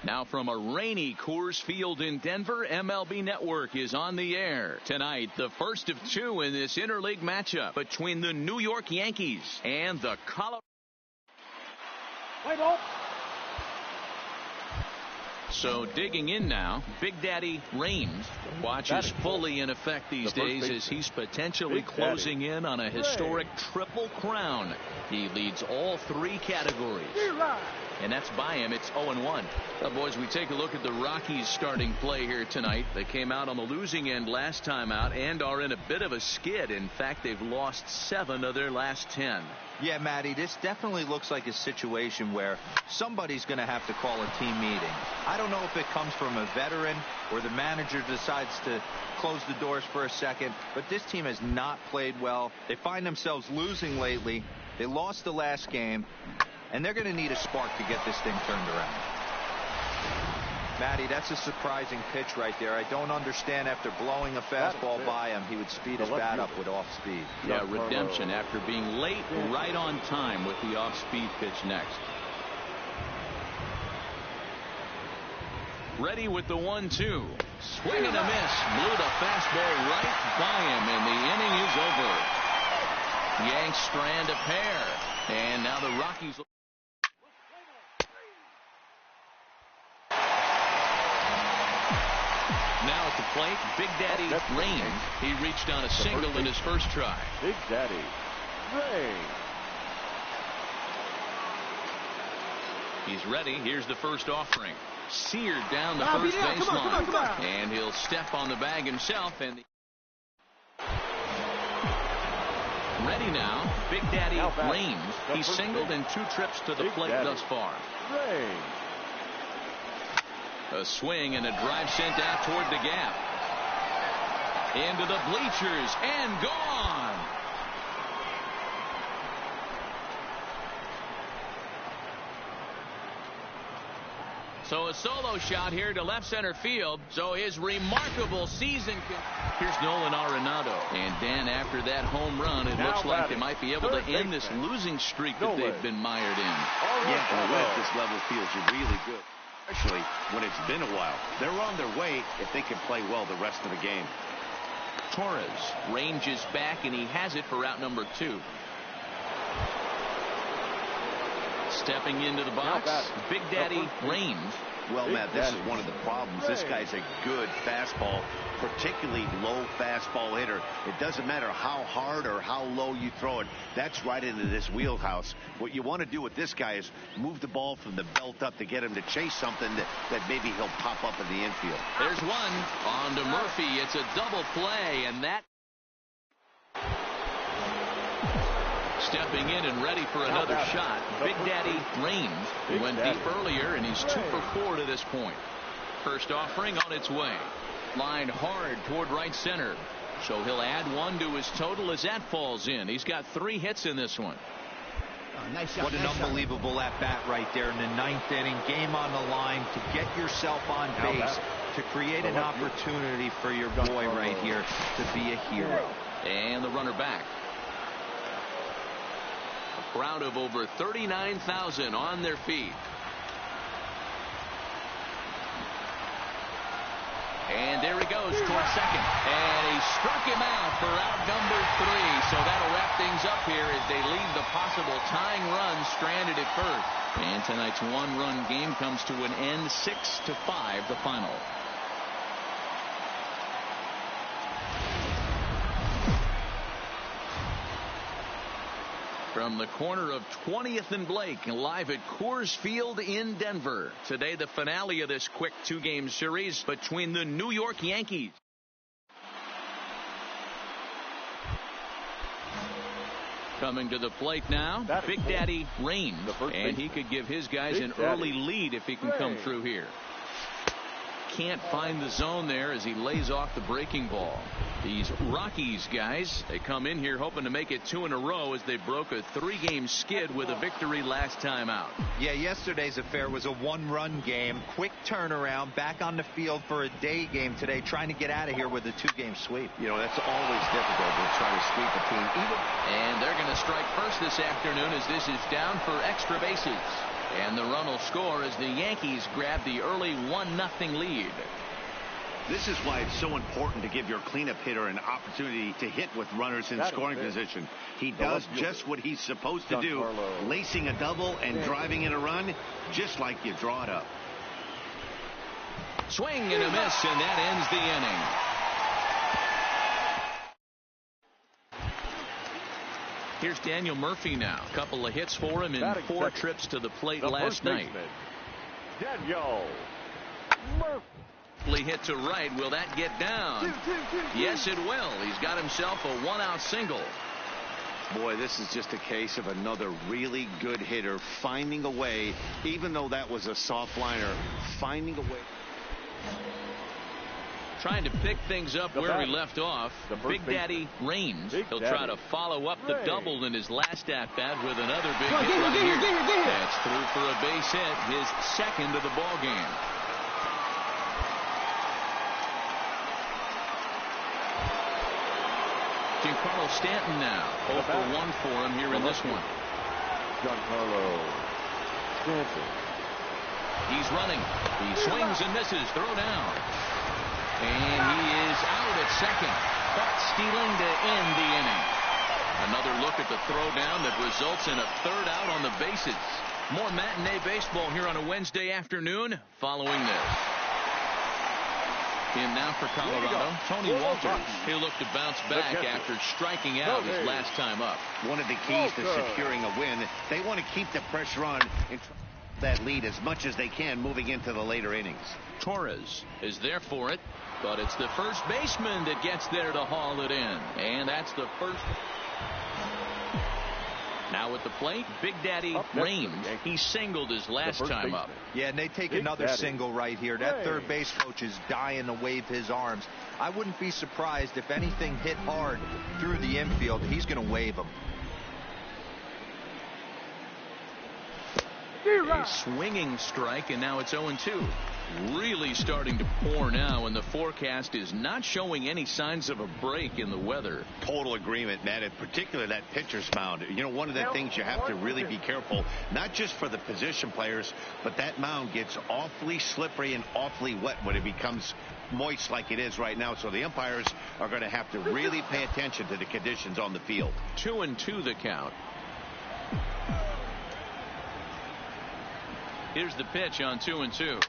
Now from a rainy Coors Field in Denver, MLB Network is on the air. Tonight, the first of two in this interleague matchup between the New York Yankees and the Colorado. So digging in now, Big Daddy Raines. Watch is fully in effect these days as he's potentially closing in on a historic triple crown. He leads all three categories. And that's by him. It's 0-1. Well, boys, we take a look at the Rockies starting play here tonight. They came out on the losing end last time out and are in a bit of a skid. In fact, they've lost 7 of their last 10. Yeah, Matty, this definitely looks like a situation where somebody's going to have to call a team meeting. I don't know if it comes from a veteran or the manager decides to close the doors for a second, but this team has not played well. They find themselves losing lately. They lost the last game, and they're going to need a spark to get this thing turned around. Matty, that's a surprising pitch right there. I don't understand after blowing a fastball by him, he would speed his bat up with off speed. Yeah, redemption after being late, right on time with the off-speed pitch next. Ready with the 1-2. Swing and a miss. Blew the fastball right by him, and the inning is over. Yanks strand a pair, and now the Rockies. Now at the plate, Big Daddy Raines. He reached on a single in his first try. Big Daddy Raines. He's ready. Here's the first offering. Seared down the first baseline. And he'll step on the bag himself. And ready now, Big Daddy Raines. He's singled in 2 trips to the plate thus far. Raines. A swing and a drive sent out toward the gap. Into the bleachers and gone. So a solo shot here to left center field. So his remarkable season. Here's Nolan Arenado. And Dan, after that home run, it looks like they might be able to end this losing streak that they've been mired in. Yeah, and the way this level feels really good. Especially when it's been a while. They're on their way if they can play well the rest of the game. Torres ranges back, and he has it for out number 2. Stepping into the box, Big Daddy Raines. Well, Matt, this is one of the problems. This guy's a good fastball, particularly low fastball hitter. It doesn't matter how hard or how low you throw it. That's right into this wheelhouse. What you want to do with this guy is move the ball from the belt up to get him to chase something that maybe he'll pop up in the infield. There's one. On to Murphy. It's a double play, and that. Stepping in and ready for another shot, Big Daddy Raines. He went deep earlier, and he's 2 for 4 to this point. First offering on its way. Lined hard toward right center. So he'll add 1 to his total as that falls in. He's got 3 hits in this one. Oh, nice shot, what an unbelievable at-bat right there in the 9th inning. Game on the line to get yourself on base, to create an opportunity for your boy right here to be a hero. And the runner back. Crowd of over 39,000 on their feet. And there he goes towards second. And he struck him out for out number 3. So that'll wrap things up here as they leave the possible tying run stranded at first. And tonight's 1-run game comes to an end, 6-5 the final. From the corner of 20th and Blake, live at Coors Field in Denver. Today, the finale of this quick 2-game series between the New York Yankees. Coming to the plate now, Big Daddy Raines. And he could give his guys an early lead if he can come through here. Can't find the zone there as he lays off the breaking ball. These Rockies guys, they come in here hoping to make it 2 in a row as they broke a 3-game skid with a victory last time out. Yeah, yesterday's affair was a 1-run game. Quick turnaround, back on the field for a day game today, trying to get out of here with a 2-game sweep. You know, that's always difficult to try to sweep a team. And they're going to strike first this afternoon as this is down for extra bases. And the run will score as the Yankees grab the early 1-0 lead. This is why it's so important to give your cleanup hitter an opportunity to hit with runners in scoring position. He does just what he's supposed to do, lacing a double and driving in a run, just like you draw it up. Swing and a miss, and that ends the inning. Here's Daniel Murphy now. A couple of hits for him in 4 trips to the plate last night. Daniel Murphy. Hit to right. Will that get down? Yes, it will. He's got himself a 1-out single. Boy, this is just a case of another really good hitter finding a way, even though that was a soft liner, finding a way. Trying to pick things up where we left off. Big Daddy Raines. He'll try to follow up the double in his last at-bat with another big hit right here. That's through for a base hit, his second of the ball game. Giancarlo Stanton now. 0 for 1 for him here in this one. Giancarlo Stanton. He's running. He swings and misses. Throw down. And he is out at second. Caught stealing to end the inning. Another look at the throw down that results in a 3rd out on the bases. More matinee baseball here on a Wednesday afternoon following this. In now for Colorado, Tony Walters. He'll look to bounce back after striking out his last time up. One of the keys to securing a win, they want to keep the pressure on and try that lead as much as they can moving into the later innings. Torres is there for it, but it's the first baseman that gets there to haul it in. And that's the first. Now at the plate, Big Daddy Raines. He singled his last time up. Yeah, and they take another single right here. That third base coach is dying to wave his arms. I wouldn't be surprised if anything hit hard through the infield. He's going to wave them. A swinging strike, and now it's 0-2. Really starting to pour now, and the forecast is not showing any signs of a break in the weather. Total agreement, Matt, in particular that pitcher's mound. You know, one of the things you have to really be careful, not just for the position players, but that mound gets awfully slippery and awfully wet when it becomes moist like it is right now. So the umpires are going to have to really pay attention to the conditions on the field. 2-2 the count. Here's the pitch on 2-2.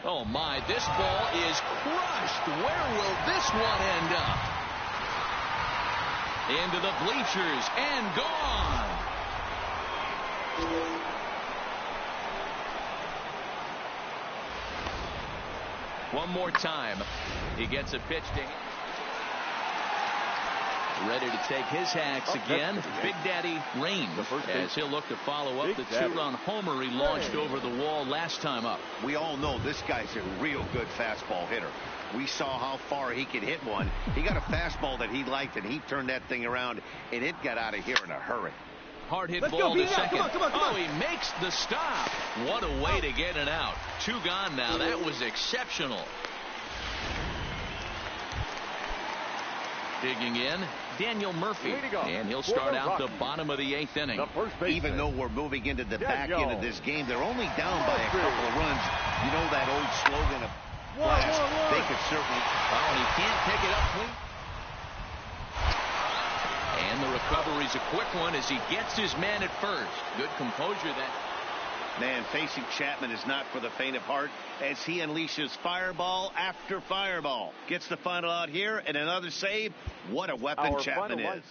Oh my, this ball is crushed. Where will this one end up? Into the bleachers and gone. One more time. He gets a pitch to him. Ready to take his hacks again. Big Daddy Raines, as he'll look to follow up the 2-run homer he launched over the wall last time up. We all know this guy's a real good fastball hitter. We saw how far he could hit one. He got a fastball that he liked, and he turned that thing around, and it got out of here in a hurry. Hard hit ball to second. Oh, he makes the stop. What a way to get it out. 2 gone now. That was exceptional. Digging in, Daniel Murphy, and he'll start out the bottom of the 8th inning. Even though we're moving into the back end of this game, they're only down by a couple of runs. You know that old slogan of blast. They could certainly. Oh, and he can't pick it up clean. And the recovery's a quick one as he gets his man at first. Good composure that. Man, facing Chapman is not for the faint of heart as he unleashes fireball after fireball. Gets the final out here and another save. What a weapon Chapman is.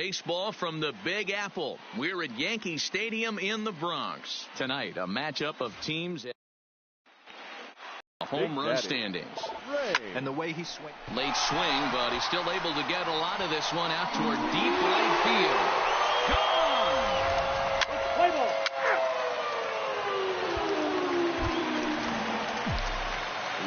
Baseball from the Big Apple. We're at Yankee Stadium in the Bronx. Tonight, a matchup of teams at home run standings. And the way he swings. Late swing, but he's still able to get a lot of this one out toward deep right field. Gone! Play ball.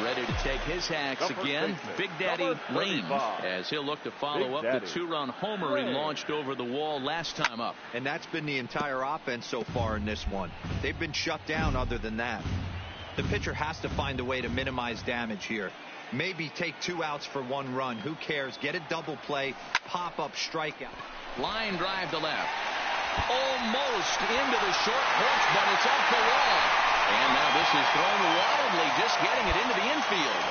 Ready to take his hacks again. Big Daddy Raines, as he'll look to follow up the two-run homer he launched over the wall last time up. And that's been the entire offense so far in this one. They've been shut down other than that. The pitcher has to find a way to minimize damage here. Maybe take 2 outs for 1 run. Who cares? Get a double play, pop-up strikeout. Line drive to left. Almost into the short porch, but it's off the wall. And now this is thrown wildly, just getting it into the infield.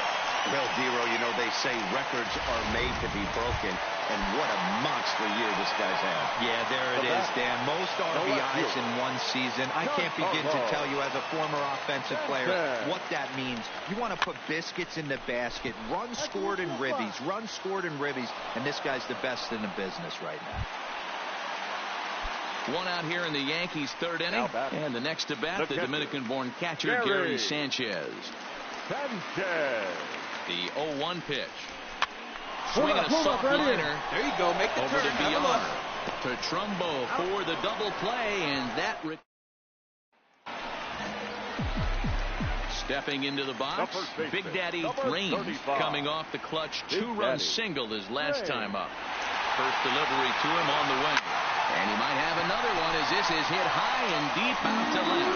Well, Dero, you know they say records are made to be broken, and what a monster year this guy's had. Yeah, there it is, Dan. Most RBIs in one season. I can't begin to tell you as a former offensive player what that means. You want to put biscuits in the basket, runs scored in ribbies, and this guy's the best in the business right now. One out here in the Yankees' 3rd inning. And the next to bat, the Dominican-born catcher, Gary Sanchez. The 0-1 pitch. Swinging a soft liner. There you go. Make the over turn. to Beyond. To Trumbo for the double play, and that stepping into the box, Big Daddy Raines coming off the clutch 2-run single his last time up. First delivery to him on the way. And he might have another one as this is hit high and deep out to left.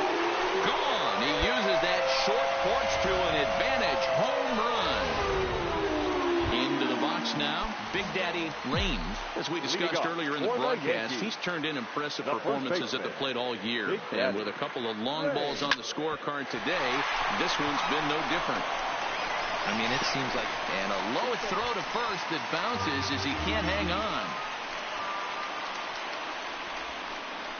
Gone. He uses that short porch to an advantage home run. Into the box now, Big Daddy Raines. As we discussed earlier in the broadcast, he's turned in impressive performances at the plate all year. And with a couple of long balls on the scorecard today, this one's been no different. I mean, it seems like... And a low throw to first that bounces as he can't hang on.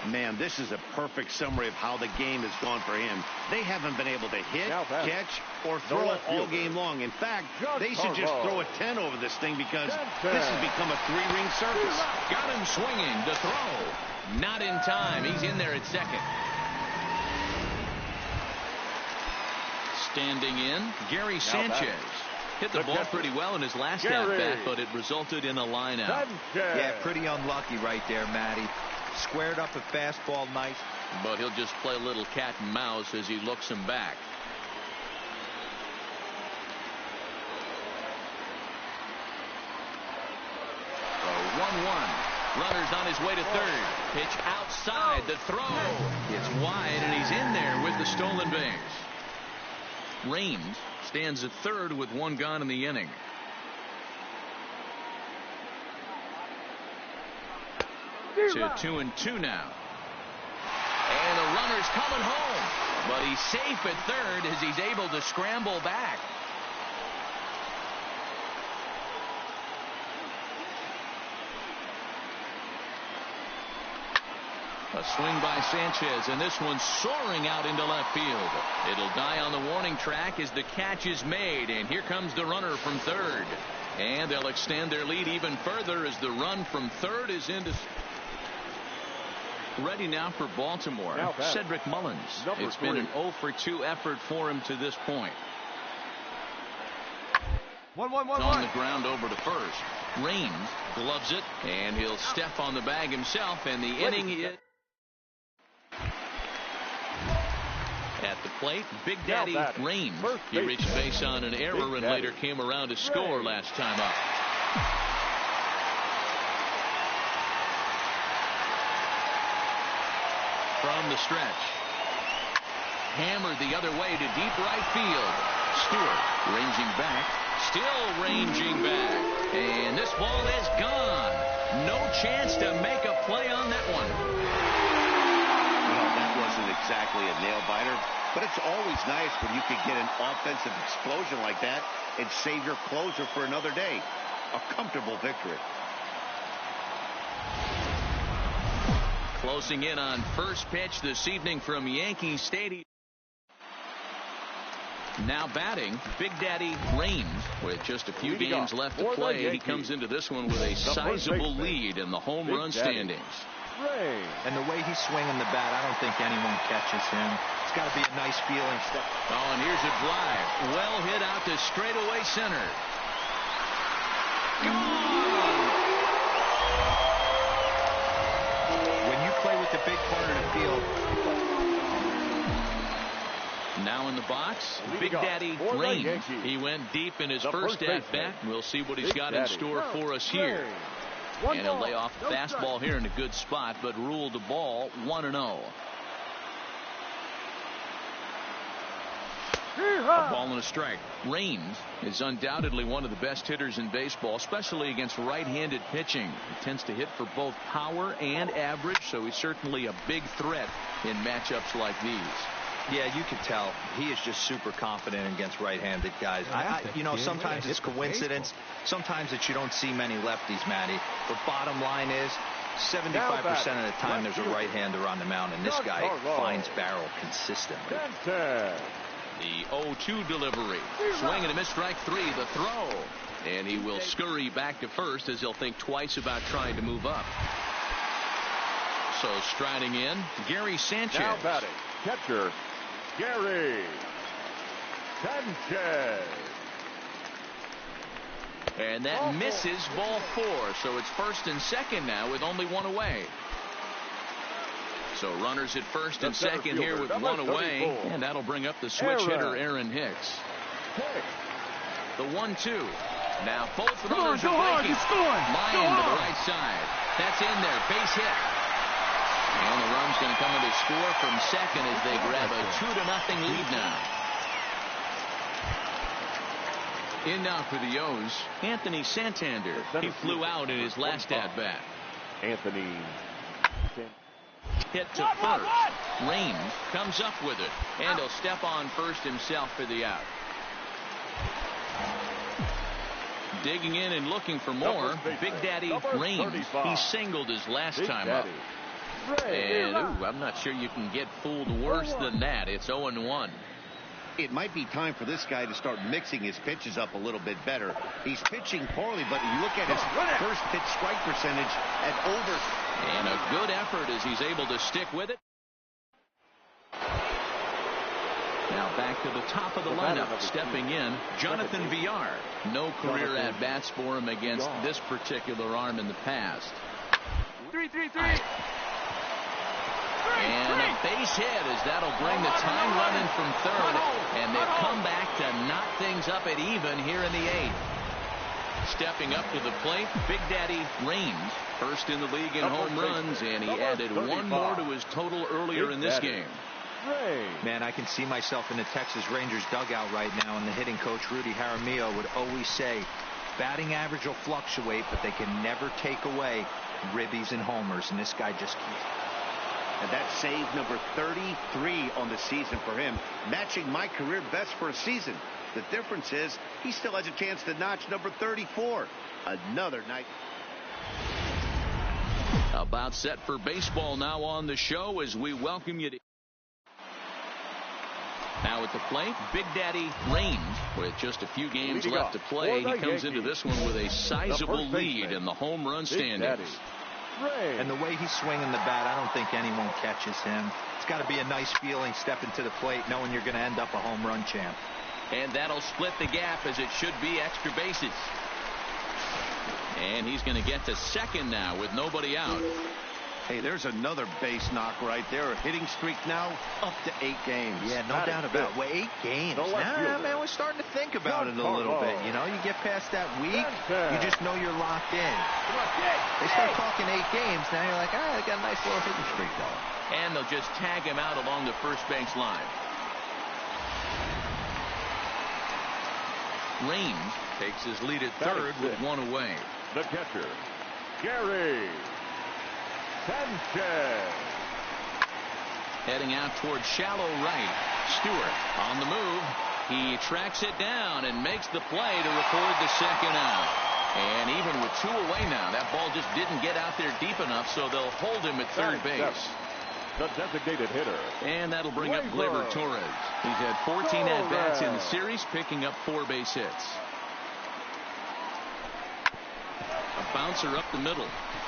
Man, this is a perfect summary of how the game has gone for him. They haven't been able to hit, catch, or throw all game long. In fact, they should just throw a 10 over this thing because this has become a 3-ring circus. Got him swinging to throw. Not in time. He's in there at second. Standing in, Gary Sanchez. Hit the ball pretty well in his last at-bat, but it resulted in a line-out. Yeah, pretty unlucky right there, Matty. Squared up a fastball nice. But he'll just play a little cat and mouse as he looks him back. A 1-1. Runner's on his way to third. Pitch outside the throw. It's wide and he's in there with the stolen base. Raines stands at third with 1 gone in the inning. To 2-2 now. And the runner's coming home. But he's safe at third as he's able to scramble back. A swing by Sanchez, and this one's soaring out into left field. It'll die on the warning track as the catch is made, and here comes the runner from third. And they'll extend their lead even further as the run from third is into... Ready now for Baltimore, Cedric Mullins. It's been an 0-for-2 effort for him to this point. 1-1-1-1. On the ground over to first. Raines gloves it, and he'll step on the bag himself, and the inning is... At the plate, Big Daddy Raines. He reached base on an error and later came around to score last time up. From the stretch. Hammered the other way to deep right field. Stewart ranging back. Still ranging back. And this ball is gone. No chance to make a play on that one. Well, that wasn't exactly a nail-biter, but it's always nice when you can get an offensive explosion like that and save your closer for another day. A comfortable victory. Closing in on first pitch this evening from Yankee Stadium. Now batting, Big Daddy Raines. With just a few games left to play, he comes into this one with a sizable lead in the home run standings. And the way he's swinging the bat, I don't think anyone catches him. It's got to be a nice feeling. Oh, and here's a drive. Well hit out to straightaway center. Gone! When you play with the big part of the field. Now in the box, Big Daddy Raines. He went deep in his first at-bat. We'll see what he's got in store for us here. And he'll lay off the fastball here in a good spot, but ruled the ball 1-0. A ball and a strike. Raines is undoubtedly one of the best hitters in baseball, especially against right-handed pitching. He tends to hit for both power and average, so he's certainly a big threat in matchups like these. Yeah, you can tell he is just super confident against right-handed guys. You know, sometimes it's coincidence. Sometimes it's you don't see many lefties, Matty. But bottom line is 75% of the time there's a right-hander on the mound, and this guy finds barrel consistently. The 0-2 delivery. Swing and a miss, strike three. The throw. And he will scurry back to first as he'll think twice about trying to move up. So striding in, Gary Sanchez. Now batting, catcher, Gary Sanchez. And that misses, ball four. So it's first and second now with only one away. So runners at first and second here with one away. And that'll bring up the switch hitter, Aaron Hicks. The 1-2. Now both runners are breaking. Line to the right side. That's in there. Base hit. And the run's going to come in to score from second as they grab a 2-0 lead now. In now for the O's, Anthony Santander. He flew out in his last at-bat. Anthony hit to first. Raines comes up with it, and he'll step on first himself for the out. Digging in and looking for more, Big Daddy Raines. He singled his last time up. And I'm not sure you can get fooled worse than that. It's 0-1. It might be time for this guy to start mixing his pitches up a little bit better. He's pitching poorly, but you look at his first pitch strike percentage at over. And a good effort as he's able to stick with it. Now back to the top of the lineup. Stepping in, Jonathan Villar. No career at-bats for him against this particular arm in the past. 3-3-3. And a base hit as that'll bring the time running from third. And they've come back to knock things up at even here in the eighth. Stepping up to the plate, Big Daddy Raines. First in the league in home runs, and he added one more to his total earlier in this game. Man, I can see myself in the Texas Rangers dugout right now, and the hitting coach Rudy Jaramillo would always say, batting average will fluctuate, but they can never take away ribbies and homers, and this guy just keeps. And that's save number 33 on the season for him, matching my career best for a season. The difference is he still has a chance to notch number 34. Another night. About set for baseball now on the show as we welcome you to. Now at the plate, Big Daddy Raines. With just a few games left to play, he comes into this one with a sizable lead in the home run standings. And the way he's swinging the bat, I don't think anyone catches him. It's got to be a nice feeling stepping to the plate knowing you're going to end up a home run champ. And that'll split the gap as it should be extra bases. And he's going to get to second now with nobody out. Hey, there's another base knock right there. A hitting streak now up to 8 games. Yeah, no doubt about it. Well, 8 games. Nah, man, we're starting to think about it a little bit. You know, you get past that week, you just know you're locked in. They start talking 8 games, now you're like, they got a nice little hitting streak going. And they'll just tag him out along the first base line. Raines takes his lead at third with one away. The catcher, Gary Sanchez. Heading out towards shallow right. Stewart on the move. He tracks it down and makes the play to record the second out. And even with 2 away now, that ball just didn't get out there deep enough, so they'll hold him at third base. the designated hitter. And that'll bring up Gleyber Torres. He's had 14 at-bats in the series, picking up 4 base hits. A bouncer up the middle.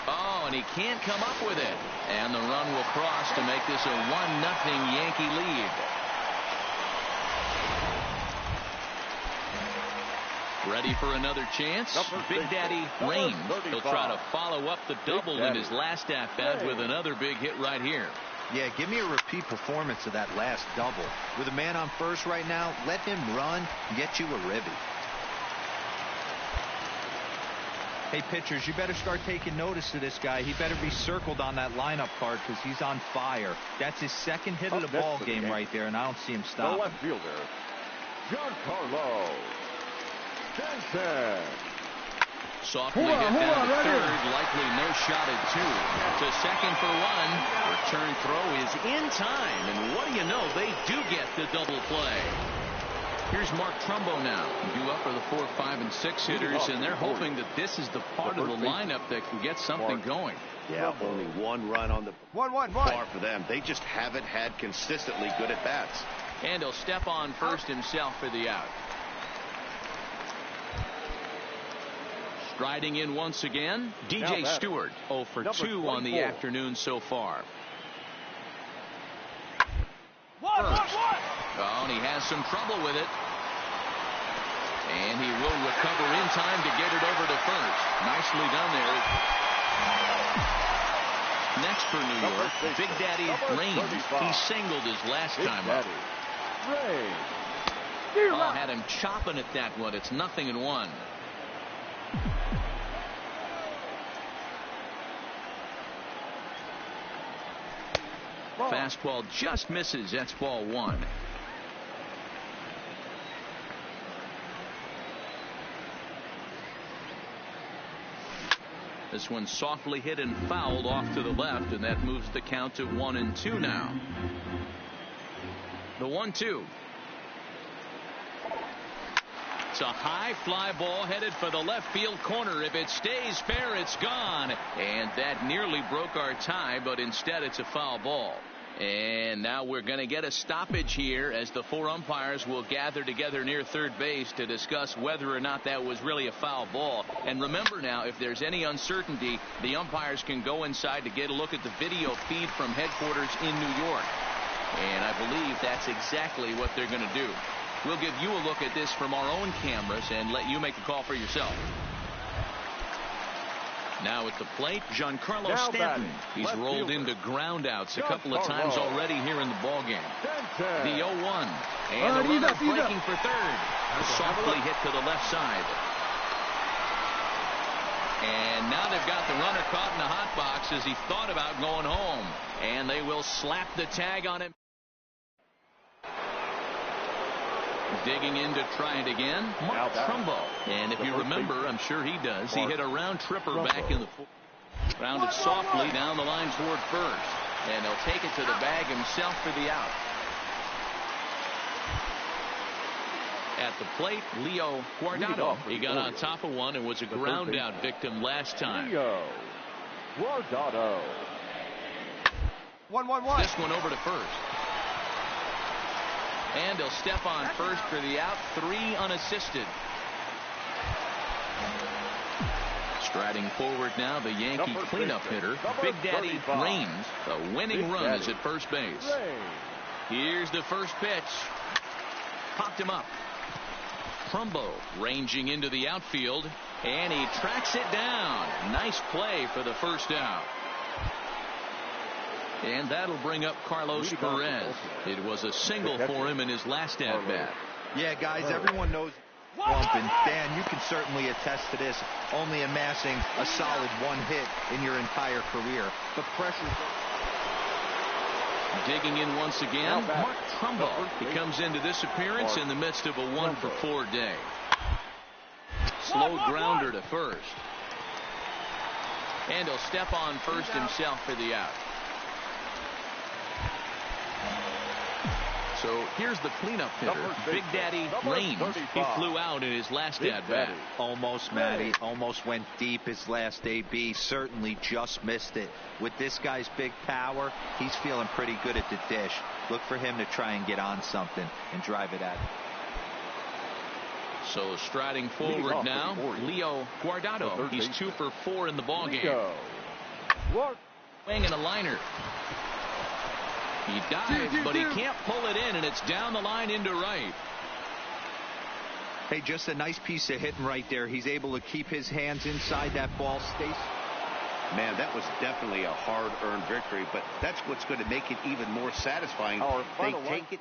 Oh, and he can't come up with it. And the run will cross to make this a 1-0 Yankee lead. Ready for another chance? Big Daddy Raines. He'll try to follow up the double in his last at-bat with another big hit right here. Yeah, give me a repeat performance of that last double. With a man on first right now, let him run, get you a ribby. Hey, pitchers, you better start taking notice of this guy. He better be circled on that lineup card because he's on fire. That's his second hit of the ball game right there, and I don't see him stop. The left fielder, Giancarlo Stanton. Softly hit down to third, likely no shot at 2. To second for 1. Return throw is in time, and what do you know? They do get the double play. Here's Mark Trumbo now. Due up for the 4, 5, and 6 hitters, and they're hoping that this is the part of the lineup that can get something going. Yeah, only 1 run on the bar for them. They just haven't had consistently good at bats. And he'll step on first himself for the out. Striding in once again, DJ Stewart, 0 for 2 on the afternoon so far. First. Oh, and he has some trouble with it. And he will recover in time to get it over to first. Nicely done there. Next for New York, Big Daddy Raines. He singled his last time up. Oh, had him chopping at that one. It's 0-1. Fastball just misses. That's ball 1. This one softly hit and fouled off to the left, and that moves the count to 1-2 now. The 1-2. It's a high fly ball headed for the left field corner. If it stays fair, it's gone. And that nearly broke our tie, but instead it's a foul ball. And now we're going to get a stoppage here as the 4 umpires will gather together near third base to discuss whether or not that was really a foul ball. And remember now, if there's any uncertainty, the umpires can go inside to get a look at the video feed from headquarters in New York. And I believe that's exactly what they're going to do. We'll give you a look at this from our own cameras and let you make the call for yourself. Now at the plate, Giancarlo Stanton. He's rolled into groundouts a couple of times already here in the ballgame. The 0-1. And the runner breaking for third. Softly hit to the left side. And now they've got the runner caught in the hot box as he thought about going home. And they will slap the tag on him. Digging in to try it again, Mark Trumbo. And if you remember, I'm sure he does, he hit a round tripper back in the rounded softly down the line toward first. And he'll take it to the bag himself for the out. At the plate, Leo Guardado. He got on top of one and was a ground out victim last time. Leo Guardado. 1-1-1. This one over to first. And he'll step on first for the out. 3 unassisted. Striding forward now, the Yankee cleanup hitter, Big Daddy Raines. The winning run is at first base. Here's the first pitch. Popped him up. Trumbo ranging into the outfield, and he tracks it down. Nice play for the first out. And that'll bring up Carlos Perez. It was a single for him in his last at-bat. Yeah, guys, everyone knows bumping. Dan, you can certainly attest to this, only amassing a solid 1 hit in your entire career. The pressure. Digging in once again, Mark Trumbo. He comes into this appearance in the midst of a 1-for-4 day. Slow grounder to first. And he'll step on first himself for the out. So here's the cleanup hitter, Big Daddy Raines. He flew out in his last at-bat. Almost, Matty. Almost went deep his last AB. Certainly just missed it. With this guy's big power, he's feeling pretty good at the dish. Look for him to try and get on something and drive it at him. So striding forward now, Leo Guardado. He's 2 for 4 in the ballgame. Swing and a liner. He dives, but he can't pull it in, and it's down the line into right. Hey, just a nice piece of hitting right there. He's able to keep his hands inside that ball. Man, that was definitely a hard-earned victory, but that's what's going to make it even more satisfying. They take it.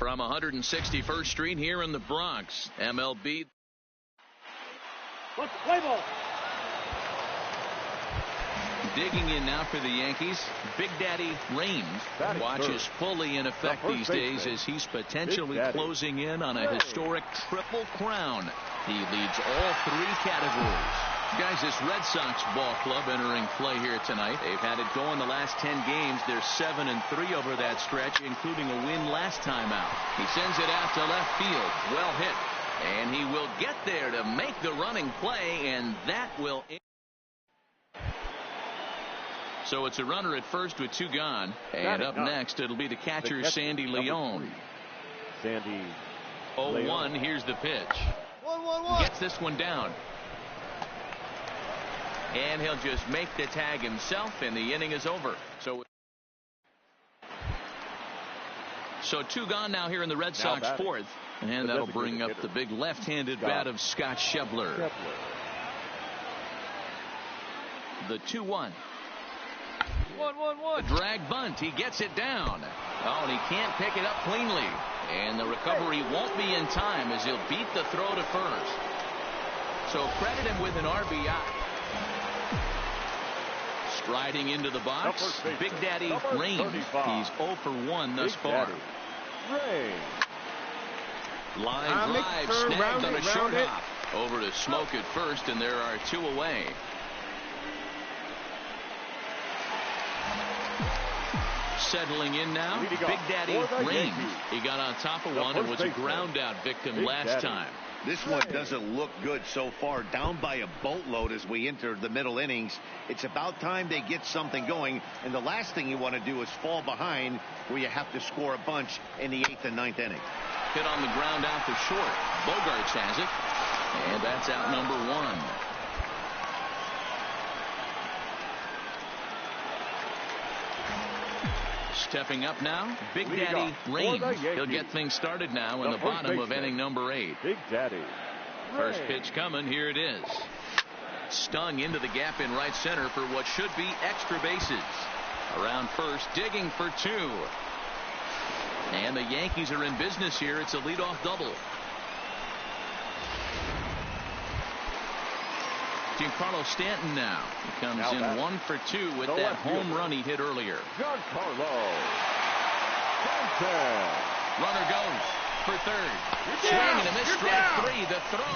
From 161st Street here in the Bronx, MLB. Let's play ball. Digging in now for the Yankees, Big Daddy Raines watches fully in effect these days as he's potentially closing in on a historic triple crown. He leads all three categories. Guys, this Red Sox ball club entering play here tonight. They've had it going the last 10 games. They're 7-3 over that stretch, including a win last time out. He sends it out to left field. Well hit. And he will get there to make the running play, and that will... So it's a runner at first with 2 gone. And up next, it'll be the catcher, Sandy Leon. Sandy 0-1. Here's the pitch. 1-1-1. Gets this one down. And he'll just make the tag himself, and the inning is over. So 2 gone now here in the Red Sox fourth. And that'll bring up the big left-handed bat of Scott Schebler. The 2-1. 1-1-1. Drag bunt. He gets it down. Oh, and he can't pick it up cleanly. And the recovery won't be in time as he'll beat the throw to first. So credit him with an RBI. Striding into the box, Big Daddy Raines. He's 0 for 1 thus far. Line drive snagged on a short hop. Over to Smoke at first, and there are 2 away. Settling in now, Big Daddy Raines. He got on top of one and was a ground out victim last time. This one doesn't look good so far. Down by a boatload as we enter the middle innings. It's about time they get something going. And the last thing you want to do is fall behind where you have to score a bunch in the 8th and 9th inning. Hit on the ground out to short. Bogarts has it. And that's out number 1. Stepping up now, Big Daddy Raines. He'll get things started now in the bottom of inning number 8. Big Daddy. First pitch coming. Here it is. Stung into the gap in right center for what should be extra bases. Around first, digging for 2. And the Yankees are in business here. It's a leadoff double. Giancarlo Stanton now. He comes in 1 for 2 with that home run he hit earlier. Giancarlo Stanton. Runner goes for third. Swing and a miss, strike 3. The throw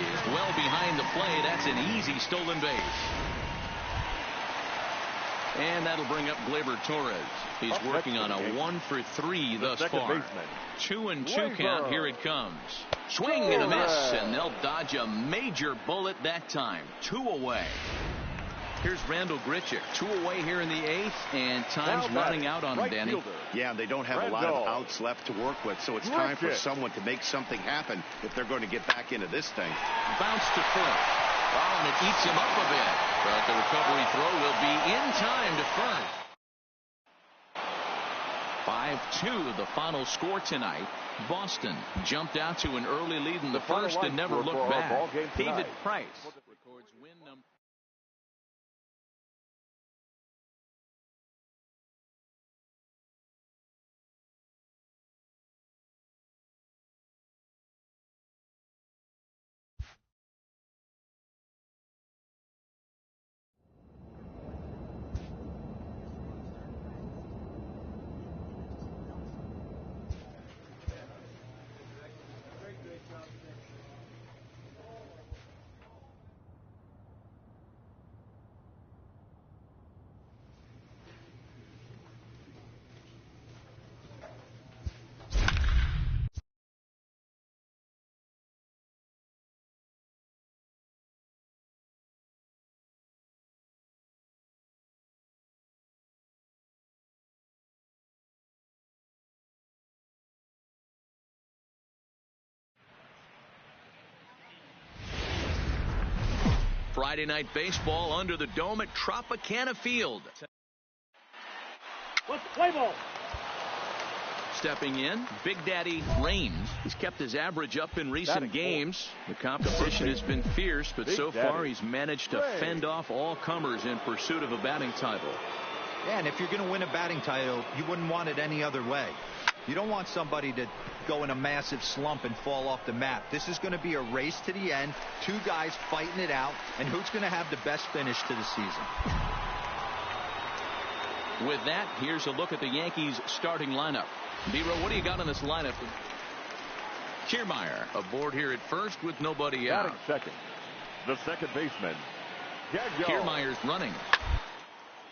is well behind the play. That's an easy stolen base. And that'll bring up Gleyber Torres. He's working on a 1 for 3 thus far. 2-2 count. Here it comes. Swing and a miss, and they'll dodge a major bullet that time. 2 away. Here's Randall Grichuk. 2 away here in the 8th, and time's running out on Danny. Yeah, they don't have a lot of outs left to work with, so it's time for someone to make something happen if they're going to get back into this thing. Bounce to first. Oh, and it eats him up a bit. But the recovery throw will be in time to first. 5-2 the final score tonight. Boston jumped out to an early lead in the first and never looked back. David Price records win number. Friday night baseball under the dome at Tropicana Field. Let's play ball. Stepping in, Big Daddy Raines. He's kept his average up in recent games. The competition has been fierce, but so far he's managed to fend off all comers in pursuit of a batting title. Yeah, and if you're going to win a batting title, you wouldn't want it any other way. You don't want somebody to go in a massive slump and fall off the map. This is going to be a race to the end. Two guys fighting it out, and who's going to have the best finish to the season? With that, here's a look at the Yankees starting lineup. Dero, what do you got on this lineup? Kiermaier aboard here at first with nobody out. Second, the second baseman, Kiermaier's running.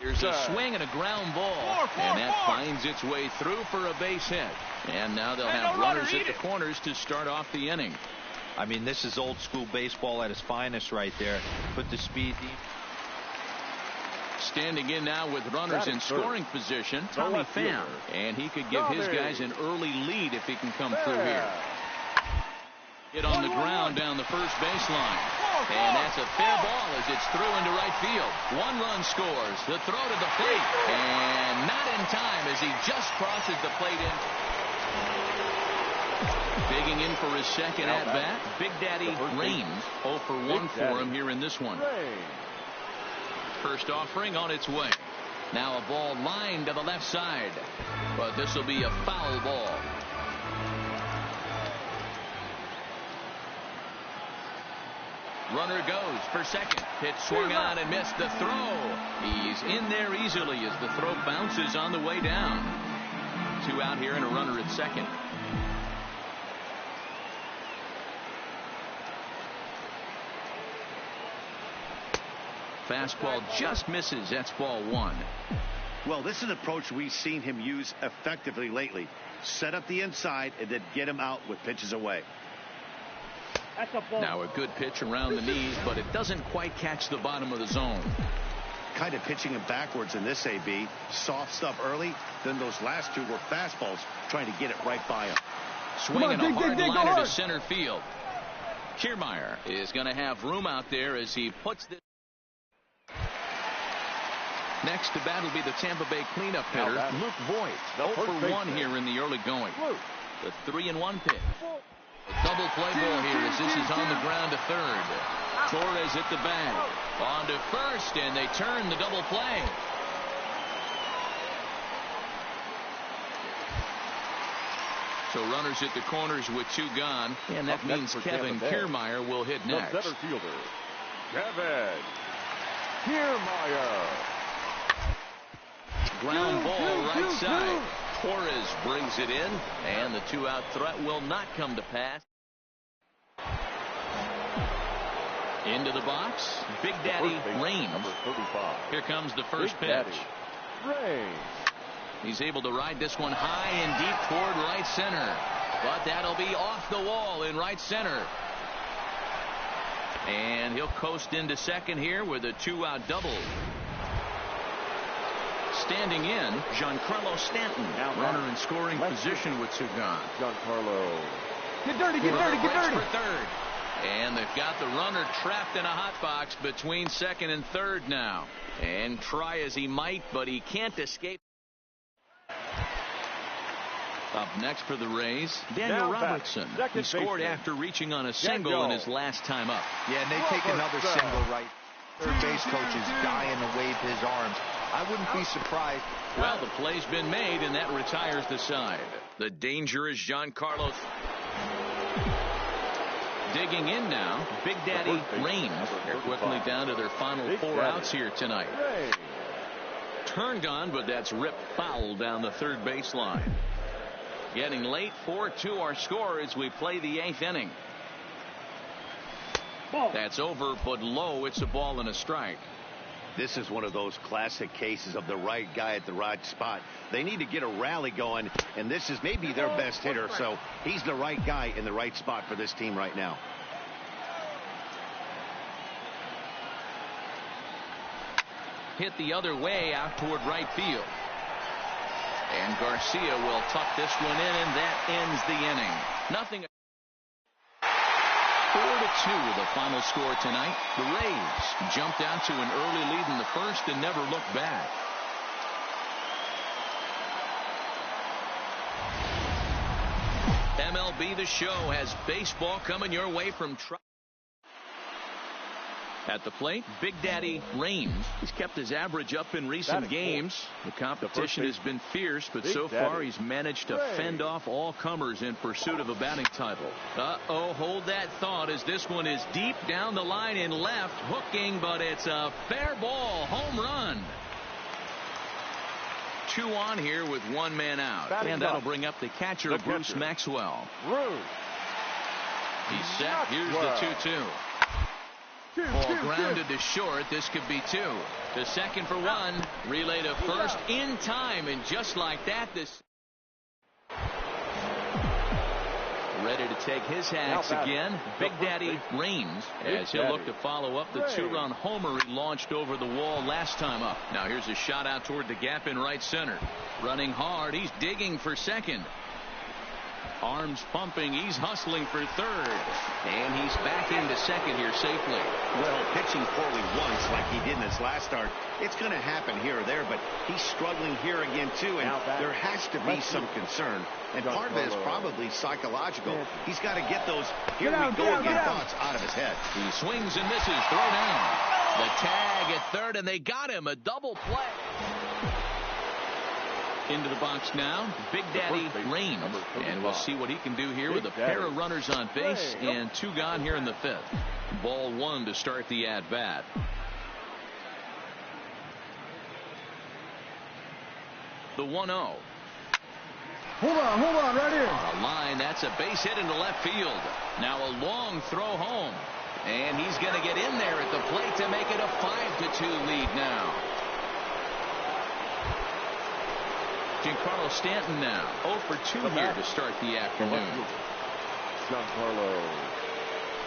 Here's a swing and a ground ball. And that finds its way through for a base hit. And now they'll have runners at the corners to start off the inning. I mean, this is old school baseball at its finest right there. Put the speed deep. Standing in now with runners in scoring position, Tommy Pham. And he could give his guys an early lead if he can come through here. Hit on the ground down the first baseline. And that's a fair ball as it's through into right field. One run scores. The throw to the plate. And not in time as he just crosses the plate in. Digging in for his second at-bat, Big Daddy Raines. 0 for 1 for him here in this one. First offering on its way. Now a ball lined to the left side. But this will be a foul ball. Runner goes for second. Hit swung on and missed the throw. He's in there easily as the throw bounces on the way down. 2 out here and a runner at second. Fastball just misses. That's ball 1. Well, this is an approach we've seen him use effectively lately. Set up the inside and then get him out with pitches away. Now a good pitch around the knees, but it doesn't quite catch the bottom of the zone. Kind of pitching him backwards in this AB. Soft stuff early, then those last 2 were fastballs trying to get it right by him. Swinging a hard liner to center field. Kiermaier is going to have room out there as he puts this. Next to bat will be the Tampa Bay cleanup hitter, Luke Voigt. 0 for 1 here in the early going. The 3-1 pitch. A double play ball here as this is on the ground to third. Torres hit the bag. On to first, and they turn the double play. So runners at the corners with 2 gone, and that means Kevin Kiermaier will hit next. The center fielder, Kevin Kiermaier. Ground ball right side. Torres brings it in, and the 2-out threat will not come to pass. Into the box, Big Daddy Raines. Here comes the first pitch. He's able to ride this one high and deep toward right center, but that'll be off the wall in right center. And he'll coast into second here with a 2-out double. Standing in, Giancarlo Stanton, runner in scoring position with 2 gone. Giancarlo. Get dirty, get dirty, get dirty. For third. And they've got the runner trapped in a hot box between second and third now. And try as he might, but he can't escape. Up next for the Rays, Daniel Robertson. He scored after reaching on a single in his last time up. Yeah, and they take another single right. Third base coach is dying to wave his arms. I wouldn't be surprised. Well, the play's been made, and that retires the side. The danger is Giancarlo. Digging in now, Big Daddy Raines. They're quickly down to their final 4 outs here tonight. Turned on, but that's ripped foul down the third baseline. Getting late, 4-2 our score as we play the 8th inning. That's over, but low. It's a ball and a strike. This is one of those classic cases of the right guy at the right spot. They need to get a rally going, and this is maybe their best hitter, so he's the right guy in the right spot for this team right now. Hit the other way out toward right field. And Garcia will tuck this one in, and that ends the inning. Nothing. 4-2 the final score tonight. The Rays jumped out to an early lead in the first and never looked back. MLB The Show has baseball coming your way from At the plate, Big Daddy Raines. He's kept his average up in recent games. The competition has been fierce, but so far he's managed to fend off all comers in pursuit of a batting title. Uh-oh, hold that thought as this one is deep down the line in left, hooking, but it's a fair ball, home run. 2 on here with 1 man out. And that'll bring up the catcher, Bruce Maxwell. He's set. Here's the 2-2. Ball grounded to short. This could be 2. To second for 1. Relay to first in time. And just like that, this ready to take his hacks again. Big Daddy Raines as he'll look to follow up the 2-run homer he launched over the wall last time up. Now here's a shot out toward the gap in right center. Running hard. He's digging for second. Arms pumping. He's hustling for third. And he's back into second here safely. Well, pitching poorly once like he did in his last start, it's going to happen here or there, but he's struggling here again too, and there has to be some concern. And part of it is probably psychological. He's got to get those here we go again thoughts out of his head. He swings and misses. Throw down. The tag at third, and they got him. A double play. Into the box now, Big Daddy Raines. And we'll see what he can do here with a pair of runners on base and 2 gone here in the 5th. Ball 1 to start the at-bat. The 1-0. Hold on, right here. On a line, that's a base hit into left field. Now a long throw home. And he's going to get in there at the plate to make it a 5-2 lead now. Giancarlo Stanton now 0 for 2 here to start the afternoon. Giancarlo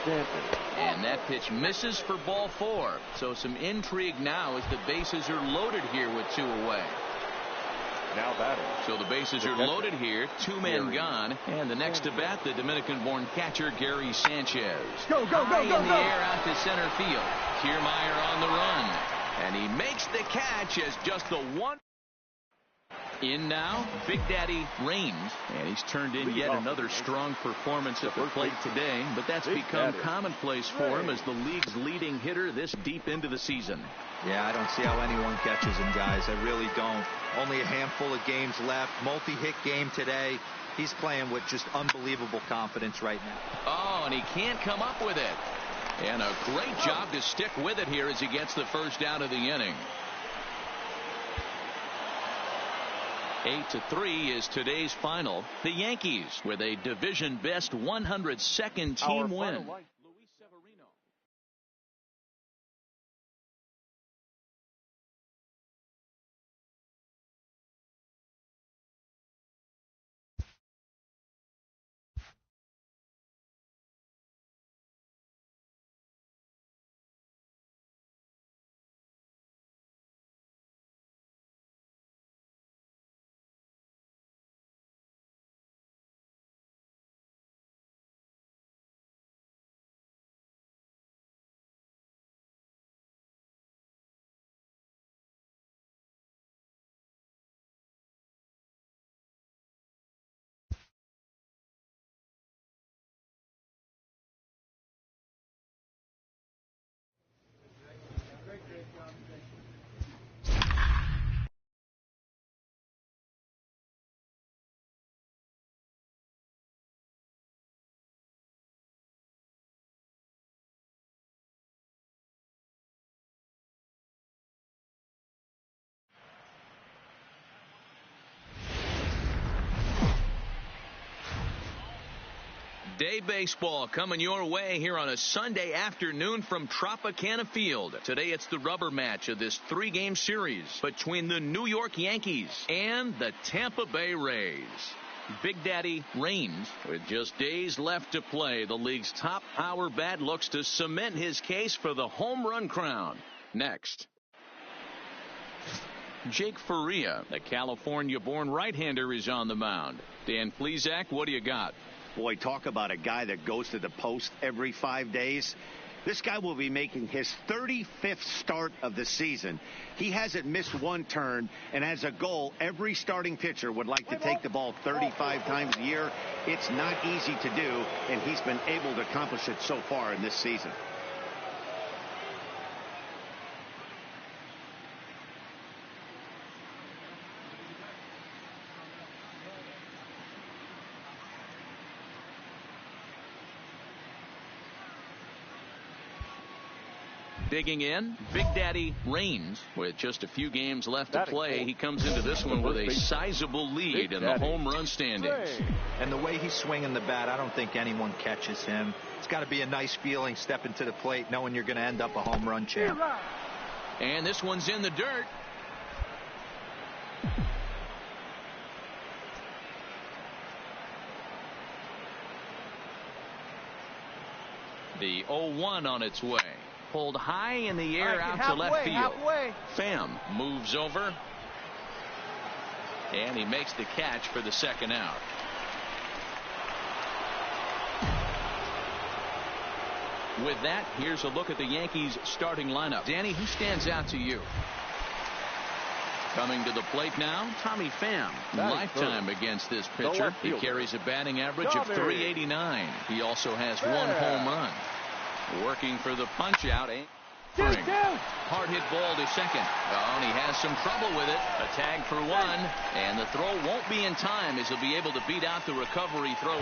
Stanton. And that pitch misses for ball 4. So some intrigue now as the bases are loaded here with 2 away. Now batting. So the bases are loaded here. 2 men gone. And the next to bat, the Dominican-born catcher Gary Sanchez. Go, in the air out to center field. Kiermaier on the run. And he makes the catch as just the 1. In now, Big Daddy Raines, and he's turned in yet another strong performance at the plate today, but that's become commonplace for him as the league's leading hitter this deep into the season. Yeah, I don't see how anyone catches him, guys. I really don't. Only a handful of games left. Multi-hit game today. He's playing with just unbelievable confidence right now. Oh, and he can't come up with it. And a great job to stick with it here as he gets the first out of the inning. 8-3 is today's final. The Yankees with a division best 102nd team win. Day baseball coming your way here on a Sunday afternoon from Tropicana Field. Today it's the rubber match of this 3-game series between the New York Yankees and the Tampa Bay Rays. Big Daddy Raines, with just days left to play, the league's top power bat looks to cement his case for the home run crown. Next, Jake Faria, the California-born right-hander, is on the mound. Dan Plesac, what do you got? Boy, talk about a guy that goes to the post every 5 days. This guy will be making his 35th start of the season. He hasn't missed one turn, and as a goal, every starting pitcher would like to take the ball 35 times a year. It's not easy to do, and he's been able to accomplish it so far in this season. Digging in, Big Daddy Raines. With just a few games left to play, he comes into this one with a sizable lead in the home run standings. And the way he's swinging the bat, I don't think anyone catches him. It's got to be a nice feeling stepping to the plate knowing you're going to end up a home run champ. And this one's in the dirt. The 0-1 on its way. Pulled high in the air out to left field. Pham moves over. And he makes the catch for the second out. With that, here's a look at the Yankees starting lineup. Danny, who stands out to you? Coming to the plate now, Tommy Pham. Lifetime against this pitcher. He carries a batting average of .389. He also has one home run. Working for the punch out. Hard hit ball to second. Oh, and he has some trouble with it. A tag for one. And the throw won't be in time as he'll be able to beat out the recovery throw.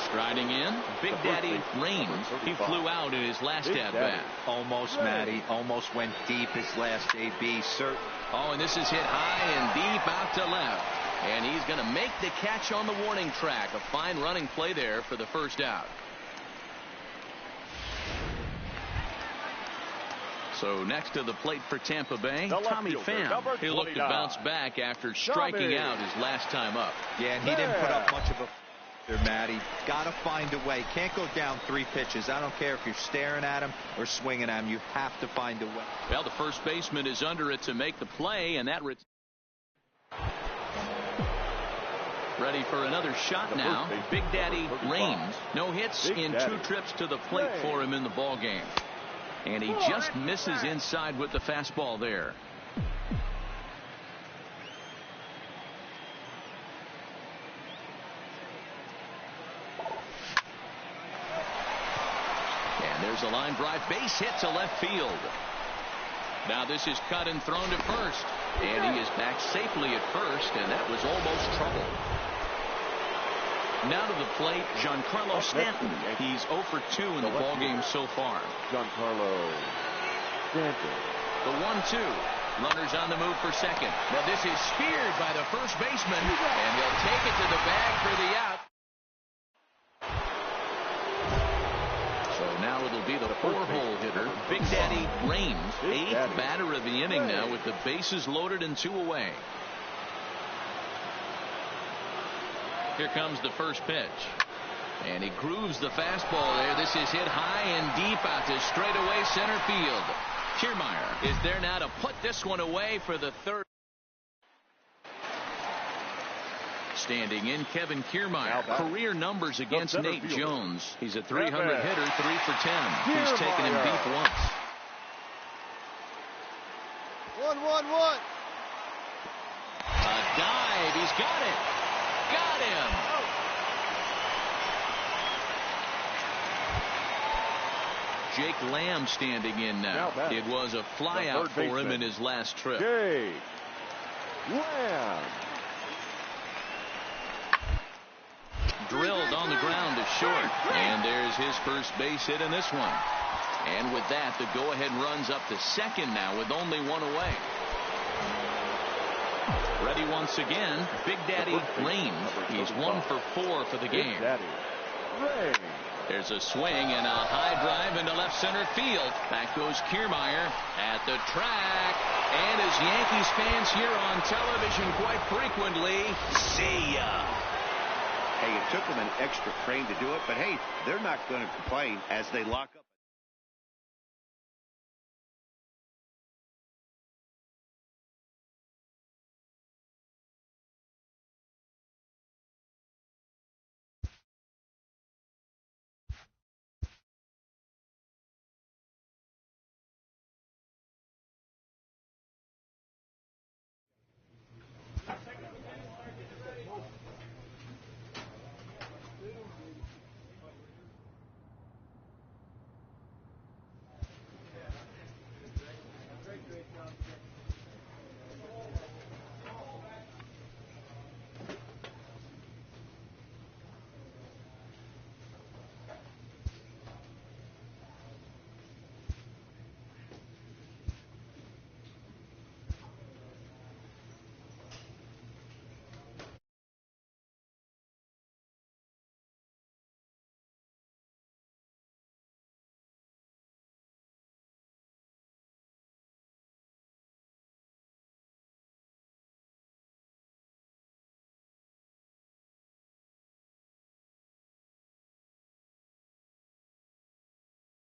Striding in, Big Daddy Raines. He flew out in his last at-bat. Almost, Matty. Almost went deep his last AB. Oh, and this is hit high and deep out to left. And he's going to make the catch on the warning track. A fine running play there for the first out. So next to the plate for Tampa Bay, Tommy Pham. He'll look to bounce back after striking out his last time up. Yeah, and he didn't put up much of a there, Matty. Got to find a way. Can't go down 3 pitches. I don't care if you're staring at him or swinging at him. You have to find a way. Well, the first baseman is under it to make the play, and that ready for another shot now. Big Daddy Raines. No hits in 2 trips to the plate for him in the ball game. And he just misses inside with the fastball there. And there's a line drive base hit to left field. Now this is cut and thrown to first. And he is back safely at first, and that was almost trouble. Now to the plate, Giancarlo Stanton. He's 0 for 2 in the ballgame so far. Giancarlo Stanton. The 1-2. Runners on the move for second. Now this is speared by the first baseman, and he'll take it to the bag for the out. So now it'll be the 4-hole hitter, Big Daddy Raines. 8th batter of the inning now with the bases loaded and 2 away. Here comes the first pitch. And he grooves the fastball there. This is hit high and deep out to straightaway center field. Kiermaier is there now to put this one away for the third. Standing in, Kevin Kiermaier. Career numbers against Nate Jones. He's a .300 hitter, 3 for 10. He's taken him deep once. 1-1-1. A dive. He's got it. Got him. Jake Lamb standing in now. It was a flyout for him in his last trip. Jake Lamb. Drilled on the ground to short. And there's his first base hit in this one. And with that, the go-ahead runs up to second now with only 1 away. Ready once again, Big Daddy Raines. He's 1 for 4 for the game. There's a swing and a high drive into left center field. Back goes Kiermaier at the track. And as Yankees fans here on television quite frequently, see ya. Hey, it took them an extra frame to do it, but hey, they're not going to complain as they lock up.